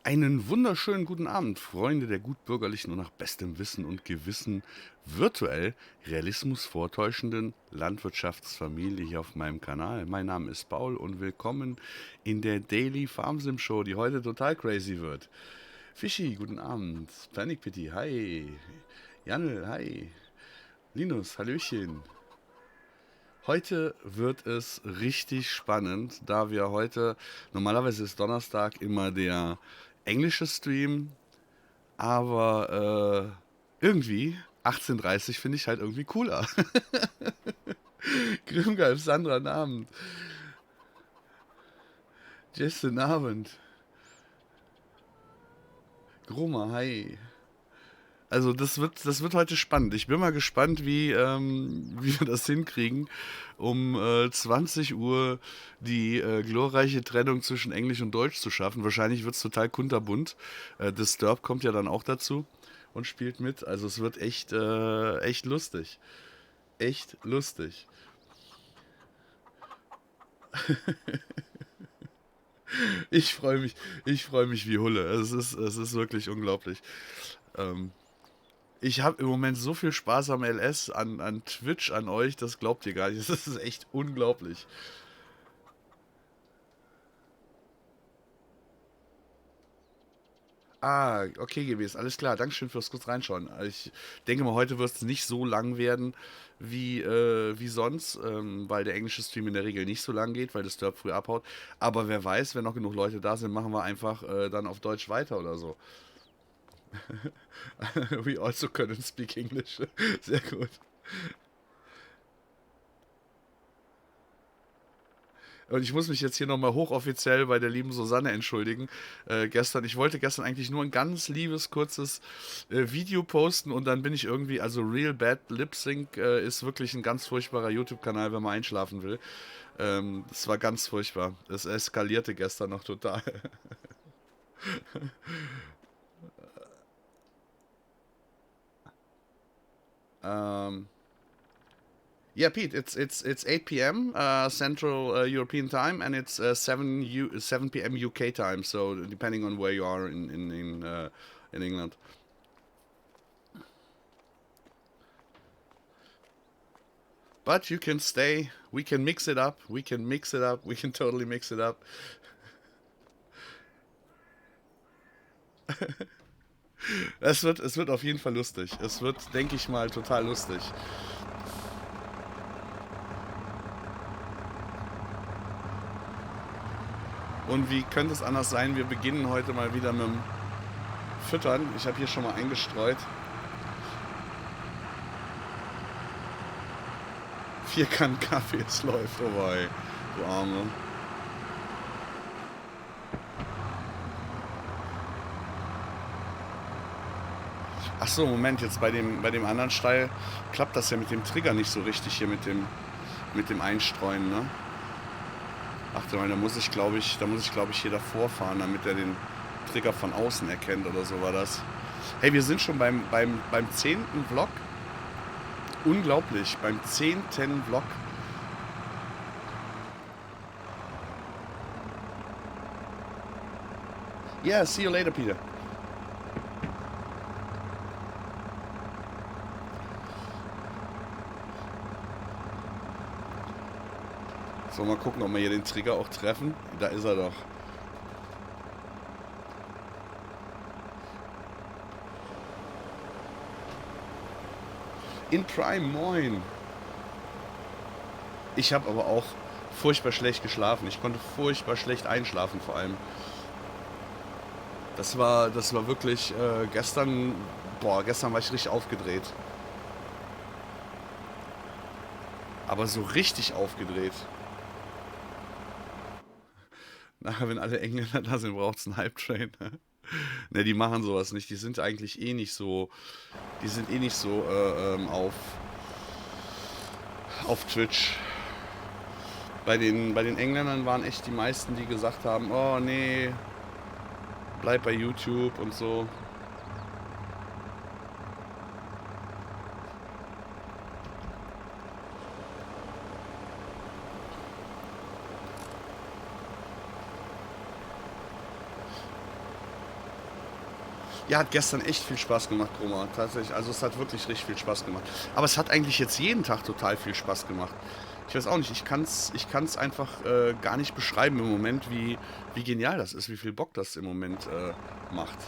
Einen wunderschönen guten Abend, Freunde der gutbürgerlichen und nach bestem Wissen und Gewissen virtuell Realismus vortäuschenden Landwirtschaftsfamilie hier auf meinem Kanal. Mein Name ist Paul und willkommen in der Daily Farm Sim Show, die heute total crazy wird. Fischi, guten Abend. Panic Pity, hi. Janel, hi. Linus, hallöchen. Heute wird es richtig spannend, da wir heute, normalerweise ist Donnerstag immer der englische Stream, aber irgendwie 18:30 finde ich halt irgendwie cooler. Grimgalf, Sandra, Abend. Jesse, Abend. Groma, hi. Also das wird heute spannend. Ich bin mal gespannt, wie wir das hinkriegen, um 20 Uhr die glorreiche Trennung zwischen Englisch und Deutsch zu schaffen. Wahrscheinlich wird es total kunterbunt. Disturb kommt ja dann auch dazu und spielt mit. Also es wird echt lustig. Echt lustig. Ich freue mich wie Hulle. Es ist wirklich unglaublich. Ähm, Ich habe im Moment so viel Spaß am LS, an Twitch, an euch, das glaubt ihr gar nicht. Das ist echt unglaublich. Ah, okay gewesen. Alles klar. Dankeschön fürs kurz reinschauen. Ich denke mal, heute wird es nicht so lang werden wie sonst, weil der englische Stream in der Regel nicht so lang geht, weil das Derb früh abhaut. Aber wer weiß, wenn noch genug Leute da sind, machen wir einfach dann auf Deutsch weiter oder so. We also können speak English. Sehr gut. Und ich muss mich jetzt hier nochmal hochoffiziell bei der lieben Susanne entschuldigen. Ich wollte gestern eigentlich nur ein ganz liebes, kurzes Video posten und dann bin ich irgendwie, also Real Bad Lip Sync ist wirklich ein ganz furchtbarer YouTube-Kanal, wenn man einschlafen will. Das war ganz furchtbar. Es eskalierte gestern noch total. ähm, Yeah, Pete, it's 8 p.m. Central European time, and it's 7 p.m. UK time. So depending on where you are in England. But you can stay. We can mix it up. We can mix it up. We can totally mix it up. Es wird auf jeden Fall lustig. Es wird, denke ich mal, total lustig. Und wie könnte es anders sein? Wir beginnen heute mal wieder mit dem Füttern. Ich habe hier schon mal eingestreut. 4 Kannen Kaffee, es läuft vorbei. Du Arme. Ach so, Moment, jetzt bei dem anderen Stall klappt das ja mit dem Trigger nicht so richtig hier mit dem Einstreuen, ne? Ach mal, da muss ich, glaube ich, hier davor fahren, damit er den Trigger von außen erkennt oder so war das. Hey, wir sind schon beim 10. Vlog. Unglaublich, beim 10. Vlog. Yeah, see you later, Peter. So, mal gucken, ob wir hier den Trigger auch treffen. Da ist er doch. In Prime, moin. Ich habe aber auch furchtbar schlecht geschlafen. Ich konnte furchtbar schlecht einschlafen vor allem. Das war wirklich gestern war ich richtig aufgedreht. Aber so richtig aufgedreht. Nachher, wenn alle Engländer da sind, braucht es einen Hype-Train. Ne, die machen sowas nicht. Die sind eigentlich eh nicht so. Die sind eh nicht so auf Twitch. Bei den Engländern waren echt die meisten, die gesagt haben, oh nee, bleib bei YouTube und so. Ja, hat gestern echt viel Spaß gemacht, Roma. Tatsächlich. Also es hat wirklich richtig viel Spaß gemacht. Aber es hat eigentlich jetzt jeden Tag total viel Spaß gemacht. Ich weiß auch nicht, ich kann's einfach gar nicht beschreiben im Moment, wie genial das ist, wie viel Bock das im Moment macht.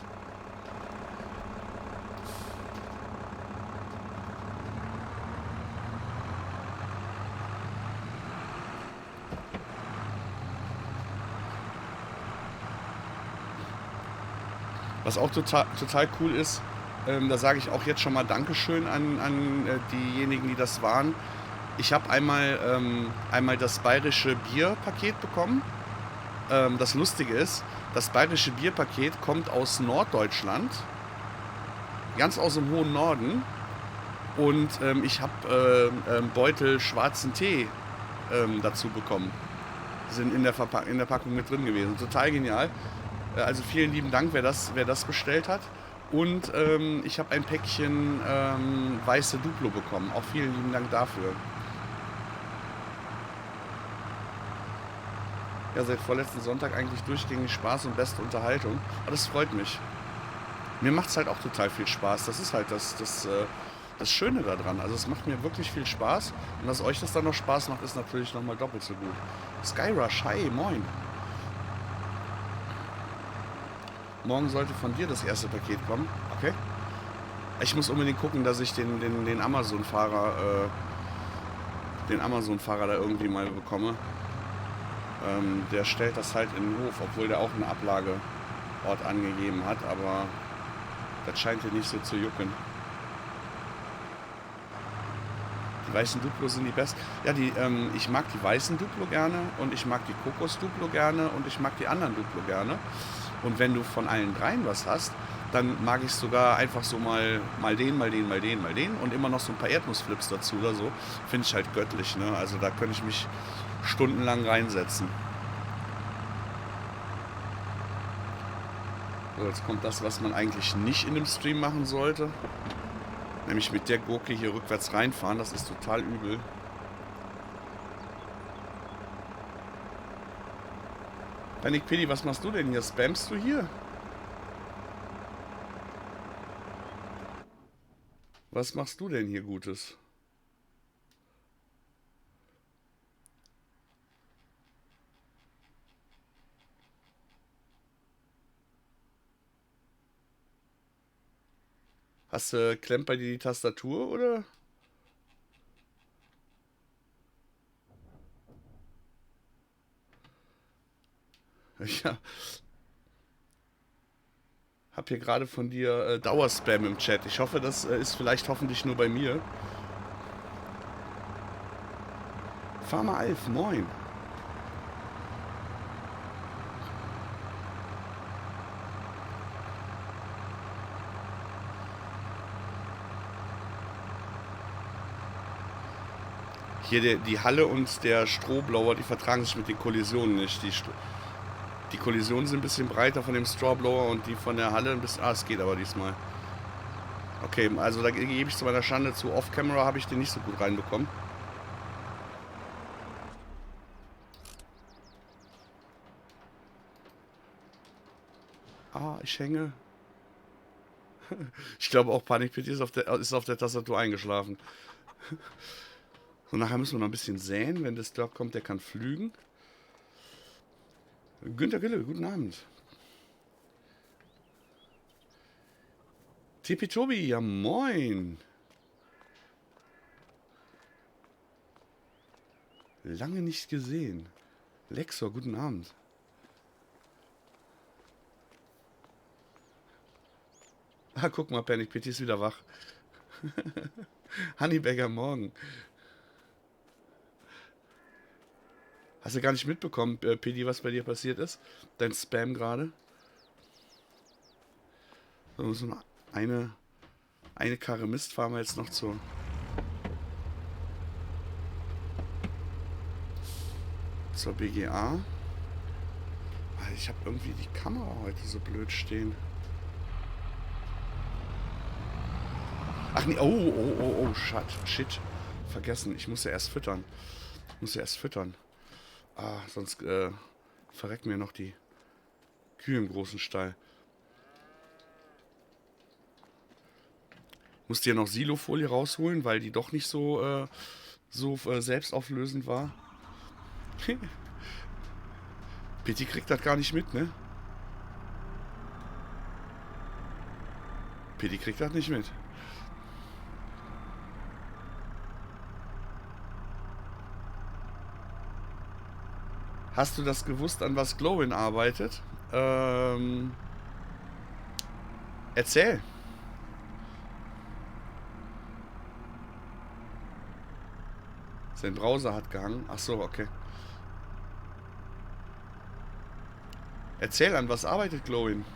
Was auch total cool ist, da sage ich auch jetzt schon mal Dankeschön an diejenigen, die das waren. Ich habe einmal das bayerische Bierpaket bekommen. Das Lustige ist, das bayerische Bierpaket kommt aus Norddeutschland, ganz aus dem hohen Norden. Und ich habe Beutel schwarzen Tee dazu bekommen. Die sind in der Packung mit drin gewesen. Total genial. Also vielen lieben Dank, wer das bestellt hat. Und ich habe ein Päckchen weiße Duplo bekommen. Auch vielen lieben Dank dafür. Ja, seit vorletzten Sonntag eigentlich durchgängig Spaß und beste Unterhaltung. Aber das freut mich. Mir macht es halt auch total viel Spaß. Das ist halt das Schöne daran. Also es macht mir wirklich viel Spaß. Und dass euch das dann noch Spaß macht, ist natürlich nochmal doppelt so gut. Skyrush, hi, moin. Morgen sollte von dir das erste Paket kommen. Okay. Ich muss unbedingt gucken, dass ich den Amazon-Fahrer da irgendwie mal bekomme. Der stellt das halt in den Hof, obwohl der auch einen Ablageort angegeben hat, aber das scheint hier nicht so zu jucken. Die weißen Duplo sind die besten. Ja, ich mag die weißen Duplo gerne und ich mag die Kokos Duplo gerne und ich mag die anderen Duplo gerne. Und wenn du von allen dreien was hast, dann mag ich sogar einfach so mal den und immer noch so ein paar Erdnussflips dazu oder so. Finde ich halt göttlich, ne? Also da könnte ich mich stundenlang reinsetzen. So, jetzt kommt das, was man eigentlich nicht in dem Stream machen sollte. Nämlich mit der Gurke hier rückwärts reinfahren. Das ist total übel. Panic Piddy, was machst du denn hier? Spammst du hier? Was machst du denn hier Gutes? Hast du klemmt bei dir die Tastatur oder? Ja, hab hier gerade von dir Dauerspam im Chat. Ich hoffe, das ist vielleicht hoffentlich nur bei mir. Farmer Alf, moin. Hier die Halle und der Strohblower, die vertragen sich mit den Kollisionen nicht. Die Kollisionen sind ein bisschen breiter von dem Strawblower und die von der Halle ein bisschen... Ah, es geht aber diesmal. Okay, also da gebe ich zu meiner Schande zu. Off-Camera habe ich den nicht so gut reinbekommen. Ah, ich hänge. Ich glaube auch Panic Pit ist auf der Tastatur eingeschlafen. So, nachher müssen wir noch ein bisschen säen. Wenn das dort kommt, der kann flügen. Günter Gülle, guten Abend. Tippitobi, ja moin. Lange nicht gesehen. Lexor, guten Abend. Ah, guck mal, Panic Pit ist wieder wach. Honeybagger, morgen. Hast du gar nicht mitbekommen, Pidi, was bei dir passiert ist? Dein Spam gerade? So eine Karre Mist fahren wir jetzt noch zur BGA. Ich habe irgendwie die Kamera heute so blöd stehen. Ach nee, oh, shit. Vergessen, ich muss ja erst füttern. Ah, sonst verrecken mir noch die Kühe im großen Stall. Musste ja noch Silofolie rausholen, weil die doch nicht so selbstauflösend war. Pitti kriegt das gar nicht mit, ne? Pitti kriegt das nicht mit. Hast du das gewusst, an was Glowin arbeitet? Erzähl. Sein Browser hat gehangen. Ach so, okay. Erzähl, an was arbeitet Glowin?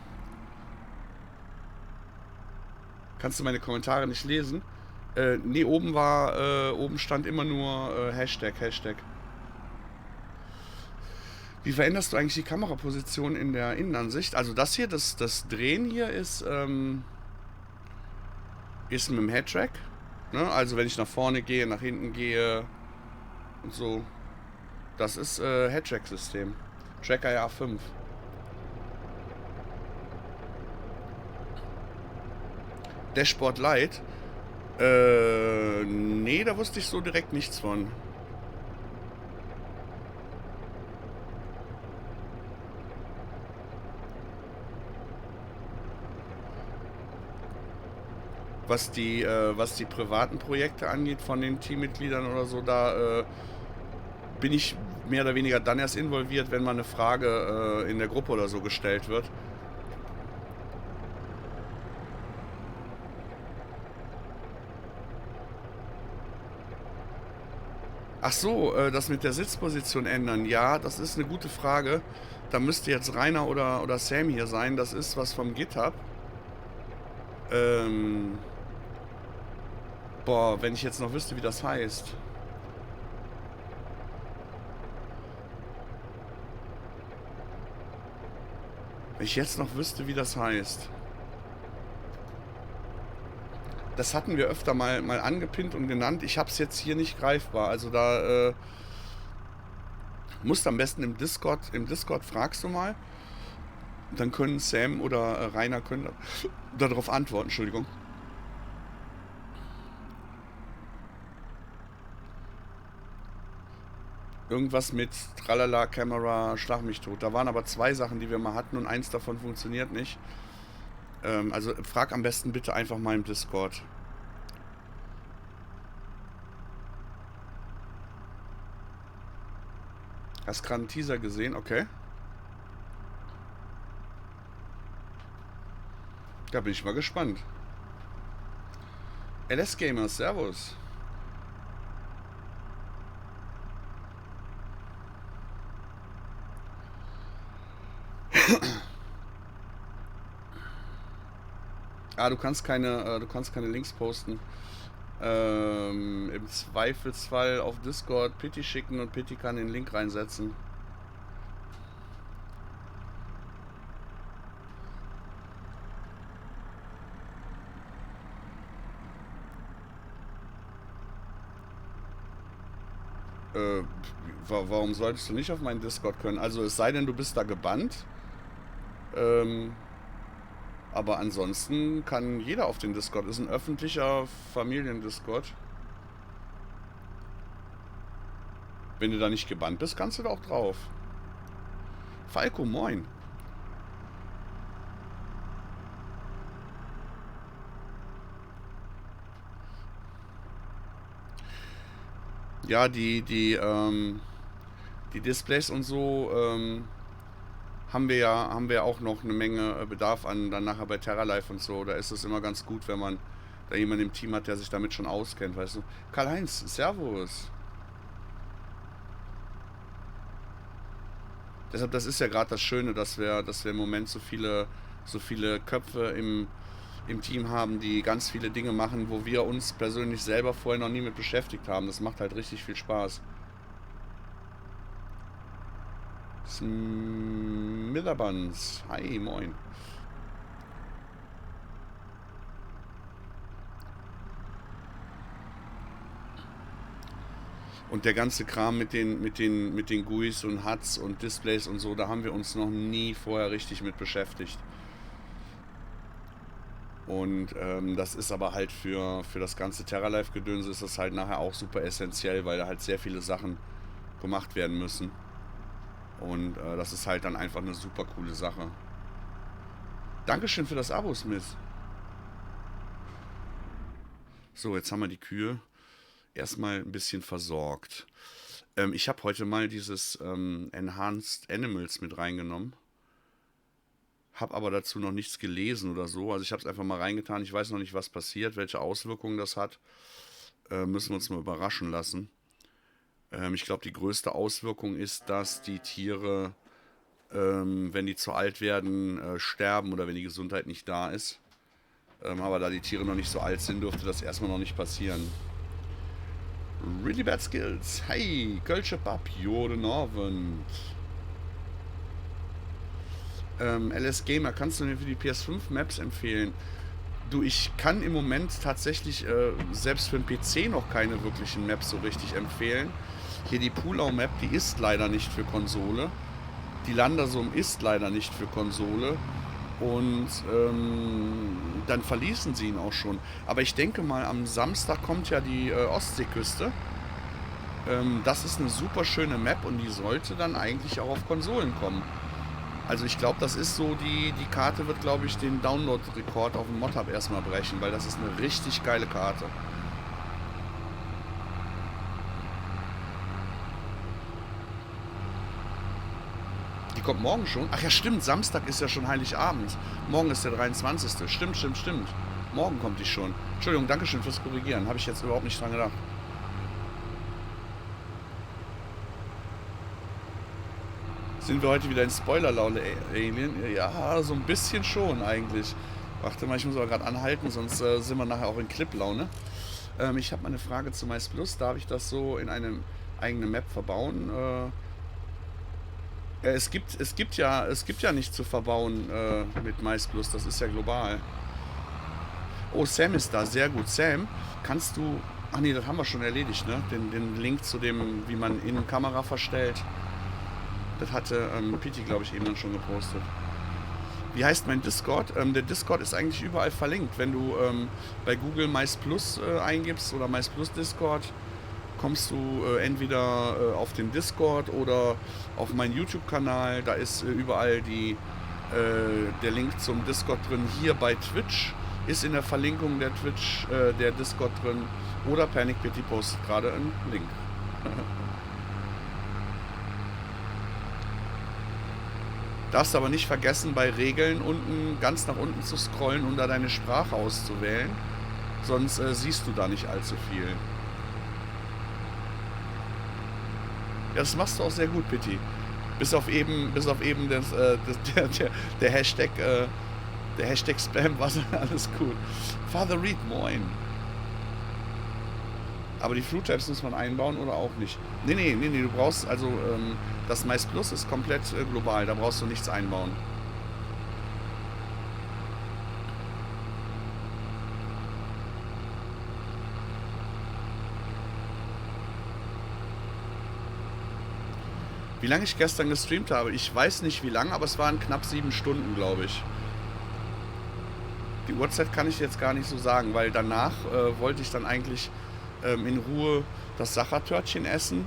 Kannst du meine Kommentare nicht lesen? Nee, oben stand immer nur Hashtag. Wie veränderst du eigentlich die Kameraposition in der Innenansicht? Also das hier, das Drehen hier ist mit dem Headtrack. Ne? Also wenn ich nach vorne gehe, nach hinten gehe und so. Das ist Headtrack-System. Tracker ja 5. Dashboard Lite? Nee, da wusste ich so direkt nichts von. Was die privaten Projekte angeht von den Teammitgliedern oder so, da bin ich mehr oder weniger dann erst involviert, wenn mal eine Frage in der Gruppe oder so gestellt wird. Ach so, das mit der Sitzposition ändern. Ja, das ist eine gute Frage. Da müsste jetzt Rainer oder Sam hier sein. Das ist was vom GitHub. Boah, wenn ich jetzt noch wüsste, wie das heißt. Wenn ich jetzt noch wüsste, wie das heißt. Das hatten wir öfter mal angepinnt und genannt. Ich habe es jetzt hier nicht greifbar. Also da musst du am besten im Discord fragst du mal. Dann können Sam oder Rainer können darauf antworten. Entschuldigung. Irgendwas mit Tralala, Kamera, Schlag mich tot. Da waren aber 2 Sachen, die wir mal hatten und eins davon funktioniert nicht. Also frag am besten bitte einfach mal im Discord. Hast gerade einen Teaser gesehen? Okay. Da bin ich mal gespannt. LS Gamers, servus. Du kannst keine Links posten. Im Zweifelsfall auf Discord Pitti schicken und Pitti kann den Link reinsetzen. Warum solltest du nicht auf meinen Discord können? Also es sei denn, du bist da gebannt. Aber ansonsten kann jeder auf den Discord. Ist ein öffentlicher Familiendiscord. Wenn du da nicht gebannt bist, kannst du da auch drauf. Falco, moin. Ja, die Displays und so haben wir ja auch noch eine Menge Bedarf an, dann nachher bei TerraLife und so. Da ist es immer ganz gut, wenn man da jemanden im Team hat, der sich damit schon auskennt, weißt du. Karl-Heinz, servus. Deshalb, das ist ja gerade das Schöne, dass wir im Moment so viele Köpfe im Team haben, die ganz viele Dinge machen, wo wir uns persönlich selber vorher noch nie mit beschäftigt haben. Das macht halt richtig viel Spaß. Smitherbuns, hi, moin. Und der ganze Kram mit den GUIs und HUDs und Displays und so, da haben wir uns noch nie vorher richtig mit beschäftigt. Und das ist aber halt für das ganze Terralife-Gedönse ist das halt nachher auch super essentiell, weil da halt sehr viele Sachen gemacht werden müssen. Und das ist halt dann einfach eine super coole Sache. Dankeschön für das Abo, Smith. So, jetzt haben wir die Kühe erstmal ein bisschen versorgt. Ich habe heute mal dieses Enhanced Animals mit reingenommen. Habe aber dazu noch nichts gelesen oder so. Also ich habe es einfach mal reingetan. Ich weiß noch nicht, was passiert, welche Auswirkungen das hat. Müssen wir uns mal überraschen lassen. Ich glaube, die größte Auswirkung ist, dass die Tiere, wenn die zu alt werden, sterben oder wenn die Gesundheit nicht da ist. Aber da die Tiere noch nicht so alt sind, dürfte das erstmal noch nicht passieren. Really bad skills. Hey, Kölsche Papp, Joden Abend. LS Gamer, kannst du mir für die PS5 Maps empfehlen? Du, ich kann im Moment tatsächlich selbst für den PC noch keine wirklichen Maps so richtig empfehlen. Hier die Pulau Map, die ist leider nicht für Konsole. Die Landersum ist leider nicht für Konsole. Und dann verließen sie ihn auch schon. Aber ich denke mal, am Samstag kommt ja die Ostseeküste. Das ist eine super schöne Map und die sollte dann eigentlich auch auf Konsolen kommen. Also ich glaube, das ist so, die Karte wird, glaube ich, den Download-Rekord auf dem Mod-Hub erstmal brechen, weil das ist eine richtig geile Karte. Die kommt morgen schon? Ach ja, stimmt, Samstag ist ja schon Heiligabend. Morgen ist der 23. Stimmt. Morgen kommt die schon. Entschuldigung, Dankeschön fürs Korrigieren. Habe ich jetzt überhaupt nicht dran gedacht. Sind wir heute wieder in Spoilerlaune, Alien? Ja, so ein bisschen schon eigentlich. Warte mal, ich muss aber gerade anhalten, sonst sind wir nachher auch in Clip-Laune. Ich habe mal eine Frage zu Mais Plus. Darf ich das so in eine eigene Map verbauen? Es gibt ja nichts zu verbauen mit Mais Plus. Das ist ja global. Oh, Sam ist da. Sehr gut. Sam, kannst du... Ach nee, das haben wir schon erledigt, ne? Den Link zu dem, wie man Innenkamera verstellt. Das hatte Pity, glaube ich, eben dann schon gepostet. Wie heißt mein Discord? Der Discord ist eigentlich überall verlinkt. Wenn du bei Google Mais Plus eingibst oder Mais Plus Discord, kommst du entweder auf den Discord oder auf meinen YouTube-Kanal. Da ist überall der Link zum Discord drin. Hier bei Twitch ist in der Verlinkung der der Discord drin. Oder Panic Pity postet gerade einen Link. Darfst aber nicht vergessen, bei Regeln unten ganz nach unten zu scrollen und da deine Sprache auszuwählen. Sonst siehst du da nicht allzu viel. Ja, das machst du auch sehr gut, Pitti. Bis auf eben der Hashtag, der Hashtag Spam war alles cool. Father Reed, moin. Aber die Fruit Types muss man einbauen oder auch nicht? Nee, du brauchst, also das Mais Plus ist komplett global, da brauchst du nichts einbauen. Wie lange ich gestern gestreamt habe, ich weiß nicht wie lange, aber es waren knapp 7 Stunden, glaube ich. Die Uhrzeit kann ich jetzt gar nicht so sagen, weil danach wollte ich dann eigentlich in Ruhe das Sachertörtchen essen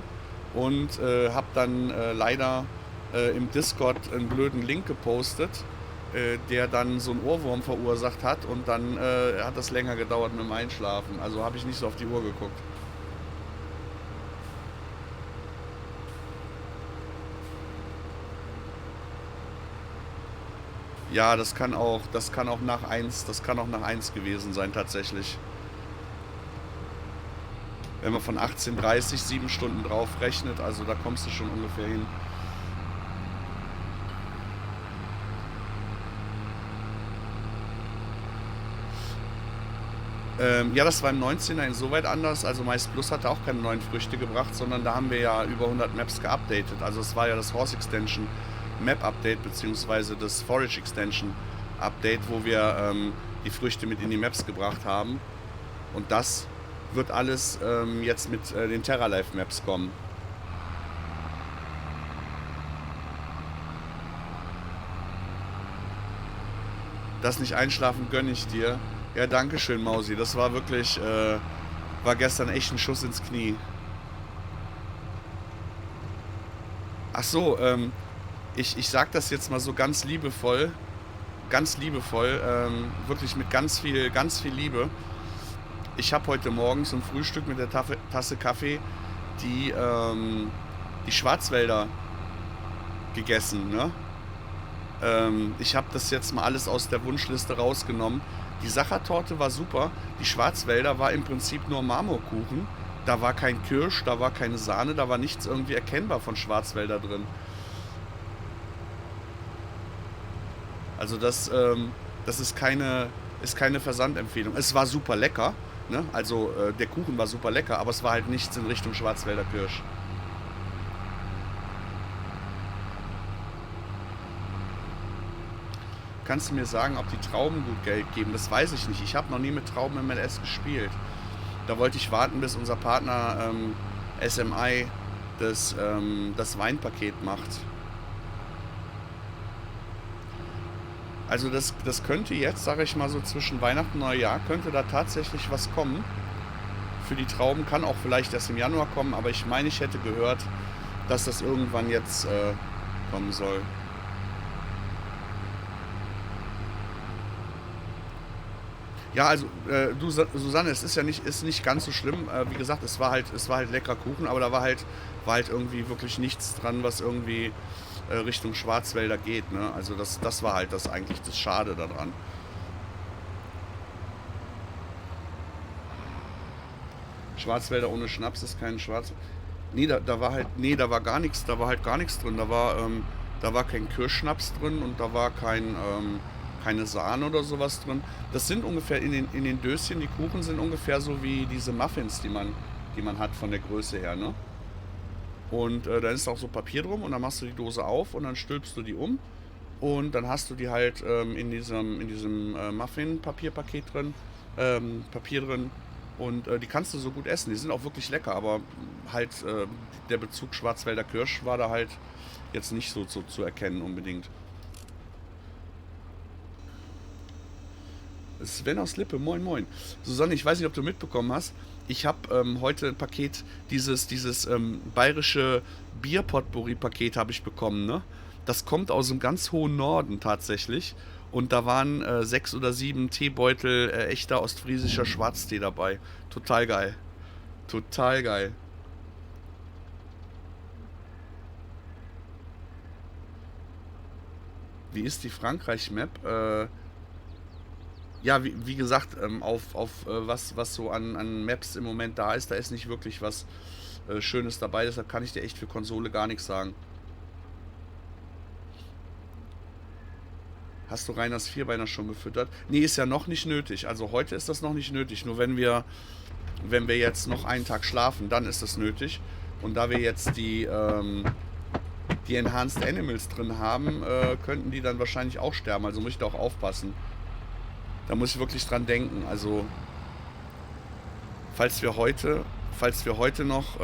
und habe dann leider im Discord einen blöden Link gepostet, der dann so einen Ohrwurm verursacht hat und dann hat das länger gedauert mit dem Einschlafen. Also habe ich nicht so auf die Uhr geguckt. Ja, das kann auch nach 1 gewesen sein tatsächlich. Wenn man von 18:30 7 Stunden drauf rechnet, also da kommst du schon ungefähr hin. Ja, das war im 19er insoweit anders. Also Mais Plus hatte auch keine neuen Früchte gebracht, sondern da haben wir ja über 100 Maps geupdatet. Also es war ja das Horse Extension Map Update bzw. das Forage Extension Update, wo wir die Früchte mit in die Maps gebracht haben. Und das wird alles jetzt mit den Terralife Maps kommen. Das nicht einschlafen gönne ich dir. Ja, danke schön, Mausi. Das war wirklich, war gestern echt ein Schuss ins Knie. Ach so, ich sag das jetzt mal so ganz liebevoll, wirklich mit ganz viel Liebe. Ich habe heute Morgen zum Frühstück mit der Tasse Kaffee die, die Schwarzwälder gegessen, ne? Ich habe das jetzt mal alles aus der Wunschliste rausgenommen. Die Sachertorte war super. Die Schwarzwälder war im Prinzip nur Marmorkuchen. Da war kein Kirsch, da war keine Sahne, da war nichts irgendwie erkennbar von Schwarzwälder drin. Also das ist keine Versandempfehlung. Es war super lecker, ne? Also der Kuchen war super lecker, aber es war halt nichts in Richtung Schwarzwälder Kirsch. Kannst du mir sagen, ob die Trauben gut Geld geben? Das weiß ich nicht. Ich habe noch nie mit Trauben im MLS gespielt. Da wollte ich warten, bis unser Partner SMI das Weinpaket macht. Also das könnte jetzt, sage ich mal so, zwischen Weihnachten und Neujahr, könnte da tatsächlich was kommen. Für die Trauben kann auch vielleicht erst im Januar kommen, aber ich meine, ich hätte gehört, dass das irgendwann jetzt kommen soll. Ja, also du Susanne, es ist ja nicht ganz so schlimm. Wie gesagt, es war halt lecker Kuchen, aber da war halt irgendwie wirklich nichts dran, was irgendwie Richtung Schwarzwälder geht, ne? Also das war halt eigentlich das Schade daran. Schwarzwälder ohne Schnaps ist kein Schwarz. Nee, da war gar nichts, da war halt gar nichts drin. Da war kein Kirschschnaps drin und da war keine Sahne oder sowas drin. Das sind ungefähr in den Döschen, die Kuchen sind ungefähr so wie diese Muffins, die man hat von der Größe her, ne? Und da ist auch so Papier drum und dann machst du die Dose auf und dann stülpst du die um und dann hast du die halt in diesem Muffin-Papierpaket drin, Papier drin und die kannst du so gut essen. Die sind auch wirklich lecker, aber halt der Bezug Schwarzwälder Kirsch war da halt jetzt nicht so zu erkennen unbedingt. Sven aus Lippe, moin moin. Susanne, ich weiß nicht, ob du mitbekommen hast. Ich habe heute ein Paket, dieses bayerische Bier-Potpourri-Paket habe ich bekommen, ne? Das kommt aus dem ganz hohen Norden tatsächlich. Und da waren 6 oder 7 Teebeutel echter ostfriesischer Schwarztee dabei. Total geil. Total geil. Wie ist die Frankreich-Map? Ja, wie gesagt, auf was so an Maps im Moment da ist nicht wirklich was Schönes dabei. Deshalb kann ich dir echt für Konsole gar nichts sagen. Hast du Reiners Vierbeiner schon gefüttert? Nee, ist ja noch nicht nötig. Also heute ist das noch nicht nötig. Nur wenn wir jetzt noch einen Tag schlafen, dann ist das nötig. Und da wir jetzt die Enhanced Animals drin haben, könnten die dann wahrscheinlich auch sterben. Also muss ich da auch aufpassen. Da muss ich wirklich dran denken. Also, falls wir heute, falls wir heute noch,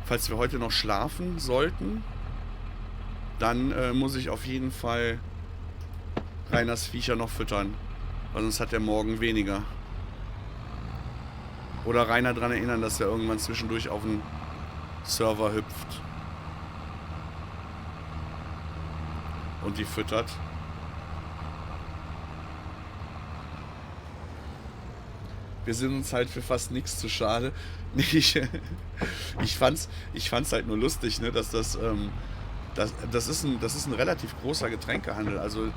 falls wir heute noch schlafen sollten, dann muss ich auf jeden Fall Reiners Viecher noch füttern. Weil sonst hat er morgen weniger. Oder Rainer daran erinnern, dass er irgendwann zwischendurch auf den Server hüpft und die füttert. Wir sind uns halt für fast nichts zu schade. Nee, ich fand's halt nur lustig, ne, dass das ist ein relativ großer Getränkehandel. Also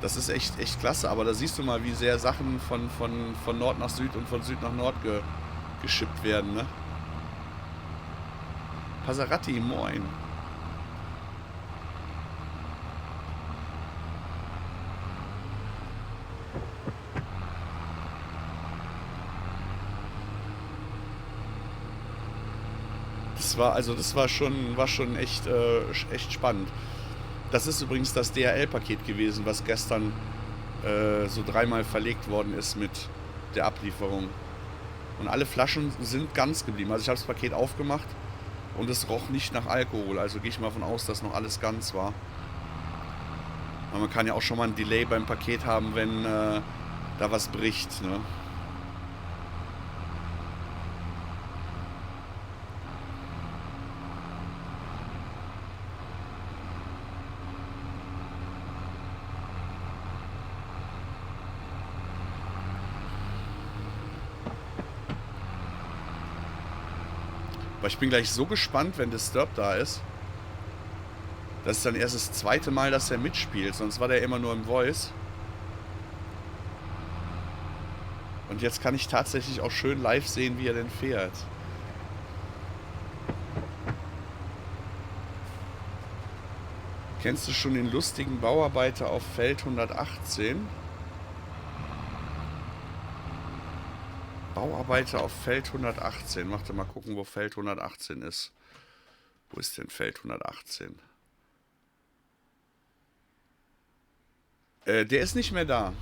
das ist echt klasse. Aber da siehst du mal, wie sehr Sachen von Nord nach Süd und von Süd nach Nord geschippt werden, ne? Passerati, moin. Das war schon echt spannend. Das ist übrigens das DHL-Paket gewesen, was gestern so dreimal verlegt worden ist mit der Ablieferung. Und alle Flaschen sind ganz geblieben. Also ich habe das Paket aufgemacht und es roch nicht nach Alkohol. Also gehe ich mal davon aus, dass noch alles ganz war. Aber man kann ja auch schon mal ein Delay beim Paket haben, wenn da was bricht, ne? Aber ich bin gleich so gespannt, wenn Disturb da ist. Das ist dann erst das zweite Mal, dass er mitspielt. Sonst war der immer nur im Voice. Und jetzt kann ich tatsächlich auch schön live sehen, wie er denn fährt. Kennst du schon den lustigen Bauarbeiter auf Feld 118? Bauarbeiter auf Feld 118. Warte mal gucken, wo Feld 118 ist. Wo ist denn Feld 118? Der ist nicht mehr da.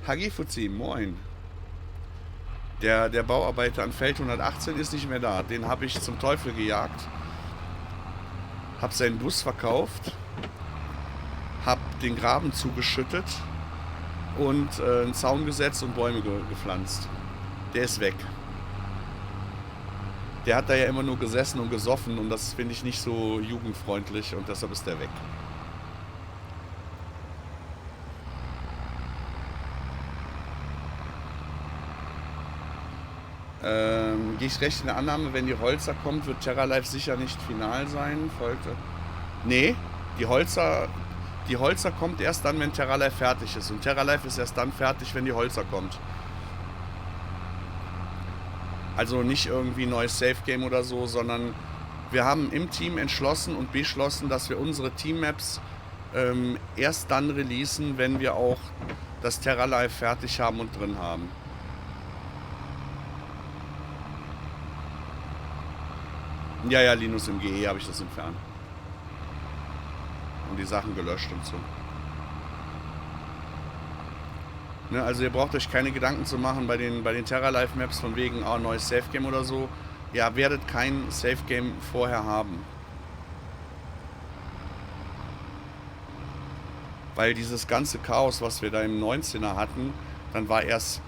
Hagifuzi, moin. Der Bauarbeiter an Feld 118 ist nicht mehr da. Den habe ich zum Teufel gejagt. Hab seinen Bus verkauft. Hab den Graben zugeschüttet. Und einen Zaun gesetzt und Bäume gepflanzt. Der ist weg. Der hat da ja immer nur gesessen und gesoffen und das finde ich nicht so jugendfreundlich und deshalb ist der weg. Gehe ich recht in der Annahme, wenn die Holzer kommt, wird Terra Life sicher nicht final sein. Folgte. Nee, die Holzer kommt erst dann, wenn Terra Life fertig ist. Und Terra Life ist erst dann fertig, wenn die Holzer kommt. Also nicht irgendwie neues Safe Game oder so, sondern wir haben im Team entschlossen und beschlossen, dass wir unsere Team-Maps erst dann releasen, wenn wir auch das Terra Life fertig haben und drin haben. Ja, Linus im GE habe ich das entfernt. Und die Sachen gelöscht und so. Ne, also ihr braucht euch keine Gedanken zu machen bei den Terra Life Maps von wegen neues Safe Game oder so. Ihr werdet kein Safe Game vorher haben. Weil dieses ganze Chaos, was wir da im 19er hatten, dann war erst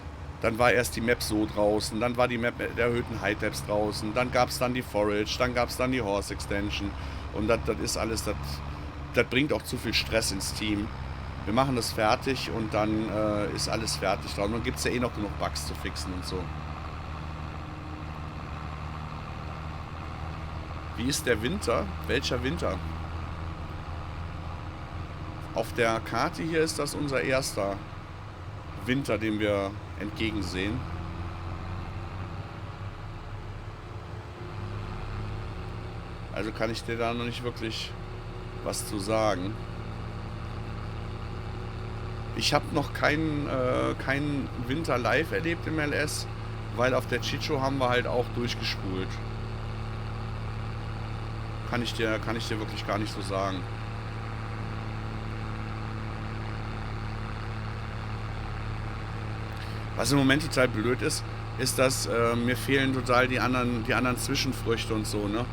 die Map so draußen, dann war die Map der erhöhten High-Tabs draußen, dann gab es dann die Forage, dann gab es dann die Horse Extension und das ist alles, das bringt auch zu viel Stress ins Team. Wir machen das fertig und dann ist alles fertig. Und dann gibt es ja eh noch genug Bugs zu fixen und so. Wie ist der Winter? Welcher Winter? Auf der Karte hier ist das unser erster Winter, den wir entgegensehen. Also kann ich dir da noch nicht wirklich was zu sagen. Ich habe noch keinen Winter live erlebt im LS, weil auf der Chicho haben wir halt auch durchgespult. Kann ich dir wirklich gar nicht so sagen. Was im Moment total blöd ist, dass mir fehlen total die anderen Zwischenfrüchte und so, ne?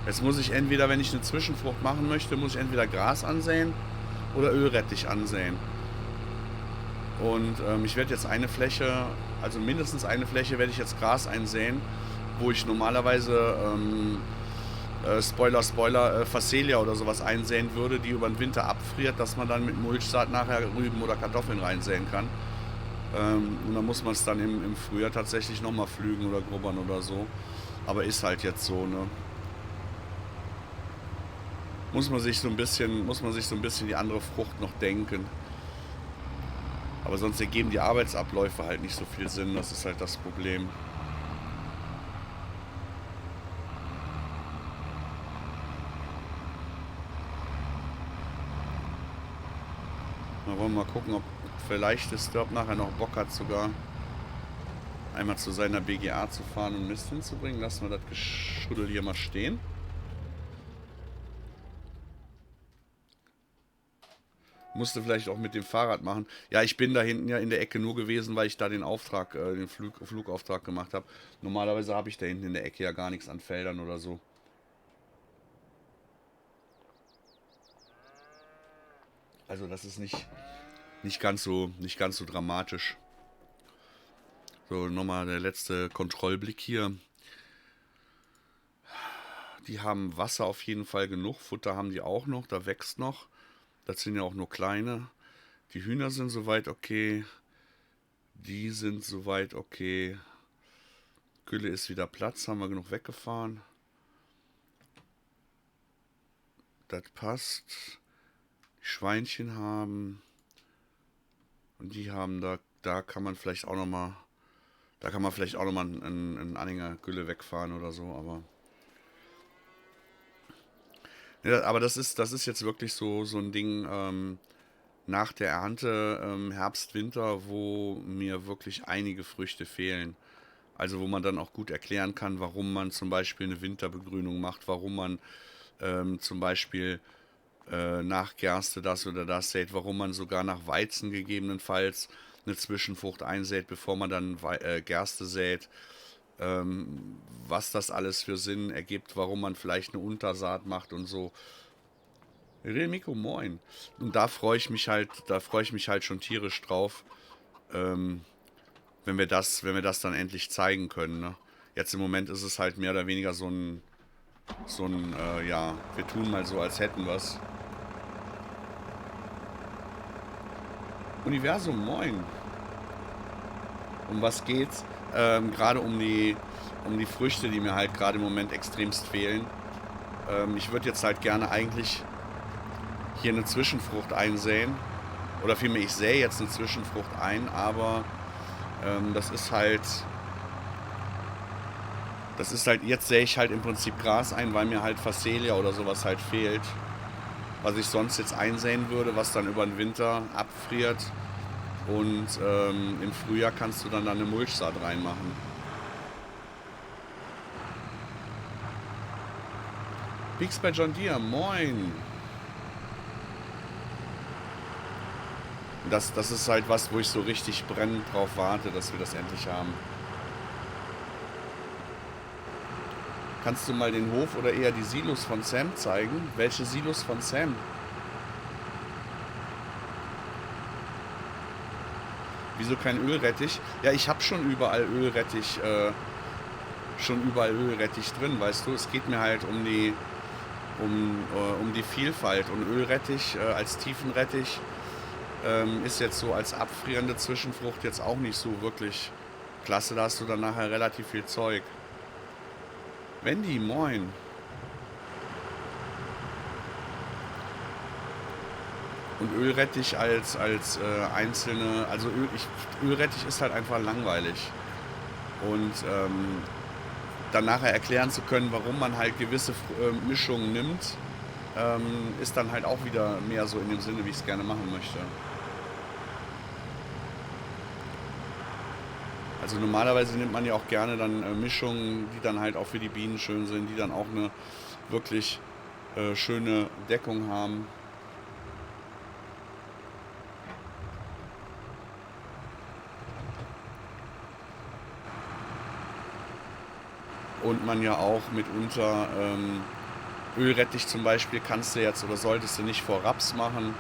Jetzt muss ich entweder, wenn ich eine Zwischenfrucht machen möchte, muss ich entweder Gras ansäen oder Ölrettich ansäen. Und ich werde jetzt eine Fläche, also mindestens eine Fläche werde ich jetzt Gras einsäen, wo ich normalerweise Spoiler, Phacelia oder sowas einsäen würde, die über den Winter abfriert, dass man dann mit Mulchsaat nachher Rüben oder Kartoffeln reinsäen kann. Und dann muss man es dann im Frühjahr tatsächlich nochmal pflügen oder grubbern oder so. Aber ist halt jetzt so, ne? Muss man sich so ein bisschen die andere Frucht noch denken. Aber sonst ergeben die Arbeitsabläufe halt nicht so viel Sinn. Das ist halt das Problem. Da wollen wir mal gucken, ob vielleicht Disturb nachher noch Bock hat, sogar einmal zu seiner BGA zu fahren und Mist hinzubringen. Lassen wir das Geschuddel hier mal stehen. Musste vielleicht auch mit dem Fahrrad machen. Ja, ich bin da hinten ja in der Ecke nur gewesen, weil ich da den Auftrag, den Flugauftrag gemacht habe. Normalerweise habe ich da hinten in der Ecke ja gar nichts an Feldern oder so. Also das ist nicht ganz so dramatisch. So, nochmal der letzte Kontrollblick hier. Die haben Wasser auf jeden Fall genug, Futter haben die auch noch, da wächst noch. Das sind ja auch nur kleine. Die Hühner sind soweit okay. Die sind soweit okay. Gülle ist wieder Platz, haben wir genug weggefahren. Das passt. Die Schweinchen haben. Und die haben, da kann man vielleicht auch nochmal. Da kann man vielleicht auch nochmal einen Anhänger Gülle wegfahren oder so, aber. Ja, aber das ist jetzt wirklich so ein Ding nach der Ernte, Herbst, Winter, wo mir wirklich einige Früchte fehlen. Also wo man dann auch gut erklären kann, warum man zum Beispiel eine Winterbegrünung macht, warum man zum Beispiel nach Gerste das oder das sät, warum man sogar nach Weizen gegebenenfalls eine Zwischenfrucht einsät, bevor man dann Gerste sät, was das alles für Sinn ergibt, warum man vielleicht eine Untersaat macht und so. Real Miko, moin. Und da freue ich mich halt schon tierisch drauf, ähm, wenn wir das dann endlich zeigen können. Ne? Jetzt im Moment ist es halt mehr oder weniger ja, wir tun mal so, als hätten wir's. Universum, moin. Um was geht's? Gerade um die Früchte, die mir halt gerade im Moment extremst fehlen. Ich würde jetzt halt gerne eigentlich hier eine Zwischenfrucht einsäen. Oder vielmehr, ich sähe jetzt eine Zwischenfrucht ein, aber das ist halt, jetzt sähe ich halt im Prinzip Gras ein, weil mir halt Phacelia oder sowas halt fehlt. Was ich sonst jetzt einsäen würde, was dann über den Winter abfriert. Und im Frühjahr kannst du dann eine Mulchsaat reinmachen. Peaks bei John Deere, moin! Das ist halt was, wo ich so richtig brennend drauf warte, dass wir das endlich haben. Kannst du mal den Hof oder eher die Silos von Sam zeigen? Welche Silos von Sam? Wieso kein Ölrettich? Ja, ich habe schon überall Ölrettich drin, weißt du. Es geht mir halt um die Vielfalt. Und Ölrettich als Tiefenrettich ist jetzt so als abfrierende Zwischenfrucht jetzt auch nicht so wirklich klasse. Da hast du dann nachher relativ viel Zeug. Wendy, moin. Und Ölrettich als einzelne, also Ölrettich ist halt einfach langweilig. Und dann nachher erklären zu können, warum man halt gewisse Mischungen nimmt, ist dann halt auch wieder mehr so in dem Sinne, wie ich es gerne machen möchte. Also normalerweise nimmt man ja auch gerne dann Mischungen, die dann halt auch für die Bienen schön sind, die dann auch eine wirklich schöne Deckung haben. Und man ja auch mitunter Ölrettich zum Beispiel kannst du jetzt oder solltest du nicht vor Raps machen.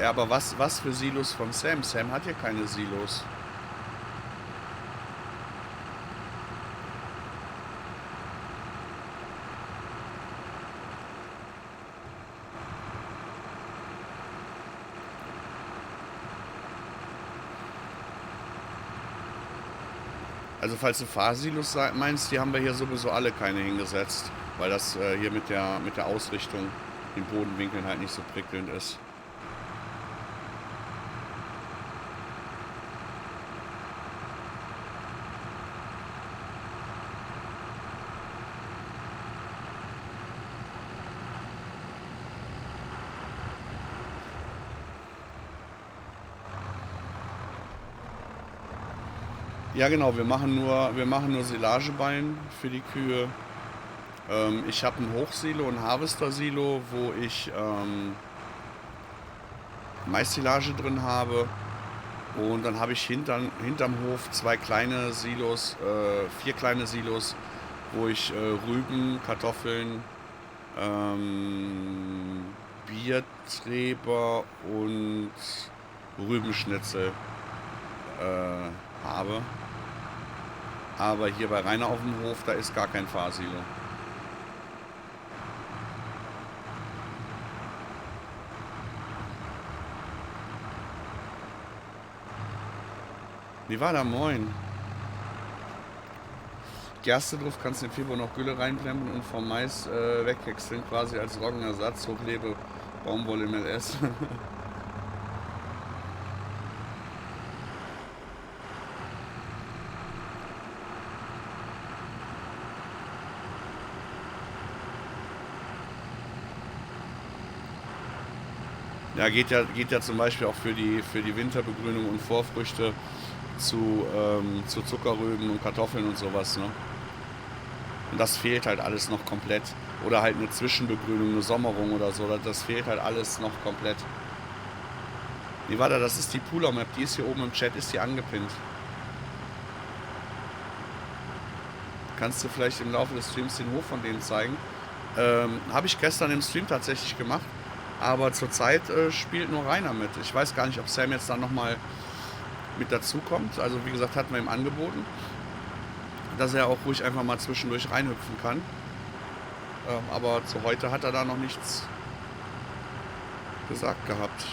Aber was für Silos von Sam? Sam hat ja keine Silos. Also falls du Fahrsilos meinst, die haben wir hier sowieso alle keine hingesetzt, weil das hier mit der Ausrichtung, den Bodenwinkeln halt nicht so prickelnd ist. Ja genau, wir machen nur Silageballen für die Kühe. Ich habe ein Hochsilo, ein Harvester-Silo, wo ich Mais-Silage drin habe. Und dann habe ich hinterm Hof 4 kleine Silos, wo ich Rüben, Kartoffeln, Biertreber und Rübenschnitzel habe. Aber hier bei Rainer auf dem Hof, da ist gar kein Fahrsilo. Wie war da? Moin. Gerste drauf, kannst du im Februar noch Gülle reinplempern und vom Mais weghäckseln, quasi als Roggenersatz. Hochlebe Baumwolle im LS. Ja, geht ja zum Beispiel auch für die Winterbegrünung und Vorfrüchte zu Zuckerrüben und Kartoffeln und sowas, ne? Und das fehlt halt alles noch komplett. Oder halt eine Zwischenbegrünung, eine Sommerung oder so. Das fehlt halt alles noch komplett. Nee, warte, das ist die Pooler-Map. Die ist hier oben im Chat, ist die angepinnt. Kannst du vielleicht im Laufe des Streams den Hof von denen zeigen? Habe ich gestern im Stream tatsächlich gemacht. Aber zurzeit spielt nur Rainer mit. Ich weiß gar nicht, ob Sam jetzt dann nochmal mit dazu kommt. Also wie gesagt, hatten wir ihm angeboten, dass er auch ruhig einfach mal zwischendurch reinhüpfen kann. Aber zu heute hat er da noch nichts gesagt gehabt.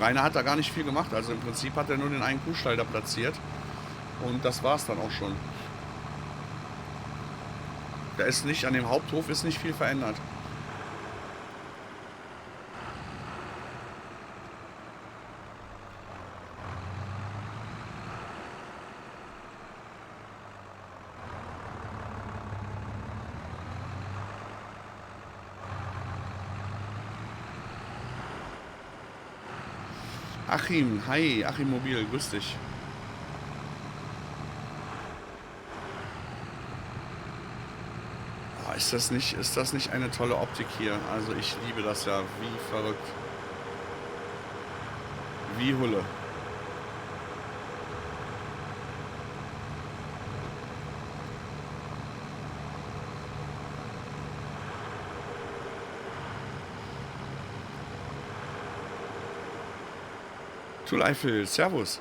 Rainer hat da gar nicht viel gemacht. Also im Prinzip hat er nur den einen Kuhstall da platziert. Und das war es dann auch schon. Da ist nicht, an dem Haupthof ist nicht viel verändert. Achim, hi, Achim Mobil, grüß dich. Oh, ist das nicht eine tolle Optik hier? Also ich liebe das ja, wie verrückt. Wie Hulle. Eifel, Servus.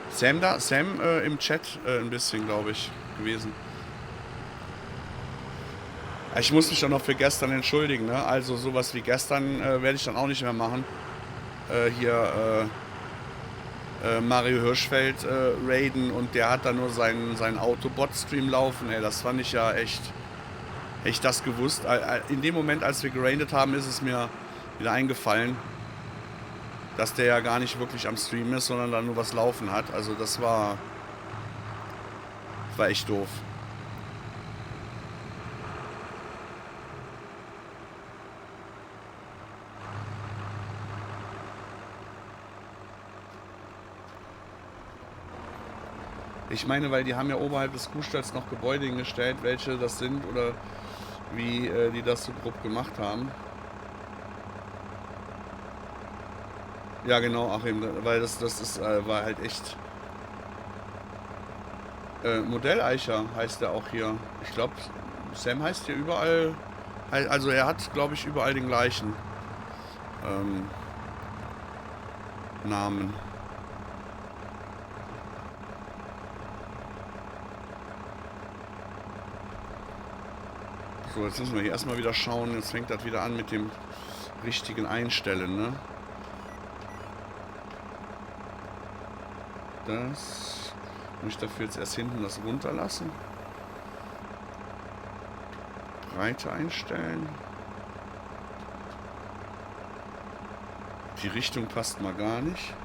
Sam da? Sam im Chat ein bisschen, glaube ich, gewesen. Ich muss mich dann noch für gestern entschuldigen, ne? Also sowas wie gestern werde ich dann auch nicht mehr machen. Mario Hirschfeld raiden und der hat da nur seinen Autobot-Stream laufen. Ey, das fand ich ja echt das gewusst. In dem Moment, als wir geradet haben, ist es mir wieder eingefallen, dass der ja gar nicht wirklich am Stream ist, sondern da nur was laufen hat. Also das war echt doof. Ich meine, weil die haben ja oberhalb des Kuhstalls noch Gebäude hingestellt, welche das sind oder wie die das so grob gemacht haben. Ja genau, Achim, weil das ist, war halt echt... Modelleicher heißt der auch hier. Ich glaube, Sam heißt hier überall... Also er hat, glaube ich, überall den gleichen Namen. So, jetzt müssen wir hier erstmal wieder schauen. Jetzt fängt das wieder an mit dem richtigen Einstellen, ne? Das muss ich dafür jetzt erst hinten das runterlassen. Breite einstellen. Die Richtung passt mal gar nicht.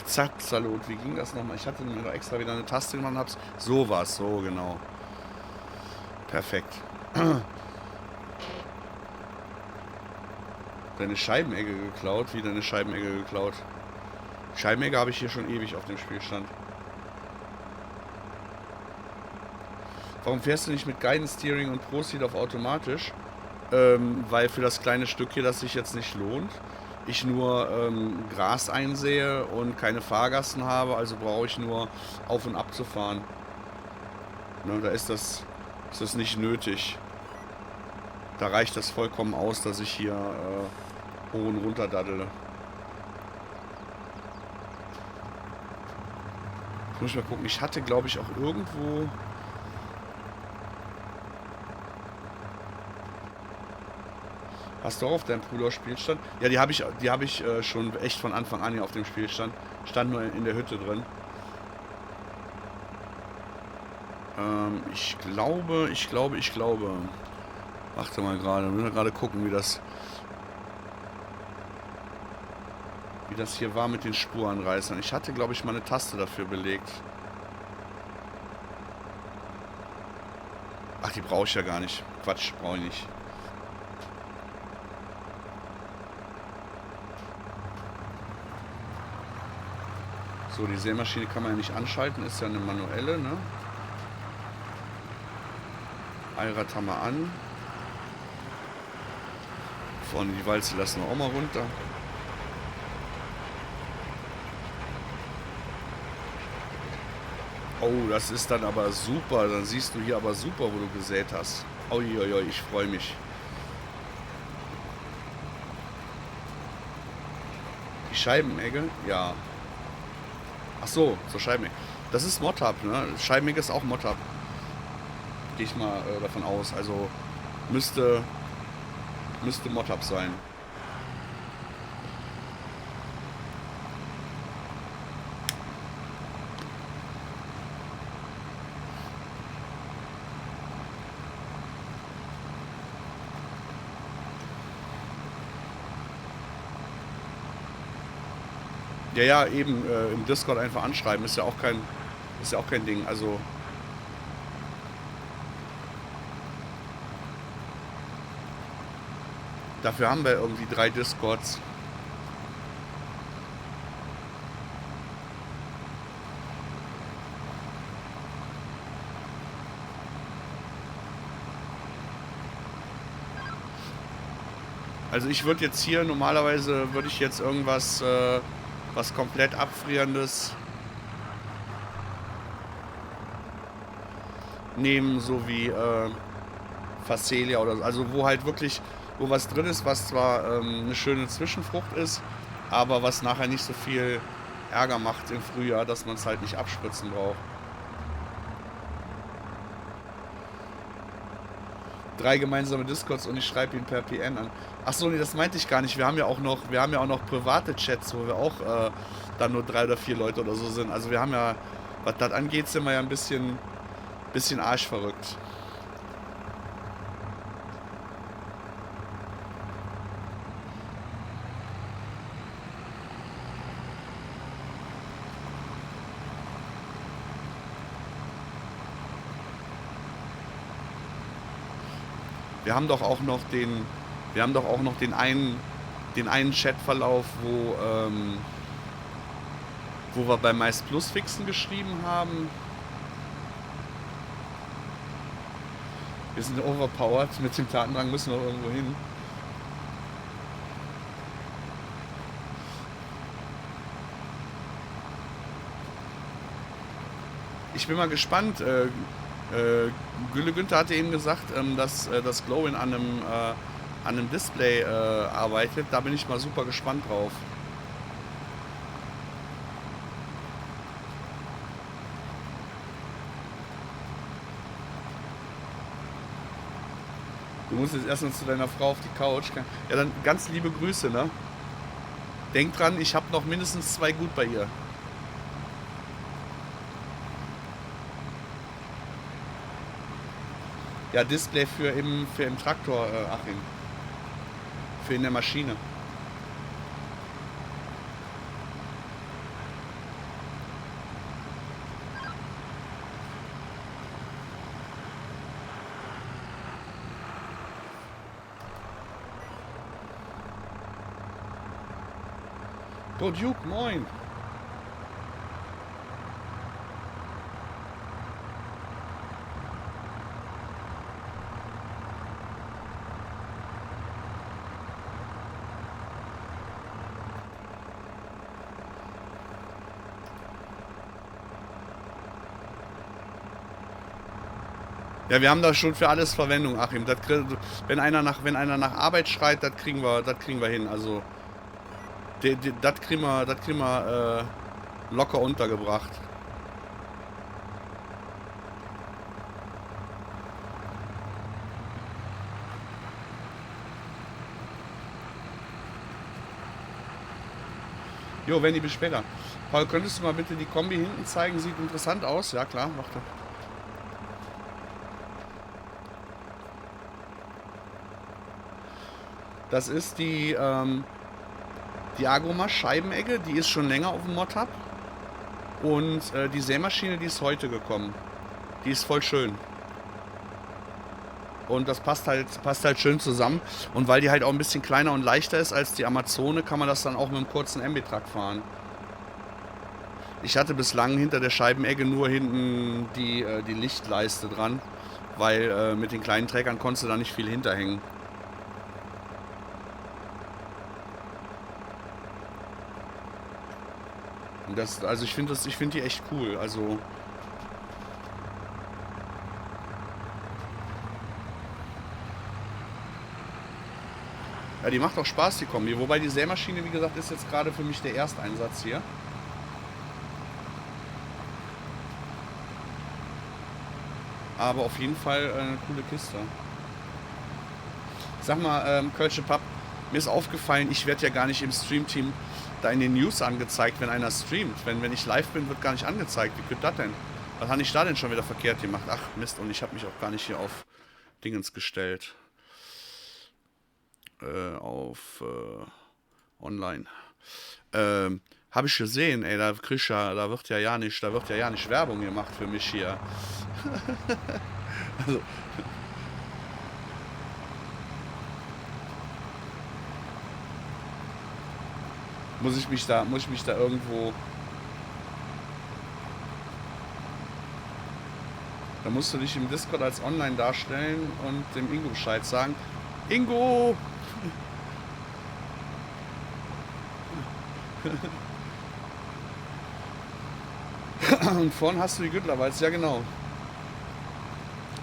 Zack, Salut. Wie ging das nochmal? Ich hatte mir doch extra wieder eine Taste gemacht und hab's. So war's, so genau. Perfekt. Deine Scheibenegge geklaut? Wie deine Scheibenegge geklaut? Scheibenegge habe ich hier schon ewig auf dem Spielstand. Warum fährst du nicht mit Guidance Steering und Pro Seat auf automatisch? Weil für das kleine Stück hier das sich jetzt nicht lohnt. Ich nur Gras einsehe und keine Fahrgassen habe, also brauche ich nur auf und ab zu fahren. Ne, da ist das nicht nötig. Da reicht das vollkommen aus, dass ich hier hoch und runter daddele. Ich muss mal gucken, ich hatte glaube ich auch irgendwo... Hast du auch auf deinem Bruder Spielstand? Ja, die habe ich schon echt von Anfang an hier auf dem Spielstand. Stand nur in der Hütte drin. Ich glaube. Warte mal gerade, wir müssen gerade gucken, wie das hier war mit den Spurenreißern. Ich hatte, glaube ich, mal eine Taste dafür belegt. Ach, die brauche ich ja gar nicht. Quatsch, brauche ich nicht. So, die Sämaschine kann man ja nicht anschalten, ist ja eine manuelle, ne? Allrad haben wir an. Vorne die Walze lassen wir auch mal runter. Oh, das ist dann aber super. Dann siehst du hier aber super, wo du gesät hast. Uiuiui, ich freue mich. Die Scheibenegge? Ja. Ach so, zur Scheibenegge. Das ist Mod-Hub, ne? Scheibenegge ist auch Mod-Hub. Gehe ich mal davon aus. Also müsste Mod-Hub sein. Ja, eben im Discord einfach anschreiben, ist ja auch kein Ding. Also dafür haben wir irgendwie 3 Discords. Also ich würde jetzt hier, normalerweise würde ich jetzt irgendwas, was komplett abfrierendes nehmen, so wie Phacelia oder so. Also wo halt wirklich, wo was drin ist, was zwar eine schöne Zwischenfrucht ist, aber was nachher nicht so viel Ärger macht im Frühjahr, dass man es halt nicht abspritzen braucht. 3 gemeinsame Discords und ich schreibe ihn per PN an. Achso, nee, das meinte ich gar nicht. Wir haben ja auch noch private Chats, wo wir auch dann nur 3 oder 4 Leute oder so sind. Also wir haben ja, was das angeht, sind wir ja ein bisschen arschverrückt. Wir haben doch auch noch den einen Chatverlauf, wo wir bei Mais Plus Fixen geschrieben haben. Wir sind overpowered, mit dem Tatendrang müssen wir irgendwo hin. Ich bin mal gespannt. Gülle Günther hatte eben gesagt, dass das Glowin an einem Display arbeitet. Da bin ich mal super gespannt drauf. Du musst jetzt erstmal zu deiner Frau auf die Couch. Ja, dann ganz liebe Grüße, ne? Denk dran, ich habe noch mindestens 2 gut bei ihr. Ja, Display für im Traktor, Achim. Für in der Maschine. Bro Duke, moin. Ja, wir haben da schon für alles Verwendung, Achim. Das, wenn einer nach Arbeit schreit, das kriegen wir hin. Also, das kriegen wir locker untergebracht. Jo, Wendy, bis später. Paul, könntest du mal bitte die Kombi hinten zeigen? Sieht interessant aus. Ja, klar, warte. Das ist die Agromas Scheibenegge, die ist schon länger auf dem Mod-Hub. Und die Sämaschine, die ist heute gekommen. Die ist voll schön. Und das passt halt schön zusammen. Und weil die halt auch ein bisschen kleiner und leichter ist als die Amazone, kann man das dann auch mit einem kurzen MB-Truck fahren. Ich hatte bislang hinter der Scheibenegge nur hinten die Lichtleiste dran, weil mit den kleinen Trägern konntest du da nicht viel hinterhängen. Also ich finde die echt cool. Also ja, die macht auch Spaß, die Kombi. Wobei die Sämaschine, wie gesagt, ist jetzt gerade für mich der Ersteinsatz hier. Aber auf jeden Fall eine coole Kiste. Sag mal, Kölsche Papp, mir ist aufgefallen, ich werde ja gar nicht im Streamteam da in den News angezeigt, wenn einer streamt. Wenn ich live bin, wird gar nicht angezeigt. Wie könnte das denn? Was habe ich da denn schon wieder verkehrt gemacht? Ach Mist, und ich habe mich auch gar nicht hier auf Dingens gestellt. Auf online. Habe ich gesehen, ey, da wird ja nicht Werbung gemacht für mich hier. Also, muss ich mich da irgendwo. Da musst du dich im Discord als online darstellen und dem Ingo Bescheid sagen. Ingo! Und vorn hast du die Güttlerwalz, ja genau.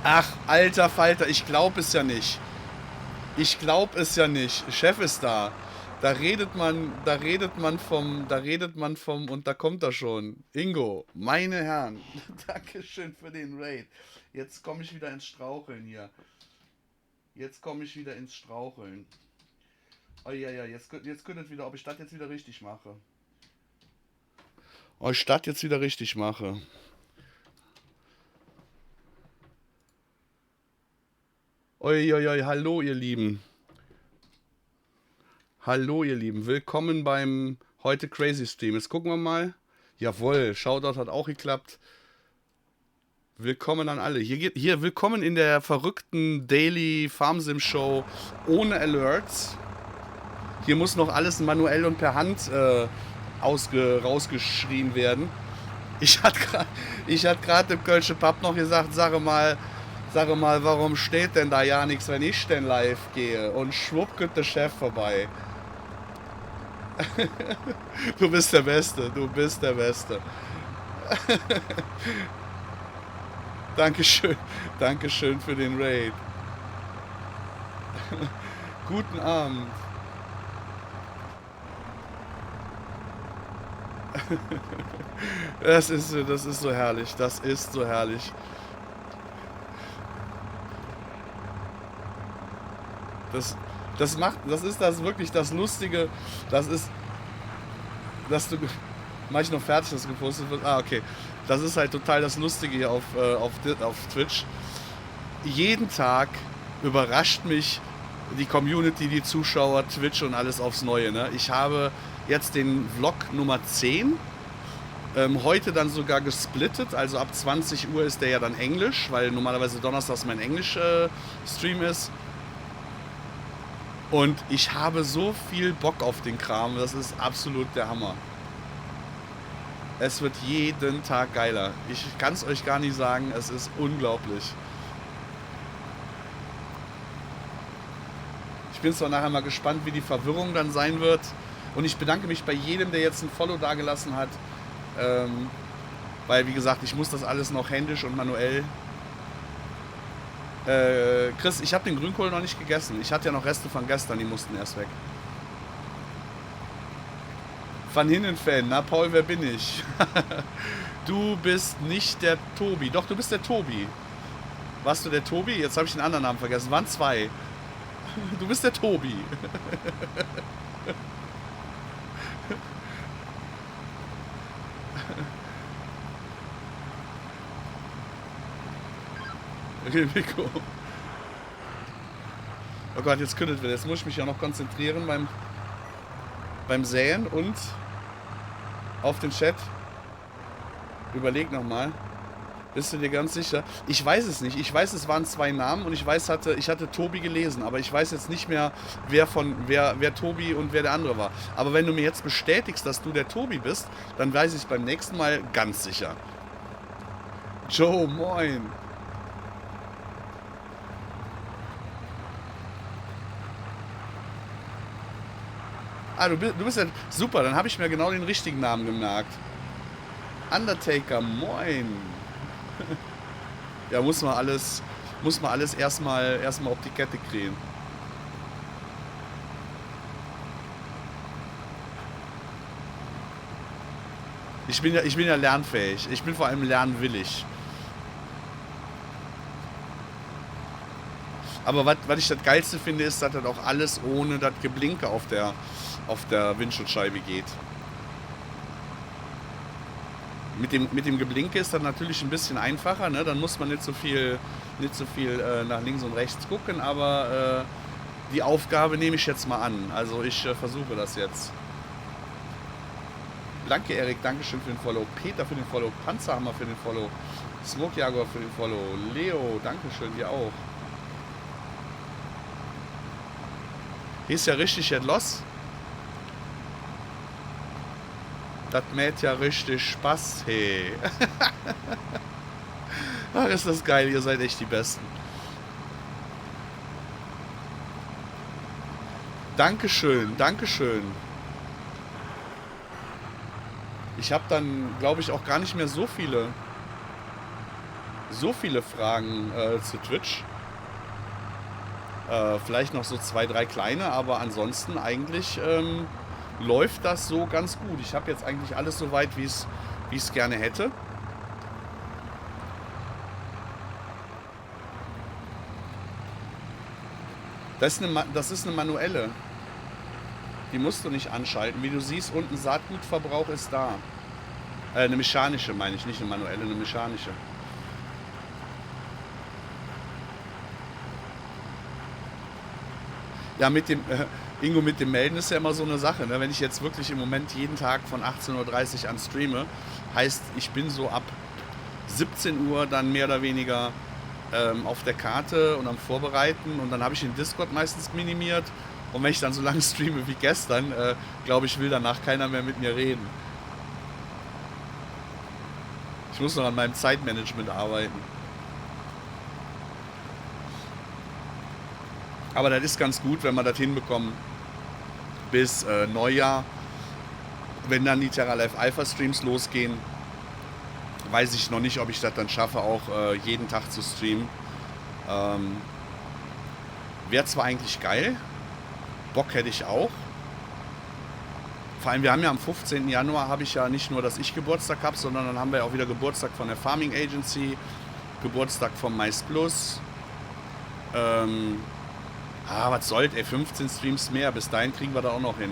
Ach, alter Falter, ich glaube es ja nicht. Ich glaube es ja nicht. Chef ist da. Da redet man vom und da kommt er schon. Ingo, meine Herren, Dankeschön für den Raid. Jetzt komme ich wieder ins Straucheln hier. Oh ja, jetzt könntet wieder, ob ich das jetzt wieder richtig mache. Oi, hallo ihr Lieben. Willkommen beim heute Crazy Stream. Jetzt gucken wir mal. Jawohl, Shoutout hat auch geklappt. Willkommen an alle. Hier willkommen in der verrückten Daily Farm Sim Show ohne Alerts. Hier muss noch alles manuell und per Hand rausgeschrien werden. Ich hatte gerade dem Kölsche Papp noch gesagt, sage mal, warum steht denn da ja nichts, wenn ich denn live gehe? Und schwupp geht der Chef vorbei. Du bist der Beste. Dankeschön für den Raid. Guten Abend. Das ist so herrlich. Das ist wirklich das Lustige. Mach ich noch fertig, dass gepostet wird? Ah, okay. Das ist halt total das Lustige hier auf Twitch. Jeden Tag überrascht mich die Community, die Zuschauer, Twitch und alles aufs Neue. Ne? Ich habe jetzt den Vlog Nummer 10. Heute dann sogar gesplittet. Also ab 20 Uhr ist der ja dann Englisch, weil normalerweise donnerstags mein Englisch-Stream ist. Und ich habe so viel Bock auf den Kram, das ist absolut der Hammer. Es wird jeden Tag geiler. Ich kann es euch gar nicht sagen, es ist unglaublich. Ich bin zwar nachher mal gespannt, wie die Verwirrung dann sein wird. Und ich bedanke mich bei jedem, der jetzt ein Follow dagelassen hat. Weil, wie gesagt, ich muss das alles noch händisch und manuell. Chris, ich habe den Grünkohl noch nicht gegessen. Ich hatte ja noch Reste von gestern, die mussten erst weg. Van Hinnen-Fan, na Paul, wer bin ich? Du bist nicht der Tobi. Doch, du bist der Tobi. Warst du der Tobi? Jetzt habe ich den anderen Namen vergessen. Waren zwei. Du bist der Tobi. Rico. Oh Gott, jetzt kündelt wieder. Jetzt muss ich mich ja noch konzentrieren beim Säen und auf den Chat. Überleg nochmal. Bist du dir ganz sicher? Ich weiß es nicht. Ich weiß, es waren zwei Namen und ich weiß, ich hatte Tobi gelesen, aber ich weiß jetzt nicht mehr, wer Tobi und wer der andere war. Aber wenn du mir jetzt bestätigst, dass du der Tobi bist, dann weiß ich es beim nächsten Mal ganz sicher. Joe, moin. Ah, du bist ja super, dann habe ich mir genau den richtigen Namen gemerkt. Undertaker, moin. Ja, muss man alles erstmal auf die Kette kriegen. Ich bin ja lernfähig. Ich bin vor allem lernwillig. Aber was ich das Geilste finde, ist, dass das auch alles ohne das Geblinke auf der Windschutzscheibe geht. Mit dem Geblinke ist das natürlich ein bisschen einfacher, ne? Dann muss man nicht so viel nach links und rechts gucken, aber die Aufgabe nehme ich jetzt mal an. Also ich versuche das jetzt. Danke Erik, Dankeschön für den Follow. Peter für den Follow. Panzerhammer für den Follow. Smoke Jaguar für den Follow. Leo, Dankeschön, dir auch. Hier ist ja richtig jetzt los. Das mäht ja richtig Spaß, hey. Ach, ist das geil, ihr seid echt die Besten. Dankeschön, Dankeschön. Ich habe dann, glaube ich, auch gar nicht mehr so viele Fragen zu Twitch. Vielleicht noch so 2, 3 kleine, aber ansonsten eigentlich läuft das so ganz gut. Ich habe jetzt eigentlich alles so weit, wie ich es gerne hätte. Das ist eine manuelle. Die musst du nicht anschalten. Wie du siehst, unten Saatgutverbrauch ist da. Eine mechanische meine ich, nicht eine manuelle, eine mechanische. Ja, Ingo, mit dem Melden ist ja immer so eine Sache. Ne? Wenn ich jetzt wirklich im Moment jeden Tag von 18:30 Uhr an streame, heißt, ich bin so ab 17 Uhr dann mehr oder weniger auf der Karte und am Vorbereiten. Und dann habe ich den Discord meistens minimiert. Und wenn ich dann so lange streame wie gestern, glaube ich, will danach keiner mehr mit mir reden. Ich muss noch an meinem Zeitmanagement arbeiten. Aber das ist ganz gut, wenn wir das hinbekommen bis Neujahr. Wenn dann die Terra Live Alpha Streams losgehen, weiß ich noch nicht, ob ich das dann schaffe, auch jeden Tag zu streamen. Wäre zwar eigentlich geil, Bock hätte ich auch. Vor allem, wir haben ja am 15. Januar, habe ich ja nicht nur, dass ich Geburtstag habe, sondern dann haben wir ja auch wieder Geburtstag von der Farming Agency, Geburtstag vom Mais Plus. Was soll's, ey, 15 Streams mehr, bis dahin kriegen wir da auch noch hin.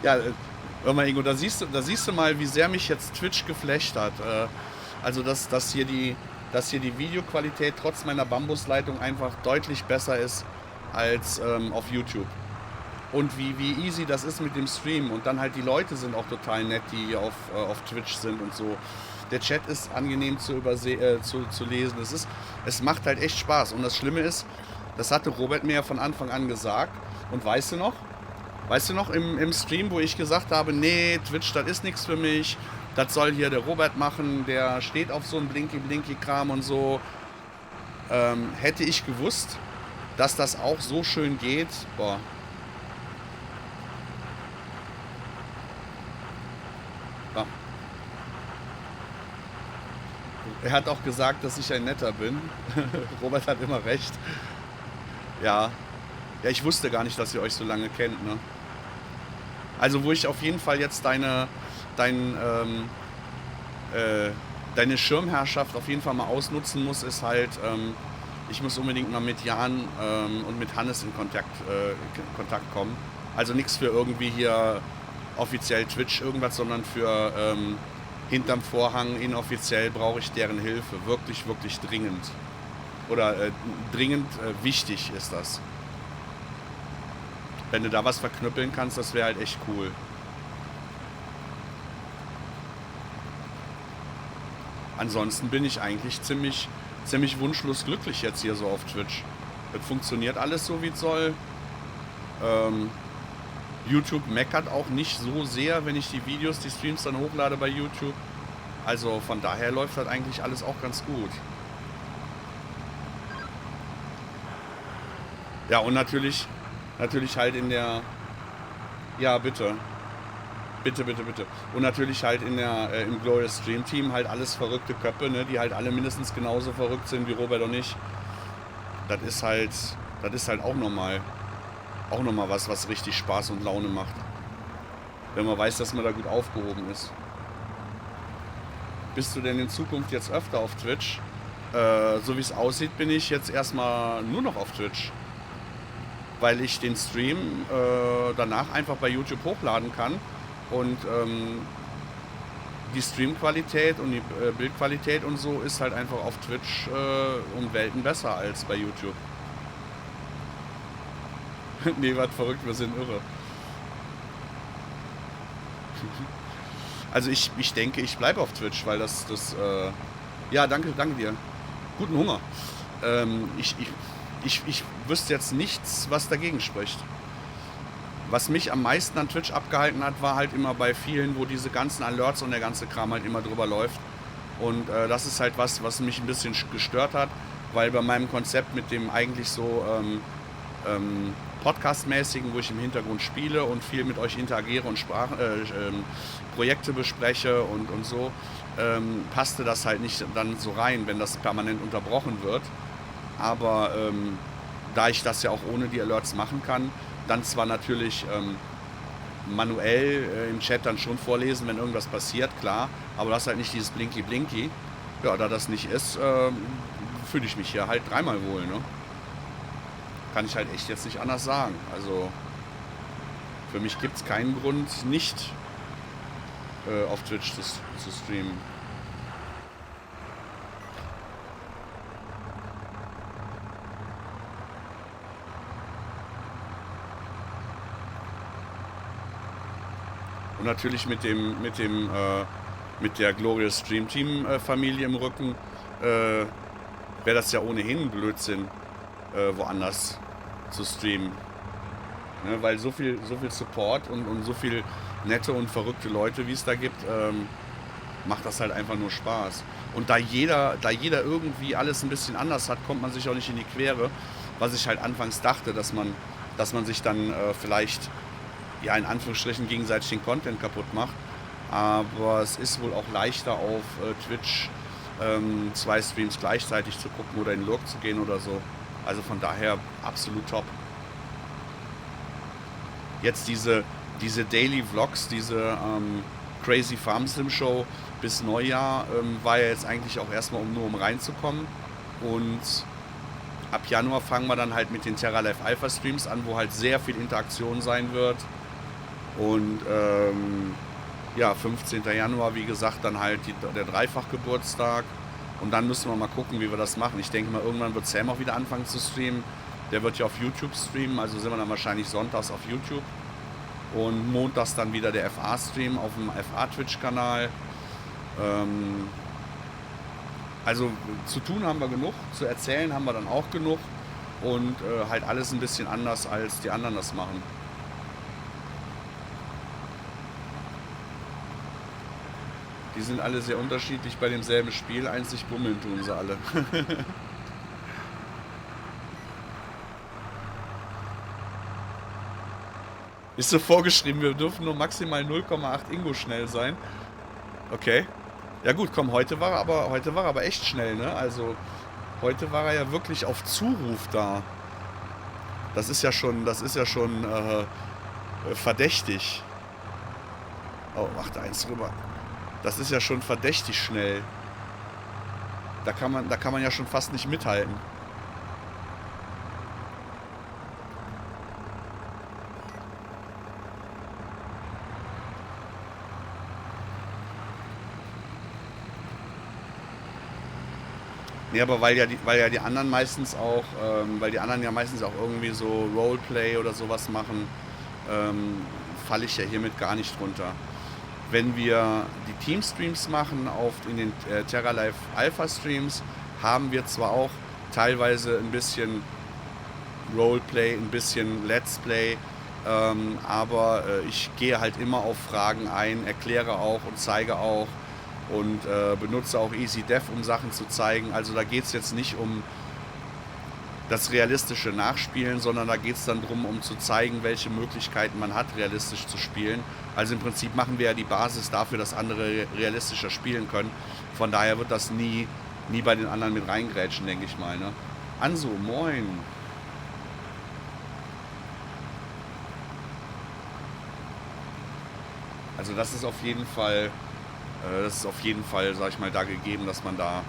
Ja, hör mal, Ingo, da siehst du mal, wie sehr mich jetzt Twitch geflasht hat. Also, dass hier die Videoqualität trotz meiner Bambusleitung einfach deutlich besser ist als auf YouTube. Und wie easy das ist mit dem Stream. Und dann halt die Leute sind auch total nett, die auf Twitch sind und so. Der Chat ist angenehm zu lesen. Es macht halt echt Spaß. Und das Schlimme ist, Das hatte Robert mir ja von Anfang an gesagt. Und weißt du noch? Weißt du noch im Stream, wo ich gesagt habe, nee, Twitch, das ist nichts für mich. Das soll hier der Robert machen, der steht auf so einen Blinky-Blinky-Kram und so. Hätte ich gewusst, dass das auch so schön geht, boah. Ja. Er hat auch gesagt, dass ich ein Netter bin. Robert hat immer recht. Ja. Ja, ich wusste gar nicht, dass ihr euch so lange kennt, ne? Also, wo ich auf jeden Fall jetzt deine Schirmherrschaft auf jeden Fall mal ausnutzen muss, ist halt, ich muss unbedingt mal mit Jan und mit Hannes in Kontakt kommen. Also nichts für irgendwie hier offiziell Twitch irgendwas, sondern für hinterm Vorhang inoffiziell brauche ich deren Hilfe. Wirklich, wirklich dringend. Oder dringend wichtig ist das. Wenn du da was verknüppeln kannst, das wäre halt echt cool. Ansonsten bin ich eigentlich ziemlich wunschlos glücklich jetzt hier so auf Twitch. Das funktioniert alles so, wie es soll. YouTube meckert auch nicht so sehr, wenn ich die Streams dann hochlade bei YouTube. Also von daher läuft das eigentlich alles auch ganz gut. Ja, und natürlich halt in der... Ja, bitte. Bitte. Und natürlich halt im Glorious Stream Team halt alles verrückte Köpfe, ne, die halt alle mindestens genauso verrückt sind wie Robert und ich. Das ist halt auch nochmal was richtig Spaß und Laune macht. Wenn man weiß, dass man da gut aufgehoben ist. Bist du denn in Zukunft jetzt öfter auf Twitch? So wie es aussieht, bin ich jetzt erstmal nur noch auf Twitch. Weil ich den Stream danach einfach bei YouTube hochladen kann. Und die Streamqualität und die Bildqualität und so ist halt einfach auf Twitch um Welten besser als bei YouTube. Nee, was verrückt, wir sind irre. Also ich denke, ich bleibe auf Twitch, weil ja, danke dir. Guten Hunger. Ich wüsste jetzt nichts, was dagegen spricht. Was mich am meisten an Twitch abgehalten hat, war halt immer bei vielen, wo diese ganzen Alerts und der ganze Kram halt immer drüber läuft. Und das ist halt was mich ein bisschen gestört hat, weil bei meinem Konzept mit dem eigentlich so Podcast-mäßigen, wo ich im Hintergrund spiele und viel mit euch interagiere und Projekte bespreche und so, passte das halt nicht dann so rein, wenn das permanent unterbrochen wird. Aber da ich das ja auch ohne die Alerts machen kann, dann zwar natürlich manuell im Chat dann schon vorlesen, wenn irgendwas passiert, klar, aber das halt nicht dieses Blinky-Blinky. Ja, da das nicht ist, fühle ich mich hier halt dreimal wohl, ne? Kann ich halt echt jetzt nicht anders sagen. Also für mich gibt es keinen Grund, nicht auf Twitch zu streamen. Und natürlich mit der Glorious Stream Team Familie im Rücken wäre das ja ohnehin Blödsinn, woanders zu streamen. Ne, weil so viel Support und so viel nette und verrückte Leute, wie es da gibt, macht das halt einfach nur Spaß. Und da jeder irgendwie alles ein bisschen anders hat, kommt man sich auch nicht in die Quere, was ich halt anfangs dachte, dass man sich dann vielleicht ja in Anführungsstrichen gegenseitig den Content kaputt macht. Aber es ist wohl auch leichter auf Twitch 2 Streams gleichzeitig zu gucken oder in Lurk zu gehen oder so. Also von daher absolut top. Jetzt diese Daily Vlogs, diese Crazy Farm Sim Show bis Neujahr war ja jetzt eigentlich auch erstmal nur um reinzukommen. Und ab Januar fangen wir dann halt mit den Terra Life Alpha Streams an, wo halt sehr viel Interaktion sein wird. Und ja, 15. Januar, wie gesagt, dann halt der Dreifachgeburtstag. Und dann müssen wir mal gucken, wie wir das machen. Ich denke mal, irgendwann wird Sam auch wieder anfangen zu streamen. Der wird ja auf YouTube streamen, also sind wir dann wahrscheinlich sonntags auf YouTube. Und montags dann wieder der FA-Stream auf dem FA-Twitch-Kanal. Also zu tun haben wir genug, zu erzählen haben wir dann auch genug. und halt alles ein bisschen anders, als die anderen das machen. Die sind alle sehr unterschiedlich bei demselben Spiel, einzig bummeln tun sie alle. Ist so vorgeschrieben, wir dürfen nur maximal 0,8 Ingo schnell sein. Okay. Ja gut, komm, heute war er aber echt schnell, ne? Also heute war er ja wirklich auf Zuruf da. Das ist ja schon verdächtig. Oh, macht eins rüber. Das ist ja schon verdächtig schnell. Da kann man ja schon fast nicht mithalten. Nee, aber weil ja die anderen meistens auch, weil die anderen ja meistens auch irgendwie so Roleplay oder sowas machen, falle ich ja hiermit gar nicht runter. Wenn wir die Team-Streams machen in den Terra Live Alpha-Streams, haben wir zwar auch teilweise ein bisschen Roleplay, ein bisschen Let's Play, aber ich gehe halt immer auf Fragen ein, erkläre auch und zeige auch und benutze auch EasyDev, um Sachen zu zeigen. Also da geht es jetzt nicht um das realistische Nachspielen, sondern da geht es dann darum, um zu zeigen, welche Möglichkeiten man hat, realistisch zu spielen. Also im Prinzip machen wir ja die Basis dafür, dass andere realistischer spielen können. Von daher wird das nie bei den anderen mit reingrätschen, denke ich mal. Ne? Anso, moin. Also das ist auf jeden Fall, sag ich mal, da gegeben, dass man da ein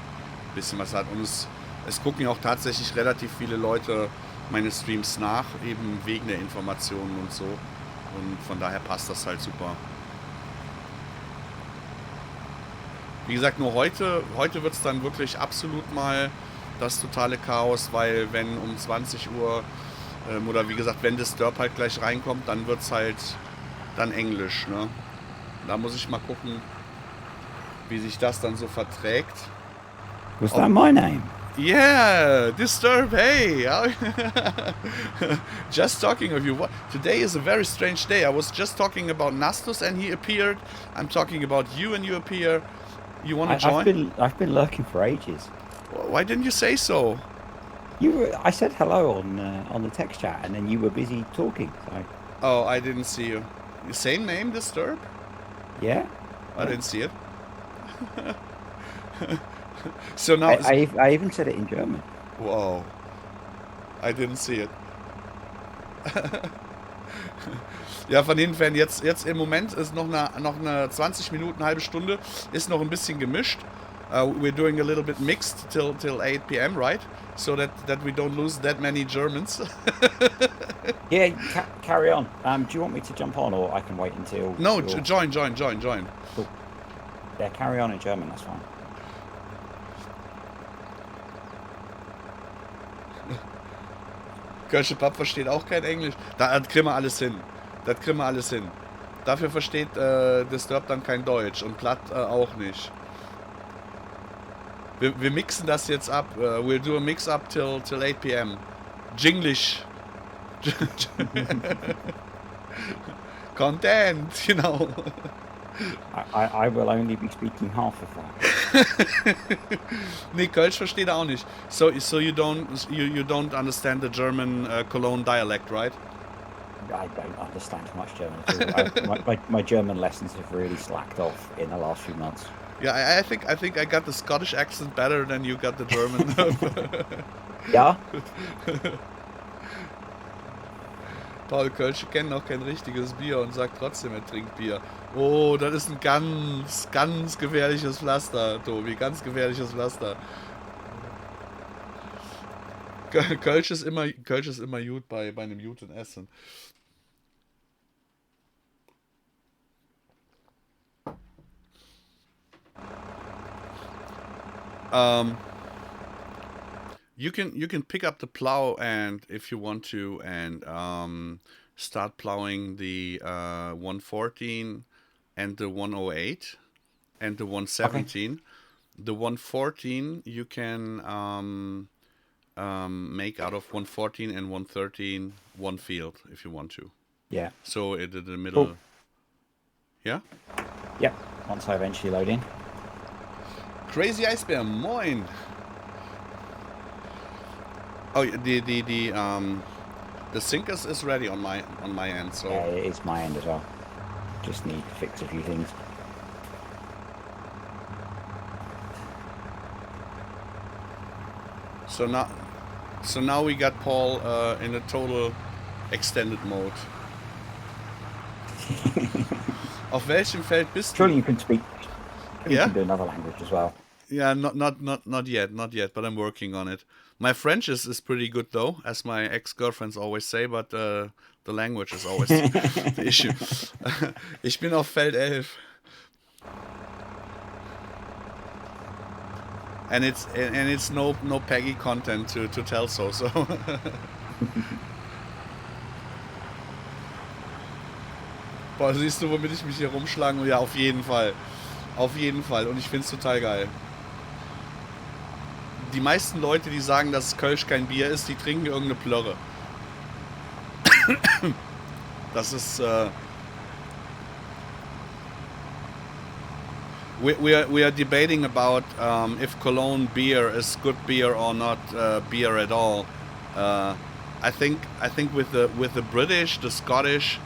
bisschen was hat. Und es gucken ja auch tatsächlich relativ viele Leute meine Streams nach, eben wegen der Informationen und so. Und von daher passt das halt super. Wie gesagt, nur heute wird es dann wirklich absolut mal das totale Chaos, weil wenn um 20 Uhr oder wie gesagt, wenn Disturb halt gleich reinkommt, dann wird es halt dann Englisch. Ne? Da muss ich mal gucken, wie sich das dann so verträgt. Was that my name? Yeah, Disturb, hey! Just talking of you. Today is a very strange day. I was just talking about Nastus and he appeared. I'm talking about you and you appear. You want to join? I've been lurking for ages. Why didn't you say so? I said hello on the text chat, and then you were busy talking. So Oh, I didn't see you. Same name, Disturb? yeah, I didn't see it. So now... I even said it in German. Wow. I didn't see it. Ja, von den Fans jetzt im Moment ist noch eine 20 Minuten, halbe Stunde, ist noch ein bisschen gemischt. We're doing a little bit mixed till 8 p.m., right? So that we don't lose that many Germans. Yeah, carry on. Do you want me to jump on, or I can wait until? No, join. Cool. Yeah, carry on in German. That's fine. Kölsche Papp versteht auch kein Englisch. Das kriegen wir alles hin. Dafür versteht Disturb dann kein Deutsch und Platt auch nicht. Wir mixen das jetzt ab. We'll do a mix up till 8 p.m. Jinglish. Content, genau. I will only be speaking half of that. Nee, Kölsch versteht er auch nicht. So you don't understand the German Cologne dialect, right? I don't understand much German at all. My German lessons have really slacked off in the last few months. Yeah, I think I got the Scottish accent better than you got the German. Ja? Paul Kölsche kennt noch kein richtiges Bier und sagt trotzdem, er trinkt Bier. Oh, das ist ein ganz, ganz gefährliches Pflaster, Tobi. Ganz gefährliches Pflaster. Kölsch ist immer gut bei einem guten Essen. You can pick up the plow and if you want to and start plowing the 114 and the 108 and the 117. Okay. The 114 you can make out of 114 and 113 one field if you want to. Yeah. So in the middle. Cool. Yeah? Yep. Once I eventually load in. Crazy Eisbär, moin! Oh, the sink is ready on my end, so... Yeah, it is my end as well. Just need to fix a few things. So now we got Paul in a total extended mode. Auf welchem Feld bist du? Surely you can speak. You Yeah? can do another language as well. Yeah, not yet, but I'm working on it. My French is pretty good though, as my ex-girlfriends always say, but the language is always the issue. Ich bin auf Feld 11. And it's no Peggy content to tell so. Boah, siehst du, womit ich mich hier rumschlagen? Ja, auf jeden Fall. Auf jeden Fall. Und ich find's total geil. Die meisten Leute, die sagen, dass Kölsch kein Bier ist, die trinken irgendeine Plörre. Das ist... We are debating about if Cologne beer is good beer or not beer at all. I think with the British, the Scottish,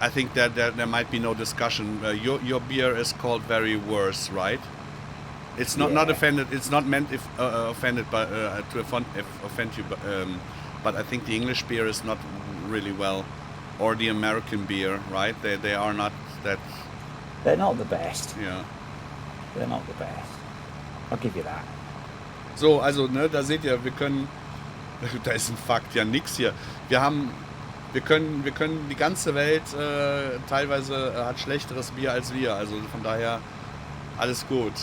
I think that there might be no discussion. Your beer is called very worse, right? It's not offended. It's not meant if offended, but to offend you. But I think the English beer is not really well, or the American beer, right? They are not that. They're not the best. Ja. They're not the best. I'll give you that. So, also, ne, da seht ihr, wir können, da ist ein Fakt, ja nix hier. Wir können die ganze Welt teilweise hat schlechteres Bier als wir, also von daher alles gut.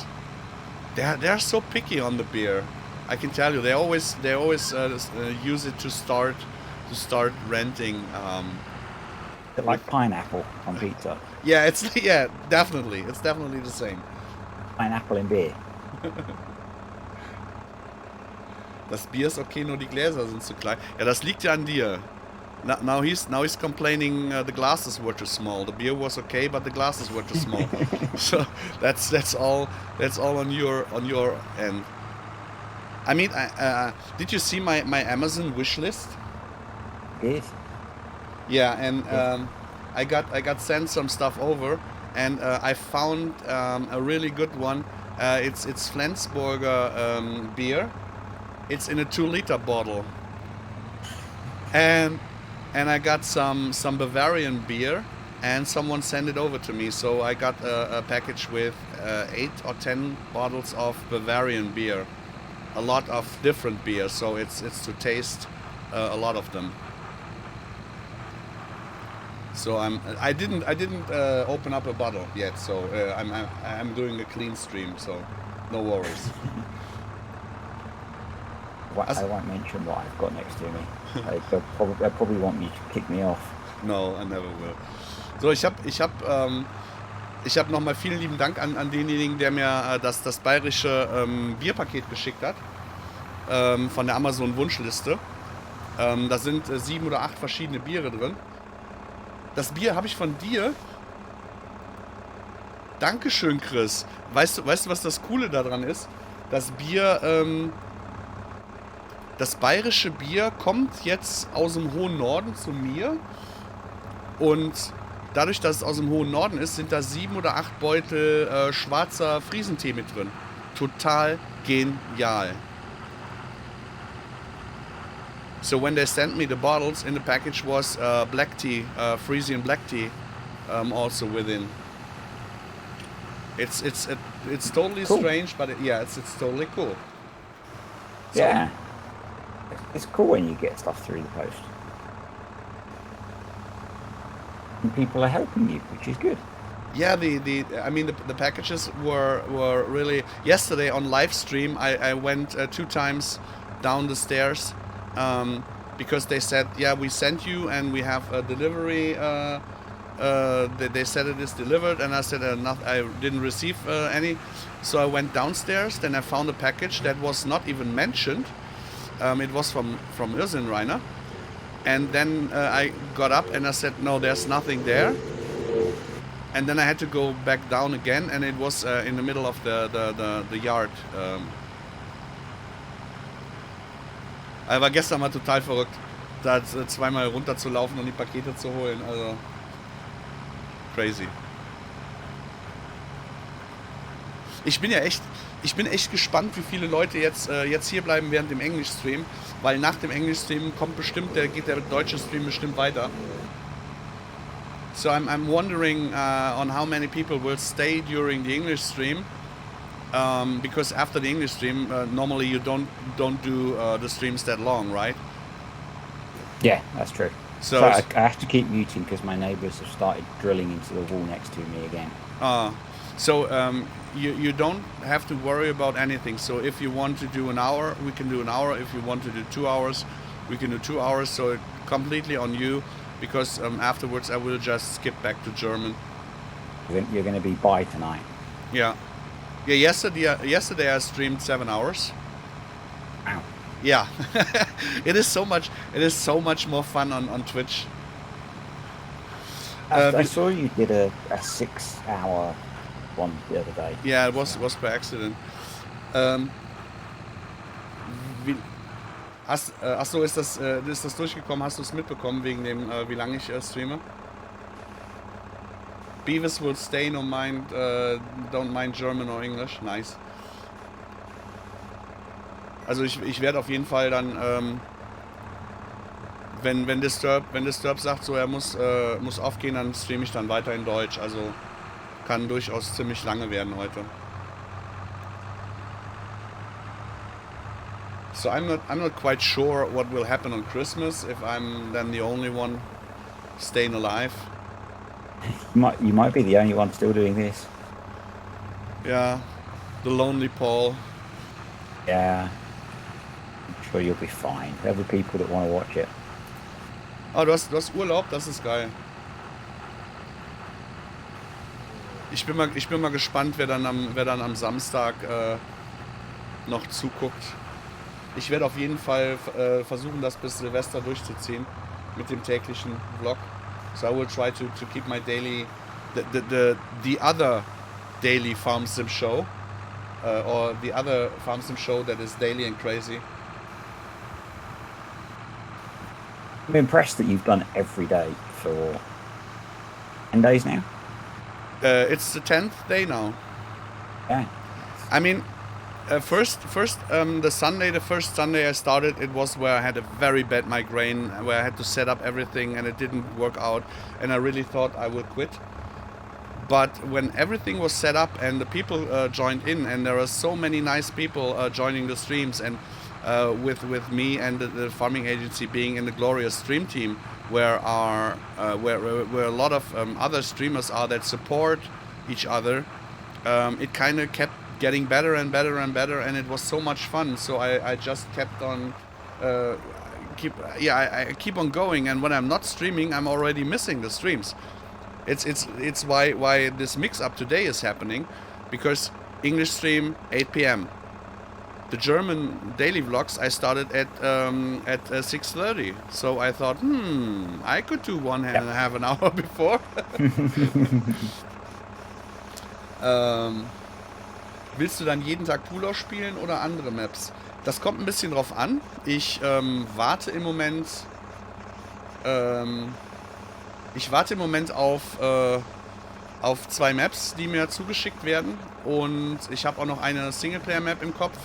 They're so picky on the beer. I can tell you, they always use it to start renting. They're like pineapple on pizza. Yeah, definitely. It's definitely the same. Pineapple in beer. Das Bier ist okay, nur die Gläser sind zu klein. Ja, das liegt ja an dir. Now he's complaining the glasses were too small. The beer was okay, but the glasses were too small. So that's all on your end. I mean, did you see my Amazon wish list? Yes. Yeah, and I got sent some stuff over, and I found a really good one. It's Flensburger beer. It's in a 2-liter bottle, and I got some Bavarian beer, and someone sent it over to me. So I got a package with 8 or 10 bottles of Bavarian beer, a lot of different beers. So it's to taste a lot of them. So I didn't open up a bottle yet. So I'm doing a clean stream. So no worries. I won't mention what I've got next to me. They'll probably want me to kick me off. No, I never will. So, ich hab nochmal vielen lieben Dank an denjenigen, der mir das bayerische Bierpaket geschickt hat. Von der Amazon Wunschliste. Da sind 7 oder 8 verschiedene Biere drin. Das Bier habe ich von dir. Dankeschön, Chris. Weißt du, was das Coole daran ist? Das Bier, das bayerische Bier kommt jetzt aus dem hohen Norden zu mir. Und dadurch, dass es aus dem hohen Norden ist, sind da 7 oder 8 Beutel schwarzer Friesentee mit drin. Total genial. So when they sent me the bottles, in the package was black tea, Frisian black tea, also within. It's totally cool. Strange, but it's totally cool. So, yeah, it's cool when you get stuff through the post, and people are helping you, which is good. Yeah, the packages were really. Yesterday on live stream, I went 2 times down the stairs. Because they said, yeah, we sent you and we have a delivery they said it is delivered, and I said I didn't receive any. So I went downstairs, then I found a package that was not even mentioned. It was from Irsenreiner. And then I got up and I said, no, there's nothing there. And then I had to go back down again, and it was in the middle of the yard. Aber war gestern mal total verrückt, da zweimal runter zu laufen und die Pakete zu holen. Also crazy. Ich bin echt gespannt, wie viele Leute jetzt hier bleiben während dem Englisch-Stream, weil nach dem Englisch-Stream geht der deutsche Stream bestimmt weiter. So I'm wondering on how many people will stay during the English stream, because after the English stream, normally you don't do the streams that long, right? Yeah, that's true. So I have to keep muting because my neighbours have started drilling into the wall next to me again. So you don't have to worry about anything. So if you want to do an hour, we can do an hour. If you want to do 2 hours, we can do 2 hours. So it's completely on you, because afterwards I will just skip back to German. You're going to be by tonight. Yeah. Yesterday I streamed 7 hours. Wow. Yeah. It is so much more fun on Twitch. I saw you did a 6-hour one the other day. Yeah, it was by accident. Achso, ist das durchgekommen? Hast du es mitbekommen wegen dem, wie lange ich streame? Beavis will stay, don't mind German or English. Nice. Also ich werde auf jeden Fall dann, wenn Disturb sagt, so er muss aufgehen, dann streame ich dann weiter in Deutsch. Also kann durchaus ziemlich lange werden heute. So I'm not quite sure what will happen on Christmas if I'm then the only one staying alive. You might be the only one still doing this. Yeah, the lonely Paul. Yeah, I'm sure you'll be fine. There'll be people that want to watch it. Oh, du hast Urlaub, das ist geil. Ich bin mal gespannt, wer dann am Samstag noch zuguckt. Ich werde auf jeden Fall versuchen, das bis Silvester durchzuziehen mit dem täglichen Vlog. So I will try to keep my daily, the other daily farm sim show, or the other farm sim show that is daily and crazy. I'm impressed that you've done every day for 10 days now. It's the 10th day now. Yeah. I mean, the first Sunday I started, it was where I had a very bad migraine, where I had to set up everything and it didn't work out, and I really thought I would quit. But when everything was set up and the people joined in, and there are so many nice people joining the streams, and with me and the farming agency being in the glorious stream team, where a lot of other streamers are that support each other, it kind of kept getting better and better and better, and it was so much fun. So I just kept on I keep on going, and when I'm not streaming, I'm already missing the streams. It's why this mix up today is happening, because English stream 8 p.m. The German daily vlogs I started at 6:30. So I thought, I could do one and a half an hour before. Willst du dann jeden Tag Pooler spielen oder andere Maps? Das kommt ein bisschen drauf an. Ich warte im Moment auf 2 Maps, die mir zugeschickt werden, und ich habe auch noch eine Singleplayer-Map im Kopf.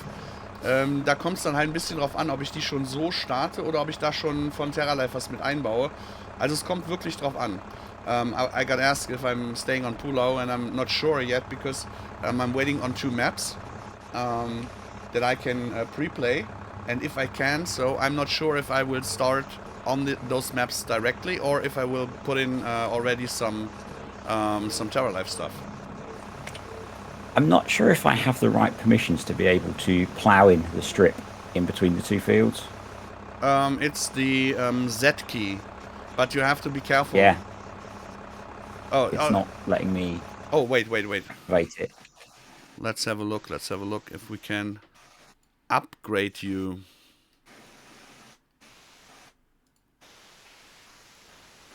Da kommt es dann halt ein bisschen drauf an, ob ich die schon so starte oder ob ich da schon von TerraLife was mit einbaue. Also es kommt wirklich drauf an. I got asked if I'm staying on Pulau, and I'm not sure yet, because I'm waiting on 2 maps that I can pre-play, and if I can, so I'm not sure if I will start on those maps directly, or if I will put in already some TerraLife stuff. I'm not sure if I have the right permissions to be able to plow in the strip in between the 2 fields. It's the Z key, but you have to be careful. Yeah. Oh, It's not letting me oh, wait. activate it. Let's have a look if we can upgrade you.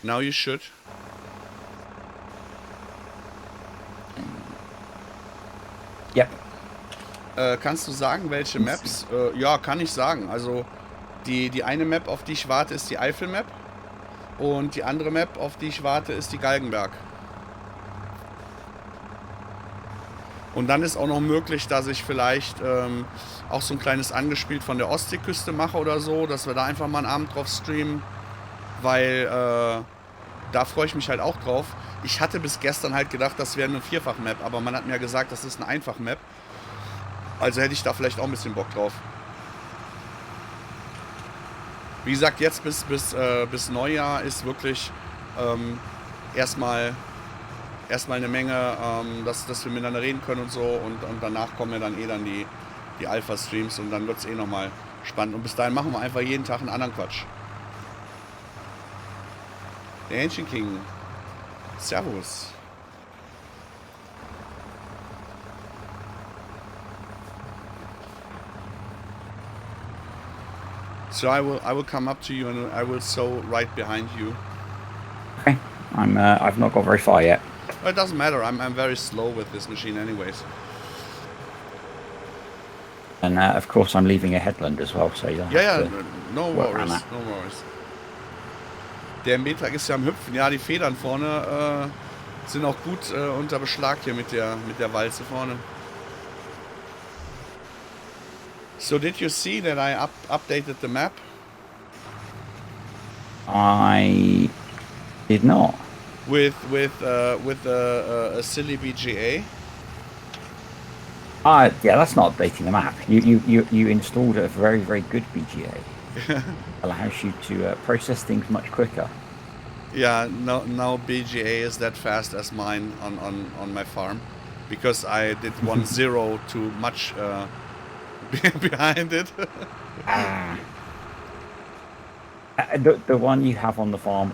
Now you should. Yep. Kannst du sagen, welche Maps? Ja, kann ich sagen. Also die eine Map, auf die ich warte, ist die Eifel-Map. Und die andere Map, auf die ich warte, ist die Galgenberg. Und dann ist auch noch möglich, dass ich vielleicht auch so ein kleines Angespielt von der Ostseeküste mache oder so, dass wir da einfach mal einen Abend drauf streamen, weil da freue ich mich halt auch drauf. Ich hatte bis gestern halt gedacht, das wäre eine Vierfach-Map, aber man hat mir gesagt, das ist eine Einfach-Map. Also hätte ich da vielleicht auch ein bisschen Bock drauf. Wie gesagt, jetzt bis Neujahr ist wirklich erstmal eine Menge, dass wir miteinander reden können und so. Und danach kommen ja dann die Alpha-Streams und dann wird es nochmal spannend. Und bis dahin machen wir einfach jeden Tag einen anderen Quatsch. Der Ancient King. Servus. So I will come up to you and I will sew right behind you. Okay. I've not got very far yet. Well, it doesn't matter. I'm very slow with this machine, anyways. And of course, I'm leaving a headland as well, so you don't have to no work worries, around that. no worries. Der Metrag ist ja am Hüpfen. Ja, die Federn vorne sind auch gut unter Beschlag hier mit der Walze vorne. So did you see that I updated the map? I did not. With a silly BGA. Yeah, that's not updating the map. You installed a very, very good BGA. Allows you to process things much quicker. Yeah, no BGA is that fast as mine on my farm, because I did 1.0 too much behind it. The one you have on the farm,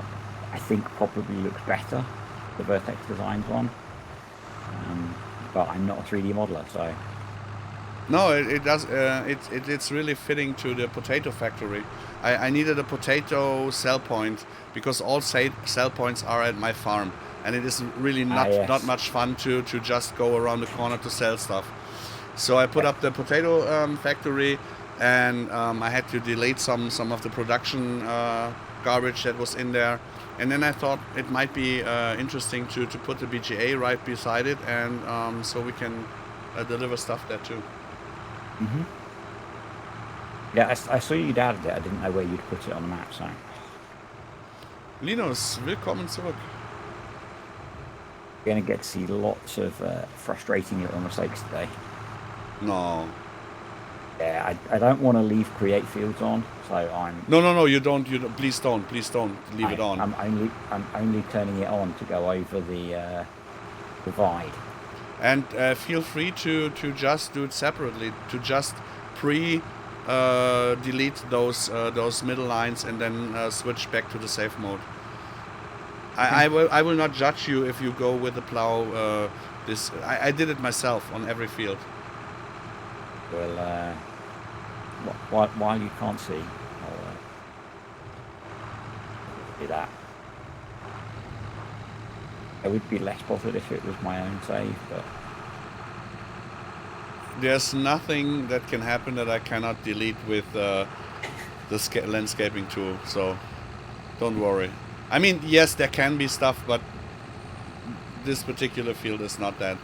I think probably looks better, the Vertex Designs one. But I'm not a 3D modeler, so. No, it does. It's really fitting to the potato factory. I needed a potato sell point because all sell points are at my farm, and it is really not much fun to just go around the corner to sell stuff. So I put up the potato factory, and I had to delete some of the production garbage that was in there. And then I thought it might be interesting to put the BGA right beside it, and so we can deliver stuff there too. Mm-hmm. Yeah, I saw you'd added it. I didn't know where you'd put it on the map, so. Linus, willkommen zurück. You're going to get to see lots of frustrating little mistakes today. No. Yeah, I don't want to leave create fields on, so I'm. No, you don't. Please don't leave it on. I'm only turning it on to go over the divide. And feel free to just do it separately, to just delete those middle lines and then switch back to the safe mode. I will not judge you if you go with the plow. I did it myself on every field. Well, while you can't see, I'll do that. I would be less bothered if it was my own save, but there's nothing that can happen that I cannot delete with the landscaping tool, so don't worry. I mean, yes, there can be stuff, but this particular field is not that.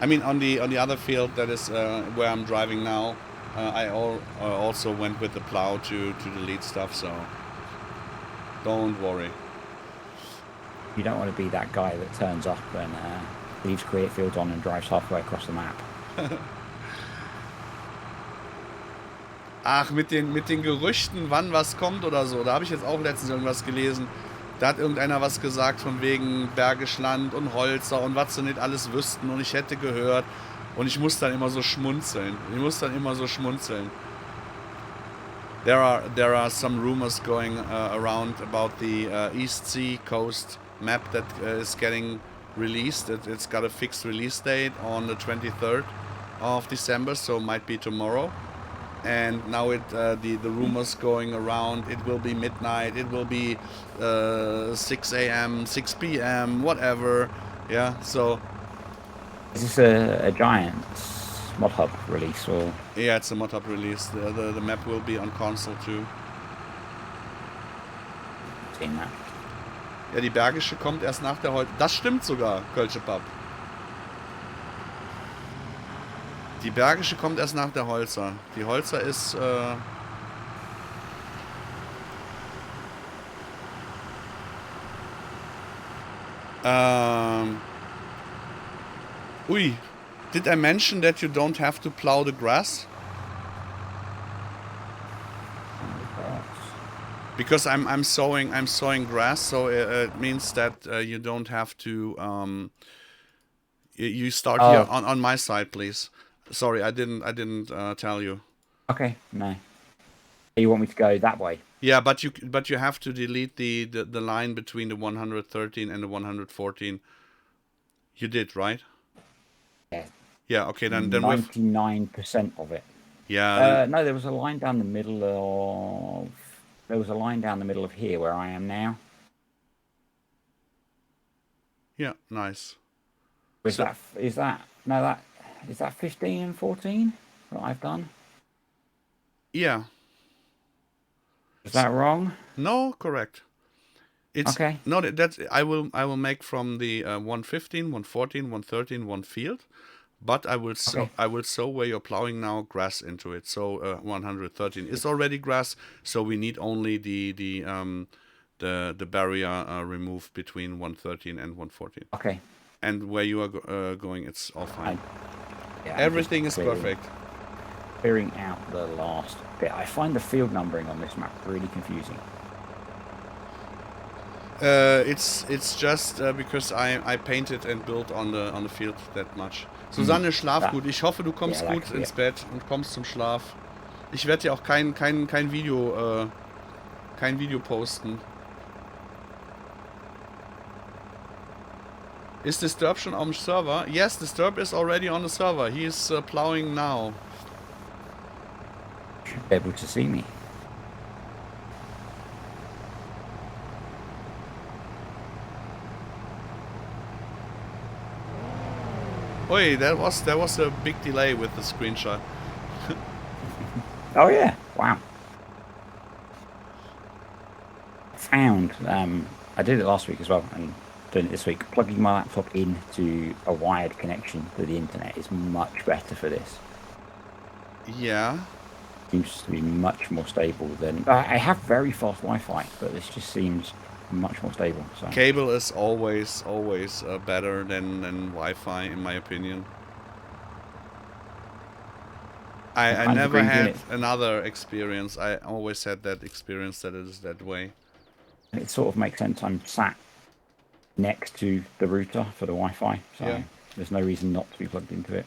I mean, on the other field that is where I'm driving now, I also went with the plow to delete stuff, so don't worry. You don't want to be that guy that turns up and leaves create fields on and drives halfway across the map. Ach, mit den Gerüchten, wann was kommt oder so, da habe ich jetzt auch letztens irgendwas gelesen. Da hat irgendeiner was gesagt von wegen Bergisch Land und Holzer und was sie nicht alles wüssten und ich hätte gehört. Und ich muss dann immer so schmunzeln. There are some rumors going around about the East Sea coast map that is getting released. It's got a fixed release date on the 23rd of December, so it might be tomorrow. And now the rumors going around, it will be midnight, it will be 6 a.m., 6 p.m., whatever. Yeah, so... Is this a giant mod hub release, or...? Yeah, it's a mod hub release. The map will be on console too. Seen that. Ja, die Bergische kommt erst nach der Holzer. Das stimmt sogar, Kölsche Papp. Die Bergische kommt erst nach der Holzer. Die Holzer ist... Ui, did I mention that you don't have to plow the grass? Because I'm sowing grass, so it means that you don't have to. You start here on my side, please. Sorry, I didn't tell you. Okay, no. You want me to go that way? Yeah, but you have to delete the line between the 113 and the 114. You did, right? Yeah. Yeah. Okay, then 99% of it. Yeah. No, there was a line down the middle of. There was a line down the middle of here where I am now. Yeah, nice. Is that 15 and 14 that I've done? Yeah. Is that wrong? No, correct. It's okay. No, that's I will make from the 115, 114, 113 one field, but I will sow where you're plowing now grass into it. So 113 is already grass, so we need only the barrier removed between 113 and 114. Okay. And where you are going, it's all fine. Everything is perfect. Clearing out the last bit. I find the field numbering on this map really confusing. It's just because I painted and built on the field that much. Susanne, schlaf gut. Ich hoffe, du kommst gut ins Bett und kommst zum Schlaf. Ich werde dir auch kein Video posten. Is Disturb schon auf dem Server? Yes, Disturb is already on the server. He is plowing now. Should be able to see me. Oi, there was a big delay with the screenshot. Oh yeah, wow. Found I did it last week as well, and doing it this week. Plugging my laptop into a wired connection to the internet is much better for this. Yeah. Seems to be much more stable than... I have very fast Wi-Fi, but this just seems much more stable. So. Cable is always better than Wi-Fi, in my opinion. I never had another experience. I always had that experience that it is that way. It sort of makes sense. I'm sat next to the router for the Wi-Fi, so there's no reason not to be plugged into it.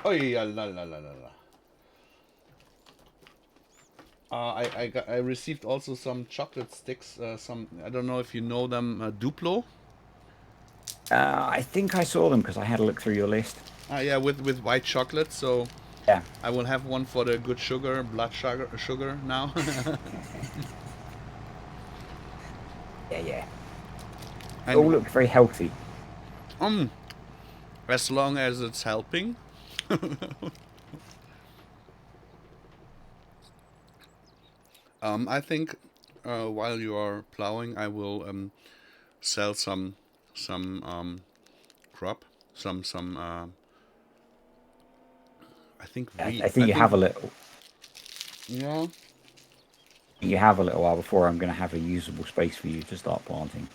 Oh yeah, la la la la la. I received also some chocolate sticks. Some, I don't know if you know them, Duplo. I think I saw them because I had a look through your list. Yeah, with white chocolate. So yeah, I will have one for the good sugar, blood sugar now. yeah. It all looks very healthy. As long as it's helping. I think while you are plowing, I will sell some crop, some I think wheat. I think you have a little. Yeah. You have a little while before I'm going to have a usable space for you to start planting.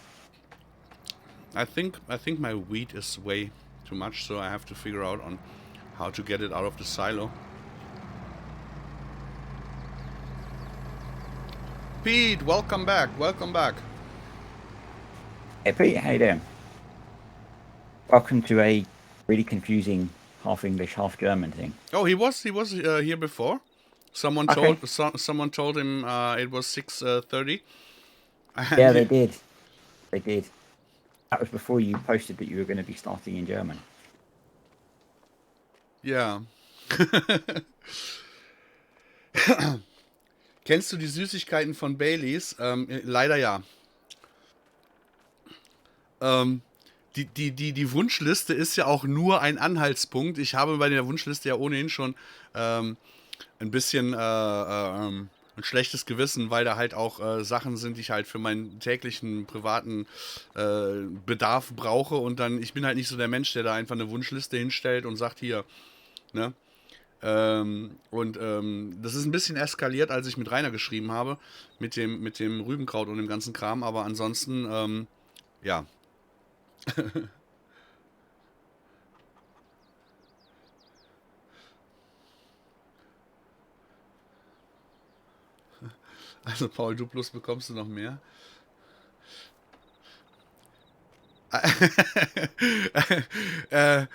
I think my wheat is way too much, so I have to figure out on how to get it out of the silo. Pete, welcome back. Welcome back. Hey Pete, how you doing? Welcome to a really confusing half English, half German thing. Oh, he was here before. Someone told him it was 6:30. And Yeah, they did. They did. That was before you posted that you were going to be starting in German. ja. Kennst du die Süßigkeiten von Baileys? Leider ja. Ähm, die Wunschliste ist ja auch nur ein Anhaltspunkt. Ich habe bei der Wunschliste ja ohnehin schon ein bisschen ein schlechtes Gewissen, weil da halt auch Sachen sind, die ich halt für meinen täglichen privaten Bedarf brauche. Und dann, ich bin halt nicht so der Mensch, der da einfach eine Wunschliste hinstellt und sagt, hier, ne? Das ist ein bisschen eskaliert, als ich mit Rainer geschrieben habe, mit dem Rübenkraut und dem ganzen Kram, aber ansonsten, ja. Also Paul, du plus bekommst du noch mehr. äh,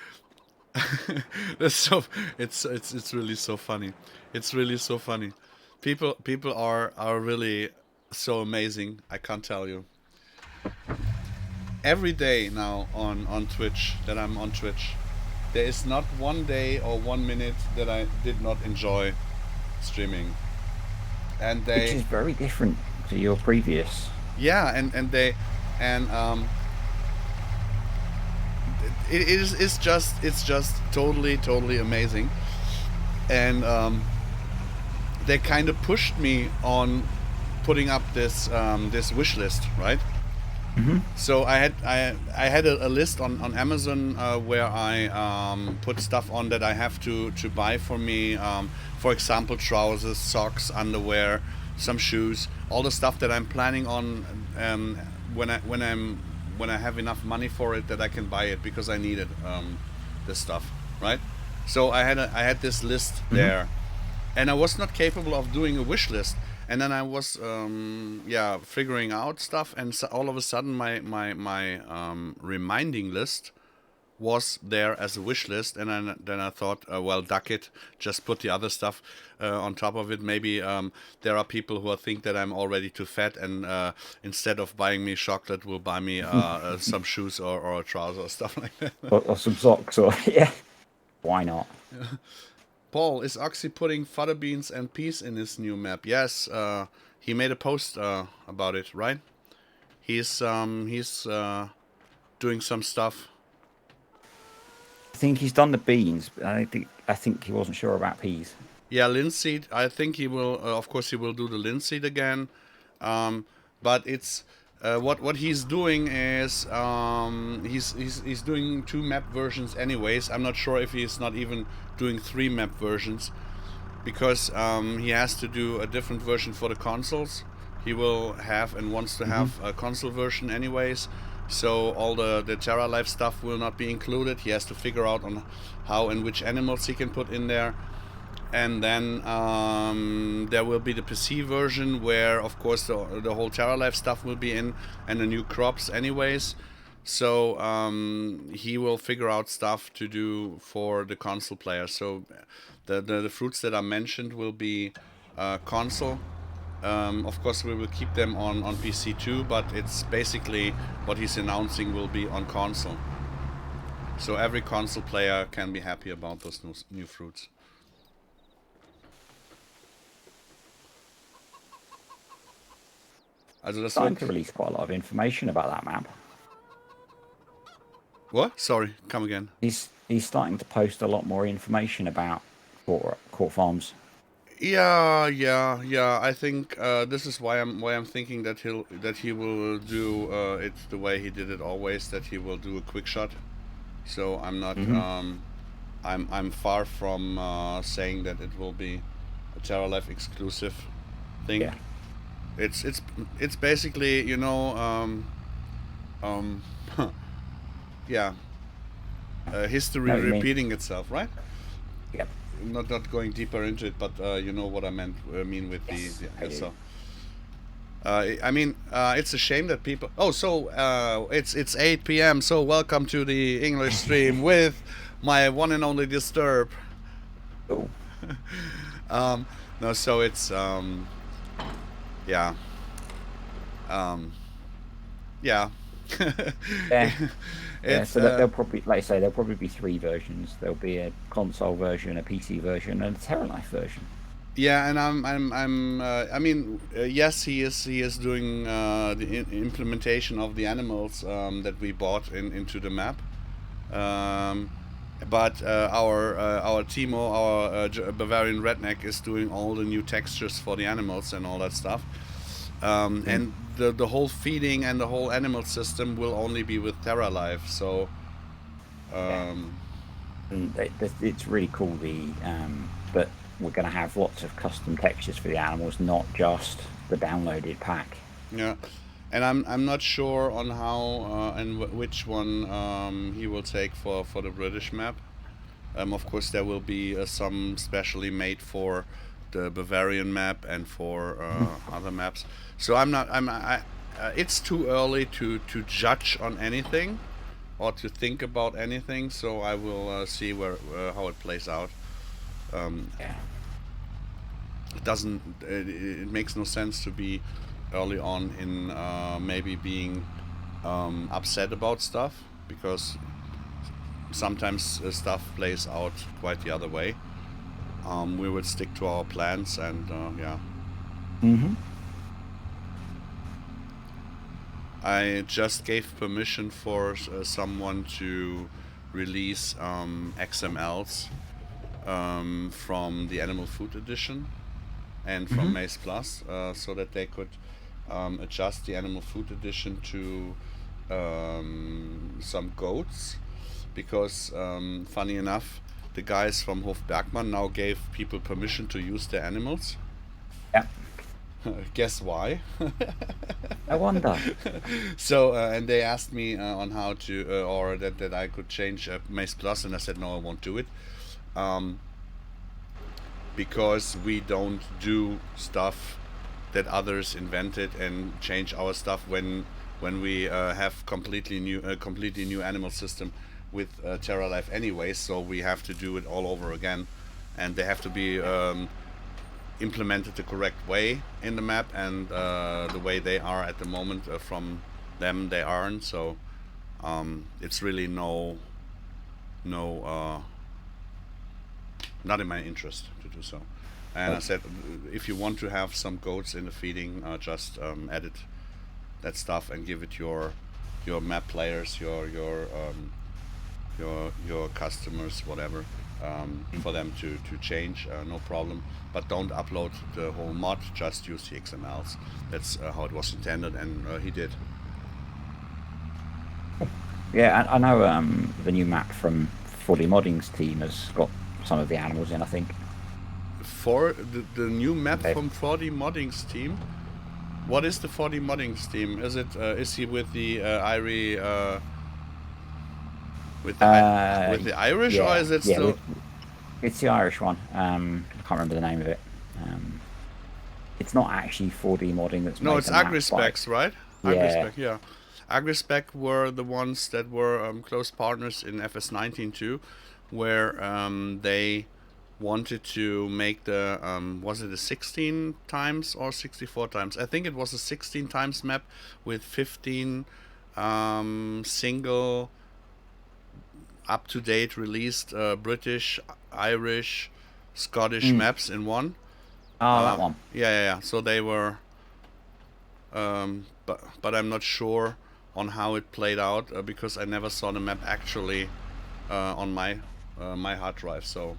that's so, it's really so funny. It's really so funny. People are really so amazing. I can't tell you. Every day now on Twitch that I'm on Twitch, there is not one day or 1 minute that I did not enjoy streaming. And Which is very different to your previous. Yeah, and they and it's just totally amazing. And they kind of pushed me on putting up this wish list, right? Mm-hmm. So I had a list on Amazon where I put stuff on that I have to buy for me. For example, trousers, socks, underwear, some shoes, all the stuff that I'm planning on when I have enough money for it that I can buy it because I need it. This stuff, right? So I had this list there, and I was not capable of doing a wish list. And then I was figuring out stuff, and so all of a sudden my reminding list was there as a wish list, and then I thought, well, duck it, just put the other stuff on top of it. Maybe there are people who think that I'm already too fat, and instead of buying me chocolate, will buy me some shoes or a trouser or stuff like that. Or some socks, or yeah. Why not? Paul, is Oxy putting fodder beans and peas in his new map? Yes, he made a post about it, right? He's doing some stuff. I think he's done the beans, but I think he wasn't sure about peas. Yeah, linseed. I think he will. Of course, he will do the linseed again. But it's what he's doing is he's doing 2 map versions anyways. I'm not sure if he's not even doing 3 map versions because he has to do a different version for the consoles. He will have and wants to have a console version anyways. So all the Terra Life stuff will not be included. He has to figure out on how and which animals he can put in there. And then there will be the PC version where, of course, the whole Terra Life stuff will be in, and the new crops anyways. So he will figure out stuff to do for the console player. So the fruits that are mentioned will be console. Of course, we will keep them on PC too, but it's basically what he's announcing will be on console. So every console player can be happy about those new fruits. Also das Starting to release quite a lot of information about that map. What? Sorry, come again. He's starting to post a lot more information about Court Farms. Yeah. I think this is why I'm thinking that he will do it the way he did it always. That he will do a quick shot. So I'm not. I'm far from saying that it will be a Terra Life exclusive thing. Yeah. It's basically, you know, yeah, history repeating itself, right? Yep. Not going deeper into it, but you know what I mean with yes, the so. I mean, it's a shame that people. Oh, so it's 8 p.m. So welcome to the English stream with my one and only Disturb. Oh. No, so it's yeah. Um, yeah. Yeah. Yeah, It's so there'll probably, like I say, there'll probably be 3 versions. There'll be a console version, a PC version, and a TerraLife version. yeah, and I mean, yes, he is doing the implementation of the animals that we bought into the map. Um, but our Timo, our Bavarian redneck, is doing all the new textures for the animals and all that stuff. Mm. And the whole feeding and the whole animal system will only be with TerraLife. So Yeah, um, and it's really cool. But we're going to have lots of custom textures for the animals, not just the downloaded pack. yeah, and I'm not sure on how and which one he will take for the British map. Of course, there will be some specially made for the Bavarian map and for other maps. So I'm not. It's too early to judge on anything or to think about anything. So I will see where how it plays out. Um, Yeah. it doesn't. It makes no sense to be early on in maybe being upset about stuff because sometimes stuff plays out quite the other way. We would stick to our plans and yeah. Mm-hmm. I just gave permission for someone to release XMLs from the Animal Food Edition and from Mm-hmm. Maze Plus so that they could adjust the Animal Food Edition to some goats because funny enough the guys from Hof Bergmann now gave people permission to use their animals. Yeah. Guess why? I wonder. So and they asked me on how to or that I could change Maze Plus and I said no, I won't do it um, because we don't do stuff that others invented and change our stuff when we have completely new animal system with TerraLife anyway, so we have to do it all over again and they have to be implemented the correct way in the map and the way they are at the moment from them they aren't, so it's really no not in my interest to do so. And I But said if you want to have some goats in the feeding just edit that stuff and give it your map players, your customers, whatever, for them to change, no problem. But don't upload the whole mod. Just use the XMLs. That's how it was intended, and he did. yeah, I know the new map from 4D Modding's team has got some of the animals in, I think. For the new map They, from 4D Modding's team. What is the 4D Modding's team? Is he with the Irie with the Irish or yeah, is it yeah, still? it's the Irish one. I can't remember the name of it. It's not actually 4D Modding that's No, made it's the map, AgriSpecs, right? yeah, AgriSpec, yeah. AgriSpec were the ones that were close partners in FS19 too, where they wanted to make the was it a 16 times or 64 times? I think it was a 16 times map with 15 single up to date released British, Irish, Scottish mm. maps in one. Oh, that one. Yeah. So they were, but I'm not sure on how it played out because I never saw the map actually on my hard drive. So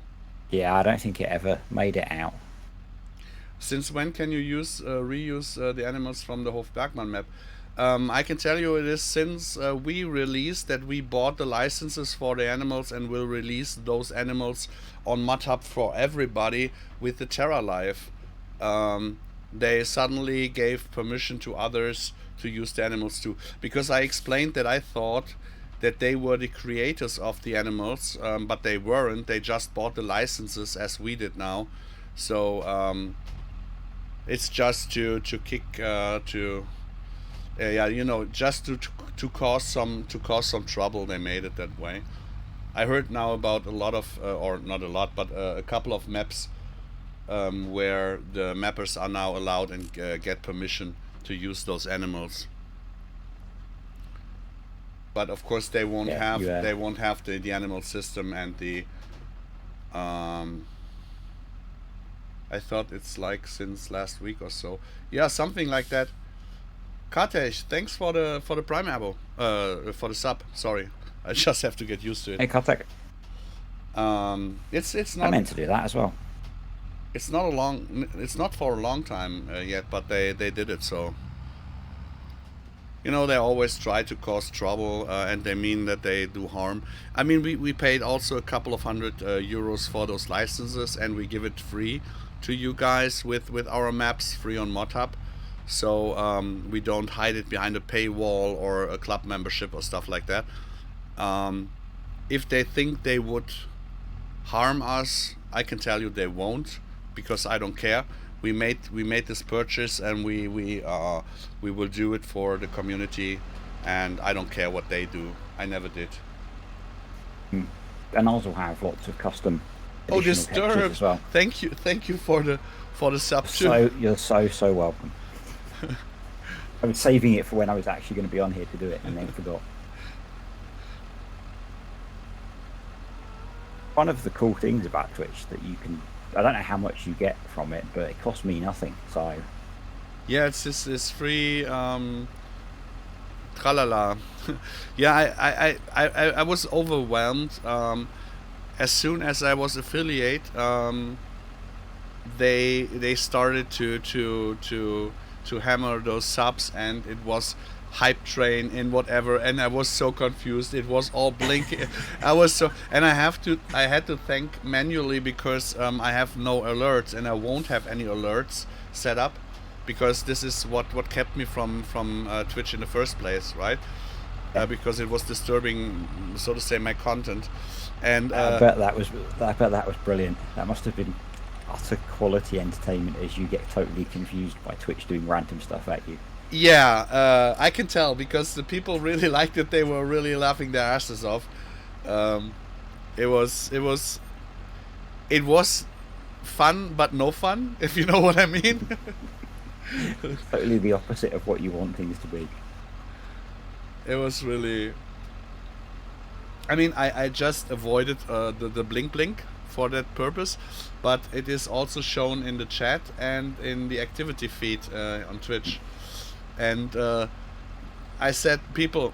Yeah, I don't think it ever made it out. since when can you use reuse the animals from the Hof Bergmann map? I can tell you it is since we released that we bought the licenses for the animals and will release those animals on MudHub for everybody with the TerraLife. They suddenly gave permission to others to use the animals too. Because I explained that I thought that they were the creators of the animals, but they weren't. They just bought the licenses as we did now. So it's just to kick to yeah, you know, just to cause some trouble. They made it that way. I heard now about a lot of or not a lot, but a couple of maps where the mappers are now allowed and get permission to use those animals. But of course they won't have the animal system and the I thought it's like since last week or so. Yeah, something like that. Katesh, thanks for the Prime abo. For the sub. Sorry, I just have to get used to it. Hey, Kartik. It's not. I meant to do that as well. It's not for a long time yet, but they did it. So you know, they always try to cause trouble, and they mean that they do harm. I mean, we paid also a couple of hundred euros for those licenses, and we give it free to you guys with our maps, free on ModHub. So we don't hide it behind a paywall or a club membership or stuff like that. If they think they would harm us, I can tell you they won't, because I don't care. We made this purchase, and we will do it for the community, and I don't care what they do. I never did. And also have lots of custom. Oh, Disturbed as well. Thank you for the sub too. So you're so welcome. I was saving it for when I was actually going to be on here to do it, and then forgot. One of the cool things about Twitch that you can, I don't know how much you get from it, but it costs me nothing. So yeah, it's free. Tralala. Yeah, I was overwhelmed. As soon as I was affiliate, they started to hammer those subs, and it was hype train and whatever, and I was so confused. It was all blinking. And I had to thank manually, because I have no alerts, and I won't have any alerts set up, because this is what kept me from Twitch in the first place, right? Because it was disturbing, so to say, my content. And I bet that was brilliant. That must have been utter quality entertainment, as you get totally confused by Twitch doing random stuff at you. Yeah, I can tell, because the people really liked it. They were really laughing their asses off. It was fun, but no fun, if you know what I mean. Totally the opposite of what you want things to be. It was really. I mean, I just avoided the blink for that purpose, but it is also shown in the chat and in the activity feed on Twitch. And I said, people,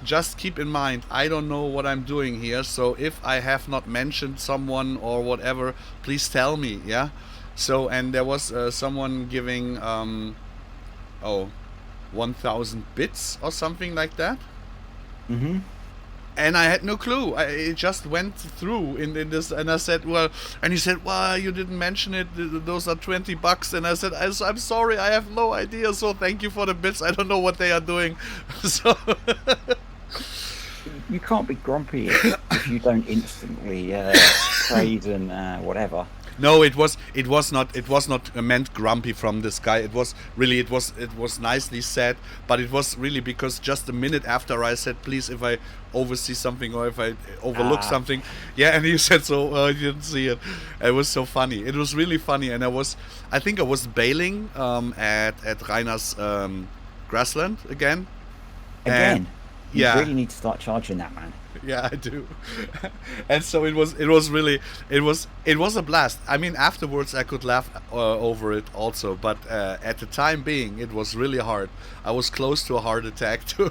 just keep in mind, I don't know what I'm doing here, so if I have not mentioned someone or whatever, please tell me, yeah? So, and there was someone giving 1,000 bits or something like that. Mm-hmm. And I had no clue. It just went through in this, and I said, well, and he said, well, you didn't mention it. Those are $20. And I said, I'm sorry, I have no idea. So thank you for the bits. I don't know what they are doing. So you can't be grumpy if you don't instantly praise and whatever. No, it was not meant grumpy from this guy. It was nicely said, but it was really because just a minute after I said, please, if I oversee something or if I overlook something, yeah, and he said, so I didn't see it. It was so funny. It was really funny, and I think I was bailing at Rainer's grassland again. Again? You yeah. really need to start charging that, man. Yeah, I do. And so it was a blast. I mean, afterwards I could laugh over it also, but at the time being, it was really hard. I was close to a heart attack too.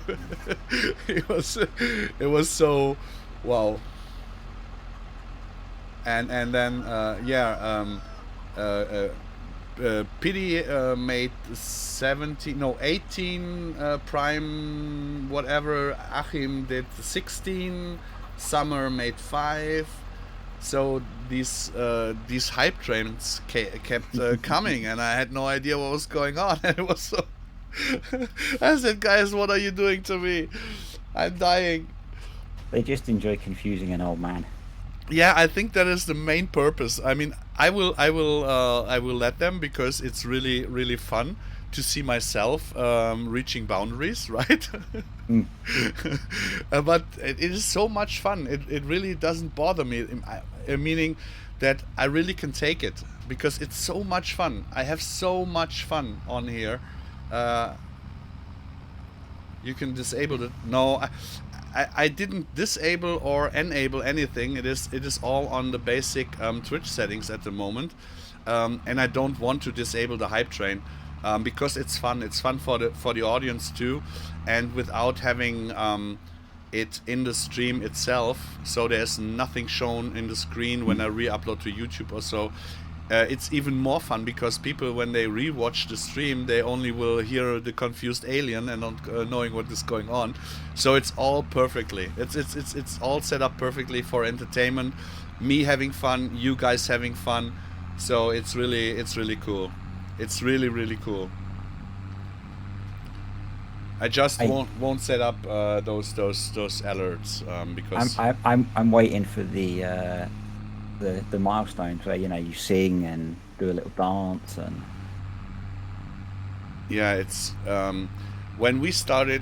It was so wow. And then PD made 18 prime whatever. Achim did 16. Summer made 5. So these hype trains kept coming, and I had no idea what was going on. And it was so. I said, guys, what are you doing to me? I'm dying. They just enjoy confusing an old man. Yeah, I think that is the main purpose. I mean, I will let them, because it's really, really fun to see myself reaching boundaries, right? But it is so much fun. It really doesn't bother me, meaning that I really can take it, because it's so much fun. I have so much fun on here, Uh, you can disable it. No, I didn't disable or enable anything. It is all on the basic Twitch settings at the moment, and I don't want to disable the hype train because it's fun. It's fun for the audience too, and without having it in the stream itself, so there's nothing shown in the screen when I re-upload to YouTube or so. It's even more fun because people, when they re-watch the stream, they only will hear the confused alien and not knowing what is going on. So it's all perfectly. It's all set up perfectly for entertainment, me having fun, you guys having fun. So it's really cool. It's really cool. I just won't set up those alerts because I'm waiting for the milestones where you sing and do a little dance and yeah, it's when we started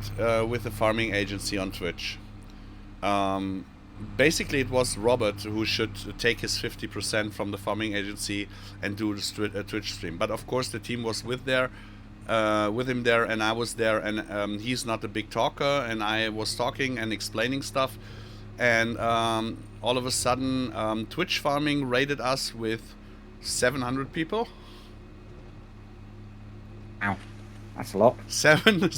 with the farming agency on Twitch. Basically, it was Robert who should take his 50% from the farming agency and do the Twitch stream. But of course, the team was with him there, and I was there, and he's not a big talker, and I was talking and explaining stuff, and all of a sudden, Twitch farming rated us with 700 people. Ow, that's a lot. 700,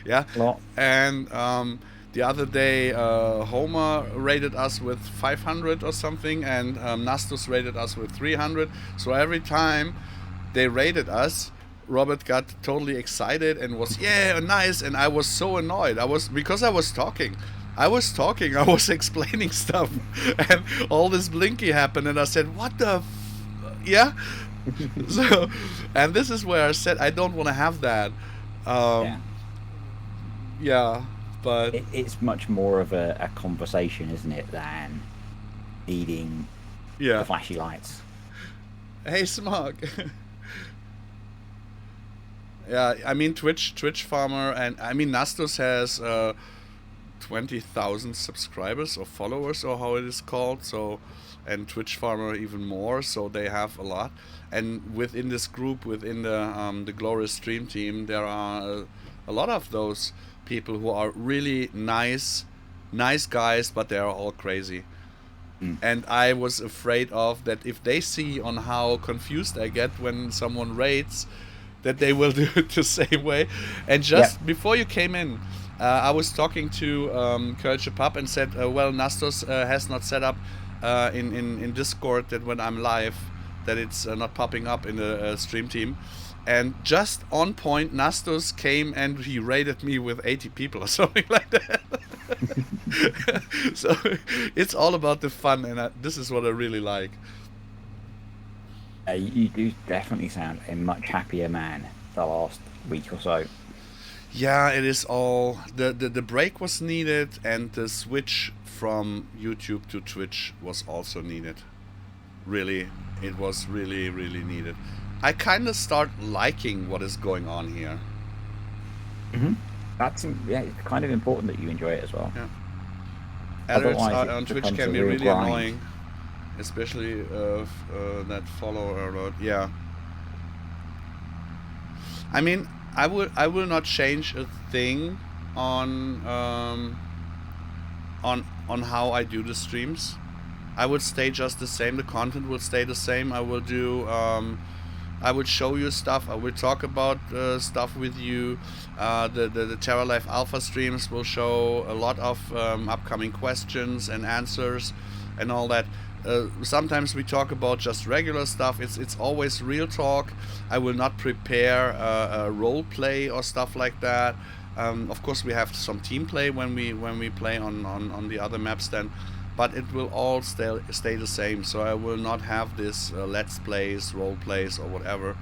yeah. A lot. And the other day, Homer rated us with 500 or something, and Nastus rated us with 300. So every time they rated us, Robert got totally excited and was nice, and I was so annoyed. Because I was talking. I was explaining stuff, and all this blinky happened, and I said, "What the yeah?" So, and this is where I said I don't want to have that. Yeah, but it's much more of a conversation, isn't it, than needing the flashy lights. Hey, Smog. Yeah, I mean Twitch farmer, and I mean Nastus has 20,000 subscribers or followers, or how it is called. So, and Twitch farmer even more. So they have a lot. And within this group, within the Glorious Stream team, there are a lot of those people who are really nice guys, but they are all crazy. And I was afraid of that if they see on how confused I get when someone rates, that they will do it the same way. And just before you came in, I was talking to Kölsche Pub and said, well, Nastus has not set up in Discord that when I'm live, that it's not popping up in the stream team. And just on point, Nastus came and he rated me with 80 people or something like that. So it's all about the fun, and this is what I really like. You do definitely sound a much happier man the last week or so. Yeah, it is all the break was needed, and the switch from YouTube to Twitch was also needed. Really, it was really needed. I kind of start liking what is going on here. That's it's kind of important that you enjoy it as well. Yeah. Alerts on Twitch can be really annoying, especially that follower alert. Yeah. I mean, I will not change a thing on how I do the streams. I would stay just the same. The content will stay the same. I will do. I would show you stuff. I will talk about stuff with you. The Terra Life Alpha streams will show a lot of upcoming questions and answers and all that. Sometimes we talk about just regular stuff. It's always real talk. I will not prepare a role play or stuff like that. Of course, we have some team play when we play on the other maps then. But it will all stay the same. So I will not have this let's plays, role plays, or whatever.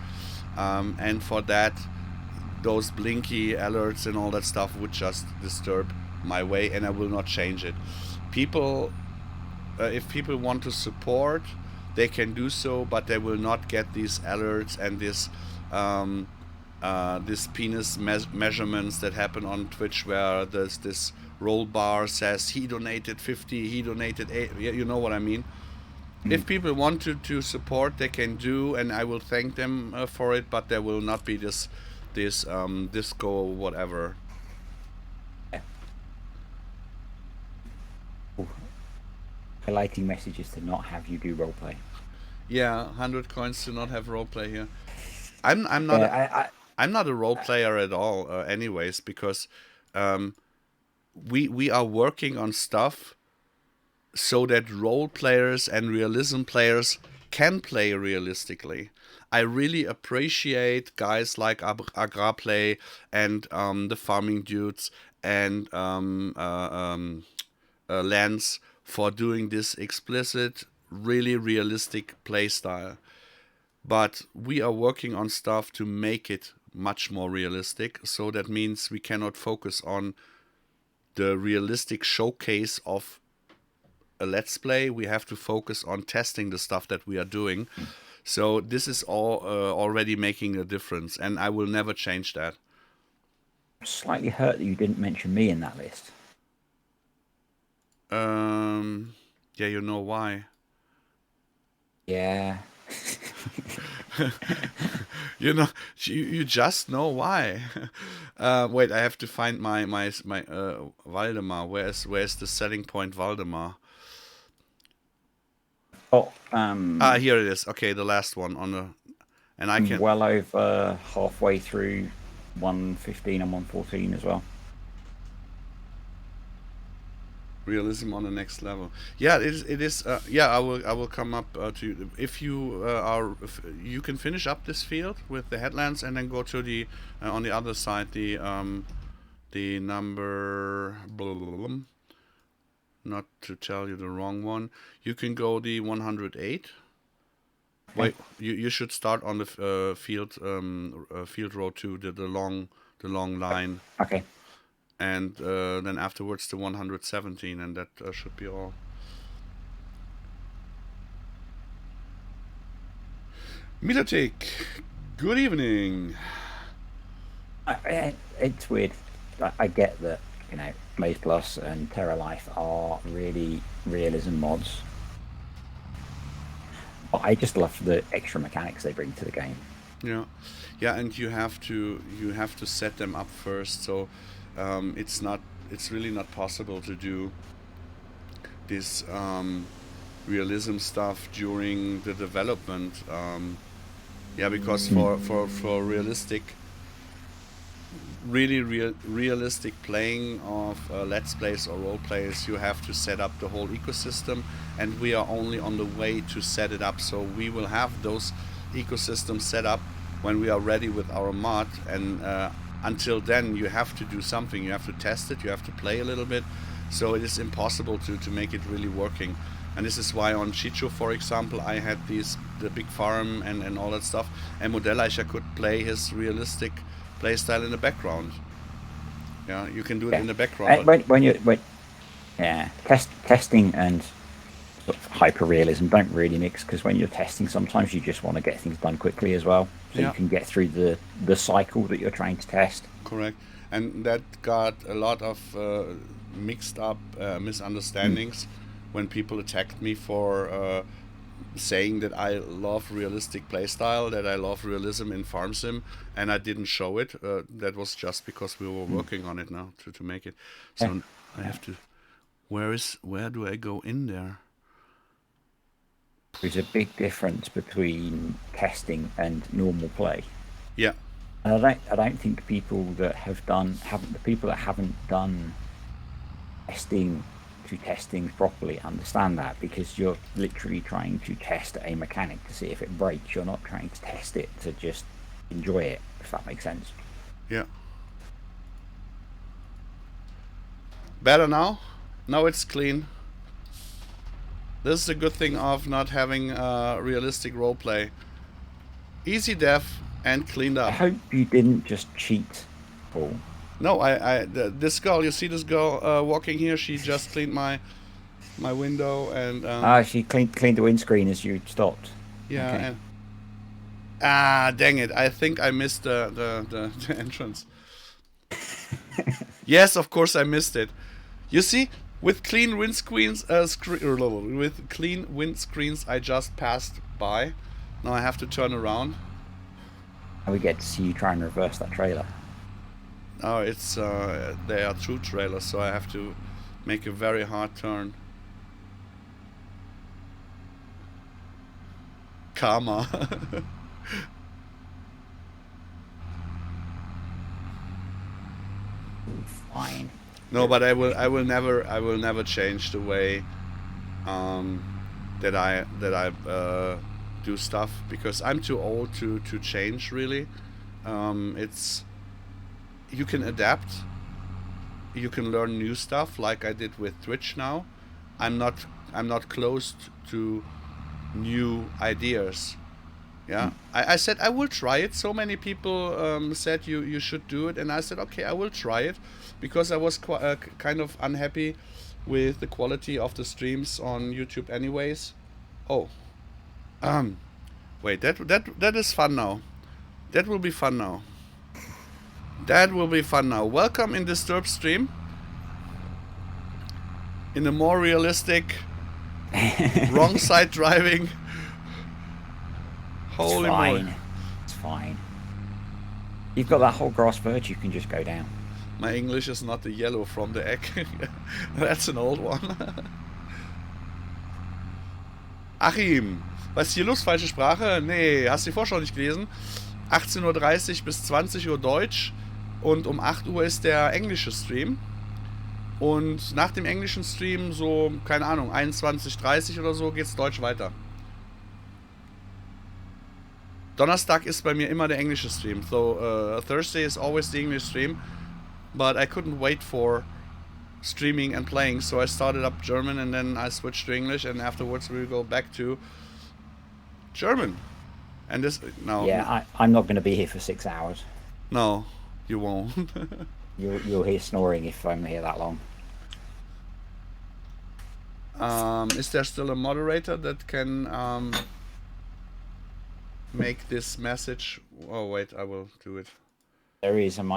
And for that, those blinky alerts and all that stuff would just disturb my way, and I will not change it. People, if people want to support, they can do so, but they will not get these alerts and this penis measurements that happen on Twitch, where there's this roll bar says he donated 50, he donated 8, you know what I mean. If people want to support, they can do, and I will thank them for it, but there will not be this this disco whatever. Highlighting messages to not have you do roleplay. Yeah, 100 coins to not have roleplay here. I'm not Yeah, I'm not a role player at all, anyways, because we are working on stuff so that role players and realism players can play realistically. I really appreciate guys like Agrarplay and the Farming Dudes and Lance for doing this explicit, really realistic play style. But we are working on stuff to make it much more realistic. So that means we cannot focus on the realistic showcase of a let's play. We have to focus on testing the stuff that we are doing. So this is all already making a difference, and I will never change that. I'm slightly hurt that you didn't mention me in that list. Yeah, you know why. Yeah. You just know why. Wait, I have to find my Waldemar. Where's the selling point Waldemar? Oh, Here it is. Okay, the last one on the, and I can well over halfway through 115 and 114 as well. realism on the next level. Yeah, it is. Yeah, I will come up to you. If you if you can finish up this field with the headlands and then go to the on the other side the number blah, blah, blah, not to tell you the wrong one. You can go the 108. Wait, you should start on the field row 2, the long line. Okay. And then afterwards the 117, and that should be all. Milotic, good evening. It's weird. I get that, Maze Plus and Terra Life are really realism mods. But I just love the extra mechanics they bring to the game. Yeah, and you have to set them up first. So it's really not possible to do this realism stuff during the development. Because for realistic, really realistic playing of let's plays or role plays, you have to set up the whole ecosystem, and we are only on the way to set it up. So we will have those ecosystems set up when we are ready with our mod, and until then you have to do something. You have to test it, you have to play a little bit, so it is impossible to make it really working. And this is why on Chicho, for example, I had the big farm and all that stuff, and Modelleicher could play his realistic playstyle in the background. Yeah, you can do it in the background. Testing and sort of hyper realism don't really mix, because when you're testing, sometimes you just want to get things done quickly as well, so you can get through the cycle that you're trying to test. Correct, and that got a lot of mixed up misunderstandings when people attacked me for saying that I love realistic playstyle, that I love realism in farm sim, and I didn't show it. That was just because we were working on it now to make it. So I have to. Where do I go in there? There's a big difference between testing and normal play. Yeah. And I don't think people that haven't done testing to test things properly understand that, because you're literally trying to test a mechanic to see if it breaks. You're not trying to test it to just enjoy it, if that makes sense. Yeah. Better now? Now it's clean. This is a good thing of not having realistic roleplay. Easy def and cleaned up. I hope you didn't just cheat, Paul. No, this girl, you see this girl walking here, she just cleaned my window and... she cleaned the windscreen as you stopped. Yeah, okay. And... dang it, I think I missed the entrance. Yes, of course I missed it. You see, with clean windscreens, I just passed by. Now I have to turn around. And we get to see you try and reverse that trailer. Oh, it's they are true trailers, so I have to make a very hard turn. Karma. Fine. No, but I will never change the way that I do stuff, because I'm too old to change really. It's, you can adapt, you can learn new stuff like I did with Twitch now. I'm not closed to new ideas. Yeah, I said I will try it. So many people said you should do it, and I said okay, I will try it, because I was kind of unhappy with the quality of the streams on YouTube anyways. Oh, wait, that is fun now. That will be fun now. That will be fun now. Welcome in Disturb stream. In a more realistic, wrong side driving. Holy moly. It's fine. You've got that whole grass verge you can just go down. My English is not the yellow from the egg. That's an old one. Achim, was ist hier los? Falsche Sprache? Nee, hast du die Vorschau nicht gelesen? 18:30 bis 20 Uhr Deutsch und um 8 Uhr ist der englische Stream. Und nach dem englischen Stream, so, keine Ahnung, 21:30 oder so, geht's Deutsch weiter. Donnerstag ist bei mir immer der englische Stream. So, Thursday is always the English stream. But I couldn't wait for streaming and playing, so I started up German and then I switched to English, and afterwards we will go back to German. And this, no. Yeah, I'm not going to be here for 6 hours. No, you won't. You'll hear snoring if I'm here that long. Is there still a moderator that can make this message? Oh wait, I will do it. There is, and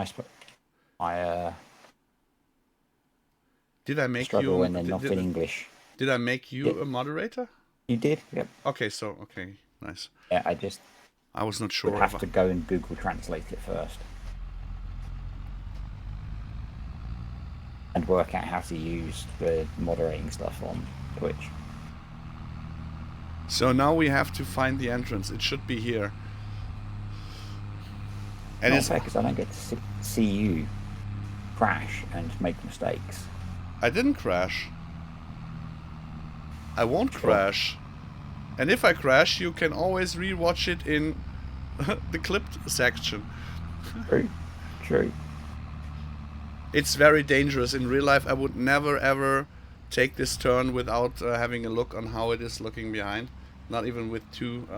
did I make struggle you when they're not in English. Did I make you a moderator? You did, yep. Okay, so okay, nice. Yeah, I was not sure. Would have to go and Google Translate it first. And work out how to use the moderating stuff on Twitch. So now we have to find the entrance. It should be here. And it's fair because I don't get to see you crash and make mistakes. I didn't crash. I won't crash. And if I crash, you can always re-watch it in the clipped section. True. It's very dangerous. In real life, I would never ever take this turn without having a look on how it is looking behind. Not even with two...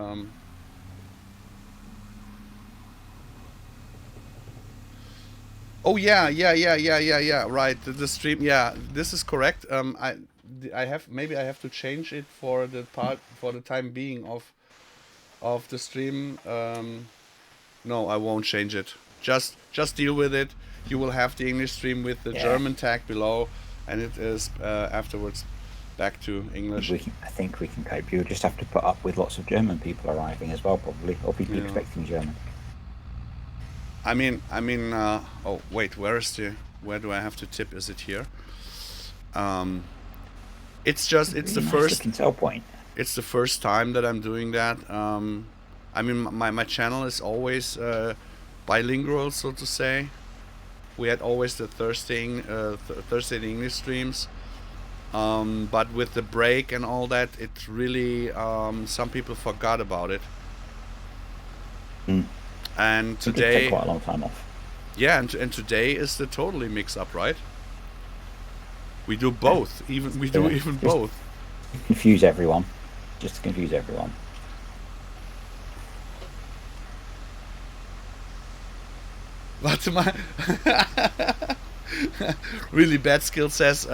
Oh yeah, right, the stream, yeah, this is correct. I have to change it for the time being of the stream. No, I won't change it. Just deal with it. You will have the English stream with the German tag below, and it is afterwards back to English. I think we can cope. You'll just have to put up with lots of German people arriving as well, probably, or people expecting German. I mean, oh wait, where do I have to tip? Is it here? It's the first tell point. It's the first time that I'm doing that. I mean, my channel is always bilingual, so to say. We had always the Thursday English streams, but with the break and all that, it really some people forgot about it. And today, take quite a long time off. Yeah, and today is the totally mix up, right? We do both. Even both. Confuse everyone. Just to confuse everyone. Warte mal. Really bad skill says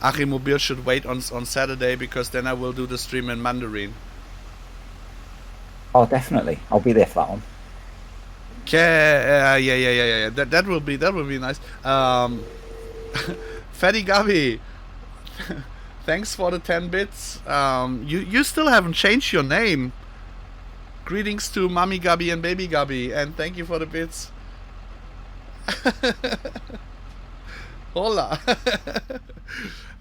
Achim Mobil should wait on Saturday, because then I will do the stream in Mandarin. Oh, definitely. I'll be there for that one. Yeah. That will be nice. Fatty Gabi, thanks for the 10 bits. You still haven't changed your name. Greetings to Mommy Gubby and Baby Gubby, and thank you for the bits. Hola.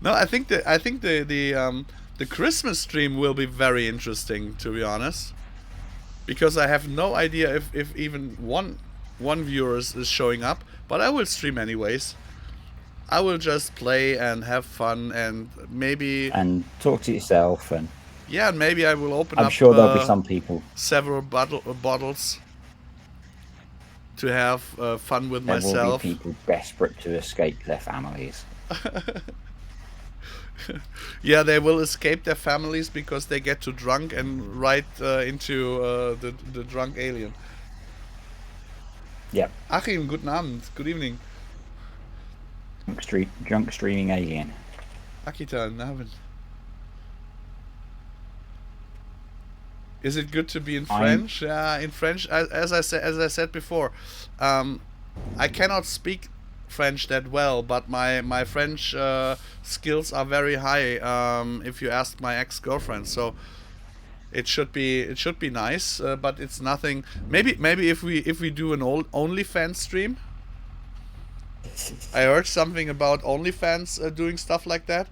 No, I think the Christmas stream will be very interesting, to be honest, because I have no idea if even one viewer is showing up, but I will stream anyways. I will just play and have fun and maybe And talk to yourself, and yeah, and maybe I will open I'm up sure there'll be some people. several bottles to have fun with There myself. will be people desperate to escape their families. Yeah, they will escape their families because they get too drunk and right into the drunk alien. Yep. Achim, guten Abend, good evening. Drunk streaming alien. Akita, guten Abend. Is it good to be in French? Yeah, in French, as I said before, I cannot speak French that well, but my French skills are very high. If you ask my ex-girlfriend, so it should be nice, but it's nothing. Maybe if we do an OnlyFans stream. I heard something about OnlyFans doing stuff like that.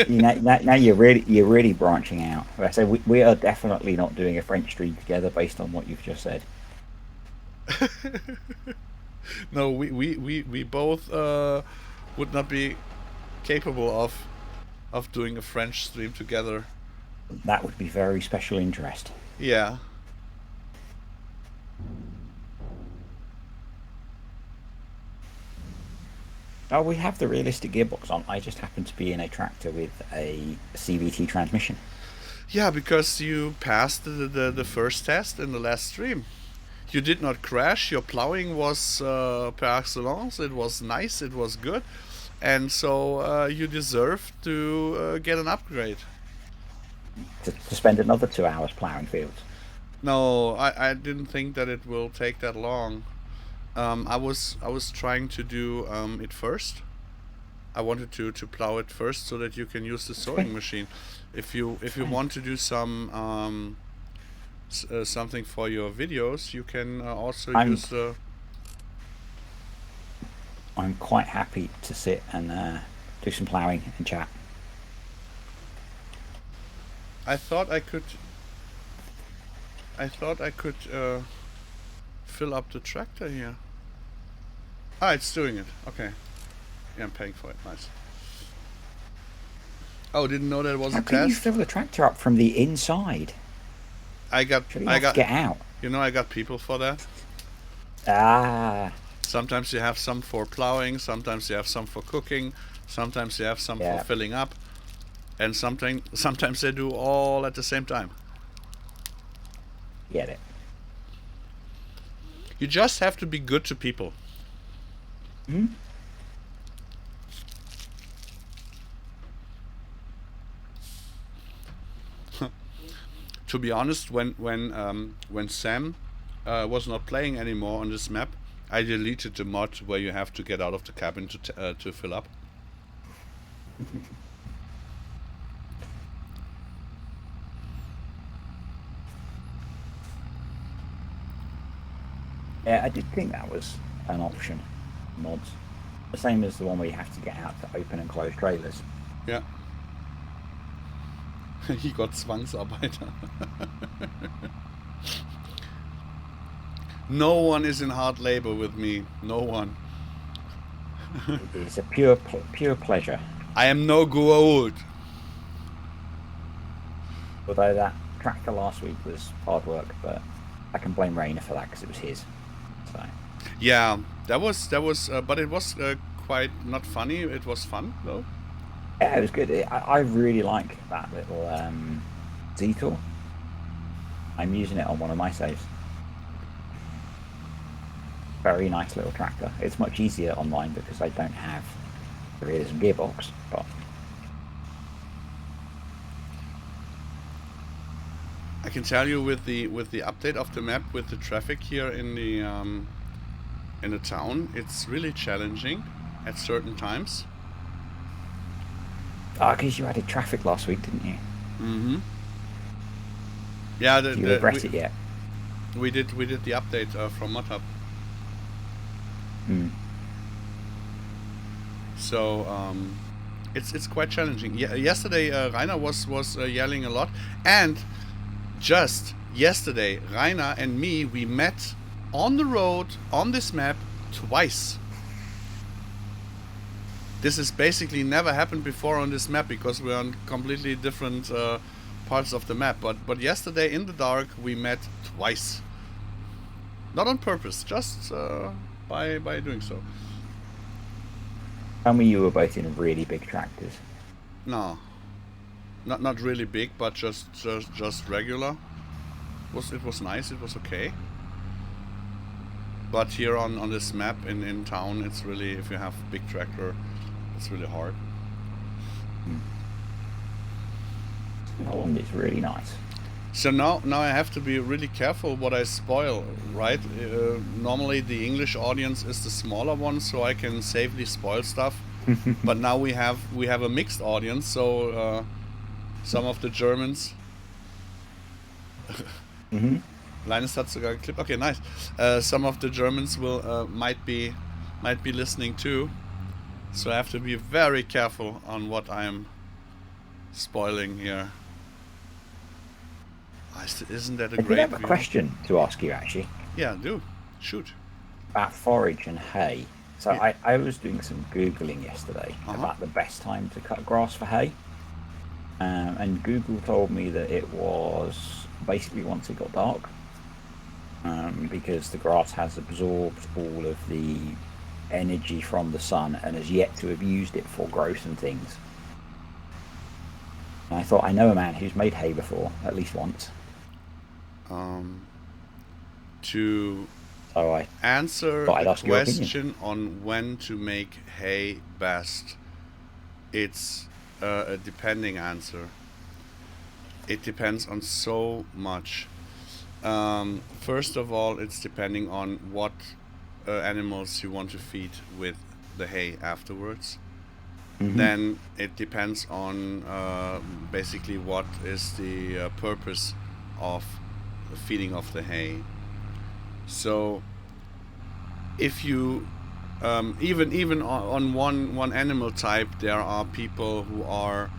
Now you're really branching out. I say we are definitely not doing a French stream together based on what you've just said. No, we both would not be capable of doing a French stream together. That would be very special interest. Yeah. Oh, we have the realistic gearbox on. I just happen to be in a tractor with a CVT transmission. Yeah, because you passed the first test in the last stream. You did not crash. Your plowing was par excellence. It was nice. It was good. And so you deserve to get an upgrade. To spend another 2 hours plowing fields. No, I didn't think that it will take that long. I was trying to do it first. I wanted to plow it first so that you can use the sewing machine. If you want to do some something for your videos, you can also use the. I'm quite happy to sit and do some plowing and chat. I thought I could fill up the tractor here. Ah, it's doing it. Okay. Yeah, I'm paying for it. Nice. Oh, didn't know that it was How a can you test. fill the tractor up from the inside? I got Get out. You know, I got people for that. Ah. Sometimes you have some for plowing, sometimes you have some for cooking, sometimes you have some for filling up, and sometimes they do all at the same time. Get it. You just have to be good to people. Hmm? To be honest, when Sam was not playing anymore on this map, I deleted the mod where you have to get out of the cabin to fill up. Yeah, I did think that was an option. Mods. The same as the one where you have to get out to open and close trailers. Yeah. He got Zwangsarbeiter. No one is in hard labor with me. No one. It's a pure pleasure. I am no gold. Although that tractor last week was hard work, but I can blame Rainer for that because it was his. So. Yeah, that was, but it was quite not funny. It was fun though. Yeah, it was good. I really like that little Z-Tool. I'm using it on one of my saves. Very nice little tractor. It's much easier on mine because I don't have the realism gearbox, but I can tell you with the update of the map with the traffic here in the town, it's really challenging at certain times. because you added traffic last week, didn't you? Mm-hmm. Yeah, Do you regret it yet? we did the update from ModHub. Mm. So it's quite challenging. Yesterday Rainer was yelling a lot, and just yesterday Rainer and me, we met on the road on this map twice. This has basically never happened before on this map because we're on completely different parts of the map. But yesterday in the dark we met twice. Not on purpose, just by doing so. Tell me you were both in really big tractors. No, not really big, but just regular. It was nice. It was okay. But here on this map in town, it's really, if you have big tractor, it's really hard. Holland is really nice. So now I have to be really careful what I spoil, right? Normally the English audience is the smaller one, so I can safely spoil stuff. But now we have a mixed audience, so some of the Germans. Linus hat sogar geklippt. Okay, nice. Some of the Germans will might be listening too, so I have to be very careful on what I'm spoiling here. Isn't that a great? I did have a question to ask you, actually. Yeah, do shoot. About forage and hay. So Yeah. I was doing some Googling yesterday about the best time to cut grass for hay. And Google told me that it was basically once it got dark. Because the grass has absorbed all of the energy from the sun and has yet to have used it for growth and things. And I thought, I know a man who's made hay before, at least once. To So I answer thought I'd the ask your opinion. question on when to make hay best, it's a depending answer. It depends on so much. First of all, it's depending on what animals you want to feed with the hay afterwards. Then it depends on basically what is the purpose of the feeding of the hay. So if you even on one animal type, there are people who are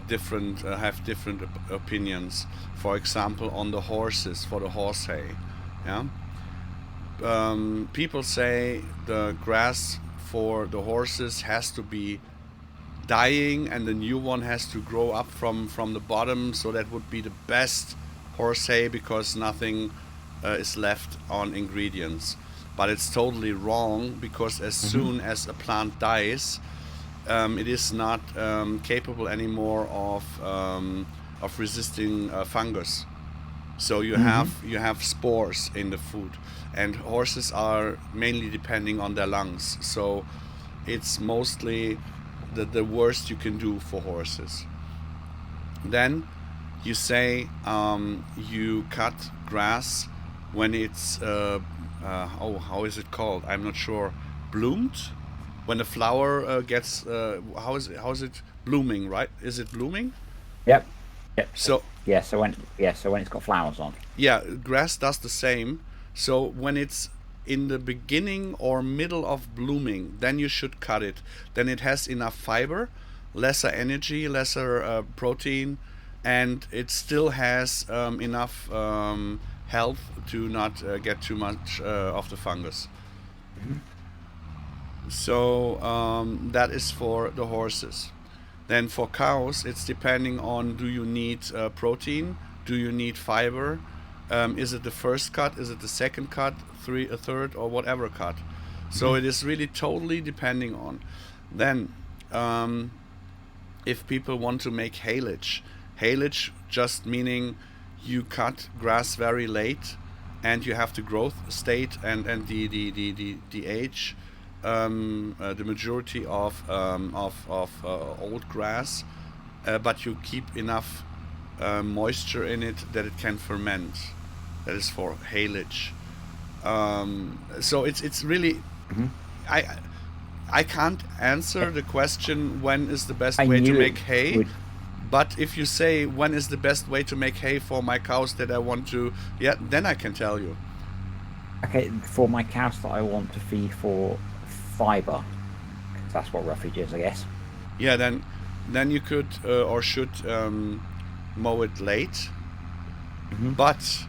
different, have different opinions. For example, on the horses, for the horse hay, yeah. People say the grass for the horses has to be dying and the new one has to grow up from the bottom, so that would be the best horse hay because nothing is left on ingredients. But it's totally wrong, because as soon as a plant dies, it is not capable anymore of resisting fungus. So you have spores in the food, and horses are mainly depending on their lungs. So it's mostly the worst you can do for horses. Then you say you cut grass when it's how is it called? I'm not sure. Bloomed? When the flower gets how is it blooming? Right? Is it blooming? Yep. So So when it's got flowers on. yeah, grass does the same. So when it's in the beginning or middle of blooming, then you should cut it. Then it has enough fiber, lesser energy, lesser protein, and it still has enough health to not get too much of the fungus. So that is for the horses. Then for cows, it's depending on, do you need protein? Do you need fiber? Is it the first cut? Is it the second cut? A third, or whatever cut? So it is really totally depending on. Then, if people want to make haylage just meaning you cut grass very late, and you have the growth state and the age, the majority of old grass, but you keep enough moisture in it that it can ferment. That is for haylage. So it's really I can't answer the question when is the best way to make hay, But if you say when is the best way to make hay for my cows that I want to, then I can tell you. Okay, for my cows that I want to feed for fiber, 'cause that's what roughage is, I guess. Yeah, then you could or should mow it late. Mm-hmm. But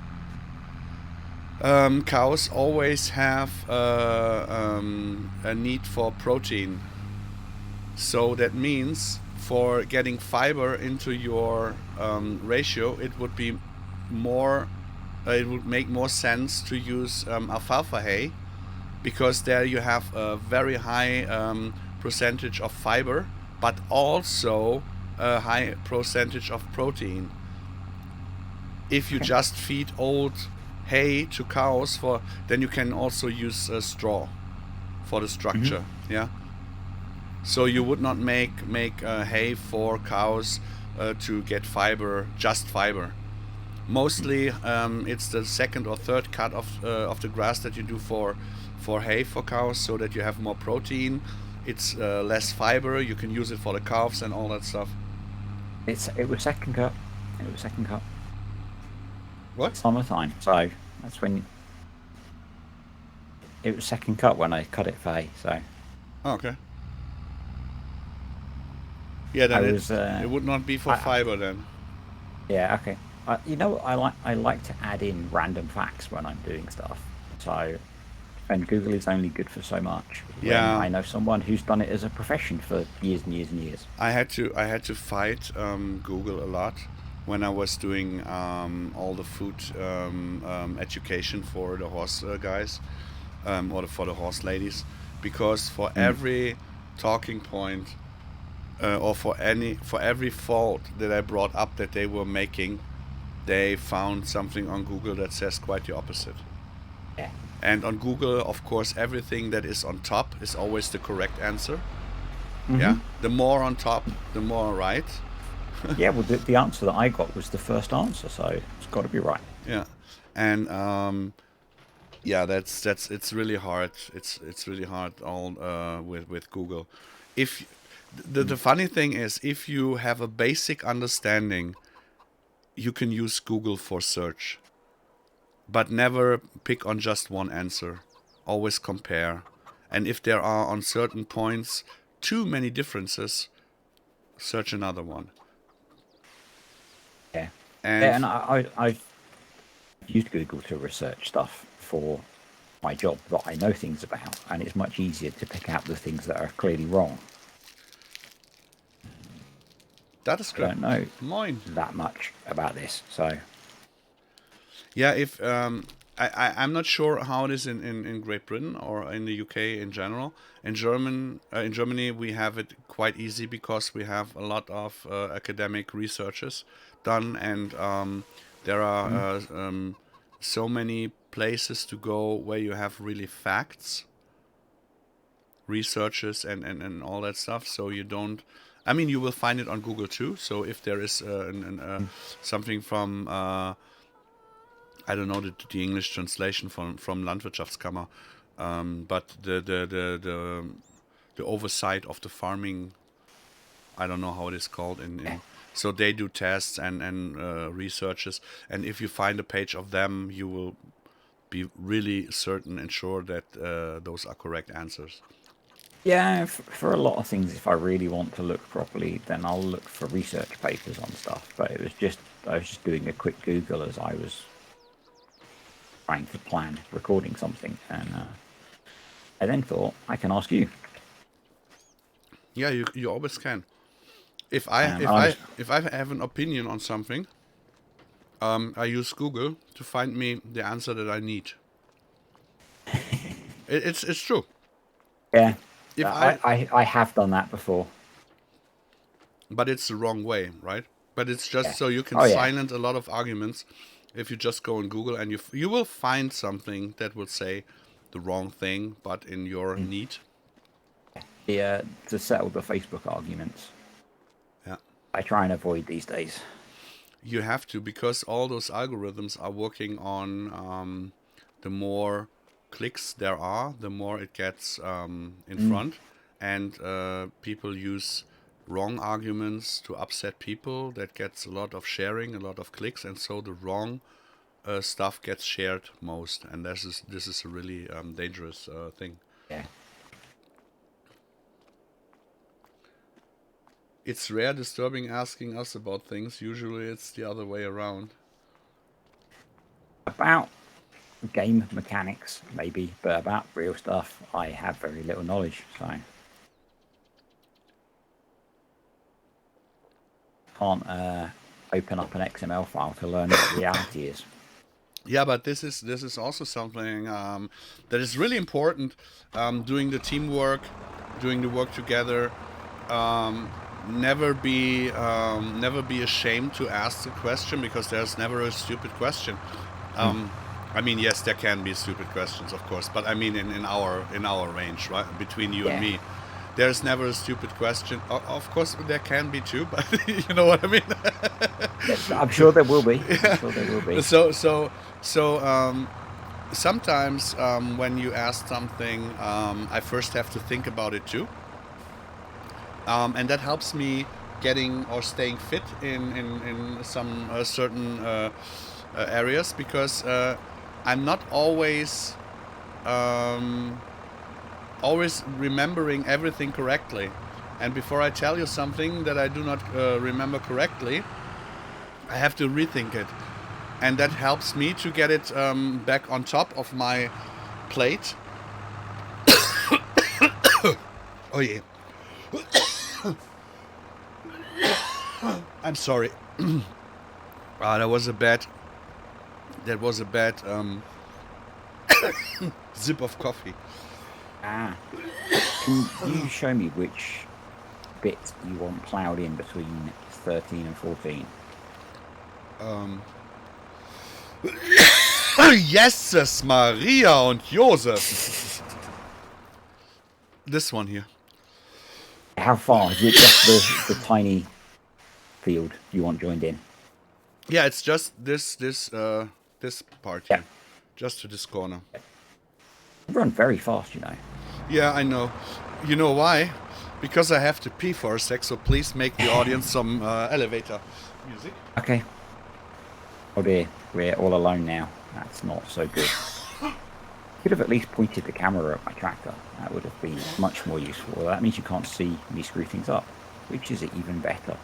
cows always have a need for protein. So that means for getting fiber into your ratio, it would be more. It would make more sense to use alfalfa hay, because there you have a very high percentage of fiber, but also a high percentage of protein. If you just feed old hay to cows, then you can also use straw for the structure. Mm-hmm. Yeah. So you would not make hay for cows to get fiber, just fiber. Mostly, it's the second or third cut of the grass that you do for hay for cows, so that you have more protein. It's less fiber. You can use it for the calves and all that stuff. It was second cut. It was second cut. What? Summertime, so that's when it was second cut when I cut it for hay. So. Oh, okay. Yeah, then it would not be for fiber then. Yeah, okay. You know, I like to add in random facts when I'm doing stuff. So, and Google is only good for so much. Yeah. I know someone who's done it as a profession for years and years and years. I had to fight Google a lot when I was doing all the food education for the horse guys, or for the horse ladies, because for every talking point or for every fault that I brought up that they were making, they found something on Google that says quite the opposite. Yeah. And on Google, of course, everything that is on top is always the correct answer. Mm-hmm. Yeah. The more on top, the more right. Yeah. Well, the answer that I got was the first answer, so it's got to be right. Yeah. And yeah, that's it's really hard. It's really hard all with Google. If the funny thing is, if you have a basic understanding, you can use Google for search, but never pick on just one answer. Always compare. And if there are on certain points too many differences, search another one. Yeah. And I've used Google to research stuff for my job that I know things about, and it's much easier to pick out the things that are clearly wrong. That is great. I don't know Moin. that much about this, so. Yeah, if I'm not sure how it is in Great Britain or in the UK in general. In Germany we have it quite easy because we have a lot of academic researches done, and there are so many places to go where you have really facts, researches, and all that stuff. So you don't. I mean, you will find it on Google too. So if there is something from I don't know the English translation from Landwirtschaftskammer, but the oversight of the farming, I don't know how it is called so they do tests and researches, and if you find a page of them, you will be really certain and sure that those are correct answers. Yeah, for a lot of things, if I really want to look properly, then I'll look for research papers on stuff. But I was just doing a quick Google as I was trying to plan recording something, and I then thought I can ask you. Yeah, you always can. If I have an opinion on something, I use Google to find me the answer that I need. It's true. Yeah. I have done that before. But it's the wrong way, right? But it's just so you can silence a lot of arguments if you just go on Google, and you will find something that will say the wrong thing, but in your need. Yeah, to settle the Facebook arguments. Yeah. I try and avoid these days. You have to, because all those algorithms are working on the more clicks there are, the more it gets in front, and people use wrong arguments to upset people. That gets a lot of sharing, a lot of clicks, and so the wrong stuff gets shared most. And this is a really dangerous thing. Yeah. It's rare disturbing asking us about things. Usually it's the other way around. About game mechanics, maybe, but about real stuff, I have very little knowledge, so can't open up an XML file to learn what reality is. Yeah, but this is also something that is really important. Doing the teamwork, doing the work together. Never be ashamed to ask the question, because there's never a stupid question. I mean, yes, there can be stupid questions, of course, but I mean in our range, right, between you and me, there's never a stupid question. Of course, there can be too, but you know what I mean. Yes, I'm sure there will be. I'm sure there will be. So sometimes when you ask something, I first have to think about it too. And that helps me getting or staying fit in some certain areas, because I'm not always remembering everything correctly. And before I tell you something that I do not remember correctly, I have to rethink it. And that helps me to get it back on top of my plate. Oh yeah. I'm sorry. That was a bad sip of coffee. Can you show me which bit you want ploughed in between 13 and 14? Jesus, Maria und Josef. This one here. How far? Is it just the tiny field you want joined in? Yeah, it's just this part here. Just to this corner. You run very fast, you know. Yeah, I know. You know why? Because I have to pee for a sec, so please make the audience some elevator music. Okay. Oh dear, we're all alone now. That's not so good. Could have at least pointed the camera at my tractor. That would have been much more useful. That means you can't see me screw things up, which is even better.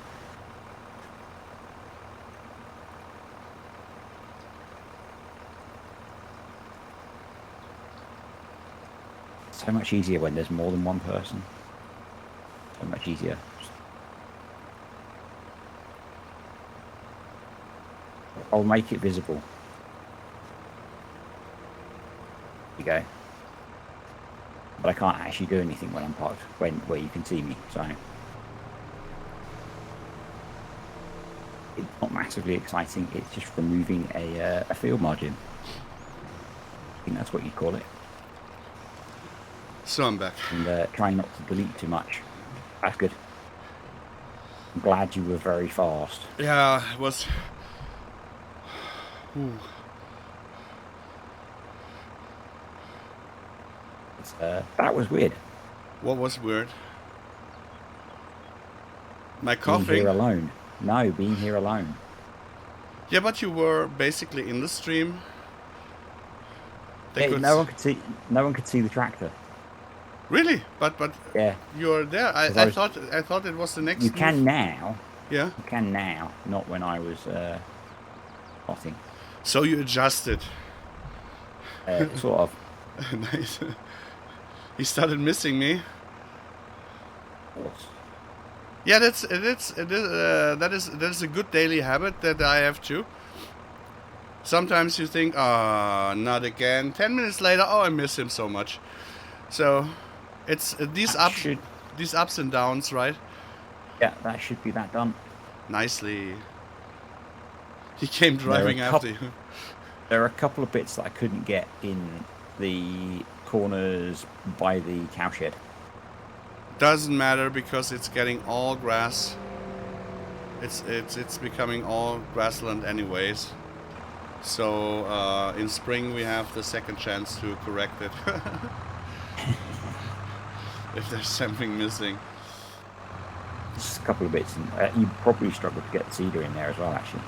So much easier when there's more than one person. So much easier. I'll make it visible. There you go. But I can't actually do anything when I'm parked, where you can see me, so it's not massively exciting. It's just removing a field margin. I think that's what you call it. So I'm back. And trying not to delete too much. That's good. I'm glad you were very fast. Yeah, it was. Ooh. That was weird. What was weird? My coughing. Being here alone. No, being here alone. Yeah, but you were basically in the stream. No one could see the tractor. Really? But yeah, you're there. I thought it was the next. You can now. Yeah. You can now. Not when I was plotting. So you adjusted. Sort of. Nice. He started missing me. Yeah, that is a good daily habit that I have too. Sometimes you think, not again. 10 minutes later, I miss him so much. So it's these ups and downs, right? Yeah, that should be that done. Nicely. He came driving after you. There are a couple of bits that I couldn't get in the corners by the cowshed. Doesn't matter because it's getting all grass. It's becoming all grassland anyways. So in spring we have the second chance to correct it. If there's something missing. just a couple of bits, and you probably struggle to get Cedar in there as well, actually.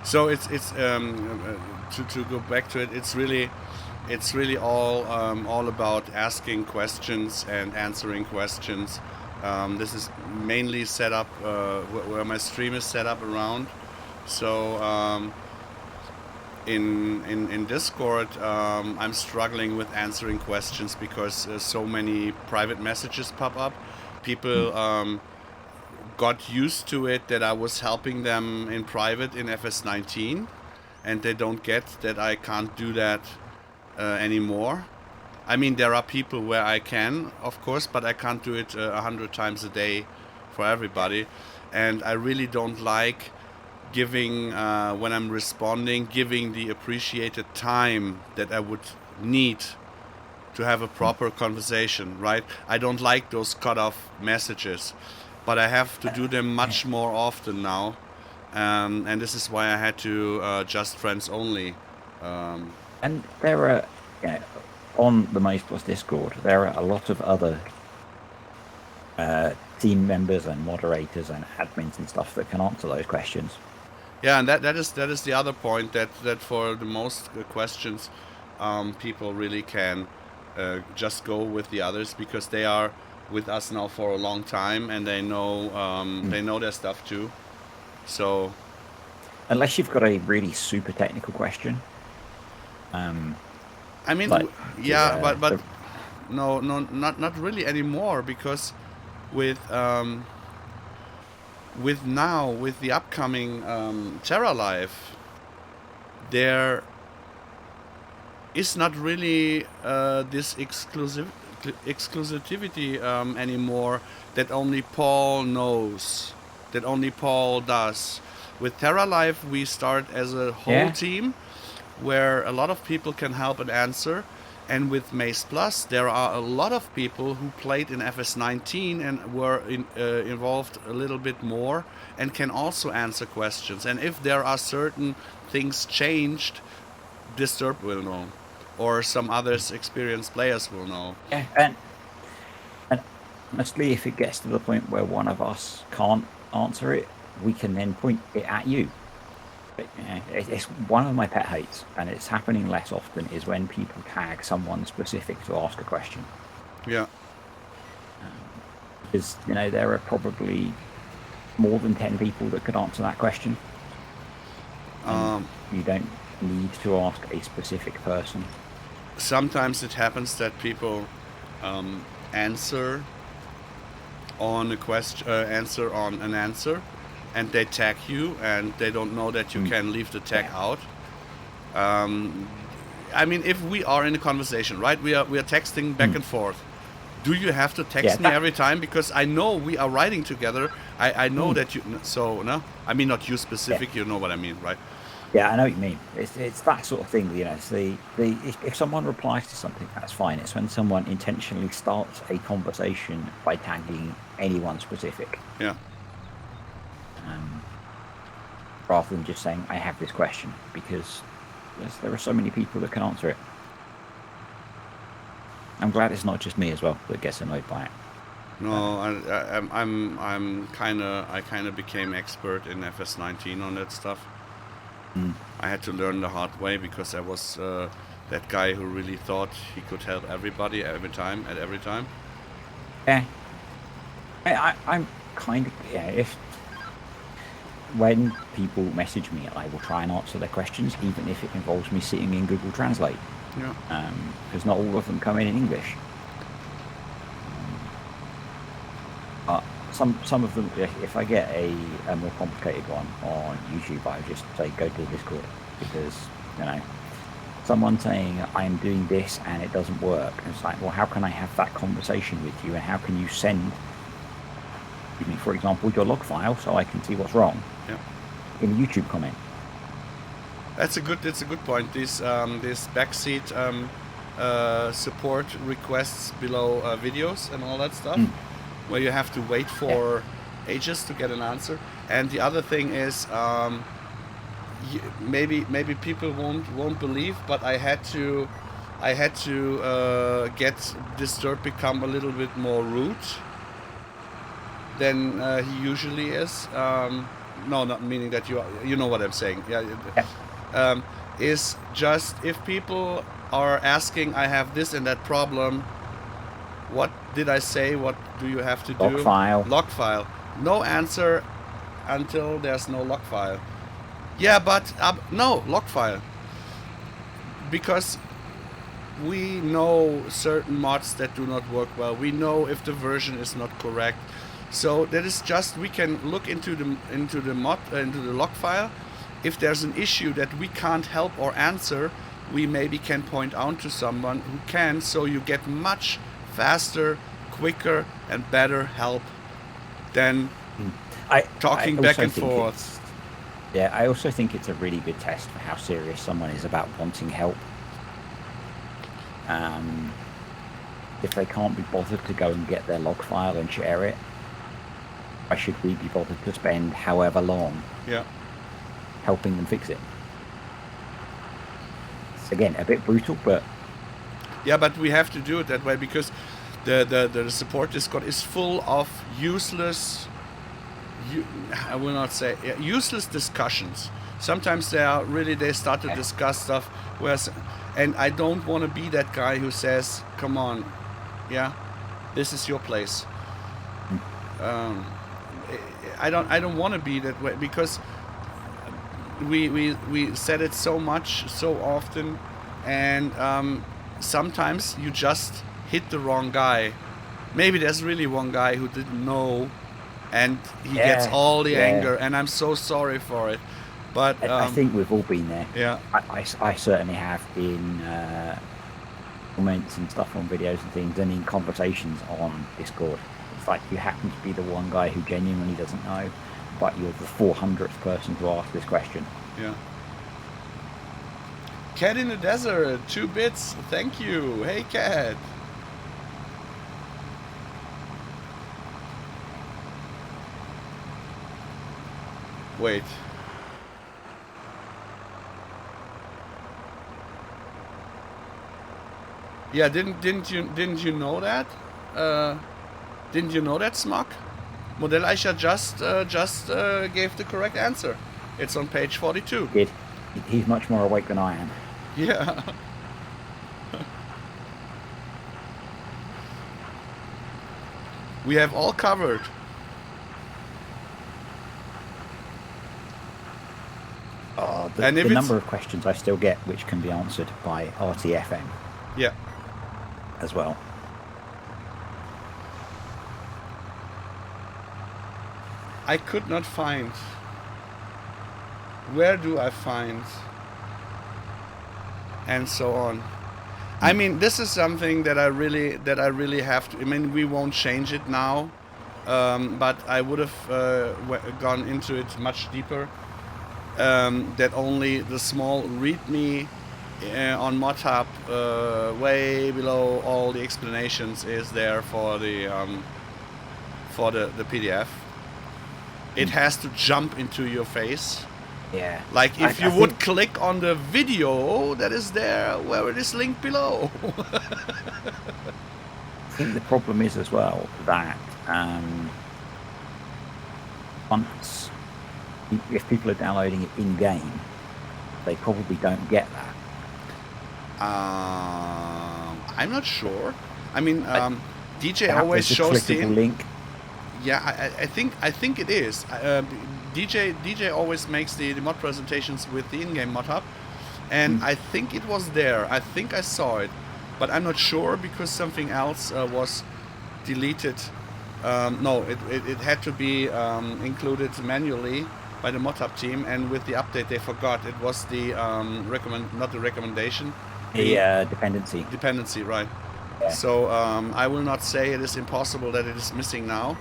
So it's to go back to it. It's really all about asking questions and answering questions. This is mainly set up where my stream is set up around. So in Discord, I'm struggling with answering questions because so many private messages pop up. People got used to it that I was helping them in private in FS19, and they don't get that I can't do that anymore. I mean, there are people where I can, of course, but I can't do it 100 times a day for everybody. And I really don't like giving, when I'm responding, giving the appreciated time that I would need to have a proper conversation, right? I don't like those cut-off messages, but I have to do them much more often now. And this is why I had to just friends only. And there are, on the Maze Plus Discord, there are a lot of other team members and moderators and admins and stuff that can answer those questions. Yeah, and that is the other point, that for the most questions, people really can just go with the others, because they are with us now for a long time, and they know their stuff too. So unless you've got a really super technical question, I mean, like, but no, not really anymore, because with the upcoming Terra Life, there is not really this exclusivity anymore that only Paul knows, that only Paul does. With Terra Life, we start as a whole team where a lot of people can help and answer. And with Maze Plus, there are a lot of people who played in FS19 and were involved a little bit more and can also answer questions. And if there are certain things changed, Disturb will know, or some others experienced players will know. Yeah, and honestly, if it gets to the point where one of us can't answer it, we can then point it at you. But, it's one of my pet hates, and it's happening less often, is when people tag someone specific to ask a question. Yeah. Because, there are probably more than 10 people that could answer that question. You don't need to ask a specific person. Sometimes it happens that people answer on a question, answer on an answer, and they tag you, and they don't know that you can leave the tag out. I mean, if we are in a conversation, right? We are texting back and forth. Do you have to text me every time? Because I know we are writing together. I know that you. So no, I mean not you specific. You know what I mean, right? Yeah, I know what you mean. It's that sort of thing. It's if someone replies to something, that's fine. It's when someone intentionally starts a conversation by tagging anyone specific. Yeah. Rather than just saying, I have this question, because there are so many people that can answer it. I'm glad it's not just me as well that gets annoyed by it. No, I kind of became expert in FS19 on that stuff. I had to learn the hard way, because I was that guy who really thought he could help everybody at every time. Yeah. I'm kind of, if when people message me, I will try and answer their questions, even if it involves me sitting in Google Translate. Yeah. Because not all of them come in English. But some of them, if I get a more complicated one on YouTube, I just say go to the Discord, because someone saying I'm doing this and it doesn't work, and it's like, well, how can I have that conversation with you, and how can you send me, for example, your log file so I can see what's wrong in a YouTube comment? That's a good point. This backseat support requests below videos and all that stuff, where you have to wait for ages to get an answer. And the other thing is, maybe people won't believe, but I had to get Disturb become a little bit more rude. he usually is. No, not meaning that you know what I'm saying. Yeah. Is just if people are asking, I have this and that problem. What did I say? What do you have to do? Log file. Log file. No answer until there's no log file. Yeah, but no log file. Because we know certain mods that do not work well. We know if the version is not correct. So that is just, we can look into the log file. If there's an issue that we can't help or answer, we maybe can point out to someone who can, so you get much faster, quicker and better help than talking back and forth. Yeah, I also think it's a really good test for how serious someone is about wanting help. If they can't be bothered to go and get their log file and share it, why should we be bothered to spend however long helping them fix it? It's, again, a bit brutal, but... Yeah, but we have to do it that way because the support Discord is full of useless... I will not say useless discussions. Sometimes they start to discuss stuff and I don't want to be that guy who says, come on, this is your place. I don't want to be that way because we said it so much so often, and sometimes you just hit the wrong guy. Maybe there's really one guy who didn't know, and he gets all the anger, and I'm so sorry for it. But I think we've all been there. Yeah, I certainly have in comments and stuff on videos and things, and in conversations on Discord. It's like you happen to be the one guy who genuinely doesn't know, but you're the 400th person to ask this question. Yeah. Cat in the Desert, 2 bits. Thank you. Hey, Cat. Wait. Yeah, didn't you know that? Didn't you know that, Smok? Modell Eicher just gave the correct answer. It's on page 42. Good. He's much more awake than I am. Yeah. We have all covered. The number of questions I still get which can be answered by RTFM. Yeah. As well. I could not find. Where do I find? And so on. I mean, this is something that I really have to. I mean, we won't change it now, but I would have gone into it much deeper. That only the small README on ModHub, way below all the explanations, is there for the PDF. It has to jump into your face. Yeah. Like if you would click on the video that is there, where it is linked below. I think the problem is as well that once, if people are downloading it in game, they probably don't get that. I'm not sure. I mean, DJ always shows the link. Yeah, I think it is. DJ always makes the mod presentations with the in-game mod hub, and I think it was there. I think I saw it, but I'm not sure because something else was deleted. No, it had to be included manually by the mod hub team, and with the update they forgot. It was the not the recommendation. The dependency. Dependency, right. Yeah. So I will not say it is impossible that it is missing now.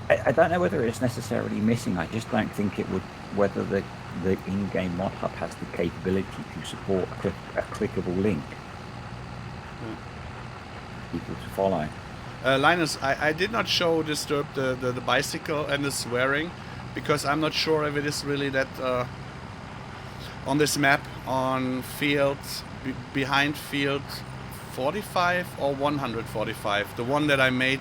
I don't know whether it's necessarily missing. I just don't think it would. Whether the in-game mod hub has the capability to support a clickable link. People to follow. Linus, I did not show Disturb the bicycle and the swearing because I'm not sure if it is really that on this map on field behind field 45 or 145. The one that I made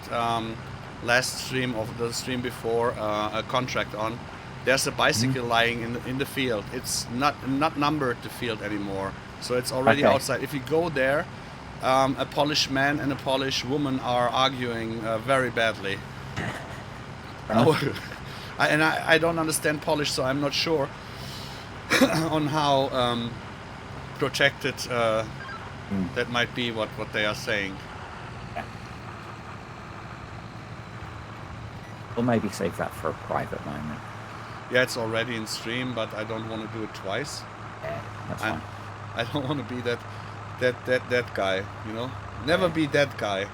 last stream of the stream before a contract on. There's a bicycle lying in the field. It's not numbered the field anymore, so it's already outside. If you go there, a Polish man and a Polish woman are arguing very badly. I don't understand Polish, so I'm not sure on how protected that might be what they are saying. Or maybe save that for a private moment. Yeah, it's already in stream, but I don't want to do it twice. Yeah, that's fine. I don't want to be that guy, you know? Never be that guy.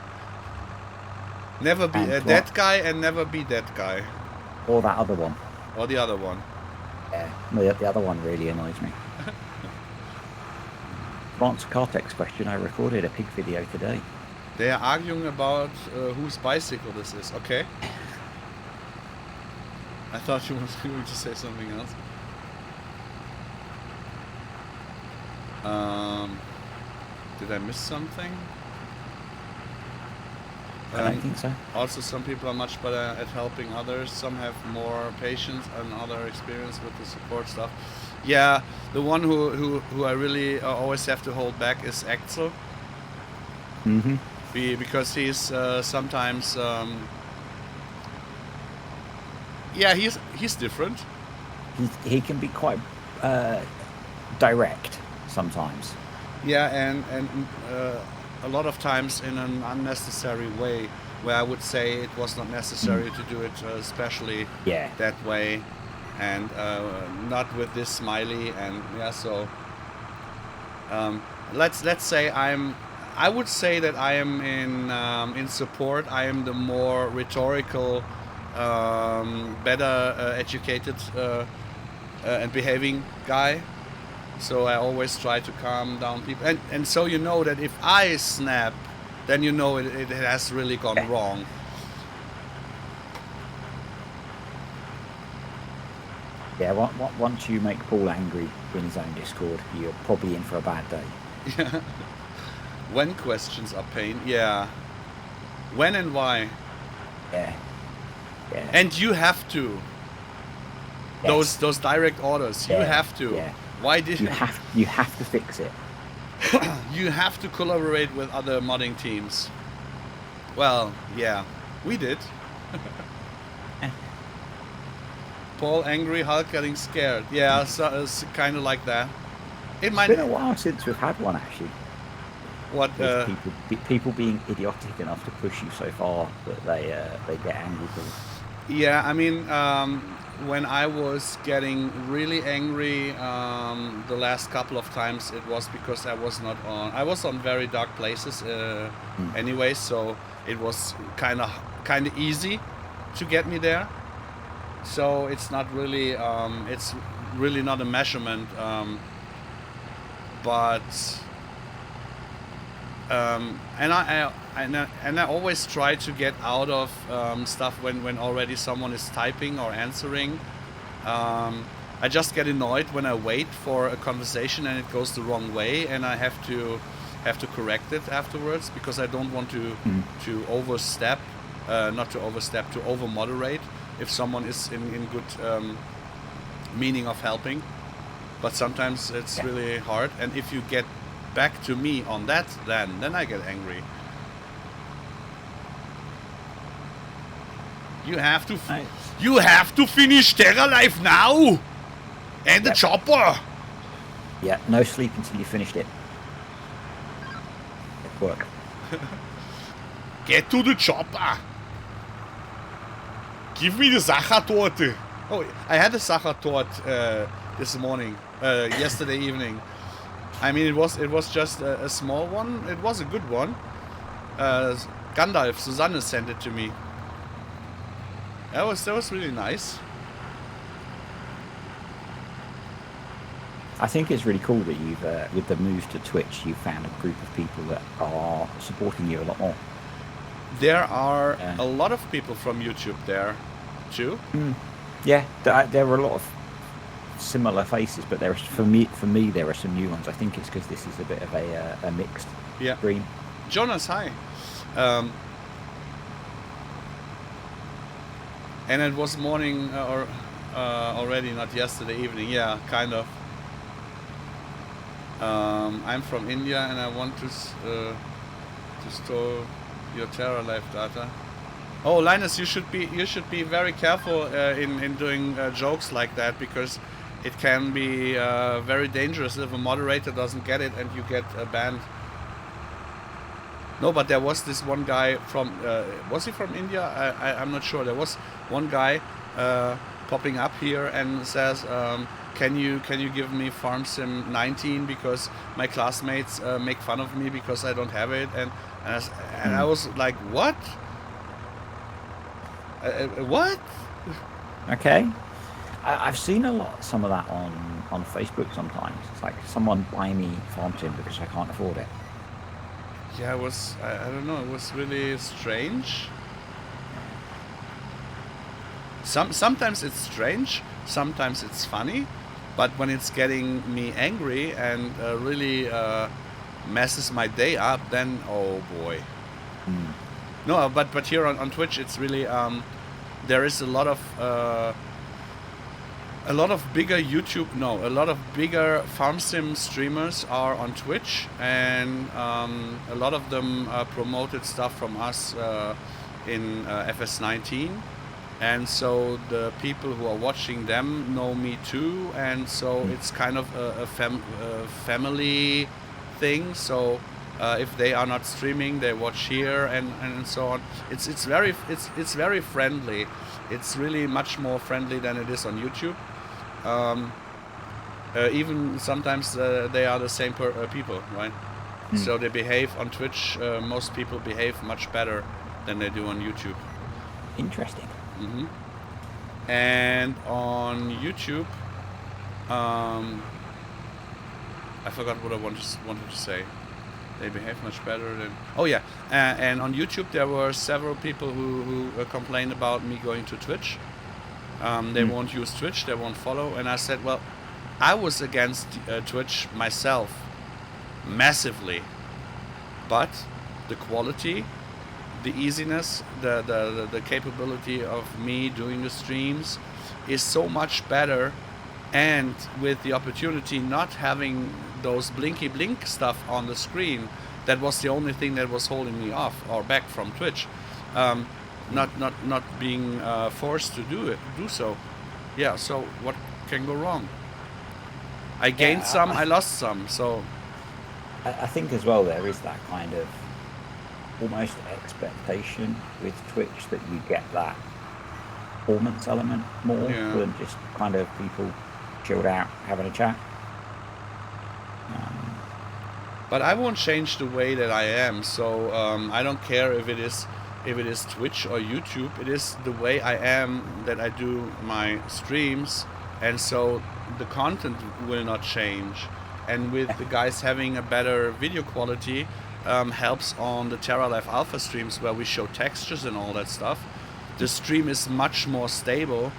Never be that guy and never be that guy. Or that other one. Or the other one. Yeah, the other one really annoys me. To answer Kartek's question, I recorded a pig video today. They are arguing about whose bicycle this is. Okay. I thought you were going to say something else. Did I miss something? I don't think so. Also, some people are much better at helping others. Some have more patience and other experience with the support stuff. Yeah, the one who I really always have to hold back is Axel. Mm-hmm. Because he's sometimes... yeah, he's different. He can be quite direct sometimes. Yeah, and a lot of times in an unnecessary way, where I would say it was not necessary to do it especially that way, and not with this smiley. And yeah, so let's say I would say that I am in support. I am the more rhetorical, better educated and behaving guy. So I always try to calm down people, and so you know that if I snap, then you know it has really gone wrong. Yeah, once you make Paul angry in his own Discord, you're probably in for a bad day. Yeah. When questions are pain, yeah. When and why? Yeah. And you have to. Yes. Those direct orders, you have to. Yeah. Why did you have to fix it? You have to collaborate with other modding teams. Well, yeah, we did. Paul angry, Hulk getting scared. Yeah, so it's kind of like that. It's been a while since we've had one actually. What? People being idiotic enough to push you so far that they get angry. Yeah, I mean, when I was getting really angry the last couple of times, it was because I was not on. I was on very dark places anyway, so it was kind of easy to get me there. So it's not really, it's really not a measurement, but and I always try to get out of stuff when already someone is typing or answering. I just get annoyed when I wait for a conversation and it goes the wrong way, and I have to correct it afterwards, because I don't want to overstep, not to overstep, to over moderate if someone is in good meaning of helping. But sometimes it's really hard, and if you get back to me on that, then I get angry. You have to finish Terra Life now, and the chopper. Yeah, no sleep until you finished it. At work. Get to the chopper. Give me the Sachertorte. Oh, I had a Sachertorte this morning, yesterday evening. I mean, it was just a small one. It was a good one. Gandalf, Susanne sent it to me. That was really nice. I think it's really cool that you've, with the move to Twitch, you've found a group of people that are supporting you a lot more. There are a lot of people from YouTube there, too. Yeah, there are a lot of similar faces, but there's for me there are some new ones. I think it's because this is a bit of a mixed stream. Jonas, hi. And it was morning or already, not yesterday evening. Yeah, kind of. I'm from India and I want to store your TerraLife data. Oh, Linus, you should be very careful in doing jokes like that, because it can be very dangerous if a moderator doesn't get it and you get banned. No, but there was this one guy from was he from India? I'm not sure. There was one guy popping up here and says, can you give me Farm Sim 19 because my classmates make fun of me because I don't have it, and I was like, what? What? Okay. I've seen some of that on Facebook sometimes. It's like someone buy me Farm Sim because I can't afford it. Yeah, it was, I don't know, it was really strange. Sometimes it's strange, sometimes it's funny, but when it's getting me angry and really messes my day up, then oh boy. No, but here on Twitch, it's really there is a lot of bigger a lot of bigger Farm Sim streamers are on Twitch, and a lot of them promoted stuff from us in FS19, and so the people who are watching them know me too, and so it's kind of a family thing. So if they are not streaming, they watch here and so on. It's very friendly. It's really much more friendly than it is on YouTube. Even sometimes they are the same people, right? So they behave on Twitch. Most people behave much better than they do on YouTube. Interesting. And on YouTube, I forgot what I wanted to say. They behave much better than... Oh yeah, and on YouTube there were several people who complained about me going to Twitch. They won't use Twitch, they won't follow, and I said, well, I was against Twitch myself massively, but the quality, the easiness, the capability of me doing the streams is so much better, and with the opportunity not having those blinky blink stuff on the screen, that was the only thing that was holding me off or back from Twitch. Not being forced to do so. Yeah, so what can go wrong? I gained some, I lost some, so... I think as well there is that kind of almost expectation with Twitch that you get that performance element more than just kind of people chilled out having a chat. But I won't change the way that I am, so I don't care if it is Twitch or YouTube. It is the way I am that I do my streams, and so the content will not change. And with the guys having a better video quality, helps on the TerraLife Alpha streams where we show textures and all that stuff. The stream is much more stable.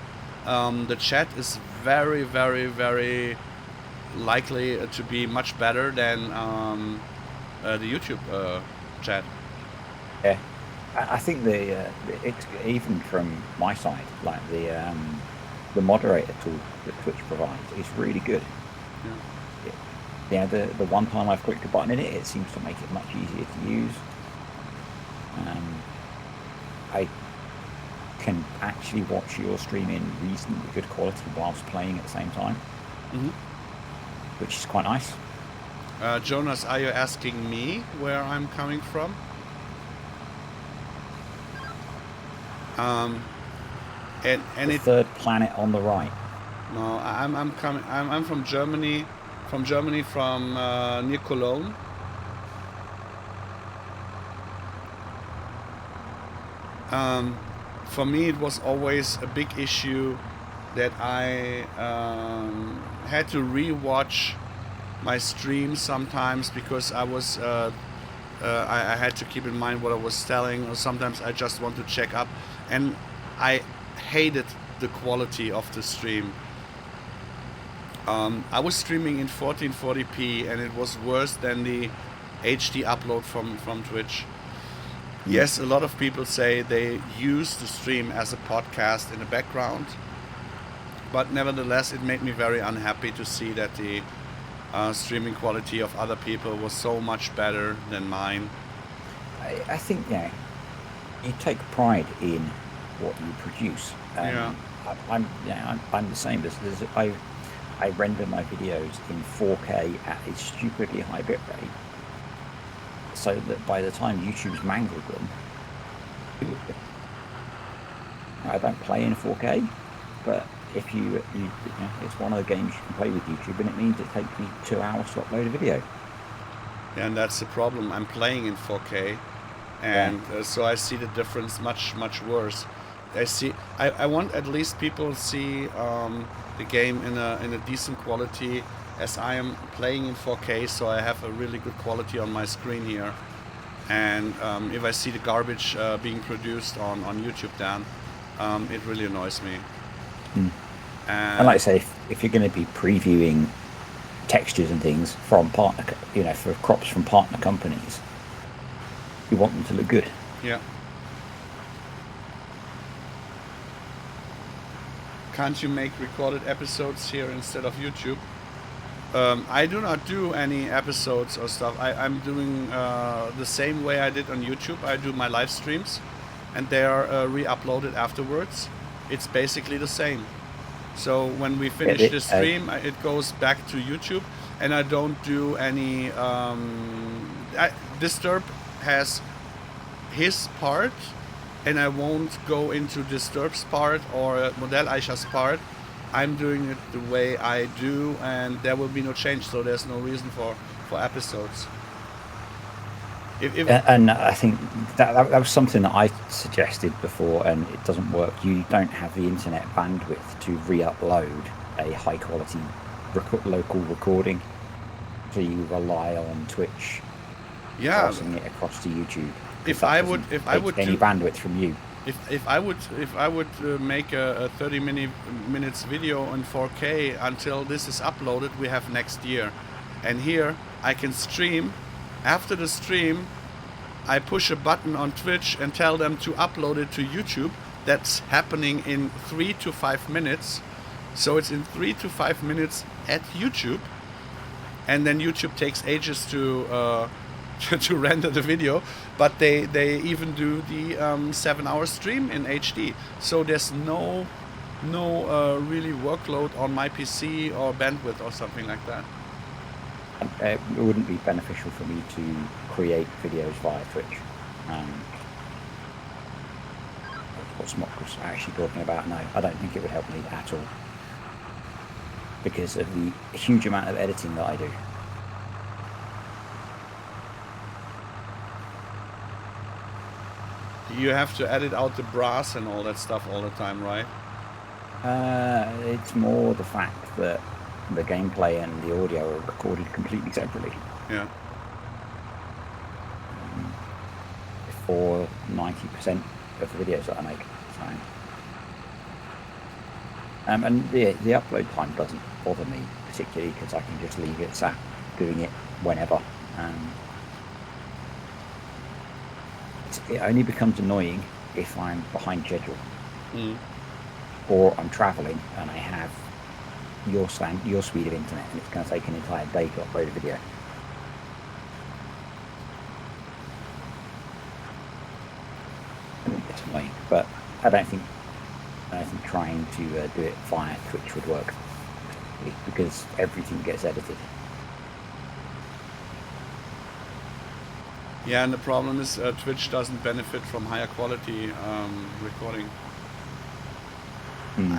The chat is very, very, very likely to be much better than the YouTube chat. Yeah. I think it's even from my side, like the moderator tool that Twitch provides is really good. Yeah, the one time I've clicked a button in it, it seems to make it much easier to use. I can actually watch your stream in reasonably good quality whilst playing at the same time, which is quite nice. Jonas, are you asking me where I'm coming from? And the third planet on the right. No, I'm from Germany. From near Cologne. For me, it was always a big issue that I had to re-watch my streams sometimes because I was I had to keep in mind what I was telling, or sometimes I just want to check up, and I hated the quality of the stream. I was streaming in 1440p and it was worse than the HD upload from Twitch. Yes, a lot of people say they use the stream as a podcast in the background, but nevertheless, it made me very unhappy to see that the streaming quality of other people was so much better than mine. I think, you take pride in what you produce. Yeah. I'm the same. I render my videos in 4K at a stupidly high bitrate, so that by the time YouTube's mangled them, I don't play in 4K. But if you it's one of the games you can play with YouTube, and it means it takes me 2 hours to upload a video. Yeah, and that's the problem. I'm playing in 4K, and so I see the difference much worse. I want at least people see the game in a decent quality, as I am playing in 4K, so I have a really good quality on my screen here. And if I see the garbage being produced on YouTube, then it really annoys me. And like I say, if you're going to be previewing textures and things from partner, for crops from partner companies, you want them to look good. Yeah. Can't you make recorded episodes here instead of YouTube? I do not do any episodes or stuff. I'm doing the same way I did on YouTube. I do my live streams, and they are re-uploaded afterwards. It's basically the same. So when we finish the stream, it goes back to YouTube, and I don't do any... Disturb has his part, and I won't go into Disturb's part or Modell Eicher's part. I'm doing it the way I do, and there will be no change, so there's no reason for episodes. And I think that was something that I suggested before, and it doesn't work. You don't have the internet bandwidth to re-upload a high-quality local recording, so you rely on Twitch passing it across to YouTube. If I would any bandwidth from you. If I would make a 30 minutes video on 4K until this is uploaded, we have next year, and here I can stream. After the stream, I push a button on Twitch and tell them to upload it to YouTube. That's happening in 3 to 5 minutes. So it's in 3 to 5 minutes at YouTube, and then YouTube takes ages to render the video, but they even do the 7-hour stream in HD. So there's no really workload on my PC or bandwidth or something like that. It wouldn't be beneficial for me to create videos via Twitch. What Smock was actually talking about, no, I don't think it would help me at all, because of the huge amount of editing that I do. You have to edit out the brass and all that stuff all the time, right? It's more the fact that the gameplay and the audio are recorded completely separately. Yeah. For 90% of the videos that I make. So. And the upload time doesn't bother me particularly, because I can just leave it sat doing it whenever. It only becomes annoying if I'm behind schedule, or I'm travelling and I have your speed of internet, and it's going to take an entire day to upload a video. It's annoying, but I don't think trying to do it via Twitch would work, because everything gets edited. Yeah, and the problem is Twitch doesn't benefit from higher quality recording.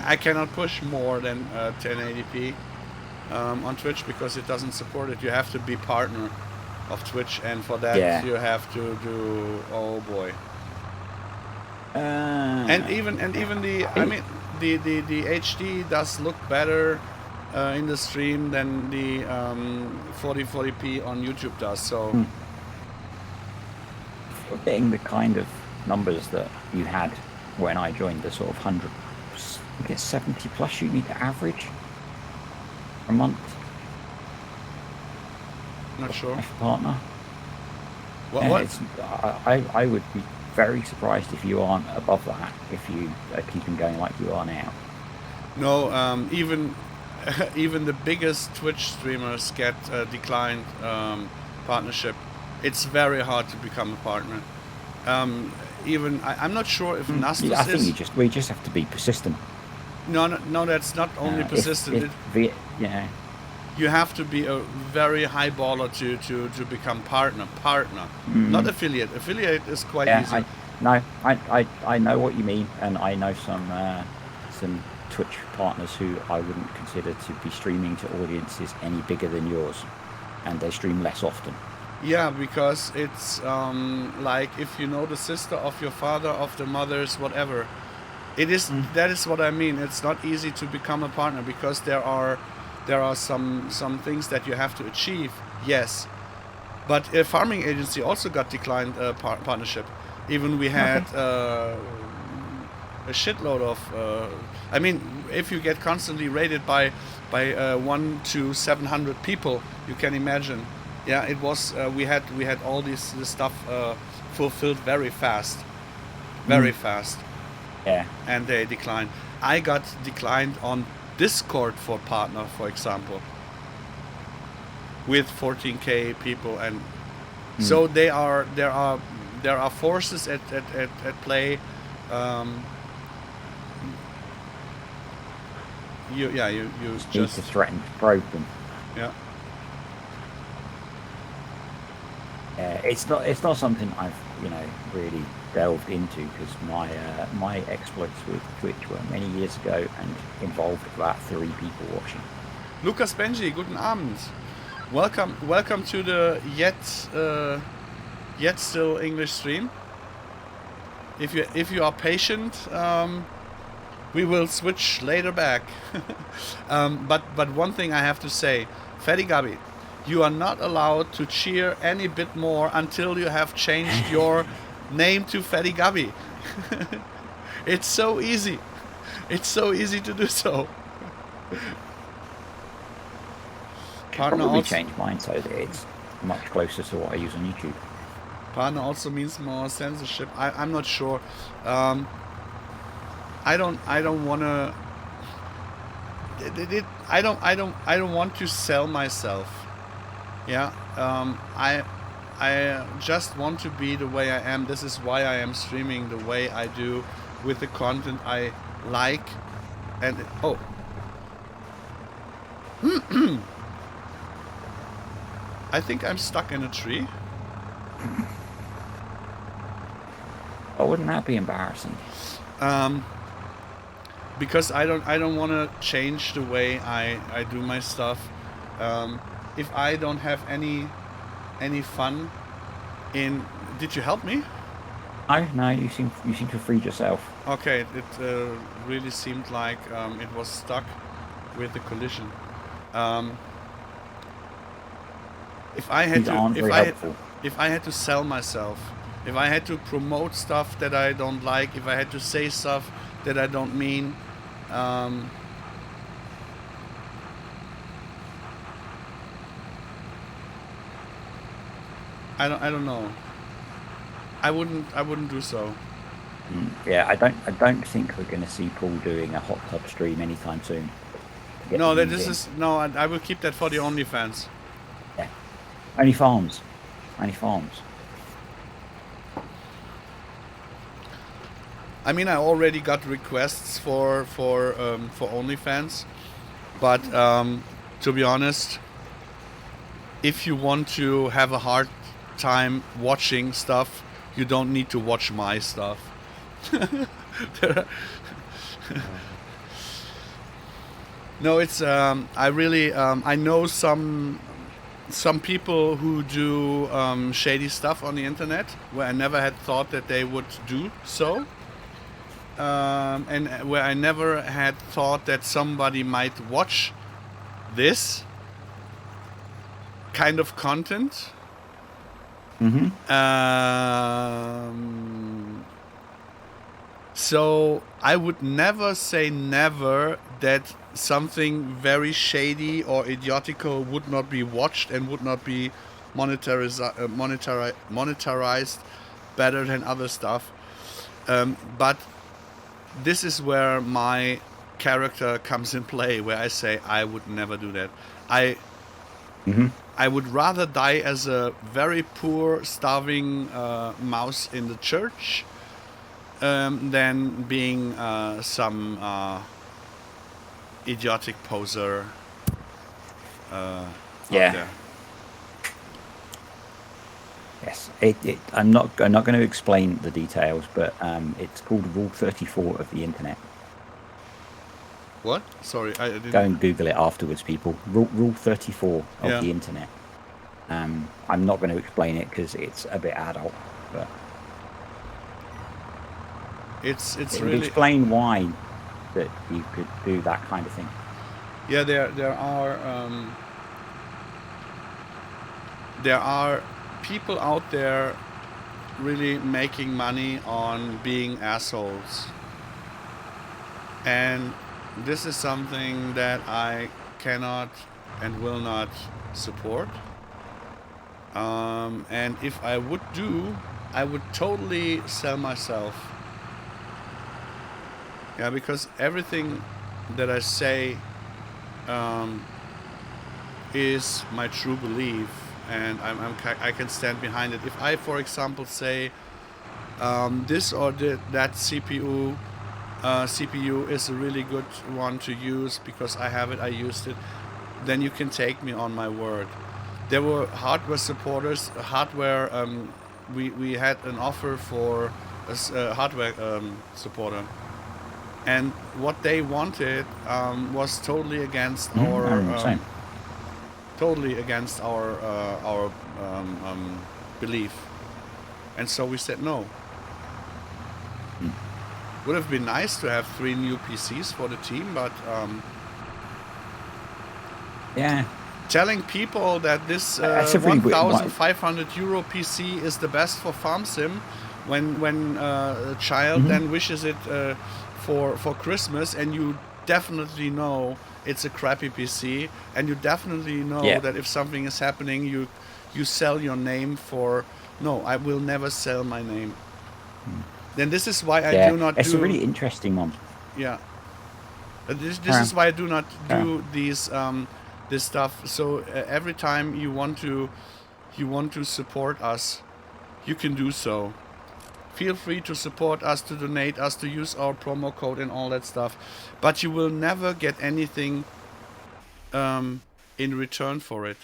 I cannot push more than 1080p on Twitch, because it doesn't support it. You have to be partner of Twitch, and for that you have to do, oh boy. And even the the HD does look better in the stream than the 40p on YouTube does. So. We're getting the kind of numbers that you had when I joined, the sort of 100, I guess 70 plus you need to average a month. Not sure. Partner. What? I would be very surprised if you aren't above that, if you are keeping going like you are now. No, even even the biggest Twitch streamers get declined partnership. It's very hard to become a partner. Even I'm not sure if Nastus I think is. we just have to be persistent. No, that's not only persistent. You have to be a very high baller to become partner. Not affiliate. Affiliate is quite easy. I know what you mean, and I know some Twitch partners who I wouldn't consider to be streaming to audiences any bigger than yours, and they stream less often. Yeah, because it's like if you know the sister of your father, of the mother's, whatever. It is that is what I mean. It's not easy to become a partner because there are some things that you have to achieve. Yes, but a farming agency also got declined partnership. Even we had a shitload of. I mean, if you get constantly rated by 1 to 700 people, you can imagine. Yeah, it was. We had all this stuff fulfilled very fast, very fast. Yeah. And they declined. I got declined on Discord for partner, for example, with 14k people, and so there are forces at play. You just need to threaten to probe them. Yeah. It's not something I've really delved into, because my exploits with Twitch were many years ago and involved about 3 people watching. Lukas Benji, guten Abend. Welcome to the yet still English stream. If you are patient, we will switch later back. But one thing I have to say, Fatty Gabi, you are not allowed to cheer any bit more until you have changed your name to Fatty Gabi. It's so easy. It's so easy to do so. Partner probably change mine so that it's much closer to what I use on YouTube. Partner also means more censorship. I'm not sure. I don't wanna. I don't want to sell myself. Yeah. I just want to be the way I am. This is why I am streaming the way I do, with the content I like. And I think I'm stuck in a tree. Oh, wouldn't that be embarrassing? Because I don't want to change the way I do my stuff. If I don't have any fun in. Did you help me? No, you seem to have freed yourself. Okay, it really seemed like it was stuck with the collision. If I had to sell myself, if I had to promote stuff that I don't like, if I had to say stuff that I don't mean, I don't know. I wouldn't do so. Yeah, I don't think we're going to see Paul doing a hot tub stream anytime soon. No, I will keep that for the OnlyFans. Yeah, only farms. I mean, I already got requests for OnlyFans, but to be honest, if you want to have a hard time watching stuff, you don't need to watch my stuff. No, it's I really I know some people who do shady stuff on the internet where I never had thought that they would do so, and where I never had thought that somebody might watch this kind of content. So I would never say never that something very shady or idiotical would not be watched and would not be monetarized better than other stuff. But this is where my character comes in play, where I say I would never do that. I would rather die as a very poor, starving mouse in the church than being some idiotic poser. Yeah. There. Yes, I'm not going to explain the details, but it's called Rule 34 of the internet. What? Sorry, I didn't... Go and Google it afterwards, people. Rule 34 of the internet. I'm not going to explain it because it's a bit adult, but it would really explain why that you could do that kind of thing. Yeah, there are people out there really making money on being assholes, and this is something that I cannot and will not support. And if I would I would totally sell myself. Yeah, because everything that I say is my true belief, and I can stand behind it. If I, for example, say this or that CPU is a really good one to use because I have it, I used it, then you can take me on my word. There were hardware supporters, we had an offer for a hardware supporter, and what they wanted was totally against our belief, and so we said no. Would have been nice to have 3 new PCs for the team, but telling people that this 1,500 euro PC is the best for farm sim, when a child then wishes it for Christmas, and you definitely know it's a crappy PC, and you definitely know that if something is happening, you sell your name for... No, I will never sell my name. Then this is why I do not do... It's a really interesting one. Yeah. This is why I do not do these this stuff. So every time you want to support us, you can do so. Feel free to support us, to donate us, to use our promo code and all that stuff. But you will never get anything in return for it.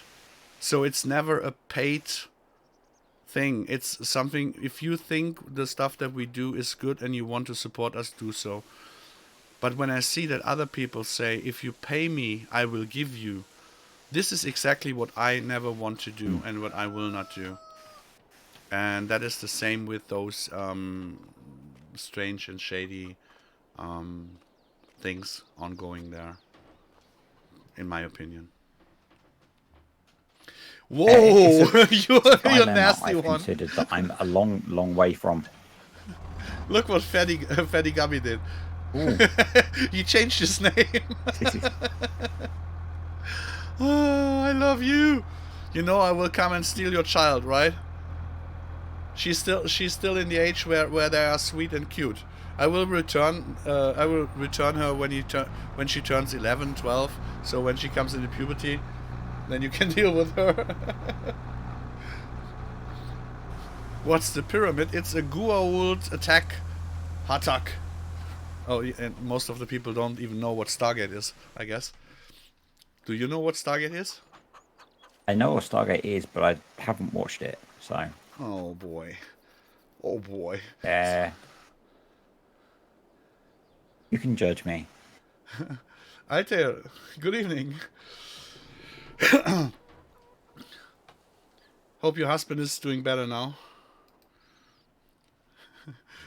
So it's never a paid thing. It's something, if you think the stuff that we do is good and you want to support us, do so. But when I see that other people say, if you pay me, I will give you, this is exactly what I never want to do and what I will not do. And that is the same with those strange and shady things ongoing there, in my opinion. Whoa! You're a nasty one. I've considered that I'm a long way from. Look what Fatty Gummy did. He changed his name. Oh, I love you. You know I will come and steal your child, right? She's still in the age where they are sweet and cute. I will return her when she turns 11, 12. So when she comes into puberty, then you can deal with her. What's the pyramid? It's a Goa'uld attack Hatak. Oh, and most of the people don't even know what Stargate is, I guess. Do you know what Stargate is? I know what Stargate is, but I haven't watched it, so... Oh, boy. Oh, boy. You can judge me. I tell you, good evening. Hope your husband is doing better now.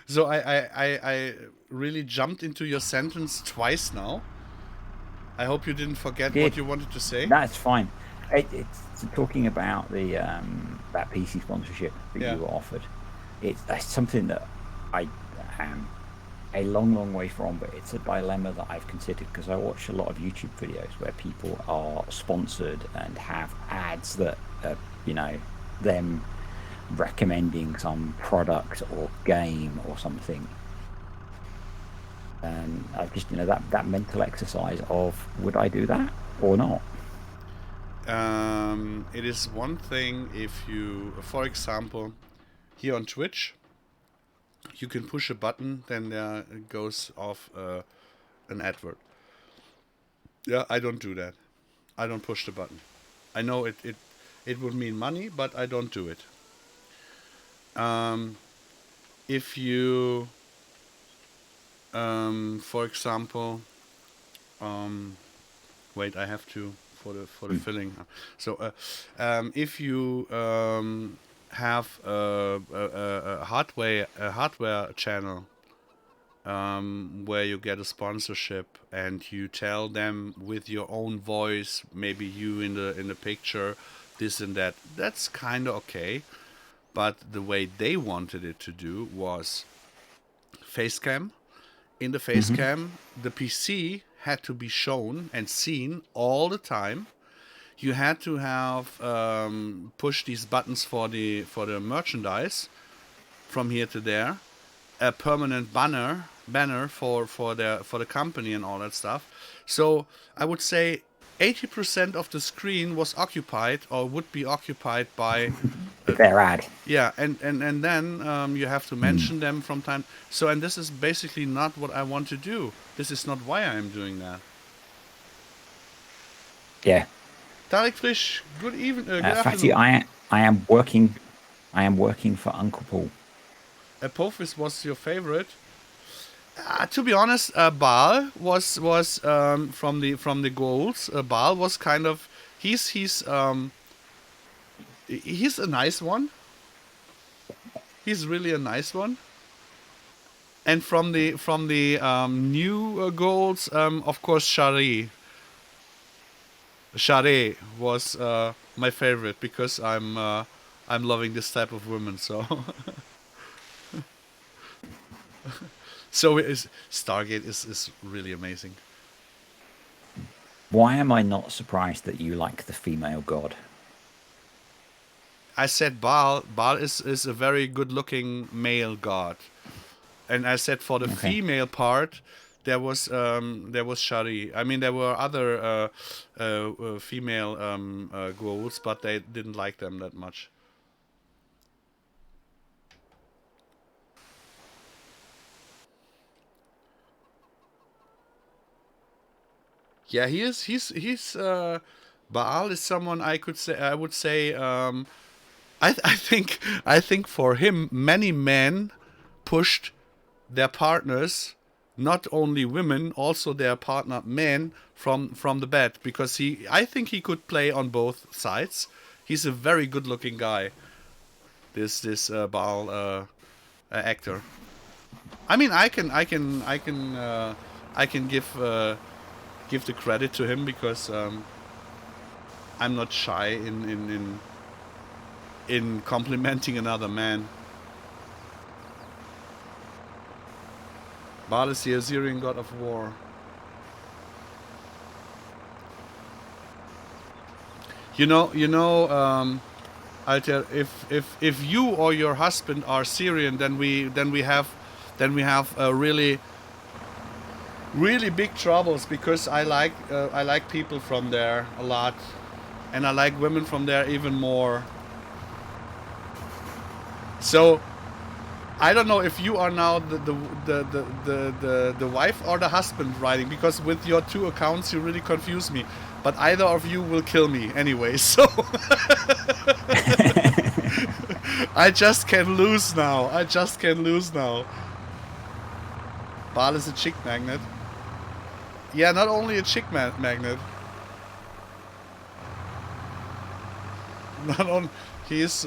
So I really jumped into your sentence twice now. I hope you didn't forget what you wanted to say. That's fine. It's talking about the that PC sponsorship that you were offered. That's something that I am a long way from, but it's a dilemma that I've considered because I watch a lot of YouTube videos where people are sponsored and have ads that them recommending some product or game or something. And I just, that mental exercise of, would I do that or not? It is one thing if you, for example, here on Twitch, you can push a button, then there goes off an advert. Yeah, I don't do that. I don't push the button. I know it would mean money, but I don't do it. If you, for example, wait, I have to for the filling. So, if you have a hardware channel where you get a sponsorship and you tell them with your own voice, maybe you in the picture, this and that, that's kind of okay. But the way they wanted it to do was face cam. In the face cam, the PC had to be shown and seen all the time. You had to have push these buttons for the merchandise from here to there, a permanent banner for the company and all that stuff. So I would say 80% of the screen was occupied or would be occupied by their ad. Yeah, and then you have to mention them from time. So, and this is basically not what I want to do. This is not why I am doing that. Yeah. Tarek Frisch, good evening. Good Fatty, afternoon. I am working for Uncle Paul. Apophis was your favorite. To be honest, Baal was from the goals. Baal was kind of he's a nice one. He's really a nice one. And from the new goals, of course, Shari was my favorite because I'm loving this type of woman. So. So Stargate is really amazing. Why am I not surprised that you like the female god? I said Baal. Baal is a very good-looking male god, and I said for the female part, there was Shari. I mean, there were other female ghouls, but they didn't like them that much. Yeah, he's Baal is someone I would say I think for him many men pushed their partners, not only women, also their partner men from the bed because I think he could play on both sides. He's a very good looking guy. This Baal actor. I mean I can give the credit to him because I'm not shy in complimenting another man. Baal is the Assyrian god of war. Alter, if you or your husband are Syrian, then we have really big troubles because I like people from there a lot, and I like women from there even more. So I don't know if you are now the wife or the husband writing, because with your two accounts you really confuse me. But either of you will kill me anyway. So I just can lose now. Baal is a chick magnet. Yeah, not only a chick magnet. Not on. He's.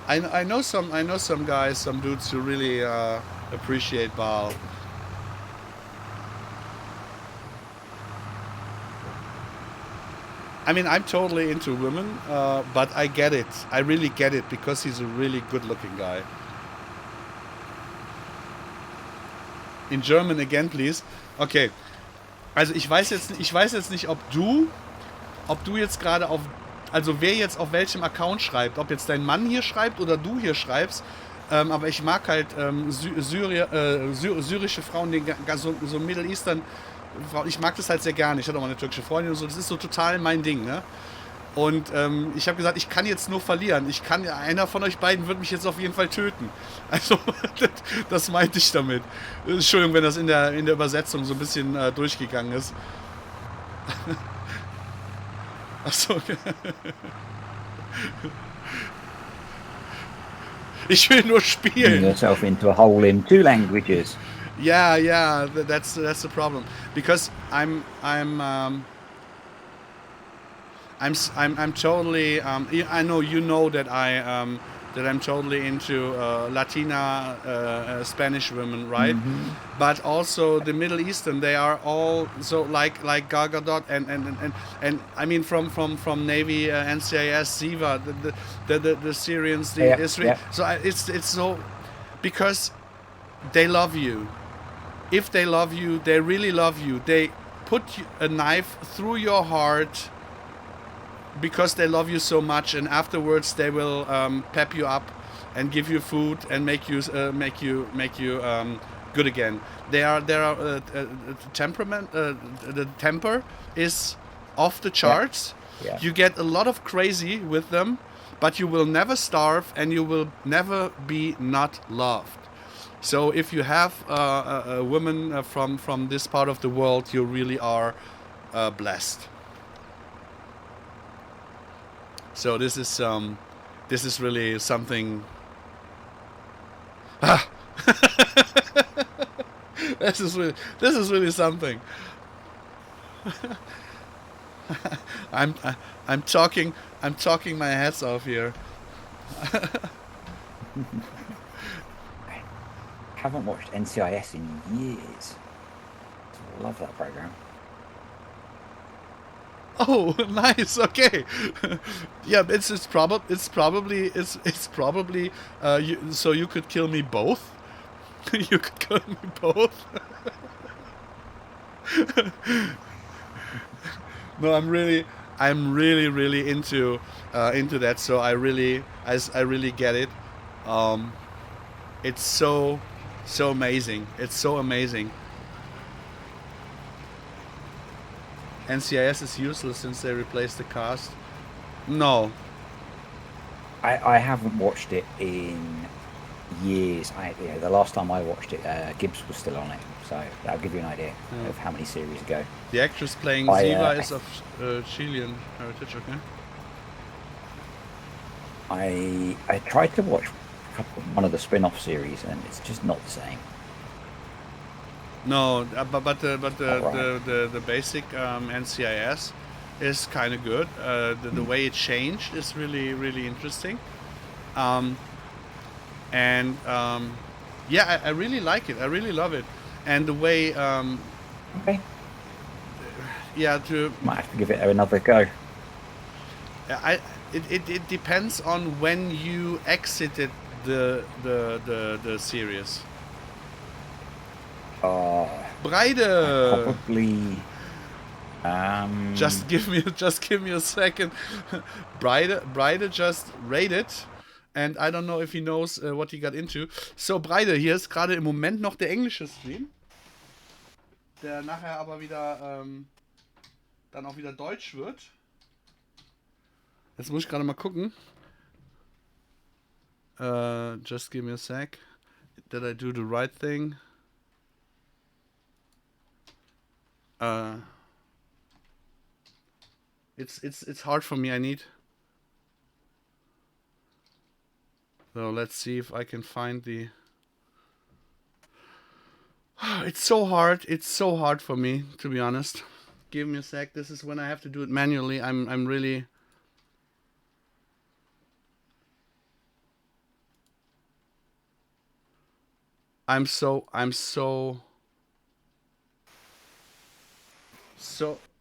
I know some guys, some dudes who really appreciate Baal. I mean, I'm totally into women, but I get it. I really get it because he's a really good-looking guy. In German again, please. Okay. Also ich weiß jetzt nicht, ob du jetzt gerade also wer jetzt auf welchem Account schreibt, ob jetzt dein Mann hier schreibt oder du hier schreibst, aber ich mag halt syrische Frauen, so Middle Eastern Frauen, ich mag das halt sehr gerne. Ich hatte auch mal eine türkische Freundin und so, das ist so total mein Ding, ne? Und ich habe gesagt, ich kann jetzt nur verlieren. Einer von euch beiden wird mich jetzt auf jeden Fall töten. Also, das meinte ich damit. Entschuldigung, wenn das in der Übersetzung so ein bisschen durchgegangen ist. Achso. Ich will nur spielen. Yourself into a hole in 2 languages. Yeah, that's the problem. Because I'm totally. I know you know that that I'm totally into Latina Spanish women, right? Mm-hmm. But also the Middle Eastern, they are all so like Gal Gadot and I mean from Navy, NCIS, Siva, the Syrians, the Israel. So it's so because they love you. If they love you, they really love you. They put a knife through your heart because they love you so much, and afterwards they will pep you up and give you food and make you good again. They are temperament. The temper is off the charts. Yeah. You get a lot of crazy with them, but you will never starve and you will never be not loved. So if you have a woman from this part of the world, you really are blessed. So this is really something. This is really something. I'm talking my heads off here. I haven't watched NCIS in years. I love that program. Oh, nice. Okay. Yeah, it's probably so you could kill me both. You could kill me both. No, I'm really into that. So I really get it. It's so amazing. It's so amazing. NCIS is useless since they replaced the cast. No. I haven't watched it in years. The last time I watched it, Gibbs was still on it, so that'll give you an idea of how many series ago. The actress playing Ziva is of Chilean heritage, okay? I tried to watch one of the spin-off series, and it's just not the same. No, but the basic NCIS is kind of good. The way it changed is really interesting. Yeah, I really like it. I really love it, and the way. Okay. Yeah, might have to give it another go. It depends on when you exited the series. Breide. Probably. Just give me a second. Breide just rated. And I don't know if he knows what he got into. So, Breide, hier ist gerade im Moment noch der englische Stream. Der nachher aber wieder dann auch wieder deutsch wird. Jetzt muss ich gerade mal gucken. Just give me a sec. Did I do the right thing? It's hard for me. I need. So let's see if I can find the. It's so hard. It's so hard for me, to be honest. Give me a sec. This is when I have to do it manually. I'm really. I'm so. It's so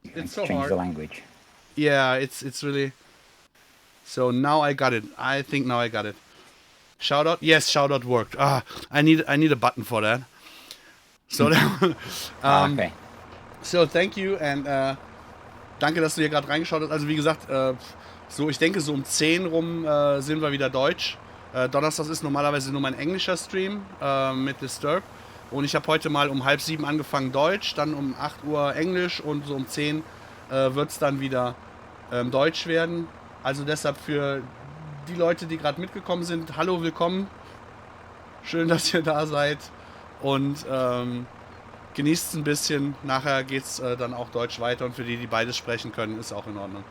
change hard. The language. Yeah, it's really. So now I got it. I think now I got it. Shout out. Yes, shout out worked. I need a button for that. So Okay. So thank you, and Danke, dass du hier gerade reingeschaut hast. Also wie gesagt, ich denke so um 10 rum sind wir wieder Deutsch. Donnerstags ist normalerweise nur mein englischer Stream mit Disturb. Und ich habe heute mal um 6:30 angefangen Deutsch, dann um 8 Uhr Englisch und so um 10 wird es dann wieder Deutsch werden. Also deshalb für die Leute, die gerade mitgekommen sind, hallo, willkommen. Schön, dass ihr da seid. Und genießt es ein bisschen. Nachher geht es dann auch Deutsch weiter. Und für die, die beides sprechen können, ist auch in Ordnung.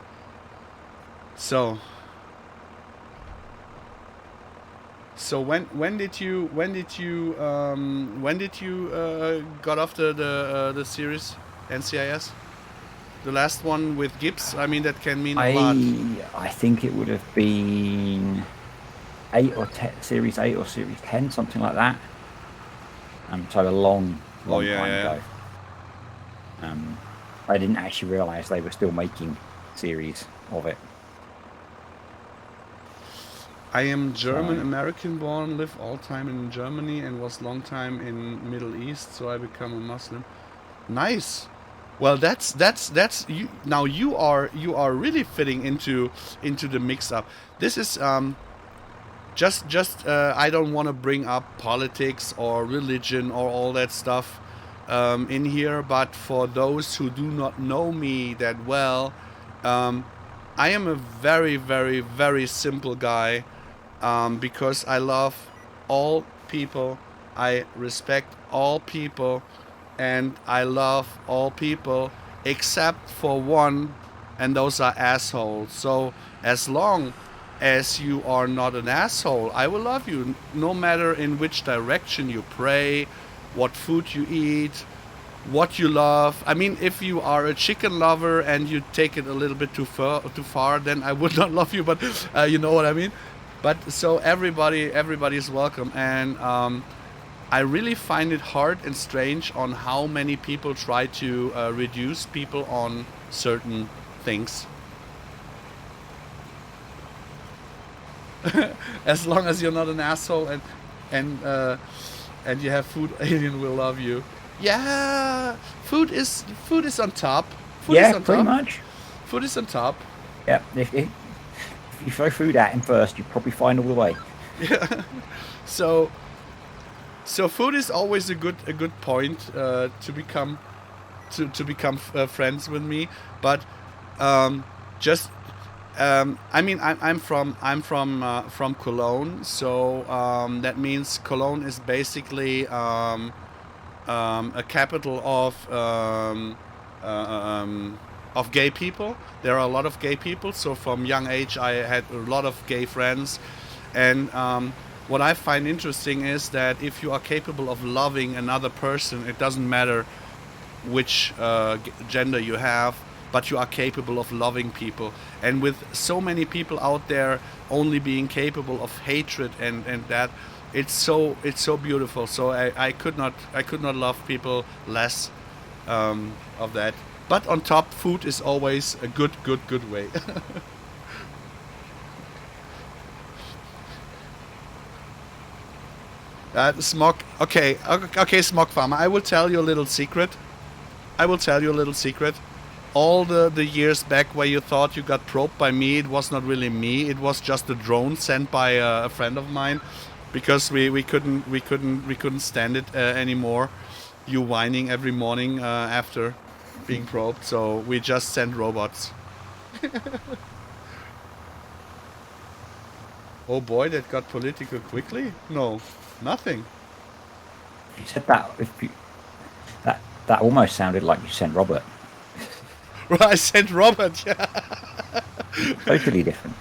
So when did you got off the series NCIS? The last one with Gibbs. I mean, that can mean a lot. I think it would have been 8 or 10, series 8 or series 10, something like that. So a long time ago. I didn't actually realise they were still making series of it. I am German American born, live all time in Germany and was long time in Middle East, so I become a Muslim. Nice. Well, that's you. Now you are really fitting into the mix up. This is just I don't want to bring up politics or religion or all that stuff in here, but for those who do not know me that well, I am a very, very, very simple guy. Because I love all people, I respect all people, and I love all people except for one, and those are assholes. So as long as you are not an asshole, I will love you, no matter in which direction you pray, what food you eat, what you love. I mean, if you are a chicken lover and you take it a little bit too far, then I would not love you, but you know what I mean. But so everybody is welcome, and I really find it hard and strange on how many people try to reduce people on certain things. As long as you're not an asshole and you have food, alien will love you. Yeah, food is on top. Food is on pretty top. much. Food is on top. Yeah, if you throw food at him first, you probably find all the way. Yeah. So food is always a good point to become friends with me. But I mean, I'm from Cologne, so that means Cologne is basically a capital of gay people. There are a lot of gay people, so from young age I had a lot of gay friends, and what I find interesting is that if you are capable of loving another person, it doesn't matter which gender you have, but you are capable of loving people. And with so many people out there only being capable of hatred and that, it's so beautiful. So I could not love people less of that. But on top, food is always a good way. Smog. Okay, Smog Farmer. I will tell you a little secret. All the years back where you thought you got probed by me, it was not really me. It was just a drone sent by a friend of mine, because we couldn't stand it anymore. You whining every morning after being probed, so we just sent robots. Oh boy, that got political quickly? No, nothing. You said that. That almost sounded like you sent Robert. Well, I sent Robert, yeah. Totally different.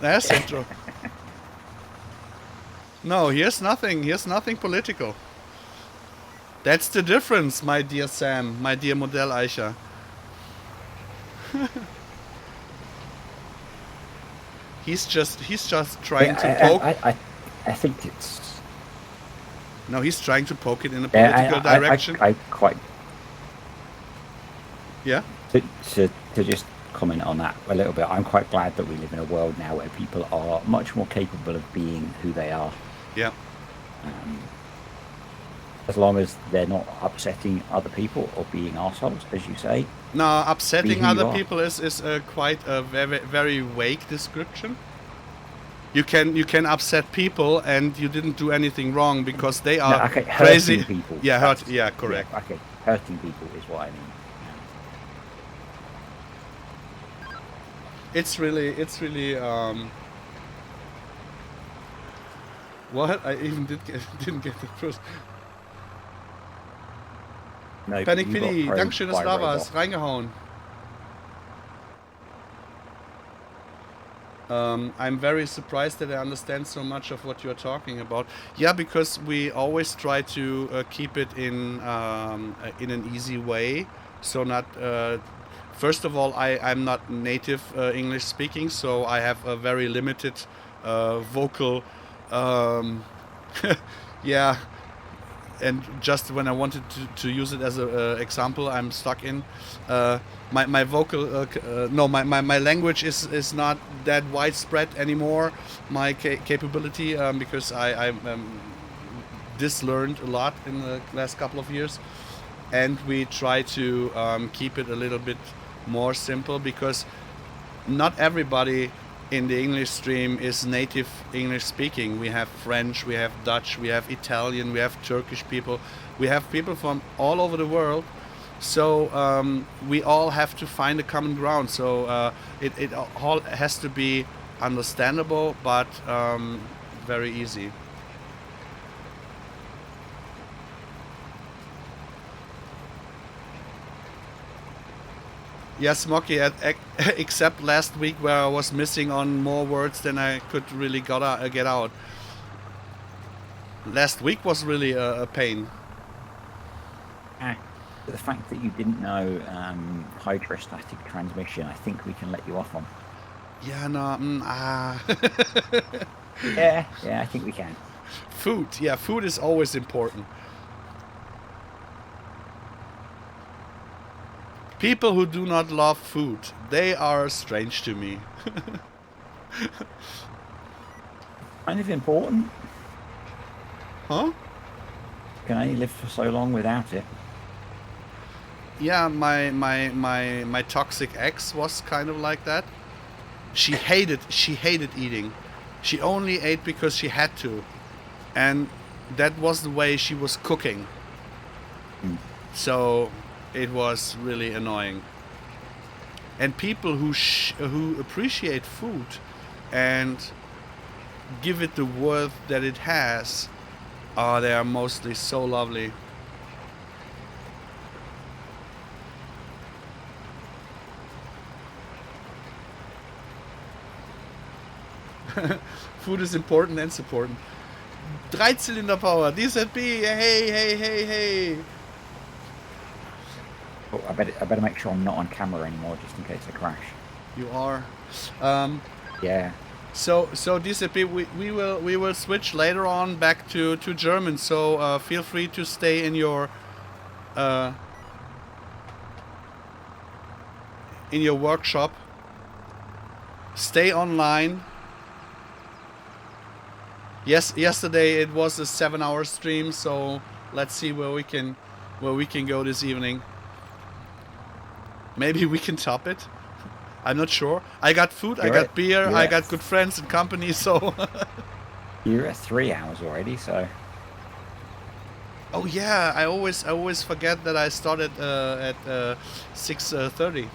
I sent Robert. No, here's nothing political. That's the difference, my dear Sam, my dear Modell Eicher. He's just trying to poke. I think it's. No, he's trying to poke it in a political direction. I quite. Yeah. To just comment on that a little bit, I'm quite glad that we live in a world now where people are much more capable of being who they are. Yeah. As long as they're not upsetting other people or being assholes, as you say. No, Be upsetting who you other are. people is quite a very vague description. You can upset people and you didn't do anything wrong because they No, are okay, crazy. hurting people. Yeah, That's, yeah, correct. Yeah, okay, hurting people is what I mean. It's really what I even didn't get the first. No, Panic you got Pity, probed Dankeschön, dass by du a da robot. warst, reingehauen. I'm very surprised that I understand so much of what you're talking about. Yeah, because we always try to keep it in an easy way. So not. First of all, I'm not native English speaking, so I have a very limited vocal. Yeah, and just when I wanted to use it as an example, I'm stuck in my vocal. No, my language is not that widespread anymore. My capability because I dislearned a lot in the last couple of years, and we try to keep it a little bit more simple because not everybody in the English stream is native English speaking. We have French, we have Dutch, we have Italian, we have Turkish people, we have people from all over the world. So we all have to find a common ground. So it all has to be understandable, but very easy. Yes, Mocky, except last week where I was missing on more words than I could really get out. Last week was really a pain. The fact that you didn't know hydrostatic transmission, I think we can let you off on. Yeah, no, Yeah, I think we can. Food, yeah, food is always important. People who do not love food, they are strange to me. Kind of important. Huh? Can only live for so long without it. Yeah, my toxic ex was kind of like that. She hated eating. She only ate because she had to, and that was the way she was cooking. So it was really annoying. And people who appreciate food and give it the worth that it has, they are mostly so lovely. Food is important and supportant. 3-Cylinder Power, DZB, hey. Oh, I better make sure I'm not on camera anymore, just in case I crash. You are. Yeah. So DZB, we will switch later on back to German. So feel free to stay in your workshop. Stay online. Yes, yesterday it was a 7-hour stream, so let's see where we can go this evening. Maybe we can top it. I'm not sure. I got food, I got beer, I got good friends and company, so You're at 3 hours already, so. Oh yeah, I always forget that I started at 6:30.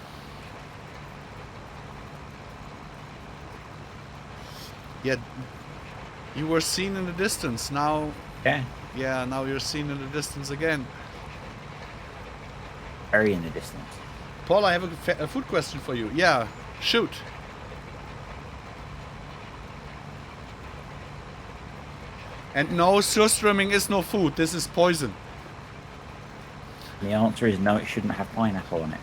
Yeah, you were seen in the distance. Now, Yeah, now you're seen in the distance again. very in the distance. Paul, I have a food question for you. Yeah, shoot. And no, surströmming is no food. This is poison. The answer is no, it shouldn't have pineapple on it.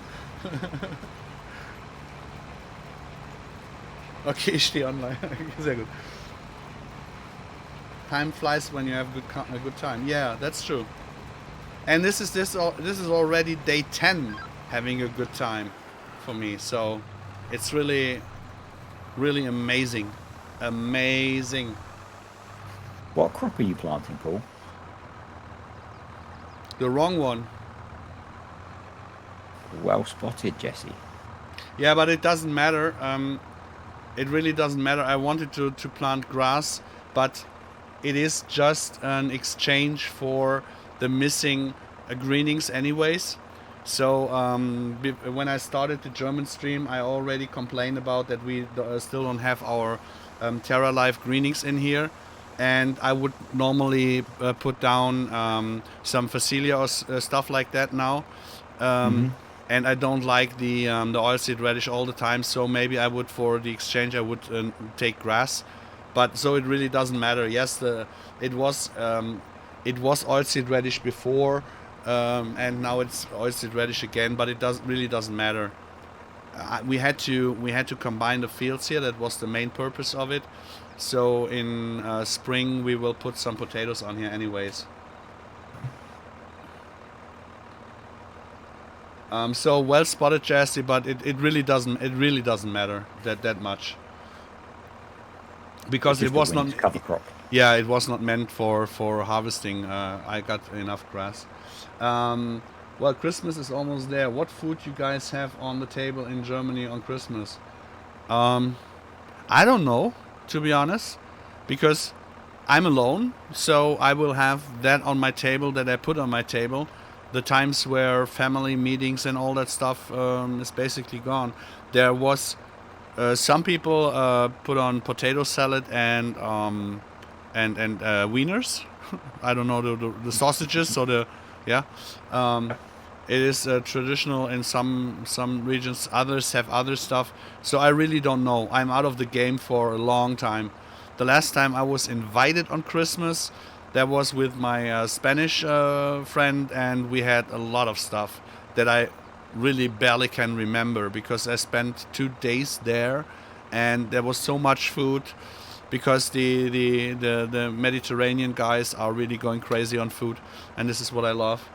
Okay, ich stehe online. Sehr gut. Time flies when you have a good time. Yeah, that's true. And this is already day 10 having a good time for me. So it's really, really amazing. Amazing. What crop are you planting, Paul? The wrong one. Well spotted, Jesse. Yeah, but it doesn't matter. It really doesn't matter. I wanted to plant grass, but it is just an exchange for the missing greenings anyways. So when I started the German stream, I already complained about that we still don't have our Terra Life greenings in here. And I would normally put down some Facilia or stuff like that now. And I don't like the oilseed radish all the time, so maybe I would, for the exchange, I would take grass. But so it really doesn't matter. Yes, it was oilseed radish before, and now it's oilseed radish again. But it really doesn't matter. We had to combine the fields here. That was the main purpose of it. So in spring we will put some potatoes on here anyways. So well spotted, Jesse, but it really doesn't matter that much, because it was not cover crop. Yeah, it was not meant for harvesting. I got enough grass. Well, Christmas is almost there. What food you guys have on the table in Germany on Christmas? I don't know, to be honest, because I'm alone, so I will have that on my table that I put on my table. The times where family meetings and all that stuff is basically gone. There was some people put on potato salad and wieners. I don't know, the sausages or the it is traditional in some regions. Others have other stuff. So I really don't know. I'm out of the game for a long time. The last time I was invited on Christmas, that was with my Spanish friend, and we had a lot of stuff that I really barely can remember, because I spent 2 days there, and there was so much food, because the Mediterranean guys are really going crazy on food, and this is what I love.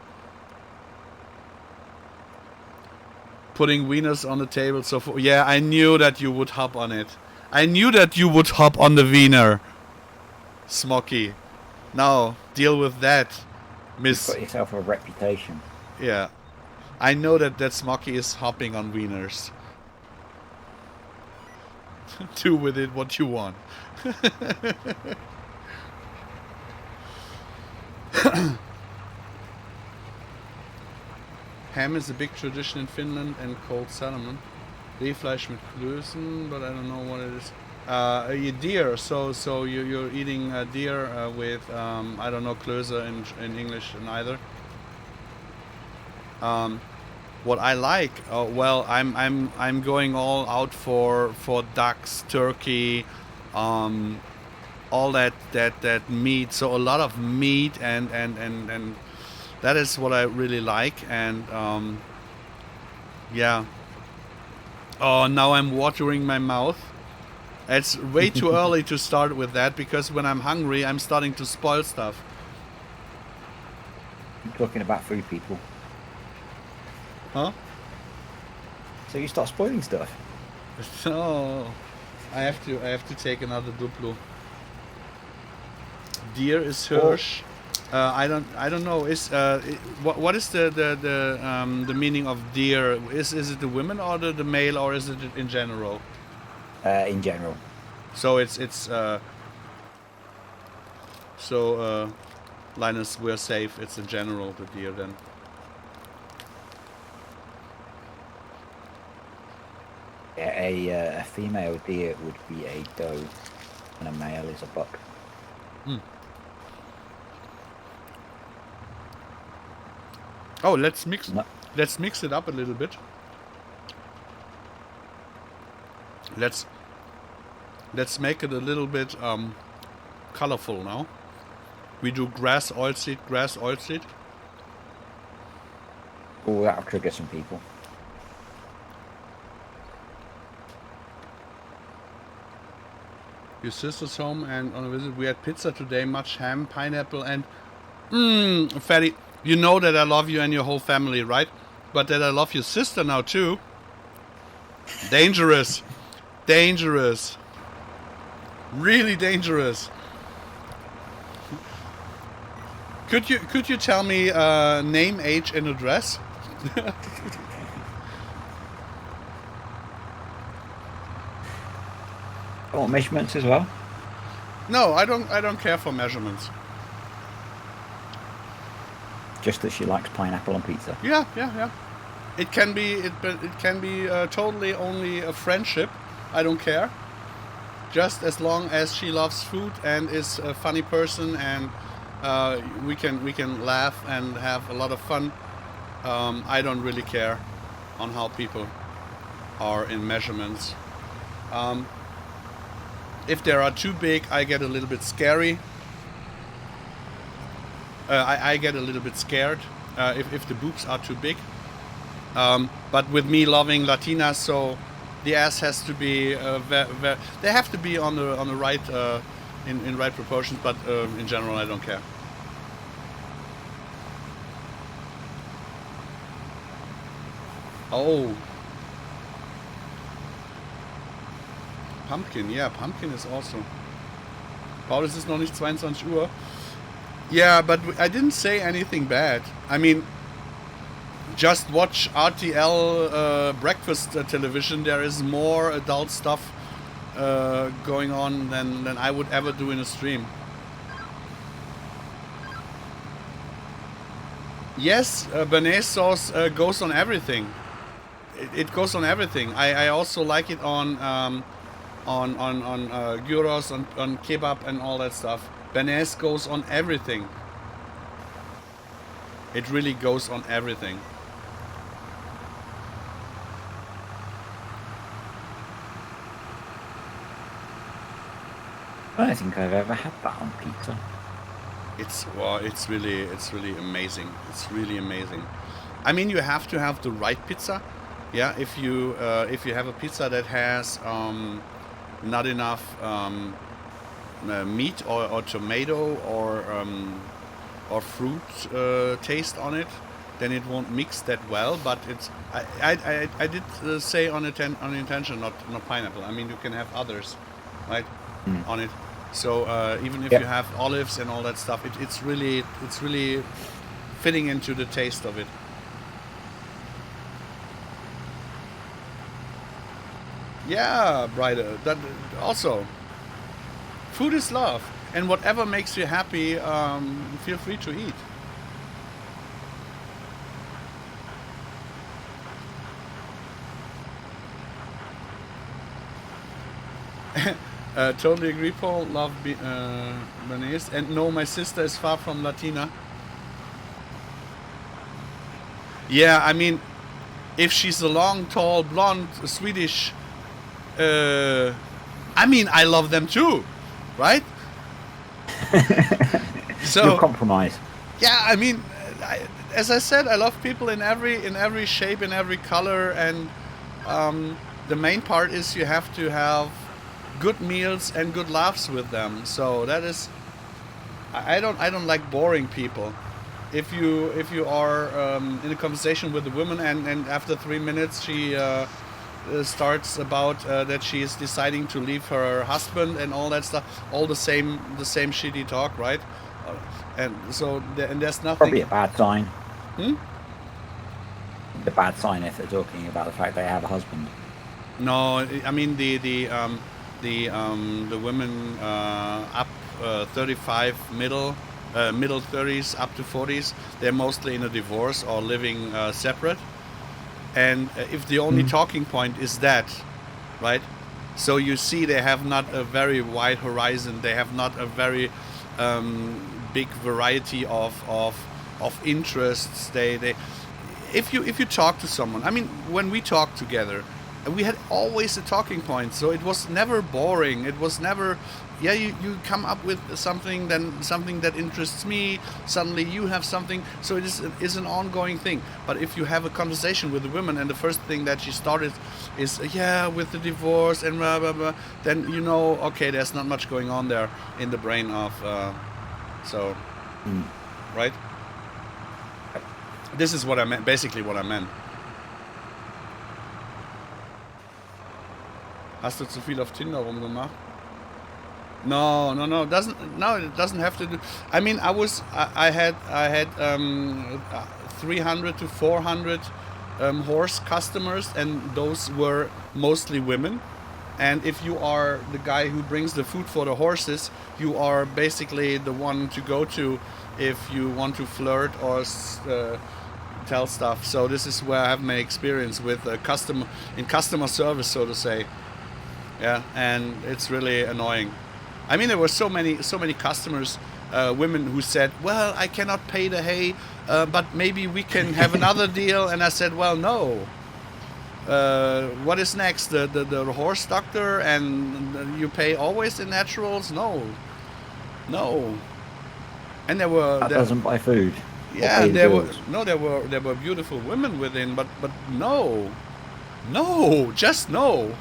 Putting wieners on the table, yeah, I knew that you would hop on it. I knew that you would hop on the wiener, Smoky. Now, deal with that, Miss. You've got yourself a reputation. Yeah. I know that Smoky is hopping on wieners. Do with it what you want. Ham is a big tradition in Finland, and cold salmon. Rehfleisch mit Klößen, but I don't know what it is. Deer, so you're eating deer with I don't know, Klöße in English neither. What I like, well, I'm going all out for ducks, turkey, all that meat. So a lot of meat and that is what I really like. And yeah. Oh, now I'm watering my mouth. It's way too early to start with that, because when I'm hungry, I'm starting to spoil stuff. You're talking about food, people. Huh? So you start spoiling stuff. Oh, I have to take another Duplo. Deer is Hirsch. I don't know. What is the meaning of deer? Is it the women or the male, or is it in general? In general. So it's Linus, we're safe. It's in general, the deer then. A female deer would be a doe, and a male is a buck. Oh, let's mix it up a little bit. Let's make it a little bit colorful now. We do grass, oilseed. Oh, that'll trigger some people. Your sister's home and on a visit. We had pizza today, much ham, pineapple, and Fatty, you know that I love you and your whole family, right? But that I love your sister now too. Dangerous. Really dangerous. Could you tell me name, age, and address? Oh, measurements as well? No, I don't care for measurements. Just that she likes pineapple on pizza. Yeah. It can be totally only a friendship. I don't care. Just as long as she loves food and is a funny person, and we can laugh and have a lot of fun. I don't really care on how people are in measurements. If they are too big, I get a little bit scary. I get a little bit scared if the boobs are too big. But with me loving Latinas, so the ass has to be they have to be on the right in right proportions. But in general, I don't care. Oh, Pumpkin, yeah, Pumpkin is also. Paul, es ist noch nicht 22 Uhr. Yeah, but I didn't say anything bad. I mean, just watch RTL breakfast television. There is more adult stuff going on than I would ever do in a stream. Yes, béarnaise sauce goes on everything. It goes on everything. I also like it on gyros, on kebab and all that stuff. Béarnaise goes on everything. It really goes on everything. I don't think I've ever had that on pizza. It's really amazing. It's really amazing. I mean, you have to have the right pizza. Yeah, if you have a pizza that has not enough meat or tomato or fruit taste on it, then it won't mix that well. But it's I did say on intention, not pineapple. I mean, you can have others, right, on it. So even if you have olives and all that stuff, it's really fitting into the taste of it. Yeah, brighter. That also. Food is love, and whatever makes you happy, feel free to eat. Totally agree, Paul. Love béarnaise. And no, my sister is far from Latina. Yeah, I mean, if she's a long, tall, blonde, Swedish, I mean, I love them too, right? So you'll compromise. Yeah, I mean, as I said, I love people in every shape, in every color, and the main part is you have to have good meals and good laughs with them. So that is, I don't like boring people. If you are in a conversation with a woman and after 3 minutes she starts about that she is deciding to leave her husband and all that stuff, all the same shitty talk, right? And so there's nothing. Probably a bad sign. The bad sign if they're talking about the fact they have a husband. No, I mean the women up 35, middle 30s up to 40s, they're mostly in a divorce or living separate. And if the only talking point is that, right? So you see, they have not a very wide horizon. They have not a very big variety of interests. They if you talk to someone, I mean, when we talk together, we had always a talking point. So it was never boring. It was never, yeah, you come up with something, then something that interests me, suddenly you have something. So it is an ongoing thing. But if you have a conversation with a woman and the first thing that she started is, yeah, with the divorce and blah, blah, blah, then you know, okay, there's not much going on there in the brain of, right? This is what I meant, basically what I meant. Hast du zu viel auf Tinder rumgemacht? No. It doesn't have to do. I mean, I had 300 to 400 horse customers, and those were mostly women. And if you are the guy who brings the food for the horses, you are basically the one to go to if you want to flirt or tell stuff. So this is where I have my experience with customer service, so to say. Yeah, and it's really annoying. I mean, there were so many customers, women who said, "Well, I cannot pay the hay, but maybe we can have another deal." And I said, "Well, no. What is next? The horse doctor, and you pay always in naturals? No." And That doesn't buy food. yeah, there were beautiful women within, but no, just no.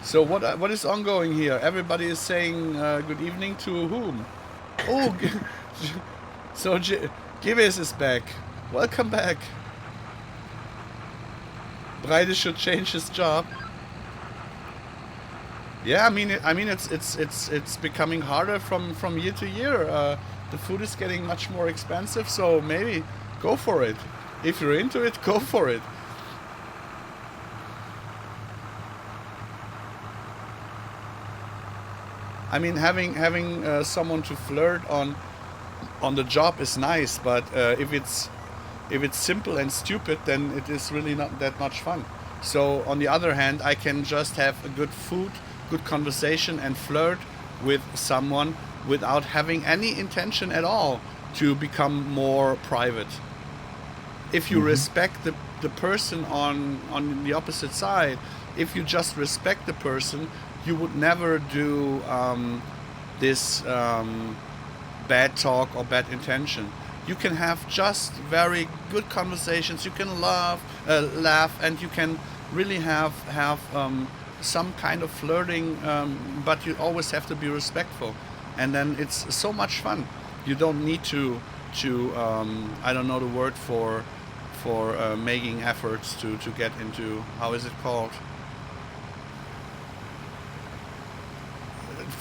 So what is ongoing here? Everybody is saying good evening to whom? Oh, so Gives is back. Welcome back. Breide should change his job. Yeah, I mean it's becoming harder from year to year. The food is getting much more expensive, so maybe go for it. If you're into it, go for it. I mean, having someone to flirt on the job is nice, but if it's simple and stupid, then it is really not that much fun. So on the other hand, I can just have a good food, good conversation, and flirt with someone without having any intention at all to become more private. If you respect the person on the opposite side, if you just respect the person, you would never do this bad talk or bad intention. You can have just very good conversations. You can laugh, and you can really have some kind of flirting, but you always have to be respectful, and then it's so much fun. You don't need to I don't know the word for making efforts to get into, how is it called?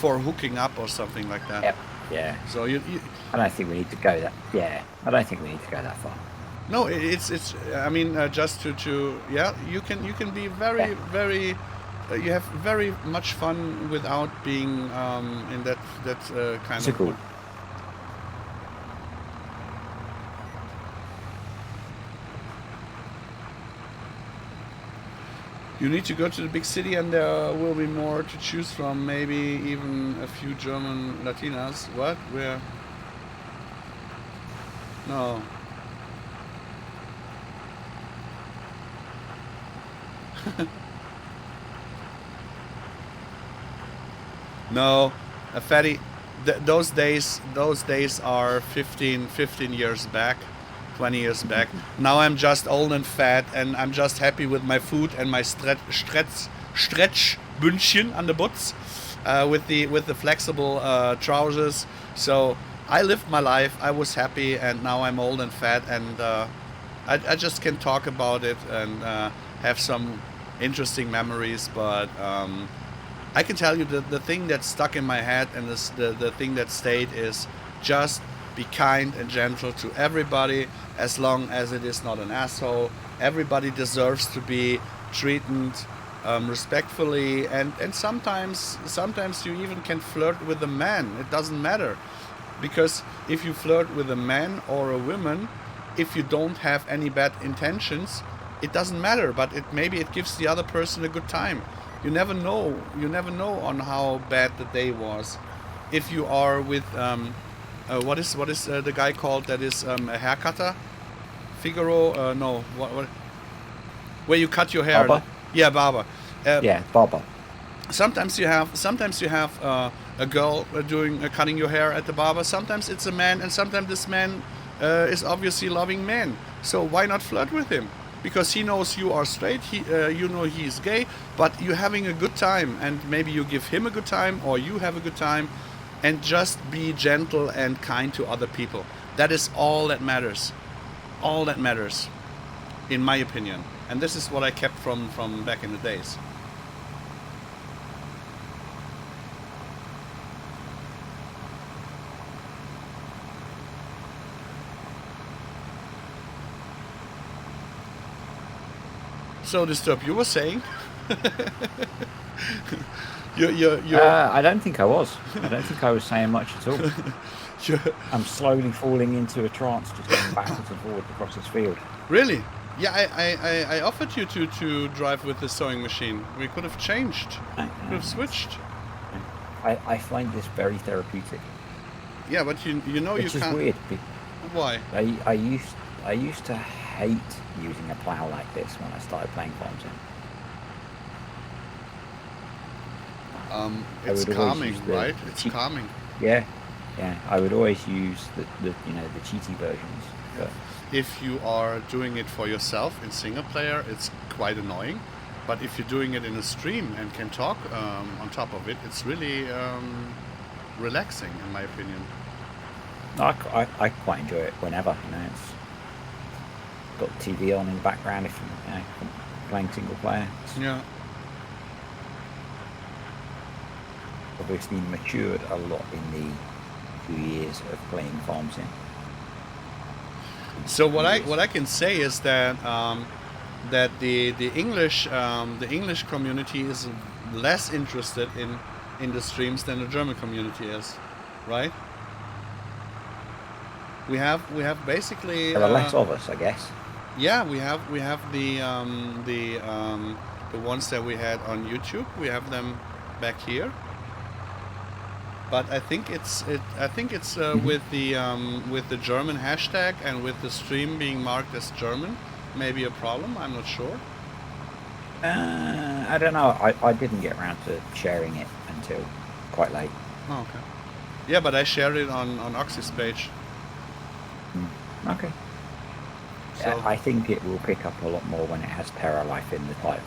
For hooking up or something like that. Yep. Yeah. So you I don't think we need to go that. Yeah. I don't think we need to go that far. no, it's I mean, just to yeah, you can be very very you have very much fun without being in that kind So of cool. You need to go to the big city, and there will be more to choose from. Maybe even a few German Latinas. What? Where? No. No, fatty. Those days are 15 years back, 20 years back. Now I'm just old and fat, and I'm just happy with my food and my stretch Bündchen on the butts, with the flexible trousers. So I lived my life. I was happy, and now I'm old and fat, and I just can talk about it and have some interesting memories, but. I can tell you the thing that stuck in my head, and the thing that stayed, is just be kind and gentle to everybody, as long as it is not an asshole. Everybody deserves to be treated respectfully, and sometimes you even can flirt with a man. It doesn't matter, because if you flirt with a man or a woman, if you don't have any bad intentions, it doesn't matter. But maybe it gives the other person a good time. You never know. You never know on how bad the day was. If you are with what is the guy called that is a haircutter? Figaro? No. What? Where you cut your hair? Barber? Yeah, barber. Yeah, barber. Sometimes you have a girl cutting your hair at the barber. Sometimes it's a man, and sometimes this man is obviously loving men. So why not flirt with him? Because he knows you are straight, you know he's gay, but you're having a good time, and maybe you give him a good time, or you have a good time, and just be gentle and kind to other people. That is all that matters. All that matters, in my opinion. And this is what I kept from back in the days. So, Disturb, you were saying? I don't think I was. I don't think I was saying much at all. I'm slowly falling into a trance, just going backwards and forwards across this field. Really? Yeah, I offered you to drive with the sewing machine. We could have changed. We could have switched. I find this very therapeutic. Yeah, but you know Which you is can't. weird. Why? I used to hate using a plough like this when I started playing Farm Sim. It's calming, right? It's calming. Yeah. I would always use the cheaty versions. But If you are doing it for yourself in single player, it's quite annoying. But if you're doing it in a stream and can talk on top of it, it's really relaxing, in my opinion. I quite enjoy it whenever. It's got TV on in the background if I'm playing single player. Yeah. Obviously matured a lot in the 2 years of playing Farm Sim. So what I can say is that that the English community is less interested in the streams than the German community is, right? We have basically There are less of us, I guess. Yeah, we have the ones that we had on YouTube. We have them back here. But I think it's with the German hashtag and with the stream being marked as German, maybe a problem. I'm not sure. I don't know. I didn't get around to sharing it until quite late. Oh, okay. Yeah, but I shared it on Oxy's page. Okay. So I think it will pick up a lot more when it has Terra Life in the title.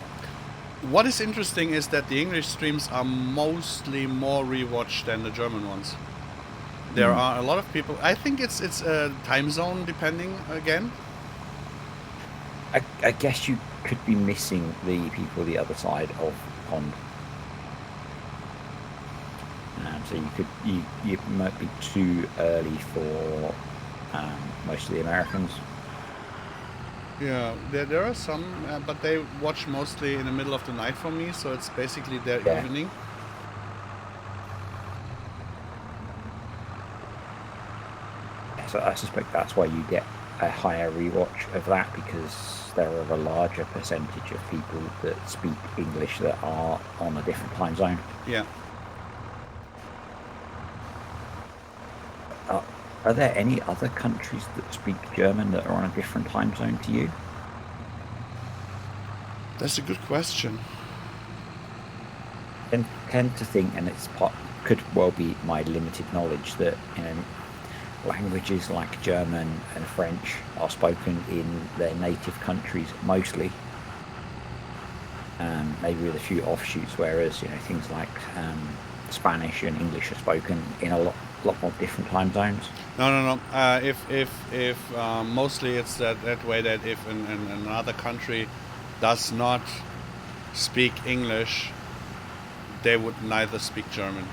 what is interesting is that the English streams are mostly more rewatched than the German ones. There are a lot of people. I think it's time zone depending again. I guess you could be missing the people the other side of the pond. So you might be too early for most of the Americans. Yeah, there are some, but they watch mostly in the middle of the night for me, so it's basically their evening. So I suspect that's why you get a higher rewatch of that, because there are a larger percentage of people that speak English that are on a different time zone. Yeah. Are there any other countries that speak German that are on a different time zone to you? That's a good question. I tend to think, and could well be my limited knowledge, that languages like German and French are spoken in their native countries mostly, maybe with a few offshoots, whereas things like Spanish and English are spoken in a lot more different time zones. No. If mostly it's that way, that if another country does not speak English, they would neither speak German.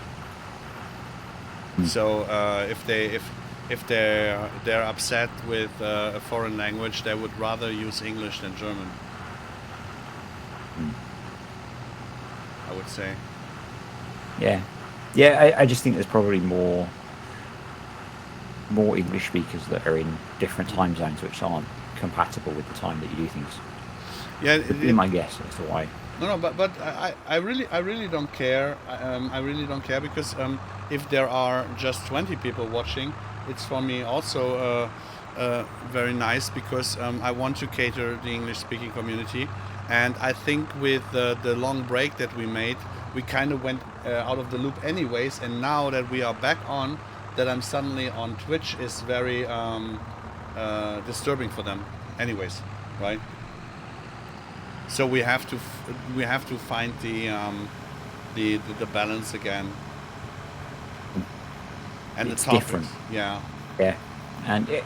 So if they're upset with a foreign language, they would rather use English than German. I would say. Yeah. I just think there's probably more English speakers that are in different time zones which aren't compatible with the time that you do things. Yeah, Would be my guess as to why. No, but I really don't care. I really don't care, because if there are just 20 people watching, it's for me also very nice, because I want to cater the English-speaking community, and I think with the long break that we made, we kind of went out of the loop anyways, and now that we are back on, that I'm suddenly on Twitch is very disturbing for them anyways, right? So we have to find the balance again, and It's the topics. different. Yeah. and it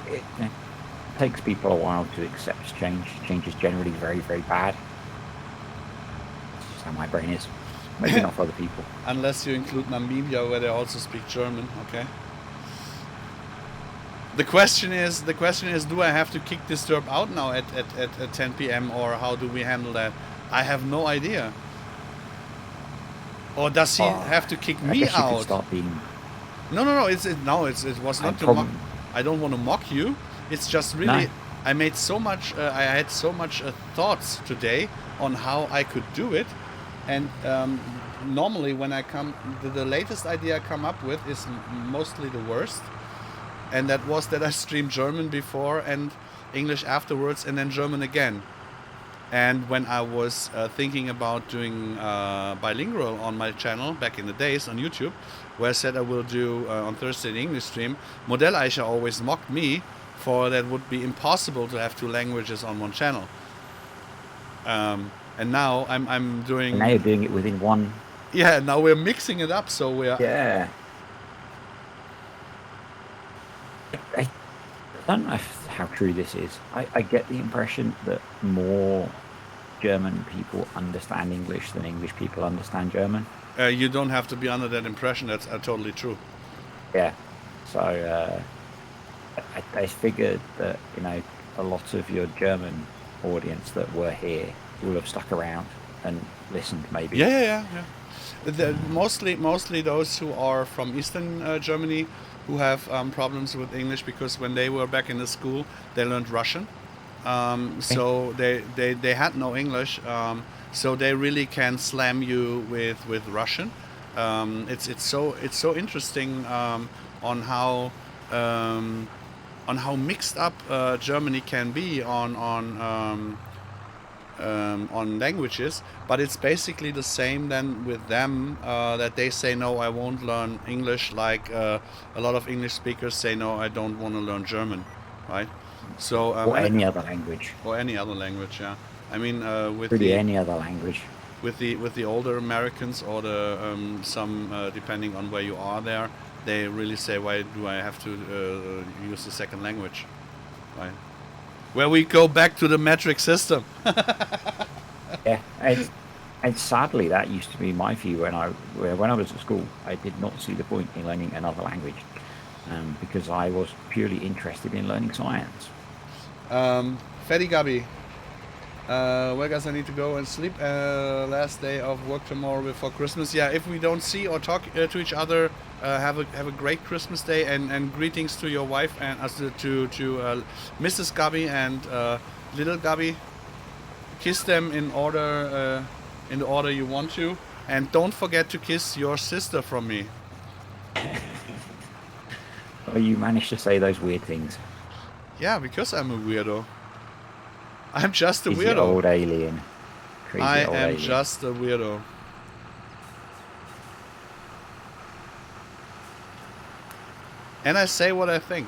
takes people a while to accept change. Change is generally very, very bad. That's just how my brain is. Maybe not for other people. Unless you include Namibia, where they also speak German. Okay. The question is, do I have to kick this derp out now at 10 p.m. or how do we handle that? I have no idea. Or does he have to kick I me guess you out? could start being. No. It was not to mock. I don't want to mock you. It's just really. No. I made so much. I had so much thoughts today on how I could do it, and normally when I come, the latest idea I come up with is mostly the worst, and that was that I streamed German before and English afterwards, and then German again. And when I was thinking about doing bilingual on my channel back in the days on YouTube, where I said I will do on Thursday the English stream, Modell Eicher always mocked me for that would be impossible to have two languages on one channel. And now I'm doing. And now you're doing it within one. Yeah, now we're mixing it up, so we're. Yeah. I don't know how true this is. I get the impression that more German people understand English than English people understand German. You don't have to be under that impression. That's totally true. Yeah. So I figured that, you know, a lot of your German audience that were here will have stuck around and listened, maybe. Yeah. Mostly those who are from Eastern Germany who have problems with English because when they were back in the school, they learned Russian. So they had no English. So they really can slam you with Russian. It's so interesting on how mixed up Germany can be on languages, but it's basically the same then with them that they say no, I won't learn English, like a lot of English speakers say no, I don't want to learn German, right? So or any other language. Or any other language, yeah. I mean, with really any other language. With the older Americans or the some depending on where you are there, they really say, why do I have to use the second language, right? Where we go back to the metric system. Yeah, and sadly that used to be my view when I was at school. I did not see the point in learning another language because I was purely interested in learning science. Fetty Gabi, where guys I need to go and sleep. Last day of work tomorrow before Christmas. Yeah, if we don't see or talk to each other, have a great Christmas day and greetings to your wife and to Mrs. Gabi and little Gabi. Kiss them in the order you want to, and don't forget to kiss your sister from me. Oh, you managed to say those weird things. Yeah, because I'm a weirdo. I'm just a Crazy weirdo. Old alien. Crazy I old am alien. just a weirdo. And I say what I think.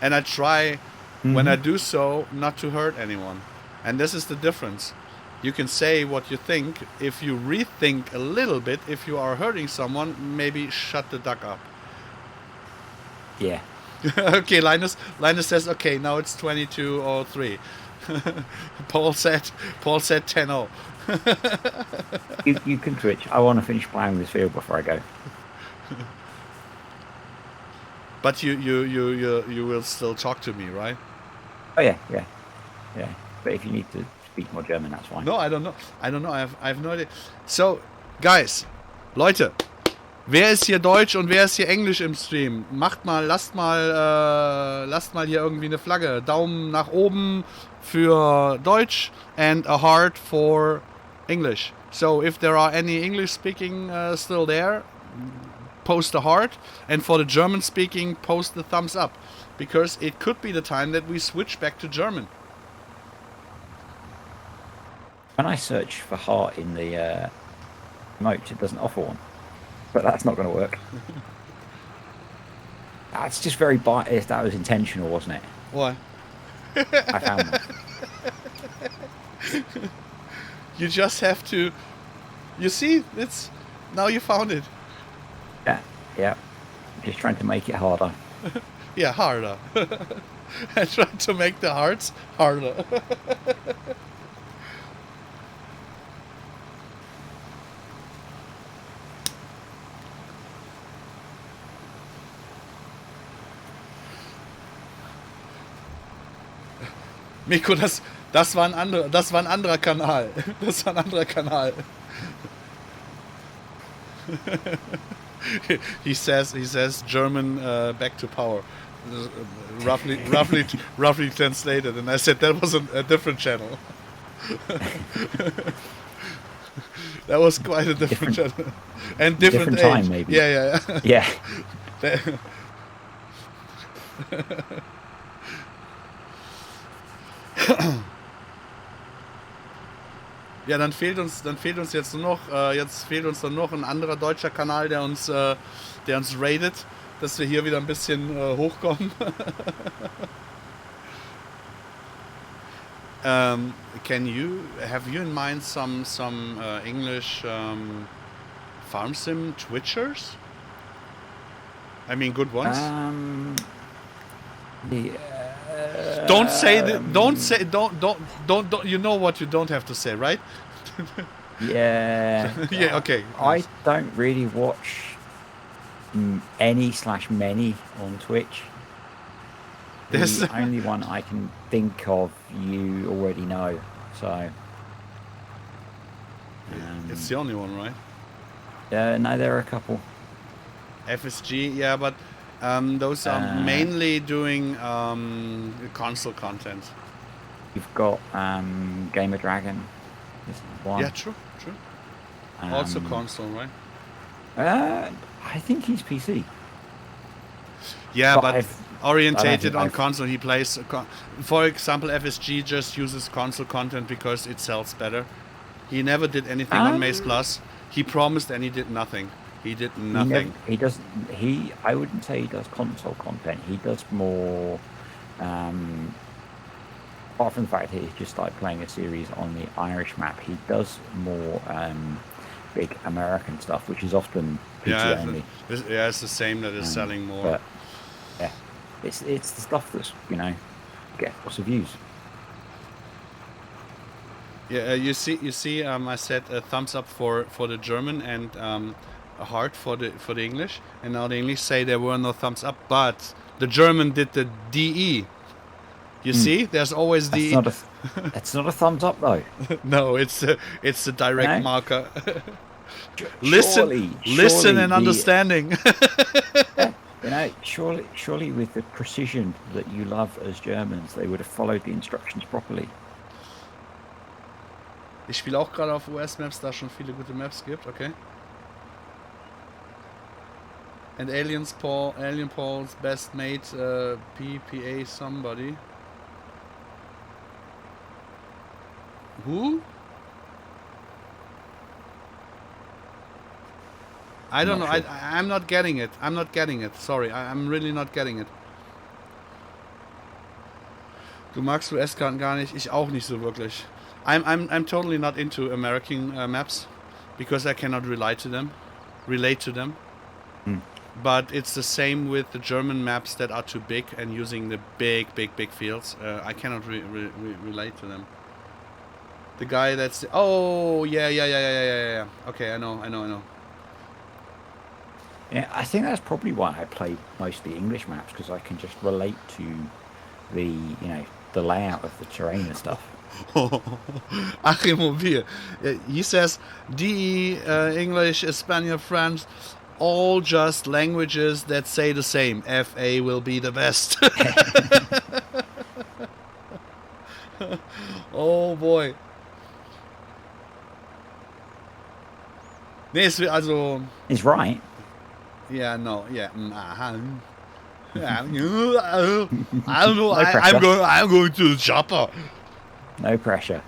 And I try, when I do so, not to hurt anyone. And this is the difference. You can say what you think. If you rethink a little bit, if you are hurting someone, maybe shut the duck up. Yeah. Okay, Linus says, okay, now it's 22:03. Paul said 10:0. You can switch. I want to finish playing this field before I go. But you will still talk to me, right? Oh yeah. But if you need to speak more German, that's fine. No, I don't know. I have no idea. So, guys, Leute, wer ist hier Deutsch und wer ist hier Englisch im Stream? Lasst mal hier irgendwie eine Flagge. Daumen nach oben für Deutsch and a heart for English. So, if there are any English speaking still there, post a heart, and for the German speaking, post the thumbs up, because it could be the time that we switch back to German. When I search for heart in the notes, it doesn't offer one. But that's not going to work. That's just very biased. That was intentional, wasn't it? Why? I found that. You just have to. You see, now you found it. Yeah. I'm just trying to make it harder. Yeah, harder. I tried to make the hearts harder. Miko, das war ein anderer Kanal. Das war ein anderer Kanal. He says German back to power. Roughly translated, and I said that was a different channel. That was quite a different channel. And different age. Time, maybe. Yeah. Yeah. Ja, dann fehlt uns jetzt nur noch ein anderer deutscher Kanal, der uns raidet, dass wir hier wieder ein bisschen hochkommen. Have you in mind some English farm sim Twitchers? I mean, good ones. Don't say. You know what you don't have to say, right? Yeah. Yeah. Okay. I don't really watch any/many on Twitch. The only one I can think of, you already know. So. It's the only one, right? No, there are a couple. FSG, yeah, but those are mainly doing console content. You've got Gamer Dragon. One. Yeah, true. Also console, right? I think he's PC. Yeah, but orientated on console. He plays, for example, FSG just uses console content because it sells better. He never did anything on Maze Plus. He promised and he did nothing. He did nothing. I wouldn't say he does console content. He does more. Apart from the fact that he's just started playing a series on the Irish map, he does more big American stuff, which is often PC only. It's the same that is selling more. But yeah, it's the stuff that's get lots of views. Yeah, you see. I said a thumbs up for the German and a heart for the English, and now the English say there were no thumbs up, but the German did the DE. You see, there's always the. It's not a thumbs up though. No, it's a direct marker. Surely Listen and understanding. Surely with the precision that you love as Germans, they would have followed the instructions properly. Ich spiele auch gerade auf US Maps, da schon viele gute Maps gibt, okay. And Alien Paul's best mate, PPA somebody. Who? I don't know. Sure. I'm not getting it. Sorry, I'm really not getting it. Du magst US-Karten gar nicht. Ich auch nicht so wirklich. I'm totally not into American maps because I cannot relate to them. But it's the same with the German maps that are too big and using the big fields. I cannot relate to them. The guy that's yeah. Okay, I know. Yeah, I think that's probably why I play mostly English maps, because I can just relate to the layout of the terrain and stuff. Achimobil. He says DE, English, Spanish, French, all just languages that say the same. FA will be the best. Oh boy. Nee, also. He's right. Yeah, no, yeah. I don't know. I'm going to the chopper. No pressure.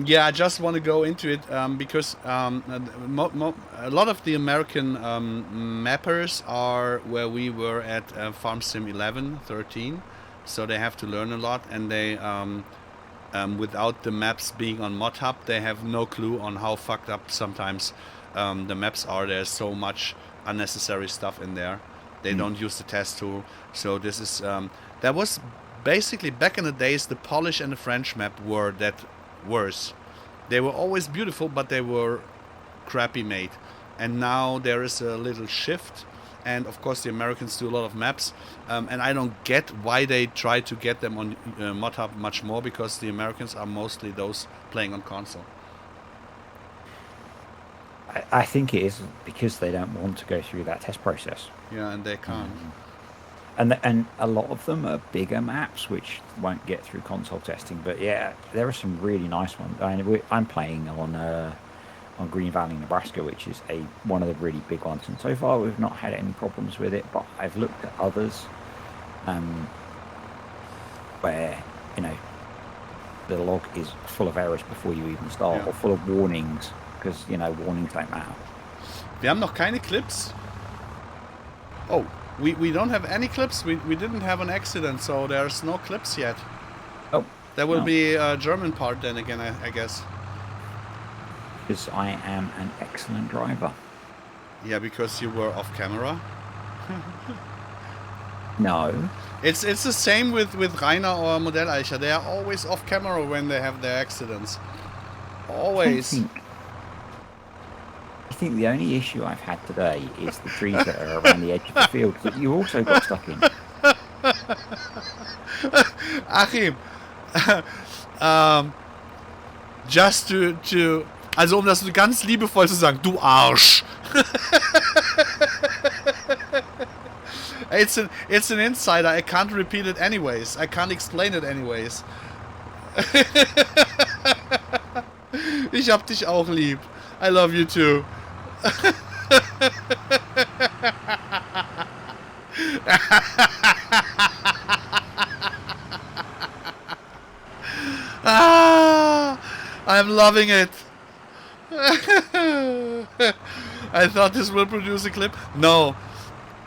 Yeah, I just want to go into it because a lot of the American mappers are where we were at Farm Sim 11, 13, so they have to learn a lot, and they without the maps being on ModHub, they have no clue on how fucked up sometimes the maps are. There's so much unnecessary stuff in there. They don't use the test tool. So this is that was basically back in the days the Polish and the French map were that worse. They were always beautiful, but they were crappy made. And now there is a little shift. And of course the Americans do a lot of maps, and I don't get why they try to get them on ModHub much more, because the Americans are mostly those playing on console. I think it is because they don't want to go through that test process. Yeah, and they can't. And a lot of them are bigger maps which won't get through console testing. But yeah, there are some really nice ones. I'm playing on Green Valley, Nebraska, which is one of the really big ones. And so far, we've not had any problems with it. But I've looked at others where, the log is full of errors before you even start, or full of warnings, because, warnings don't matter. Wir haben noch keine Clips. Oh, we don't have any clips. We didn't have an accident, so there's no clips yet. Oh. There will be a German part then again, I guess. Because I am an excellent driver. Yeah, because you were off camera. No. It's the same with Rainer or Modelleicher. They are always off camera when they have their accidents. Always. I think the only issue I've had today is the trees that are around the edge of the field that you also got stuck in. Achim, just to also um das ganz liebevoll zu sagen, du Arsch. It's an insider. I can't repeat it anyways. I can't explain it anyways. Ich hab dich auch lieb. I love you too. I'm loving it. I thought this will produce a clip. No.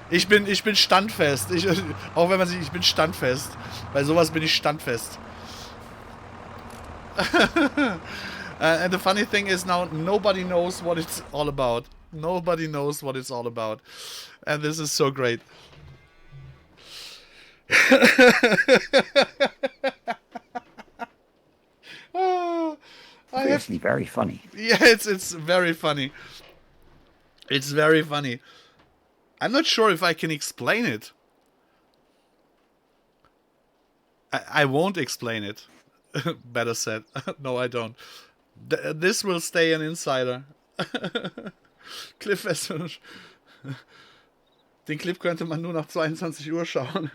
Ich bin standfest. Auch wenn man sieht, ich bin standfest. Bei sowas bin ich standfest. And the funny thing is now nobody knows what it's all about. Nobody knows what it's all about. And this is so great. It's actually very funny. Yeah, it's very funny. It's very funny. I'm not sure if I can explain it. I won't explain it. Better said. No, I don't. This will stay an insider. Den Clip könnte man nur nach 22 Uhr schauen.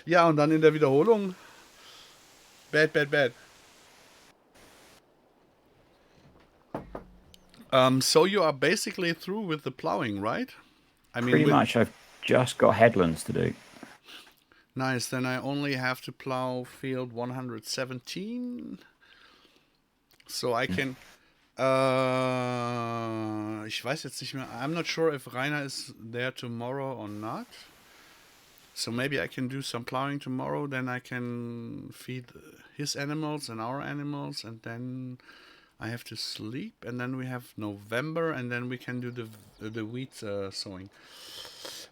Ja, und dann in der Wiederholung. Bad. So you are basically through with the plowing, right? I mean, pretty much. I've just got headlands to do. Nice. Then I only have to plow field 117. So I can... ich weiß jetzt nicht mehr. I'm not sure if Rainer is there tomorrow or not. So maybe I can do some plowing tomorrow. Then I can feed his animals and our animals. And then I have to sleep. And then we have November. And then we can do the wheat sowing.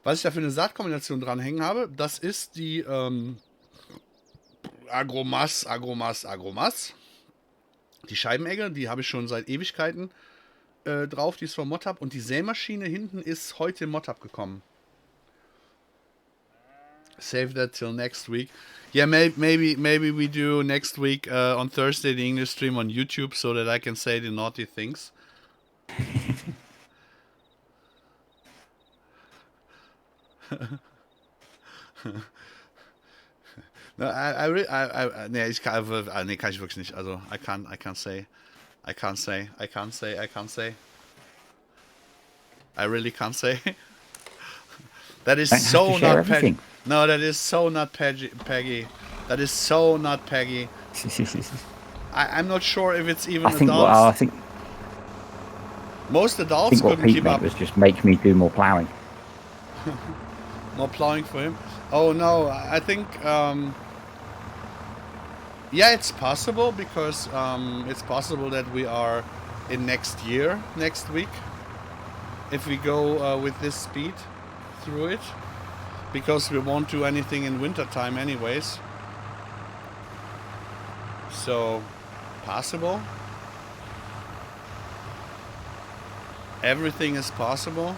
Was ich da für eine Saatkombination dranhängen habe, das ist die Agromas. Die Scheibenegge, die habe ich schon seit Ewigkeiten drauf, die ist von ModHub. Und die Sämaschine hinten ist heute in ModHub gekommen. Save that till next week. Yeah, maybe we do next week on Thursday the English stream on YouTube so that I can say the naughty things. No, nee, kann ich wirklich nicht. Also, I can't say. I really can't say. That is so not Peggy. No, that is so not Peggy. That is so not Peggy. I'm not sure if it's even adults. I think most adults couldn't keep up. Was just make me do more plowing. More plowing for him. Oh no, I think Yeah, it's possible because it's possible that we are in next week, if we go with this speed through it, because we won't do anything in winter time anyways. So, possible. Everything is possible.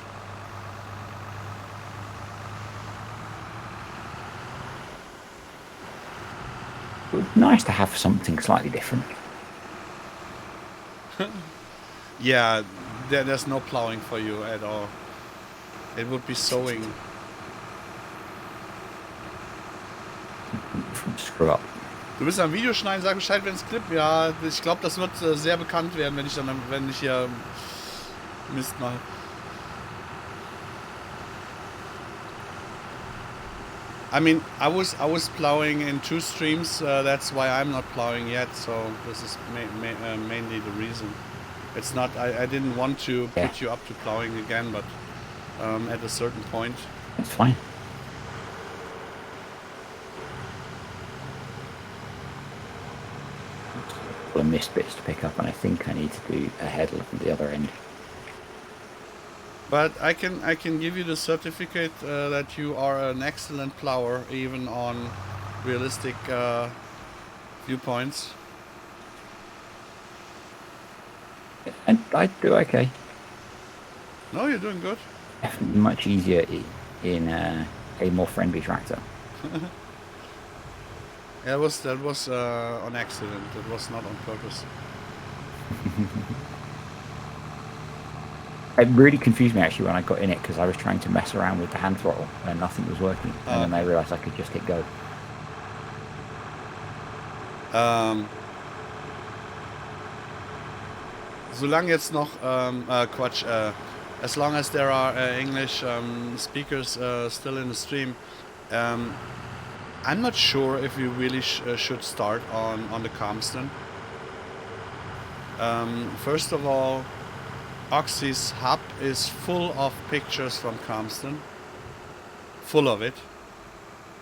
It would be nice to have something slightly different. Yeah, there's no plowing for you at all. It would be sowing. Screw up. Du bist am Video schneiden, sag Bescheid, wenn es klippt. Ja, ich glaube, das wird sehr bekannt werden, wenn ich hier Mist mache. I mean, I was plowing in 2 streams. That's why I'm not plowing yet. So this is mainly the reason. It's not. I didn't want to put you up to plowing again, but at a certain point. That's fine. Well, missed bits to pick up, and I think I need to do a headland at the other end. But I can give you the certificate that you are an excellent plower, even on realistic viewpoints. And I do okay. No, you're doing good. Definitely much easier in a more friendly tractor. Yeah, that was on accident. It was not on purpose. It really confused me actually when I got in it, because I was trying to mess around with the hand throttle and nothing was working. And then I realised I could just hit go. Solange jetzt noch Quatsch. As long as there are English speakers still in the stream, I'm not sure if we really should start on the Comston. First of all, Oxy's hub is full of pictures from Comston. Full of it.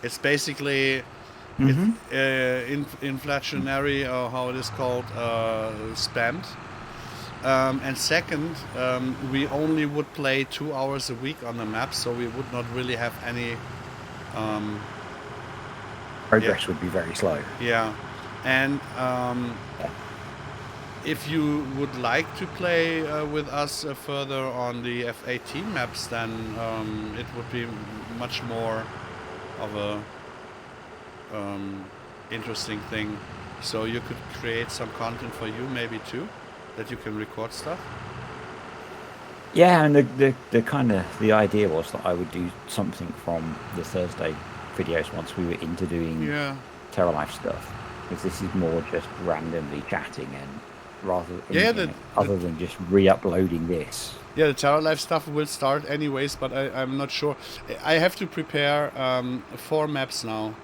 It's basically inflationary, or how it is called, spammed. And second, we only would play 2 hours a week on the map, so we would not really have any progress would be very slow. Yeah, and if you would like to play with us further on the F18 maps, then it would be much more of a interesting thing. So you could create some content for you maybe too, that you can record stuff. Yeah, and the idea was that I would do something from the Thursday videos once we were into doing Terra Life stuff, because this is more just randomly chatting and other than just re-uploading this. Yeah, the Terra Life stuff will start anyways, but I'm not sure. I have to prepare 4 maps now.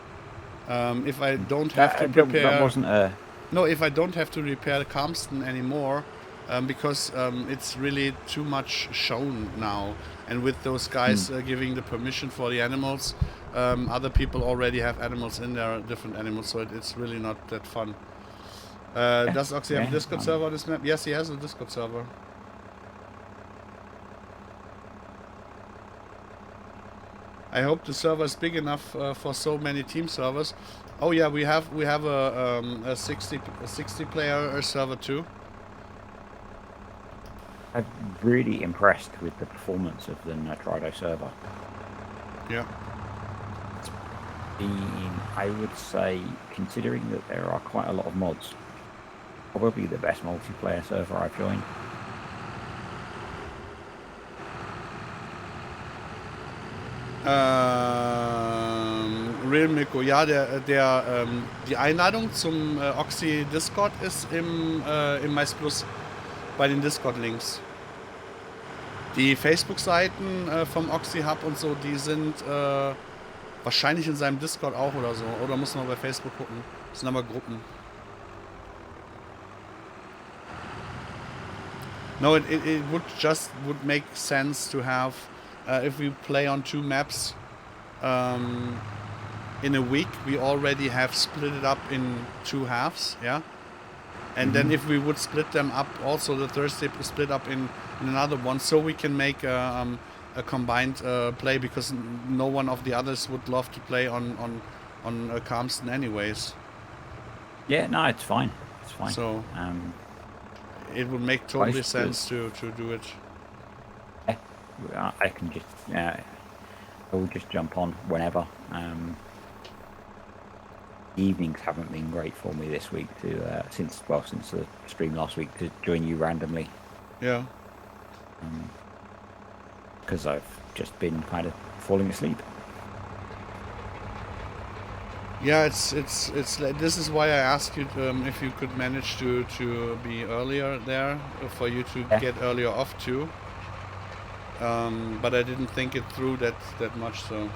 If I don't have to prepare... That wasn't a... No, if I don't have to repair the Comston anymore, because it's really too much shown now. And with those guys giving the permission for the animals, other people already have animals in there, different animals, so it's really not that fun. Does Oxy have a Discord server on this map? Yes, he has a Discord server. I hope the server is big enough for so many team servers. Oh yeah, we have a 60 player server too. I'm really impressed with the performance of the Nitrado server. Yeah. It's been, I would say, considering that there are quite a lot of mods, probably the best multiplayer server I've joined. Real Mirko, ja, die Einladung zum Oxy Discord ist im Mais Plus bei den Discord-Links. Die Facebook-Seiten vom Oxy Hub und so, die sind wahrscheinlich in seinem Discord auch oder so. Oder muss man bei Facebook gucken. Das sind aber Gruppen. No, it would make sense to have, if we play on 2 maps, in a week we already have split it up in 2 halves, yeah. And then if we would split them up, also the Thursday split up in another one, so we can make a combined play, because no one of the others would love to play on Calmston anyways. Yeah, no, it's fine. It's fine. So it would make totally sense to do it. Yeah, I can just I will just jump on whenever. Evenings haven't been great for me this week since the stream last week, to join you randomly. Yeah. Because I've just been kind of falling asleep. Yeah, it's this is why I asked you if you could manage to be earlier there, for you to get earlier off too. But I didn't think it through that much. So,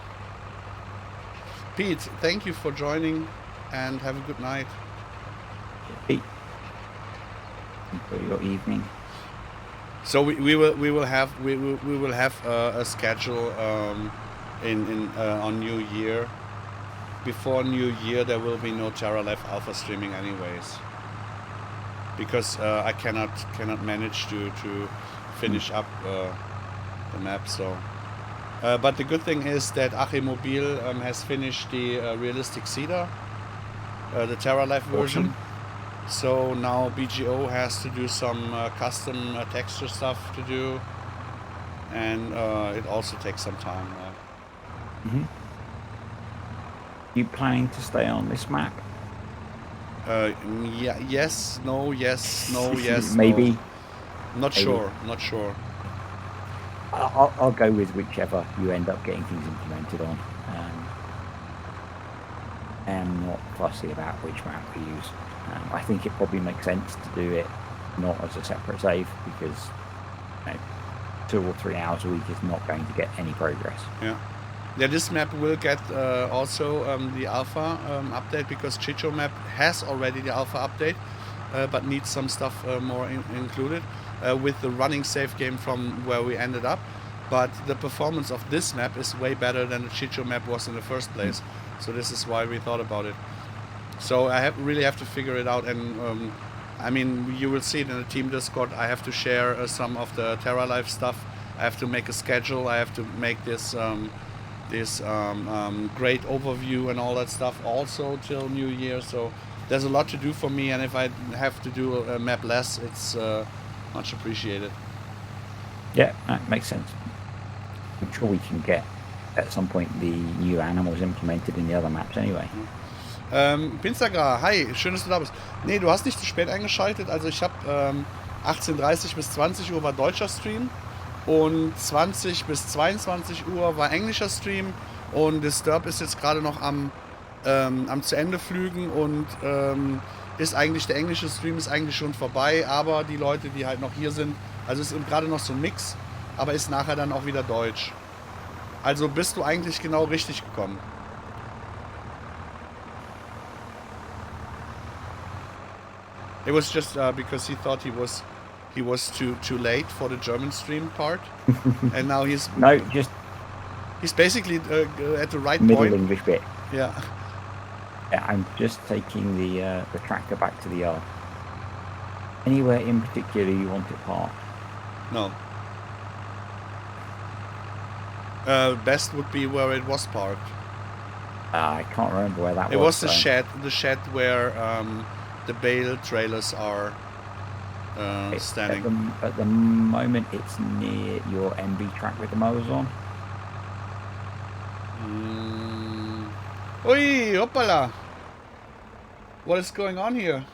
Pete, thank you for joining, and have a good night. Pete, enjoy your evening. So we will have a schedule on New Year. Before New Year, there will be no Terra Life Alpha streaming anyways, because I cannot manage to finish up the map. So, but the good thing is that Achimobil has finished the realistic Cedar, the Terra Life version. So now BGO has to do some custom texture stuff to do, and it also takes some time. You planning to stay on this map? Yeah. Yes. No. Yes. No. Yes. Maybe. No. Not sure. Not sure. I'll go with whichever you end up getting things implemented on. I'm not fussy about which map we use. I think it probably makes sense to do it not as a separate save, because 2 or 3 hours a week is not going to get any progress. Yeah, this map will get also the alpha update, because Chicho map has already the alpha update, but needs some stuff more included with the running save game from where we ended up. But the performance of this map is way better than the Chicho map was in the first place. So this is why we thought about it. So I really have to figure it out, and I mean, you will see it in the team Discord. I have to share some of the Terra Life stuff. I have to make a schedule. I have to make this great overview and all that stuff also till New Year. So there's a lot to do for me, and if I have to do a map less, it's much appreciated. Yeah, that makes sense. I'm sure we can get at some point the new animals implemented in the other maps anyway. Pinstagra, hi, schön, dass du da bist. Nee, du hast nicht zu spät eingeschaltet. Also ich habe 18:30 bis 20 Uhr war deutscher Stream und 20 bis 22 Uhr war englischer Stream, und Disturb ist jetzt gerade noch am zu Ende flügen, und ist eigentlich, der englische Stream ist eigentlich schon vorbei, aber die Leute, die halt noch hier sind, also ist gerade noch so ein Mix, aber ist nachher dann auch wieder Deutsch. Also bist du eigentlich genau richtig gekommen. It was just because he thought he was too late for the German stream part, and now he's he's basically at the right middle point. English bit. Yeah. Yeah, I'm just taking the tractor back to the yard. Anywhere in particular you want it parked? No. Best would be where it was parked. I can't remember where that was. It was the shed where the bale trailers are standing. At the moment, it's near your MB track with the mowers on. Oi, hoppala! What is going on here?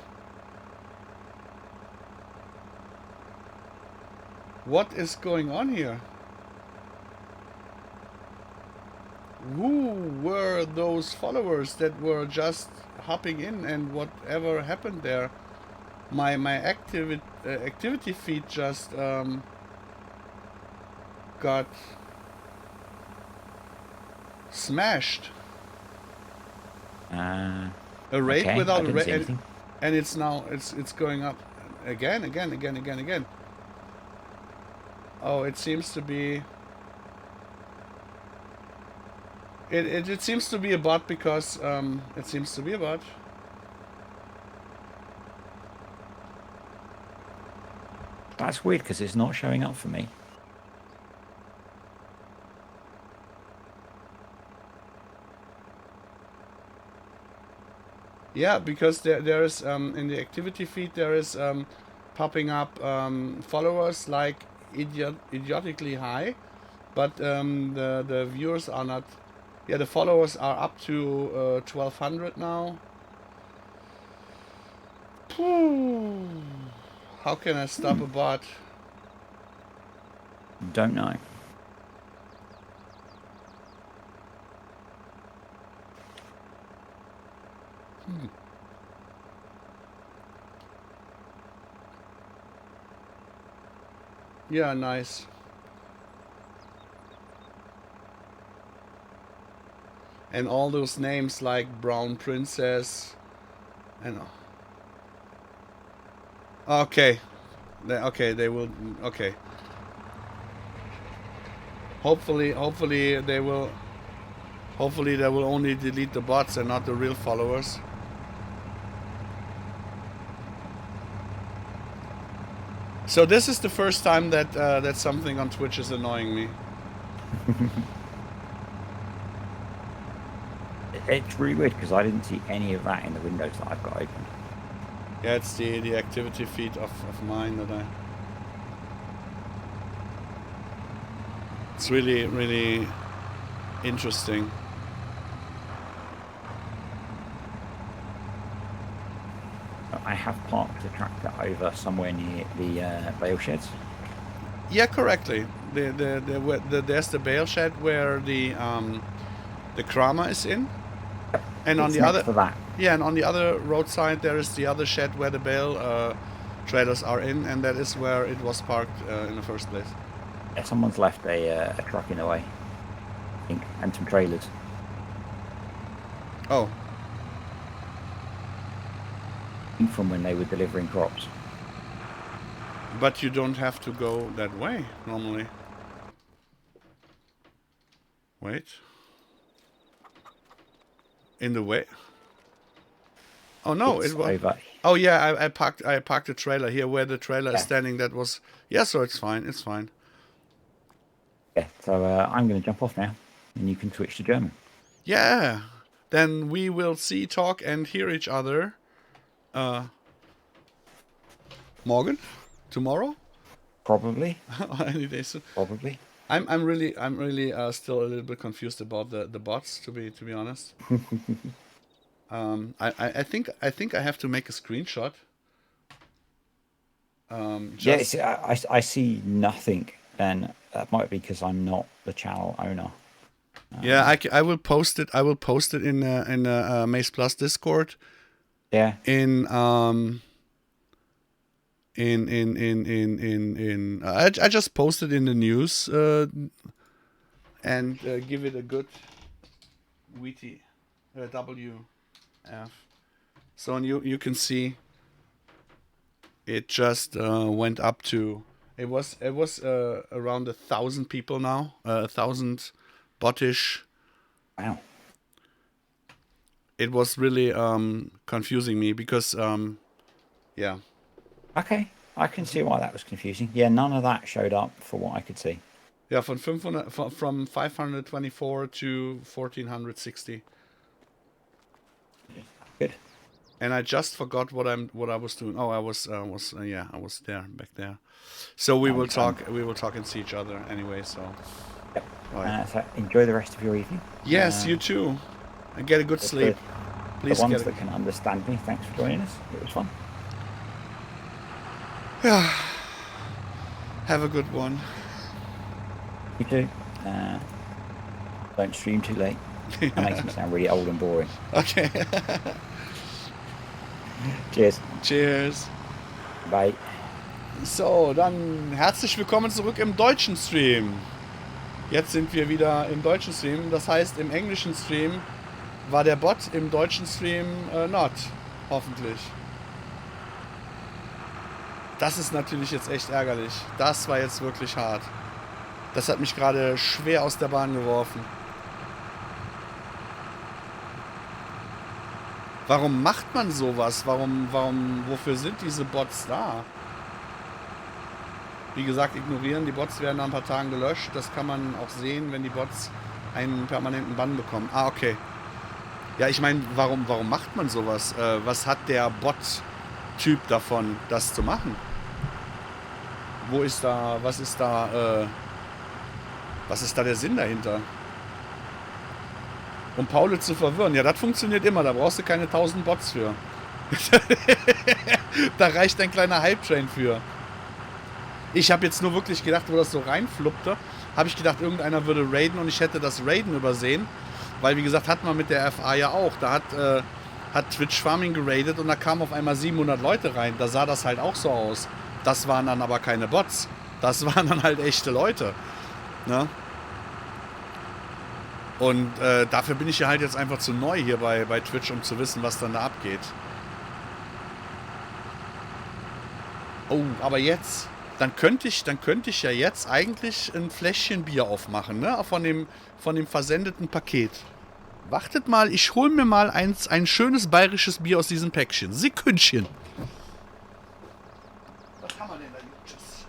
What is going on here? Who were those followers that were just hopping in, and whatever happened there? My activity feed just got smashed. A raid okay, without and it's now it's going up again. Oh, it seems to be. It seems to be a bot because it seems to be a bot. That's weird because it's not showing up for me. Yeah, because there is in the activity feed there is popping up followers like idiotically high, but the viewers are not. Yeah, the followers are up to 1200 now. How can I stop a bot? Don't know. Yeah, nice. And all those names like Brown Princess and okay. They will okay. Hopefully they will only delete the bots and not the real followers. So this is the first time that that something on Twitch is annoying me. It's really weird because I didn't see any of that in the windows that I've got open. Yeah, it's the activity feed of mine that I... It's really interesting. I have parked the tractor over somewhere near the bale sheds. Yeah, correctly. There's the bale shed where the Kramer is in, and on the other for that. Yeah, and on the other roadside there is the other shed where the bale trailers are in, and that is where it was parked in the first place. Yeah, someone's left a truck in the way, I think, and some trailers. Oh. From when they were delivering crops. But you don't have to go that way normally. Wait. In the way. Oh no, it's it was over. Oh yeah, I parked the trailer here where the trailer is standing. That was so it's fine. It's fine. Yeah, so I'm going to jump off now, and you can switch to German. Yeah, then we will see, talk, and hear each other. Morgen, tomorrow, probably. Any day soon. Probably. I'm really still a little bit confused about the bots, to be honest. I think I have to make a screenshot. Yes, I see nothing, and that might be because I'm not the channel owner. Yeah, I will post it. I will post it in Mace Plus Discord. Yeah. I just posted in the news and give it a good WF. So you can see it just went up to it was around 1,000 people now, 1,000 bottish. Wow. It was really confusing me because yeah. Okay, I can see why that was confusing. Yeah, none of that showed up for what I could see. Yeah, from 524 to 1,460. Good. And I just forgot what I was doing. Oh, I was there back there. So we will talk. We will talk and see each other anyway. So. Yep. Right. So enjoy the rest of your evening. Yes, you too. And get a good sleep. Please. The ones that can understand me, thanks for joining us. It was fun. Yeah. Have a good one. You too. Don't stream too late. That makes me sound really old and boring. Okay. Cheers. Cheers. Bye. So, dann herzlich willkommen zurück im deutschen Stream. Jetzt sind wir wieder im deutschen Stream. Das heißt, im englischen Stream war der Bot, im deutschen Stream not. Hoffentlich. Das ist natürlich jetzt echt ärgerlich. Das war jetzt wirklich hart. Das hat mich gerade schwer aus der Bahn geworfen. Warum macht man sowas? Wofür sind diese Bots da? Wie gesagt, ignorieren. Die Bots werden nach ein paar Tagen gelöscht. Das kann man auch sehen, wenn die Bots einen permanenten Bann bekommen. Ah, okay. Ja, ich meine, warum macht man sowas? Was hat der Bot-Typ davon, das zu machen? Was ist da der Sinn dahinter? Um Paul zu verwirren. Ja, das funktioniert immer. Da brauchst du keine 1000 Bots für. Da reicht ein kleiner Hype-Train für. Ich habe jetzt nur wirklich gedacht, wo das so reinfluppte, habe ich gedacht, irgendeiner würde raiden und ich hätte das Raiden übersehen. Weil, wie gesagt, hat man mit der FA ja auch. Da hat Twitch Farming geradet und da kamen auf einmal 700 Leute rein. Da sah das halt auch so aus. Das waren dann aber keine Bots. Das waren dann halt echte Leute. Ne? Und dafür bin ich ja halt jetzt einfach zu neu hier bei Twitch, um zu wissen, was dann da abgeht. Oh, aber jetzt, dann könnte ich ja jetzt eigentlich ein Fläschchen Bier aufmachen, ne? Von dem versendeten Paket. Wartet mal, ich hole mir mal ein schönes bayerisches Bier aus diesem Päckchen. Sekündchen. Was haben wir denn da, Jutschis?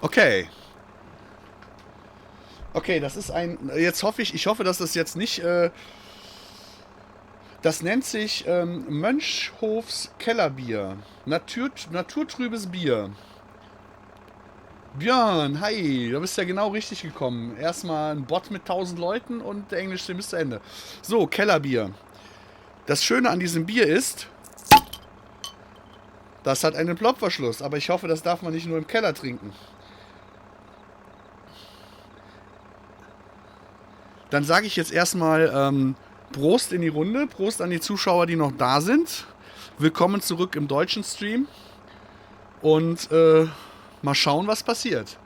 Okay. Okay, das ist jetzt ich hoffe, dass das jetzt nicht, das nennt sich Mönchhofs Kellerbier. Naturtrübes Bier. Björn, hi, da bist ja genau richtig gekommen. Erstmal ein Bot mit 1000 Leuten und der englische bis zu Ende. So, Kellerbier. Das Schöne an diesem Bier ist, das hat einen Plopverschluss, aber ich hoffe, das darf man nicht nur im Keller trinken. Dann sage ich jetzt erstmal Prost in die Runde, Prost an die Zuschauer, die noch da sind. Willkommen zurück im deutschen Stream. Und mal schauen, was passiert.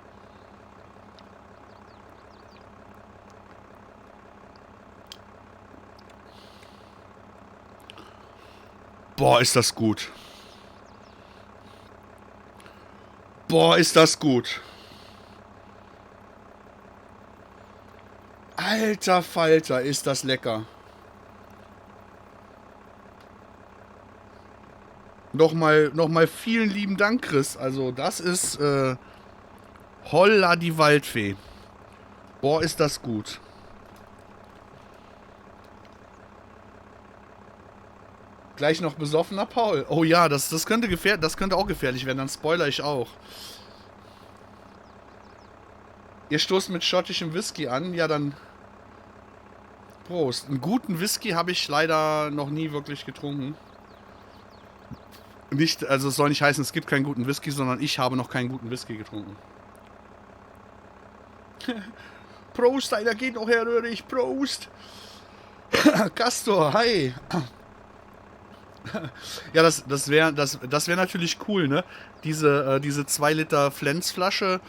Boah, ist das gut. Boah, ist das gut. Alter Falter, ist das lecker. Nochmal vielen lieben Dank, Chris. Also das ist holla die Waldfee. Boah, ist das gut. Gleich noch besoffener Paul. Oh ja, das könnte auch gefährlich werden. Dann spoiler ich auch. Ihr stoßt mit schottischem Whisky an. Ja, dann Prost. Einen guten Whisky habe ich leider noch nie wirklich getrunken. Nicht, also es soll nicht heißen, es gibt keinen guten Whisky, sondern ich habe noch keinen guten Whisky getrunken. Prost, einer geht noch, Herr Röhrig. Prost. Castor, hi. Ja, das wär natürlich cool, ne? Diese 2 Liter Flensflasche,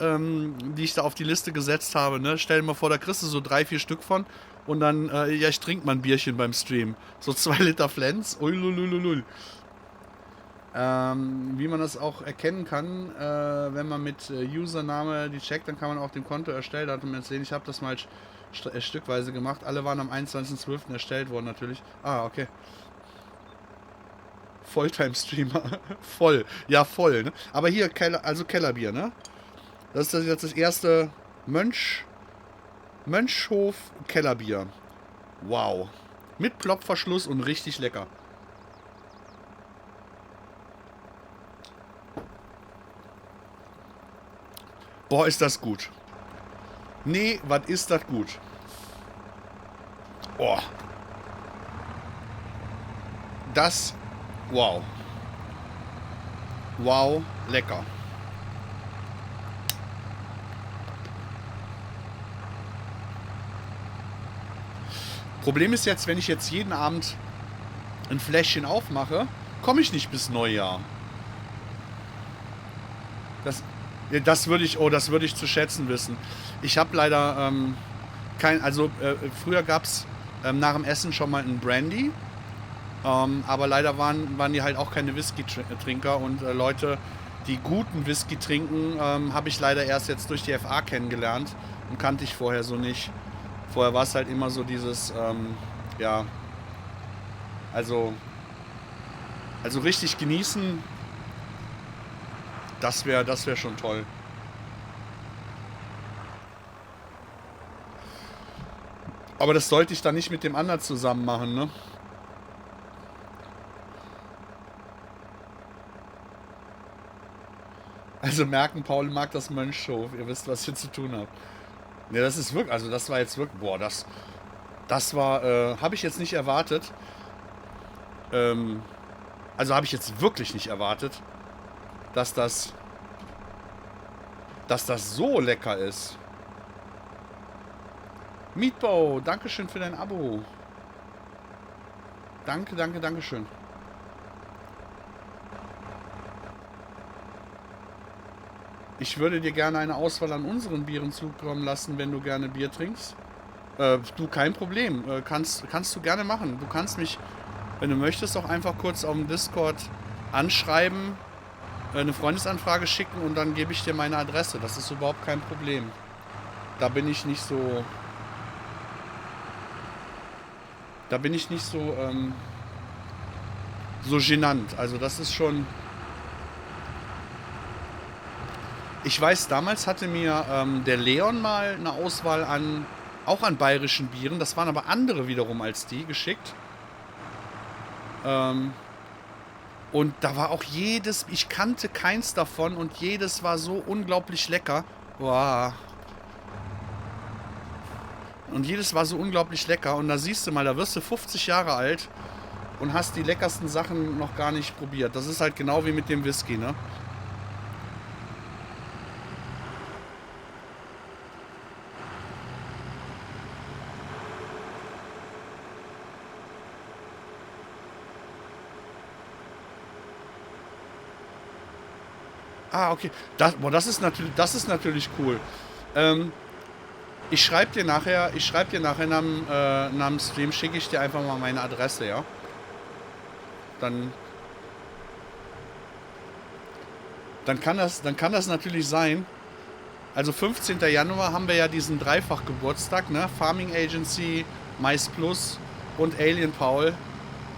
die ich da auf die Liste gesetzt habe, ne? Stell dir mal vor, da kriegst du so 3, 4 Stück von und dann, ja, ich trinke mal ein Bierchen beim Stream. So 2 Liter Flens, uilulululul. Wie man das auch erkennen kann, wenn man mit Username die checkt, dann kann man auch dem Konto Erstelldatum jetzt sehen. Ich habe das mal stückweise gemacht. Alle waren am 21.12. erstellt worden natürlich. Ah, okay. Volltime-Streamer. Voll. Ja, voll, ne? Aber hier, Kellerbier, ne? Das ist jetzt das erste Mönchhof Kellerbier. Wow. Mit Plopverschluss und richtig lecker. Boah, ist das gut. Nee, was ist das gut? Oh. Das. Wow. Wow, lecker. Problem ist jetzt, wenn ich jetzt jeden Abend ein Fläschchen aufmache, komme ich nicht bis Neujahr. Das würde ich zu schätzen wissen. Ich habe leider früher gab es nach dem Essen schon mal einen Brandy. Aber leider waren die halt auch keine Whisky-Trinker und Leute, die guten Whisky trinken, habe ich leider erst jetzt durch die FA kennengelernt und kannte ich vorher so nicht. Vorher war es halt immer so dieses, ja, also richtig genießen, das wär schon toll. Aber das sollte ich dann nicht mit dem anderen zusammen machen, ne? Also merken, Paul mag das Mönchshof. Ihr wisst, was ihr zu tun habt. Ne, das ist wirklich, also das war jetzt wirklich, boah, das war, habe ich jetzt nicht erwartet. Ähm, also habe ich jetzt wirklich nicht erwartet, dass das so lecker ist. Meatball, Dankeschön für dein Abo. Danke, danke, Dankeschön. Ich würde dir gerne eine Auswahl an unseren Bieren zukommen lassen, wenn du gerne Bier trinkst. Du, kein Problem. Kannst du gerne machen. Du kannst mich, wenn du möchtest, auch einfach kurz auf dem Discord anschreiben, eine Freundesanfrage schicken und dann gebe ich dir meine Adresse. Das ist überhaupt kein Problem. Da bin ich nicht so... Da bin ich nicht so, so genannt. Also das ist schon... Ich weiß, damals hatte mir der Leon mal eine Auswahl auch an bayerischen Bieren, das waren aber andere wiederum als die, geschickt. Und da war auch jedes, ich kannte keins davon und jedes war so unglaublich lecker. Boah. Und jedes war so unglaublich lecker. Und da siehst du mal, da wirst du 50 Jahre alt und hast die leckersten Sachen noch gar nicht probiert. Das ist halt genau wie mit dem Whisky, ne? Ah, okay. Das ist natürlich cool. Ähm, ich schreib dir nachher nach dem Stream, schicke ich dir einfach mal meine Adresse, ja? Dann, dann kann das natürlich sein. Also 15. Januar haben wir ja diesen Dreifach-Geburtstag, ne? Farming Agency, Mais Plus und Alien Paul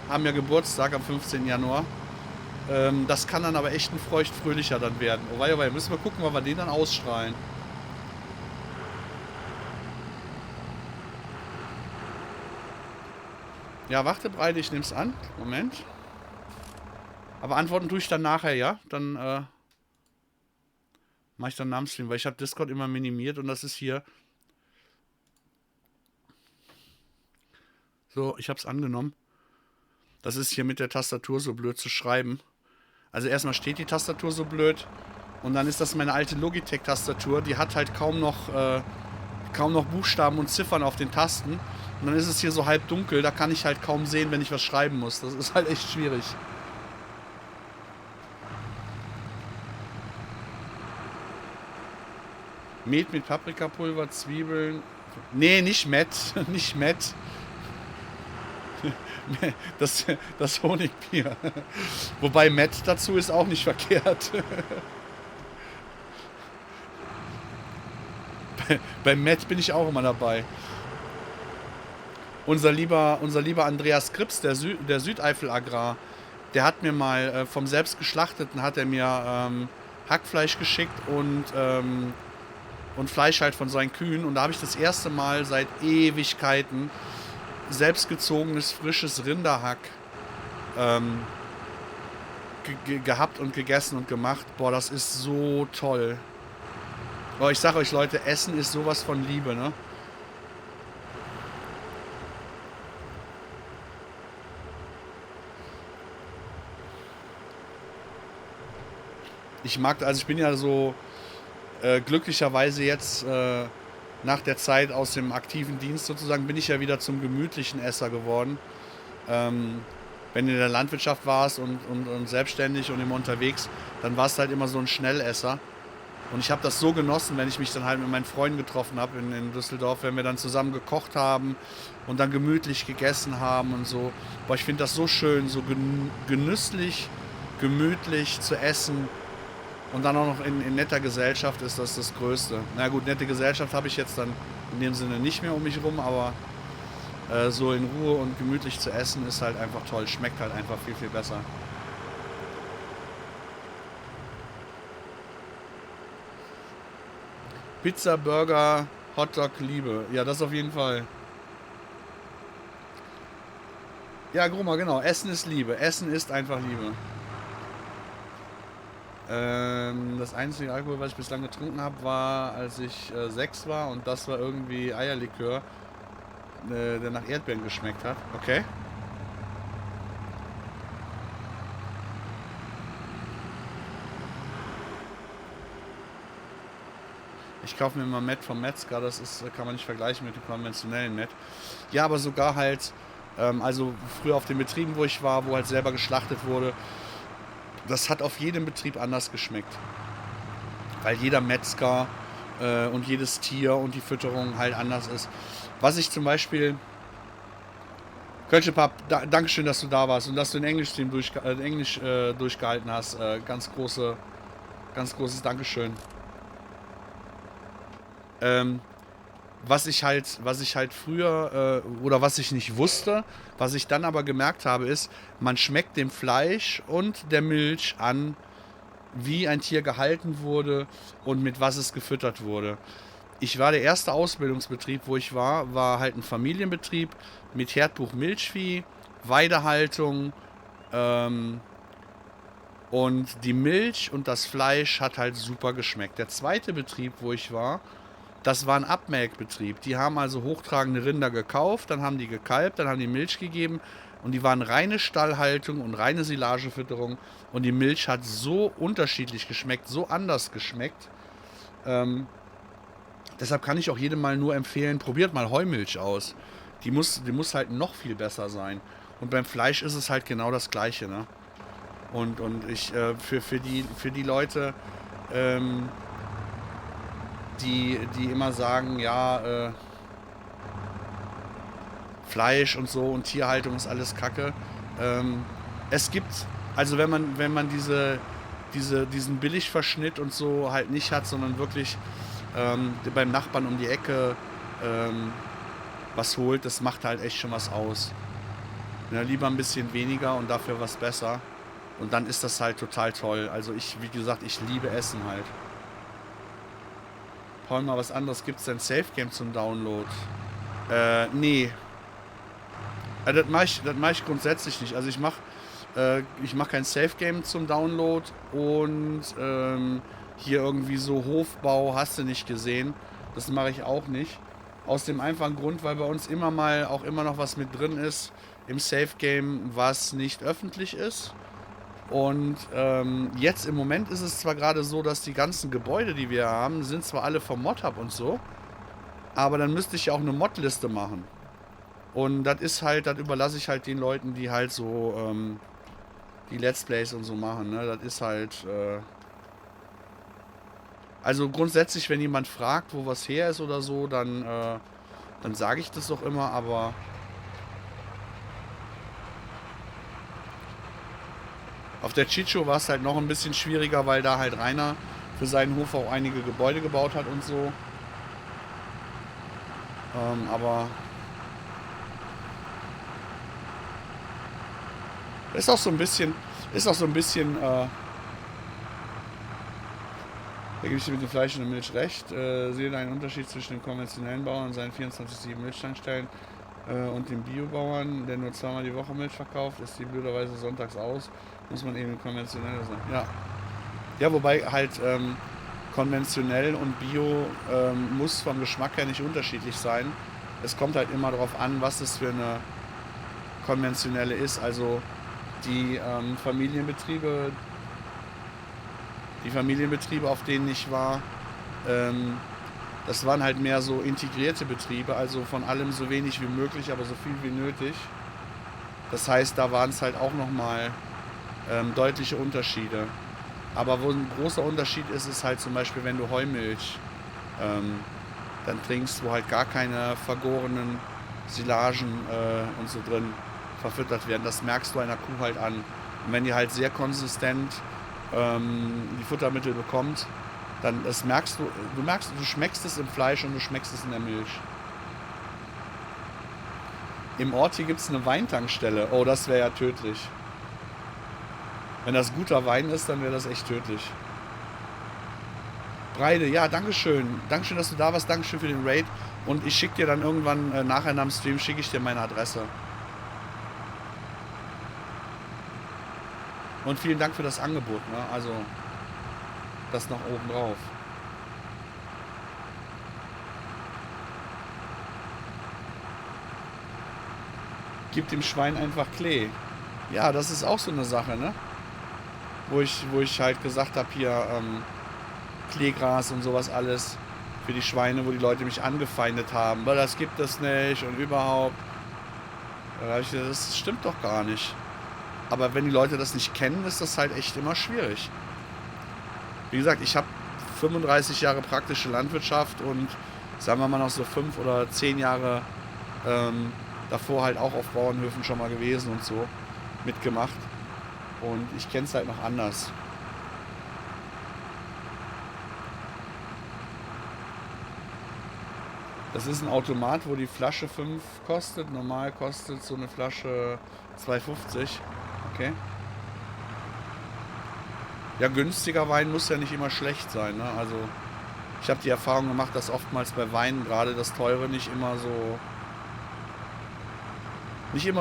haben ja Geburtstag am 15. Januar. Das kann dann aber echt ein feuchtfröhlicher dann werden. Oh wei, müssen wir gucken, ob wir den dann ausstrahlen. Ja, warte breit, ich nehm's an. Moment. Aber antworten tue ich dann nachher, ja? Dann mache ich dann Namensstream, weil ich habe Discord immer minimiert und das ist hier. So, ich habe es angenommen. Das ist hier mit der Tastatur so blöd zu schreiben. Also erstmal steht die Tastatur so blöd und dann ist das meine alte Logitech-Tastatur. Die hat halt kaum noch Buchstaben und Ziffern auf den Tasten. Und dann ist es hier so halb dunkel, da kann ich halt kaum sehen, wenn ich was schreiben muss. Das ist halt echt schwierig. Met mit Paprikapulver, Zwiebeln. Nee, nicht Met. Nicht Met. Das Honigbier. Wobei Met dazu ist auch nicht verkehrt. Beim Met bin ich auch immer dabei. Unser lieber Andreas Krips, der Südeifel Agrar, der hat mir mal vom selbstgeschlachteten hat er mir Hackfleisch geschickt und Fleisch halt von seinen Kühen. Und da habe ich das erste Mal seit Ewigkeiten selbstgezogenes, frisches Rinderhack gehabt und gegessen und gemacht. Boah, das ist so toll. Boah, ich sag euch, Leute, Essen ist sowas von Liebe, ne? Ich bin ja so glücklicherweise jetzt nach der Zeit aus dem aktiven Dienst sozusagen, bin ich ja wieder zum gemütlichen Esser geworden. Wenn du in der Landwirtschaft warst und selbstständig und immer unterwegs, dann warst du halt immer so ein Schnellesser. Und ich habe das so genossen, wenn ich mich dann halt mit meinen Freunden getroffen habe in Düsseldorf, wenn wir dann zusammen gekocht haben und dann gemütlich gegessen haben und so. Boah, ich finde das so schön, so genüsslich, gemütlich zu essen und dann auch noch in netter Gesellschaft ist das Größte. Na gut, nette Gesellschaft habe ich jetzt dann in dem Sinne nicht mehr um mich rum, aber so in Ruhe und gemütlich zu essen ist halt einfach toll. Schmeckt halt einfach viel, viel besser. Pizza, Burger, Hotdog, Liebe. Ja, das auf jeden Fall. Ja, Groma, genau. Essen ist Liebe. Essen ist einfach Liebe. Das einzige Alkohol, was ich bislang getrunken habe, war, als ich 6 war. Und das war irgendwie Eierlikör, der nach Erdbeeren geschmeckt hat. Okay. Ich kaufe mir immer Met vom Metzger, kann man nicht vergleichen mit dem konventionellen Met. Ja, aber sogar halt, also früher auf den Betrieben, wo ich war, wo halt selber geschlachtet wurde, das hat auf jedem Betrieb anders geschmeckt. Weil jeder Metzger und jedes Tier und die Fütterung halt anders ist. Was ich zum Beispiel... Kölsche Papp, Dankeschön, dass du da warst und dass du den Englisch-Stream durchgehalten hast. Ganz großes Dankeschön. Was ich halt früher oder was ich nicht wusste, was ich dann aber gemerkt habe, ist, man schmeckt dem Fleisch und der Milch an, wie ein Tier gehalten wurde und mit was es gefüttert wurde. Der erste Ausbildungsbetrieb, wo ich war halt ein Familienbetrieb mit Herdbuch Milchvieh, Weidehaltung, und die Milch und das Fleisch hat halt super geschmeckt. Der zweite Betrieb, wo ich war, das war ein Abmelkbetrieb. Die haben also hochtragende Rinder gekauft, dann haben die gekalbt, dann haben die Milch gegeben und die waren reine Stallhaltung und reine Silagefütterung und die Milch hat so unterschiedlich geschmeckt, so anders geschmeckt. Deshalb kann ich auch jedem mal nur empfehlen, probiert mal Heumilch aus. Die muss halt noch viel besser sein. Und beim Fleisch ist es halt genau das Gleiche, ne? Und ich, für die Leute, die immer sagen, ja, Fleisch und so und Tierhaltung ist alles Kacke. Es gibt, also wenn man diesen Billigverschnitt und so halt nicht hat, sondern wirklich beim Nachbarn um die Ecke was holt, das macht halt echt schon was aus. Ja, lieber ein bisschen weniger und dafür was besser. Und dann ist das halt total toll. Also wie gesagt, ich liebe Essen halt. Paul, mal was anderes. Gibt es denn Safe Game zum Download? Nee. Das mach ich grundsätzlich nicht. Also ich mach kein Safe Game zum Download und hier irgendwie so Hofbau hast du nicht gesehen. Das mache ich auch nicht. Aus dem einfachen Grund, weil bei uns immer noch was mit drin ist im Safe Game, was nicht öffentlich ist. Und jetzt im Moment ist es zwar gerade so, dass die ganzen Gebäude, die wir haben, sind zwar alle vom Mod-Hub und so, aber dann müsste ich ja auch eine Mod-Liste machen. Und das überlasse ich halt den Leuten, die halt so die Let's Plays und so machen. Ne? Das ist halt... Also grundsätzlich, wenn jemand fragt, wo was her ist oder so, dann sage ich das doch immer, aber... Auf der Cheat-Show war es halt noch ein bisschen schwieriger, weil da halt Rainer für seinen Hof auch einige Gebäude gebaut hat und so. Aber ist auch so ein bisschen, da gebe ich dir mit dem Fleisch und der Milch recht. Sehe einen Unterschied zwischen dem konventionellen Bauern und seinen 24/7 Milchtankstellen und dem Biobauern, der nur zweimal die Woche Milch verkauft, ist die blöderweise sonntags aus. Muss man eben konventionell sein. Ja. Ja, wobei halt konventionell und Bio muss vom Geschmack her nicht unterschiedlich sein. Es kommt halt immer darauf an, was es für eine konventionelle ist. Also die Familienbetriebe, auf denen ich war, das waren halt mehr so integrierte Betriebe, also von allem so wenig wie möglich, aber so viel wie nötig. Das heißt, da waren es halt auch nochmal deutliche Unterschiede. Aber wo ein großer Unterschied ist, ist halt zum Beispiel, wenn du Heumilch dann trinkst, wo halt gar keine vergorenen Silagen und so drin verfüttert werden. Das merkst du einer Kuh halt an. Und wenn die halt sehr konsistent die Futtermittel bekommt, dann das merkst du schmeckst es im Fleisch und du schmeckst es in der Milch. Im Ort hier gibt es eine Weintankstelle. Oh, das wäre ja tödlich. Wenn das guter Wein ist, dann wäre das echt tödlich. Breide, ja, Dankeschön. Dankeschön, dass du da warst. Dankeschön für den Raid. Und ich schicke dir dann irgendwann nachher nach dem Stream, schicke ich dir meine Adresse. Und vielen Dank für das Angebot, ne? Also, das noch oben drauf. Gib dem Schwein einfach Klee. Ja, das ist auch so eine Sache, ne? Wo ich halt gesagt habe, hier Kleegras und sowas alles für die Schweine, wo die Leute mich angefeindet haben. Weil das gibt es nicht und überhaupt. Da habe ich gesagt, das stimmt doch gar nicht. Aber wenn die Leute das nicht kennen, ist das halt echt immer schwierig. Wie gesagt, ich habe 35 Jahre praktische Landwirtschaft und sagen wir mal noch so 5 oder 10 Jahre davor halt auch auf Bauernhöfen schon mal gewesen und so mitgemacht. Und ich kenne es halt noch anders. Das ist ein Automat, wo die Flasche 5 kostet. Normal kostet so eine Flasche 2,50. Okay. Ja, günstiger Wein muss ja nicht immer schlecht sein, ne? Also ich habe die Erfahrung gemacht, dass oftmals bei Weinen gerade das Teure nicht immer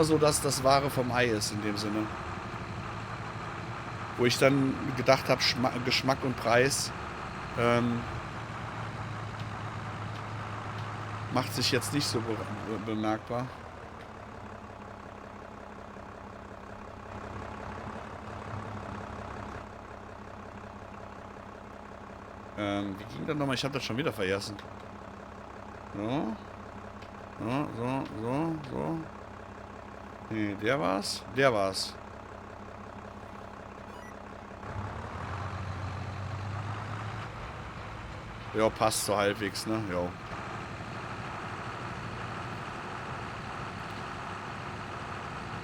so, dass das Wahre vom Ei ist in dem Sinne. Wo ich dann gedacht habe, Geschmack und Preis macht sich jetzt nicht so bemerkbar. Wie ging das nochmal? Ich habe das schon wieder vergessen. So. So. Nee, der war's. Der war's. Ja, passt so halbwegs, ne? Ja.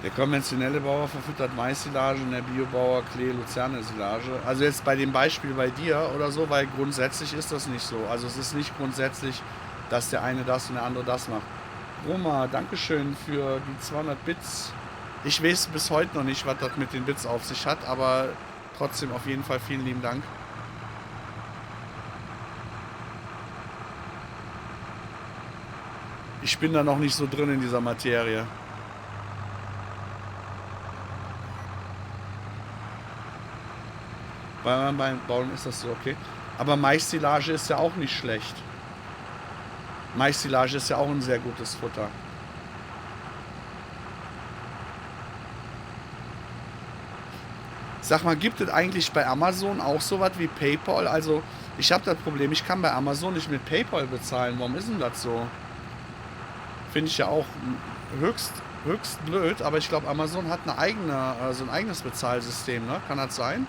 Der konventionelle Bauer verfüttert Mais-Silage und der Biobauer Klee-Luzerne-Silage. Also jetzt bei dem Beispiel bei dir oder so, weil grundsätzlich ist das nicht so. Also es ist nicht grundsätzlich, dass der eine das und der andere das macht. Roma, Dankeschön für die 200 Bits. Ich weiß bis heute noch nicht, was das mit den Bits auf sich hat, aber trotzdem auf jeden Fall vielen lieben Dank. Ich bin da noch nicht so drin in dieser Materie. Beim Bauen ist das so, okay. Aber Mais-Silage ist ja auch nicht schlecht. Mais-Silage ist ja auch ein sehr gutes Futter. Sag mal, gibt es eigentlich bei Amazon auch sowas wie PayPal? Also, ich habe das Problem, ich kann bei Amazon nicht mit PayPal bezahlen. Warum ist denn das so? Finde ich ja auch höchst blöd, aber ich glaube, Amazon hat eine eigene, so ein eigenes Bezahlsystem, ne? Kann das sein?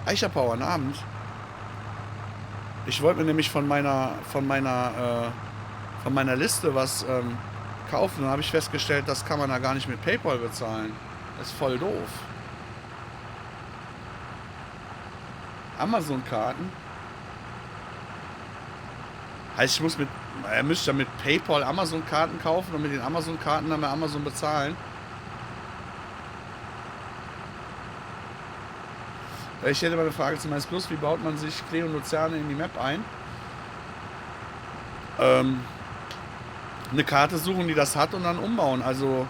Eicherpower, guten Abend. Ich wollte mir nämlich von meiner Liste was kaufen. Dann habe ich festgestellt, das kann man da gar nicht mit PayPal bezahlen. Das ist voll doof. Amazon-Karten. Heißt, er müsste ja mit PayPal Amazon-Karten kaufen und mit den Amazon-Karten dann bei Amazon bezahlen. Ich hätte mal eine Frage zu Mais Plus. Wie baut man sich Klee und Luzerne in die Map ein? Eine Karte suchen, die das hat und dann umbauen. Also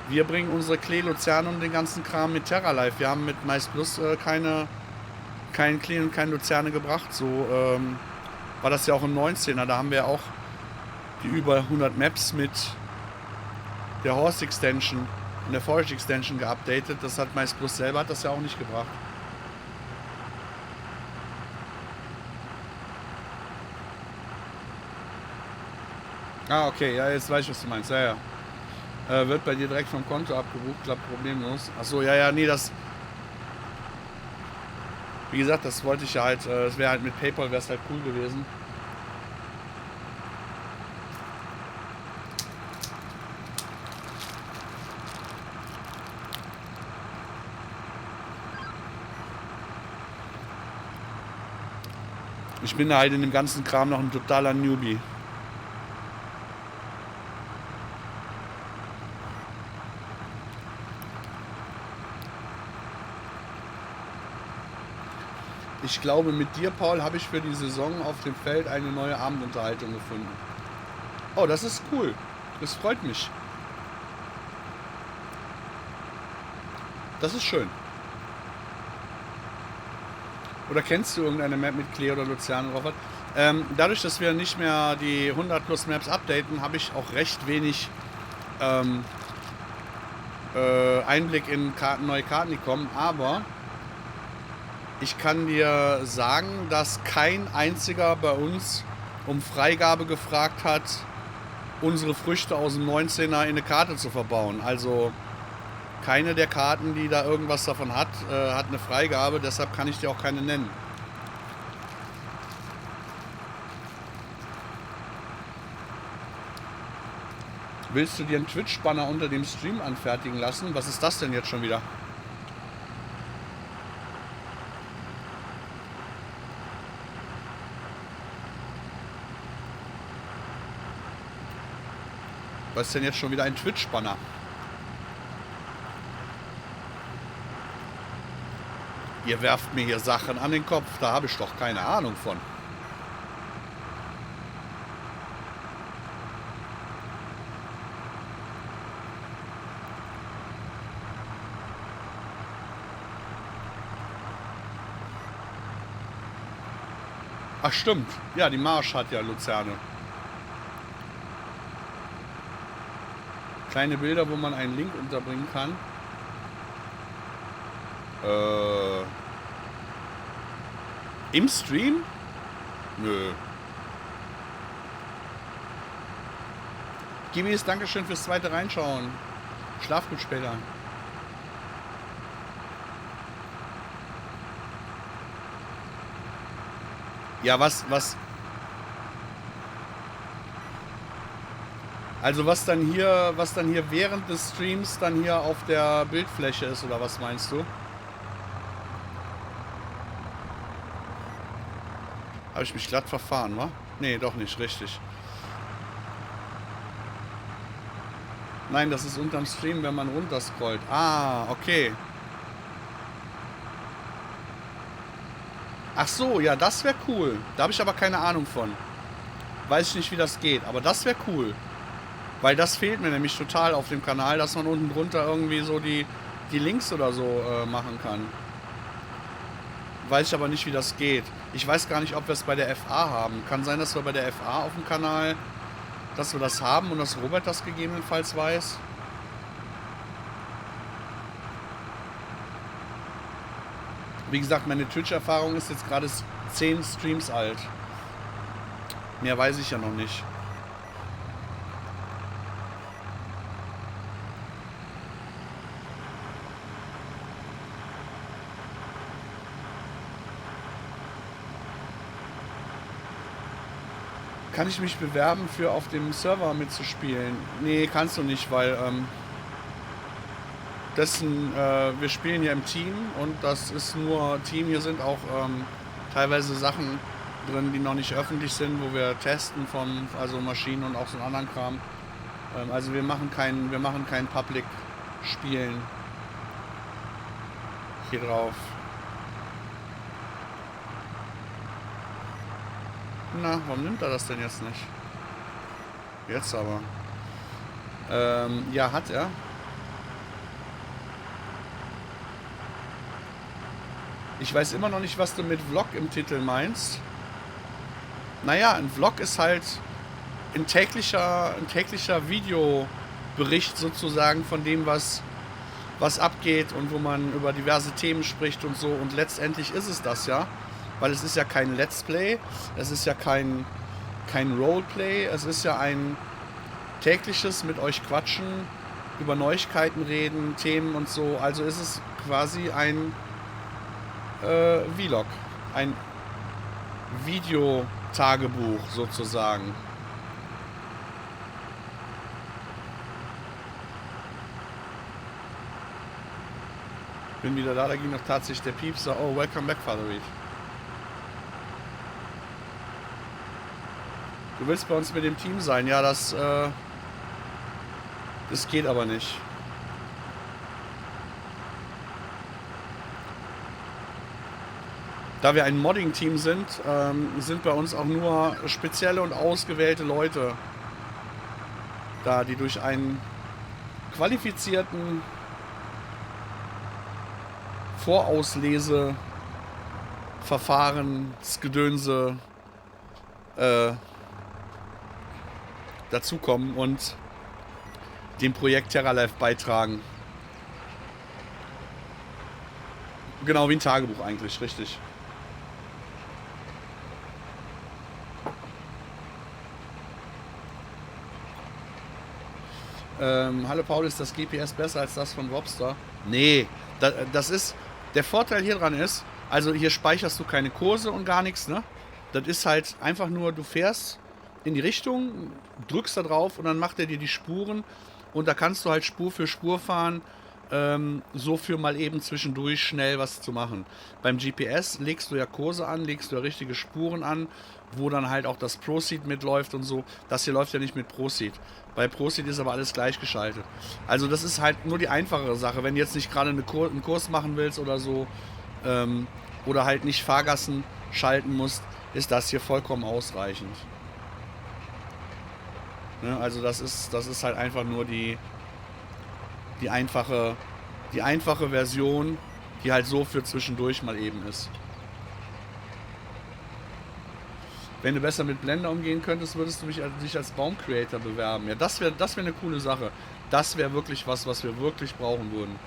wir bringen unsere Klee, Luzerne und den ganzen Kram mit Terra Live. Wir haben mit Mais Plus kein Klee und kein Luzerne gebracht. So war das ja auch im 19er. Da haben wir auch die über 100 Maps mit der Horse Extension und der Forage Extension geupdatet. Das hat Mais Plus selber hat das ja auch nicht gebracht. Ah, okay, ja, jetzt weiß ich, was du meinst. Ja, ja. Wird bei dir direkt vom Konto abgebucht, klappt problemlos. Achso, ja, nee, das... Wie gesagt, das wollte ich ja halt, es wäre halt mit PayPal, wäre es halt cool gewesen. Ich bin da halt in dem ganzen Kram noch ein totaler Newbie. Ich glaube, mit dir, Paul, habe ich für die Saison auf dem Feld eine neue Abendunterhaltung gefunden. Oh, das ist cool. Das freut mich. Das ist schön. Oder kennst du irgendeine Map mit Klee oder Luciano drauf? Dadurch, dass wir nicht mehr die 100 plus Maps updaten, habe ich auch recht wenig Einblick in neue Karten, die kommen. Aber ich kann dir sagen, dass kein einziger bei uns um Freigabe gefragt hat, unsere Früchte aus dem 19er in eine Karte zu verbauen. Also keine der Karten, die da irgendwas davon hat, hat eine Freigabe. Deshalb kann ich dir auch keine nennen. Willst du dir einen Twitch-Banner unter dem Stream anfertigen lassen? Was ist das denn jetzt schon wieder? Was ist denn jetzt schon wieder ein Twitch-Banner? Ihr werft mir hier Sachen an den Kopf, da habe ich doch keine Ahnung von. Ach stimmt, ja, die Marsch hat ja Luzerne. Kleine Bilder, wo man einen Link unterbringen kann. Im Stream? Nö. Gibis, Dankeschön fürs zweite Reinschauen. Schlaf gut später. Ja, was... Also was dann hier während des Streams dann hier auf der Bildfläche ist, oder was meinst du? Habe ich mich glatt verfahren, wa? Nee, doch nicht, richtig. Nein, das ist unterm Stream, wenn man runterscrollt. Ah, okay. Ach so, ja, das wäre cool. Da habe ich aber keine Ahnung von. Weiß ich nicht, wie das geht, aber das wäre cool. Weil das fehlt mir nämlich total auf dem Kanal, dass man unten drunter irgendwie so die Links oder so machen kann. Weiß ich aber nicht, wie das geht. Ich weiß gar nicht, ob wir es bei der FA haben. Kann sein, dass wir bei der FA auf dem Kanal, dass wir das haben und dass Robert das gegebenenfalls weiß. Wie gesagt, meine Twitch-Erfahrung ist jetzt gerade 10 Streams alt. Mehr weiß ich ja noch nicht. Kann ich mich bewerben, für auf dem Server mitzuspielen? Nee, kannst du nicht, weil wir spielen ja im Team und das ist nur Team. Hier sind auch teilweise Sachen drin, die noch nicht öffentlich sind, wo wir testen von also Maschinen und auch so einen anderen Kram. Also wir machen kein Public Spielen hier drauf. Na, warum nimmt er das denn jetzt nicht? Jetzt aber. Ja, hat er. Ich weiß immer noch nicht, was du mit Vlog im Titel meinst. Naja, ein Vlog ist halt ein täglicher Videobericht sozusagen von dem, was abgeht und wo man über diverse Themen spricht und so. Und letztendlich ist es das ja. Weil es ist ja kein Let's Play, es ist ja kein Roleplay, es ist ja ein tägliches mit euch quatschen über Neuigkeiten reden, Themen und so. Also ist es quasi ein Vlog, ein Videotagebuch sozusagen. Bin wieder da ging noch tatsächlich der Piepser. Oh, welcome back, Father Reed. Du willst bei uns mit dem Team sein? Ja, das geht aber nicht. Da wir ein Modding-Team sind, sind bei uns auch nur spezielle und ausgewählte Leute da, die durch einen qualifizierten Vorausleseverfahrensgedönse dazukommen und dem Projekt TerraLife beitragen. Genau wie ein Tagebuch eigentlich, richtig. Hallo Paul, ist das GPS besser als das von Wobster? Nee, das ist, der Vorteil hier dran ist, also hier speicherst du keine Kurse und gar nichts, ne? Das ist halt einfach nur, du fährst in die Richtung, drückst da drauf und dann macht er dir die Spuren und da kannst du halt Spur für Spur fahren, so für mal eben zwischendurch schnell was zu machen. Beim GPS legst du ja Kurse an, legst du ja richtige Spuren an, wo dann halt auch das Proceed mitläuft und so. Das hier läuft ja nicht mit Proceed. Bei Proceed ist aber alles gleichgeschaltet. Also das ist halt nur die einfachere Sache. Wenn du jetzt nicht gerade einen Kurs machen willst oder so, oder halt nicht Fahrgassen schalten musst, ist das hier vollkommen ausreichend. Ne? Also das ist halt einfach nur die einfache Version, die halt so für zwischendurch mal eben ist. Wenn du besser mit Blender umgehen könntest, würdest du dich als Baum-Creator bewerben. Ja, das wär eine coole Sache. Das wäre wirklich was wir wirklich brauchen würden.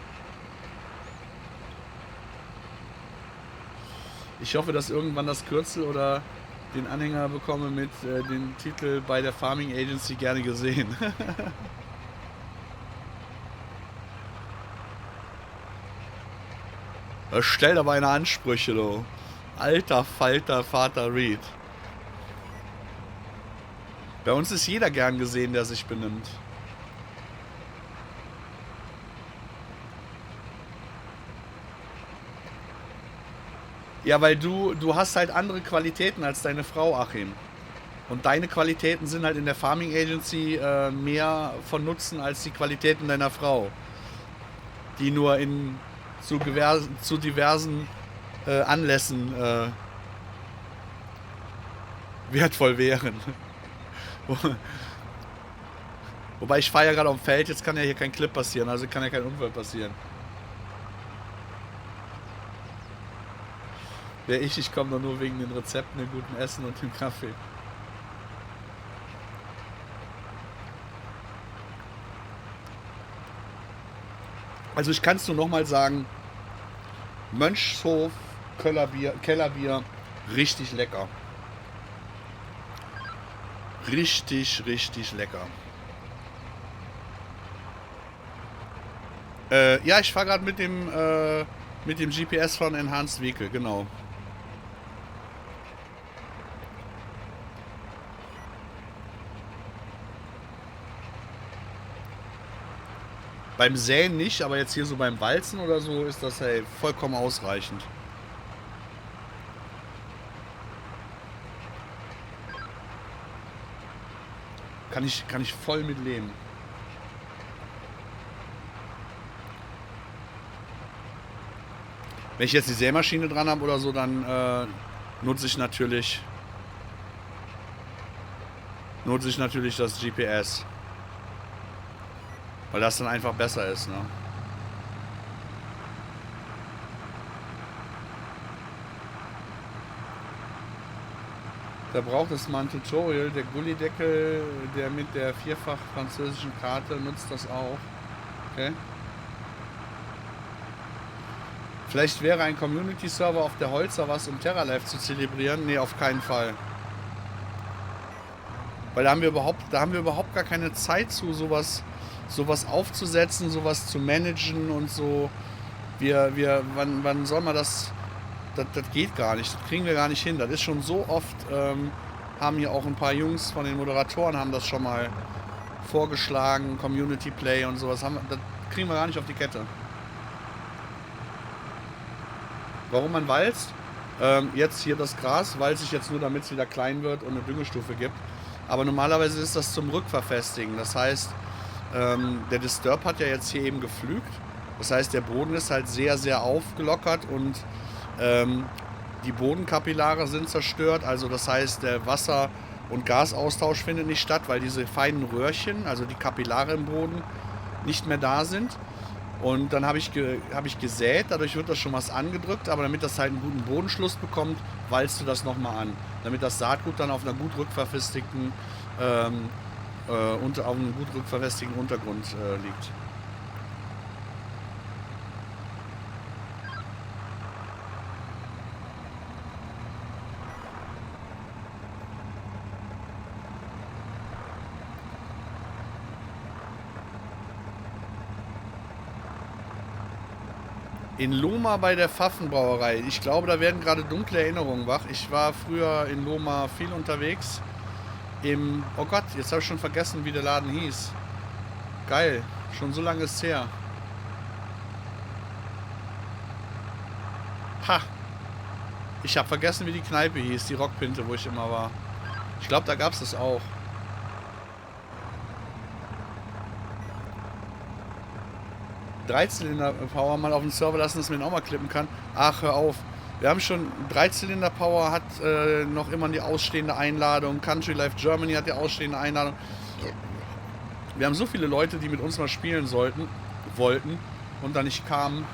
Ich hoffe, dass irgendwann das Kürzel oder den Anhänger bekomme mit dem Titel bei der Farming Agency gerne gesehen. Stell aber eine Ansprüche, du. Alter Falter Vater Reed. Bei uns ist jeder gern gesehen, der sich benimmt. Ja, weil du hast halt andere Qualitäten als deine Frau, Achim. Und deine Qualitäten sind halt in der Farming Agency mehr von Nutzen als die Qualitäten deiner Frau. Die nur zu diversen Anlässen wertvoll wären. Wobei ich fahre ja gerade auf dem Feld, jetzt kann ja hier kein Clip passieren, also kann ja kein Unfall passieren. Ich komme doch nur wegen den Rezepten, dem guten Essen und dem Kaffee. Also ich kann es nur nochmal sagen, Mönchshof, Kellerbier, richtig lecker. Richtig, richtig lecker. Ja, ich fahre gerade mit dem GPS von Enhanced Vehicle, genau. Beim Säen nicht, aber jetzt hier so beim Walzen oder so ist das hey, vollkommen ausreichend. Kann ich voll mit leben. Wenn ich jetzt die Sämaschine dran habe oder so, dann nutze ich natürlich das GPS. Weil das dann einfach besser ist, ne? Da braucht es mal ein Tutorial. Der Gullideckel, der mit der vierfach französischen Karte, nutzt das auch. Okay. Vielleicht wäre ein Community-Server auf der Holzer was, um TerraLife zu zelebrieren. Nee, auf keinen Fall. Weil da haben wir überhaupt gar keine Zeit zu, sowas sowas aufzusetzen, sowas zu managen und so. Wann soll man das geht gar nicht, das kriegen wir gar nicht hin. Das ist schon so oft, haben hier auch ein paar Jungs von den Moderatoren haben das schon mal vorgeschlagen, Community Play und sowas. Das kriegen wir gar nicht auf die Kette. Warum man walzt? Jetzt hier das Gras walze ich jetzt nur, damit es wieder klein wird und eine Düngestufe gibt. Aber normalerweise ist das zum Rückverfestigen. Das heißt, der Disturb hat ja jetzt hier eben gepflügt. Das heißt, der Boden ist halt sehr, sehr aufgelockert und die Bodenkapillare sind zerstört. Also das heißt, der Wasser- und Gasaustausch findet nicht statt, weil diese feinen Röhrchen, also die Kapillare im Boden, nicht mehr da sind. Und dann habe ich gesät, dadurch wird das schon was angedrückt, aber damit das halt einen guten Bodenschluss bekommt, walzt du das nochmal an. Damit das Saatgut dann auf einer gut rückverfestigten, auf einem gut rückverfestigten Untergrund liegt. In Lohmar bei der Pfaffenbrauerei. Ich glaube, da werden gerade dunkle Erinnerungen wach. Ich war früher in Lohmar viel unterwegs. Oh Gott, jetzt habe ich schon vergessen, wie der Laden hieß. Geil, schon so lange ist es her. Ha! Ich habe vergessen, wie die Kneipe hieß, die Rockpinte, wo ich immer war. Ich glaube, da gab es das auch. Dreizylinder-Power mal auf den Server lassen, dass man ihn auch mal klippen kann. Ach, hör auf. Wir haben schon Dreizylinder-Power, hat noch immer die ausstehende Einladung. Country Life Germany hat die ausstehende Einladung. Wir haben so viele Leute, die mit uns mal spielen wollten und dann nicht kamen.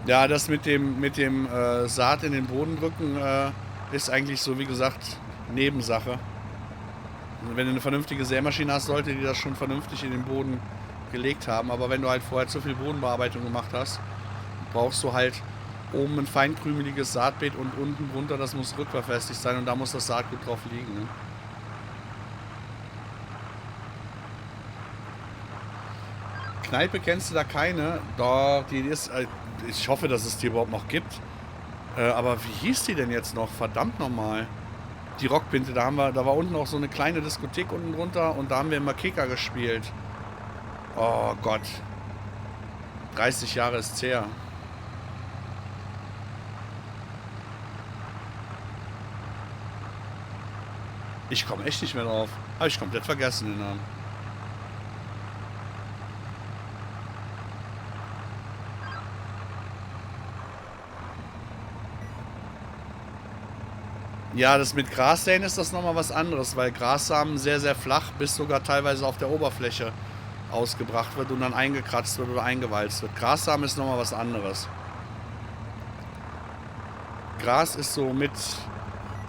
Ja, das mit dem Saat in den Boden drücken ist eigentlich so, wie gesagt, Nebensache. Und wenn du eine vernünftige Sämaschine hast, sollte die das schon vernünftig in den Boden gelegt haben. Aber wenn du halt vorher zu viel Bodenbearbeitung gemacht hast, brauchst du halt oben ein feinkrümeliges Saatbeet und unten drunter, das muss rückverfestigt sein und da muss das Saatgut drauf liegen. Ne? Kneipe kennst du da keine? Doch, die ist... ich hoffe, dass es die überhaupt noch gibt. Aber wie hieß die denn jetzt noch? Verdammt nochmal. Die Rockpinte, da war unten auch so eine kleine Diskothek unten drunter und da haben wir immer Kicker gespielt. Oh Gott. 30 Jahre ist's her. Ich komme echt nicht mehr drauf. Habe ich komplett vergessen den Namen. Ja, das mit Grassäen ist das nochmal was anderes, weil Grassamen sehr, sehr flach bis sogar teilweise auf der Oberfläche ausgebracht wird und dann eingekratzt wird oder eingewalzt wird. Grassamen ist nochmal was anderes. Gras ist somit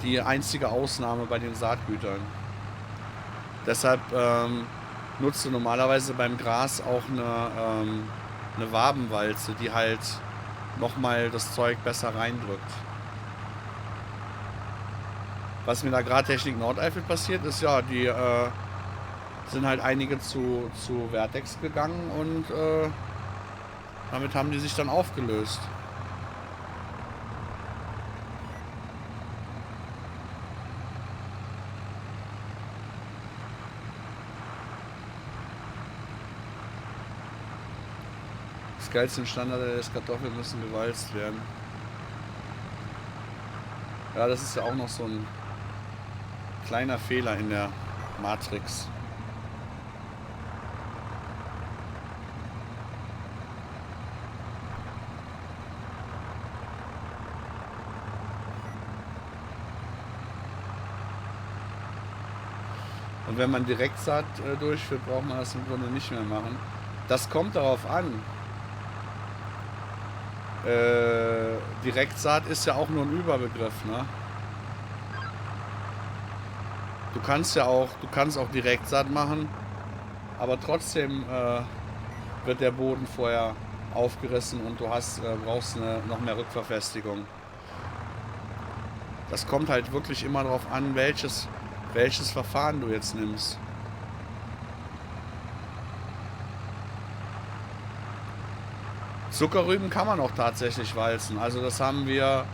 die einzige Ausnahme bei den Saatgütern. Deshalb nutzt du normalerweise beim Gras auch eine Wabenwalze, die halt nochmal das Zeug besser reindrückt. Was mir da gerade Technik Nordeifel passiert ist, ja, die sind halt einige zu Vertex gegangen und damit haben die sich dann aufgelöst. Das geilste Standard ist, Kartoffeln müssen gewalzt werden. Ja, das ist ja auch noch so ein kleiner Fehler in der Matrix. Und wenn man Direktsaat durchführt, braucht man das im Grunde nicht mehr machen. Das kommt darauf an. Direktsaat ist ja auch nur ein Überbegriff, ne? Du kannst auch Direktsaat machen, aber trotzdem wird der Boden vorher aufgerissen und du brauchst noch mehr Rückverfestigung. Das kommt halt wirklich immer darauf an, welches Verfahren du jetzt nimmst. Zuckerrüben kann man auch tatsächlich walzen. Also das haben wir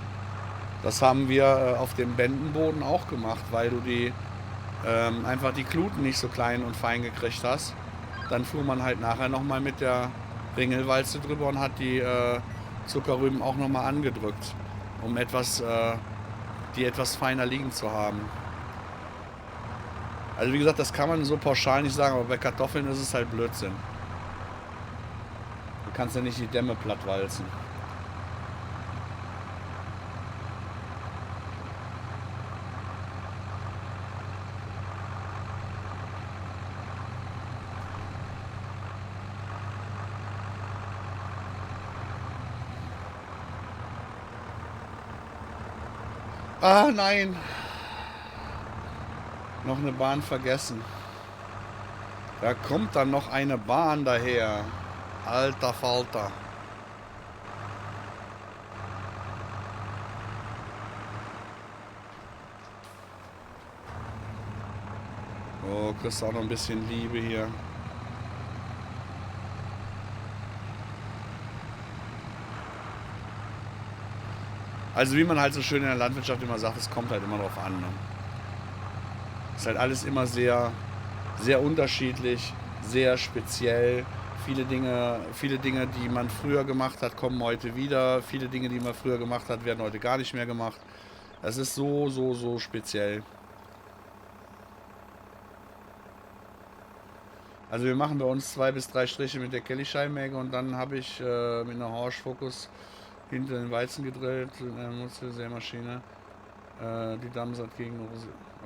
auf dem Bendenboden auch gemacht, weil du einfach die Kluten nicht so klein und fein gekriegt hast. Dann fuhr man halt nachher nochmal mit der Ringelwalze drüber und hat die Zuckerrüben auch nochmal angedrückt, um die etwas feiner liegen zu haben. Also wie gesagt, das kann man so pauschal nicht sagen, aber bei Kartoffeln ist es halt Blödsinn. Du kannst ja nicht die Dämme platt walzen. Ah, nein! Noch eine Bahn vergessen. Da kommt dann noch eine Bahn daher. Alter Falter. Oh, kriegst auch noch ein bisschen Liebe hier. Also wie man halt so schön in der Landwirtschaft immer sagt, es kommt halt immer drauf an. Ne? Ist halt alles immer sehr, sehr unterschiedlich, sehr speziell. Viele Dinge, die man früher gemacht hat, kommen heute wieder. Viele Dinge, die man früher gemacht hat, werden heute gar nicht mehr gemacht. Das ist so speziell. Also wir machen bei uns 2 bis 3 Striche mit der Kelly-Scheibenmäge und dann habe ich mit einer Horsch-Fokus hinter den Weizen gedrillt, in einer Nutzsämaschine. Die Dammsaat gegen...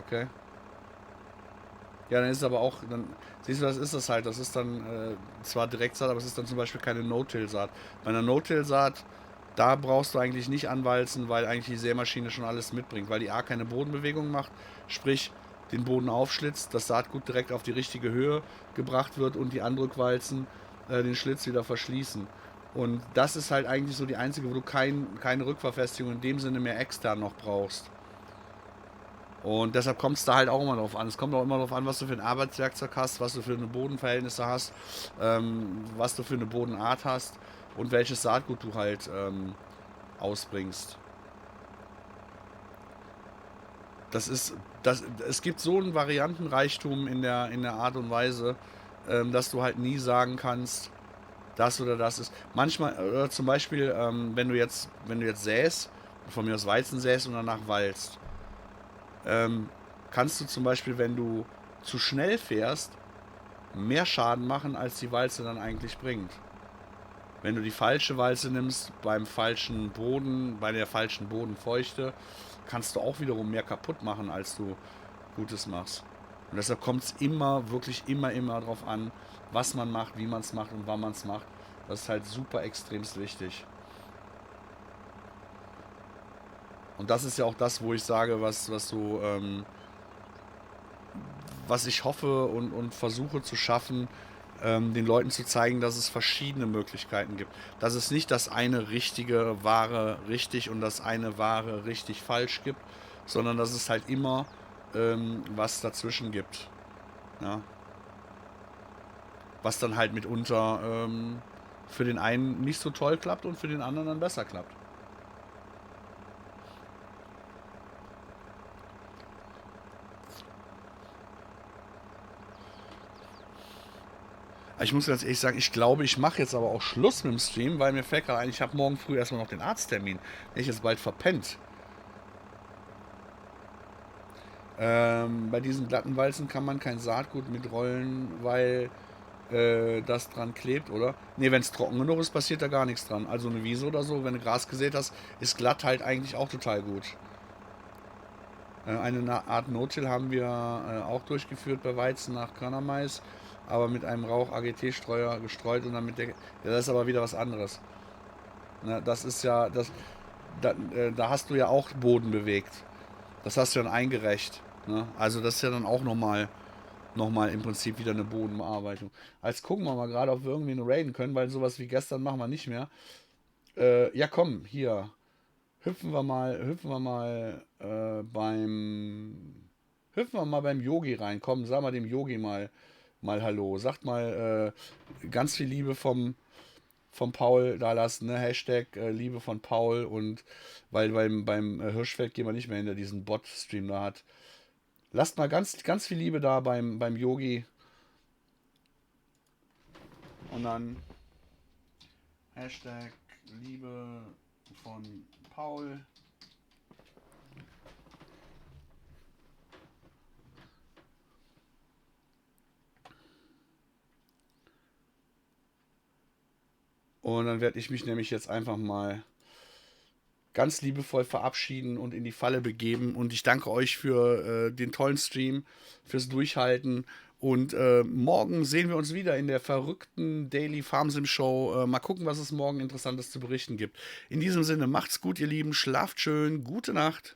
Okay. Ja, dann ist es aber auch... siehst du, das ist das halt. Das ist dann zwar Direktsaat, aber es ist dann zum Beispiel keine No-Till-Saat. Bei einer No-Till-Saat, da brauchst du eigentlich nicht anwalzen, weil eigentlich die Sämaschine schon alles mitbringt. Weil die A keine Bodenbewegung macht, sprich den Boden aufschlitzt, das Saatgut direkt auf die richtige Höhe gebracht wird und die Andrückwalzen den Schlitz wieder verschließen. Und das ist halt eigentlich so die einzige, wo du keine Rückverfestigung in dem Sinne mehr extern noch brauchst. Und deshalb kommt es da halt auch immer drauf an. Es kommt auch immer drauf an, was du für ein Arbeitswerkzeug hast, was du für eine Bodenverhältnisse hast, was du für eine Bodenart hast und welches Saatgut du halt ausbringst. Es gibt so einen Variantenreichtum in der Art und Weise, dass du halt nie sagen kannst, das oder das ist. Manchmal, zum Beispiel, wenn du jetzt säst, von mir aus Weizen säst und danach walzt, kannst du zum Beispiel, wenn du zu schnell fährst, mehr Schaden machen, als die Walze dann eigentlich bringt. Wenn du die falsche Walze nimmst, bei der falschen Bodenfeuchte, kannst du auch wiederum mehr kaputt machen, als du Gutes machst. Und deshalb kommt es wirklich immer drauf an, was man macht, wie man es macht und wann man es macht. Das ist halt super extremst wichtig. Und das ist ja auch das, wo ich sage, was ich hoffe und versuche zu schaffen, den Leuten zu zeigen, dass es verschiedene Möglichkeiten gibt. Dass es nicht das eine richtige Ware richtig und das eine Ware richtig falsch gibt, sondern dass es halt immer was dazwischen gibt. Ja? Was dann halt mitunter für den einen nicht so toll klappt und für den anderen dann besser klappt. Ich muss ganz ehrlich sagen, ich glaube, ich mache jetzt aber auch Schluss mit dem Stream, weil mir fällt gerade ein, ich habe morgen früh erstmal noch den Arzttermin. Den ich jetzt bald verpennt. Bei diesen glatten Walzen kann man kein Saatgut mitrollen, weil das dran klebt, oder? Ne, wenn es trocken genug ist, passiert da gar nichts dran. Also eine Wiese oder so, wenn du Gras gesät hast, ist glatt halt eigentlich auch total gut. Eine Art No-Till haben wir auch durchgeführt bei Weizen nach Körnermais, aber mit einem Rauch-AGT-Streuer gestreut und dann mit der... Ja, das ist aber wieder was anderes. Ne, das ist ja... Da hast du ja auch Boden bewegt. Das hast du dann eingerecht. Ne? Also das ist ja dann auch nochmal nochmal im Prinzip wieder eine Bodenbearbeitung. Als gucken wir mal gerade, ob wir irgendwie raiden können, weil sowas wie gestern machen wir nicht mehr. Ja, komm, hier. Hüpfen wir mal beim Yogi rein. Komm, sag mal dem Yogi mal Hallo. Sagt mal ganz viel Liebe vom Paul da lassen, ne? Hashtag Liebe von Paul und weil beim Hirschfeld gehen wir nicht mehr hinter diesen Bot-Stream da hat. Lasst mal ganz viel Liebe da beim Yogi und dann Hashtag Liebe von Paul. Und dann werde ich mich nämlich jetzt einfach mal ganz liebevoll verabschieden und in die Falle begeben. Und ich danke euch für den tollen Stream, fürs Durchhalten. Und morgen sehen wir uns wieder in der verrückten Daily Farm Sim Show. Mal gucken, was es morgen Interessantes zu berichten gibt. In diesem Sinne, macht's gut, ihr Lieben. Schlaft schön. Gute Nacht.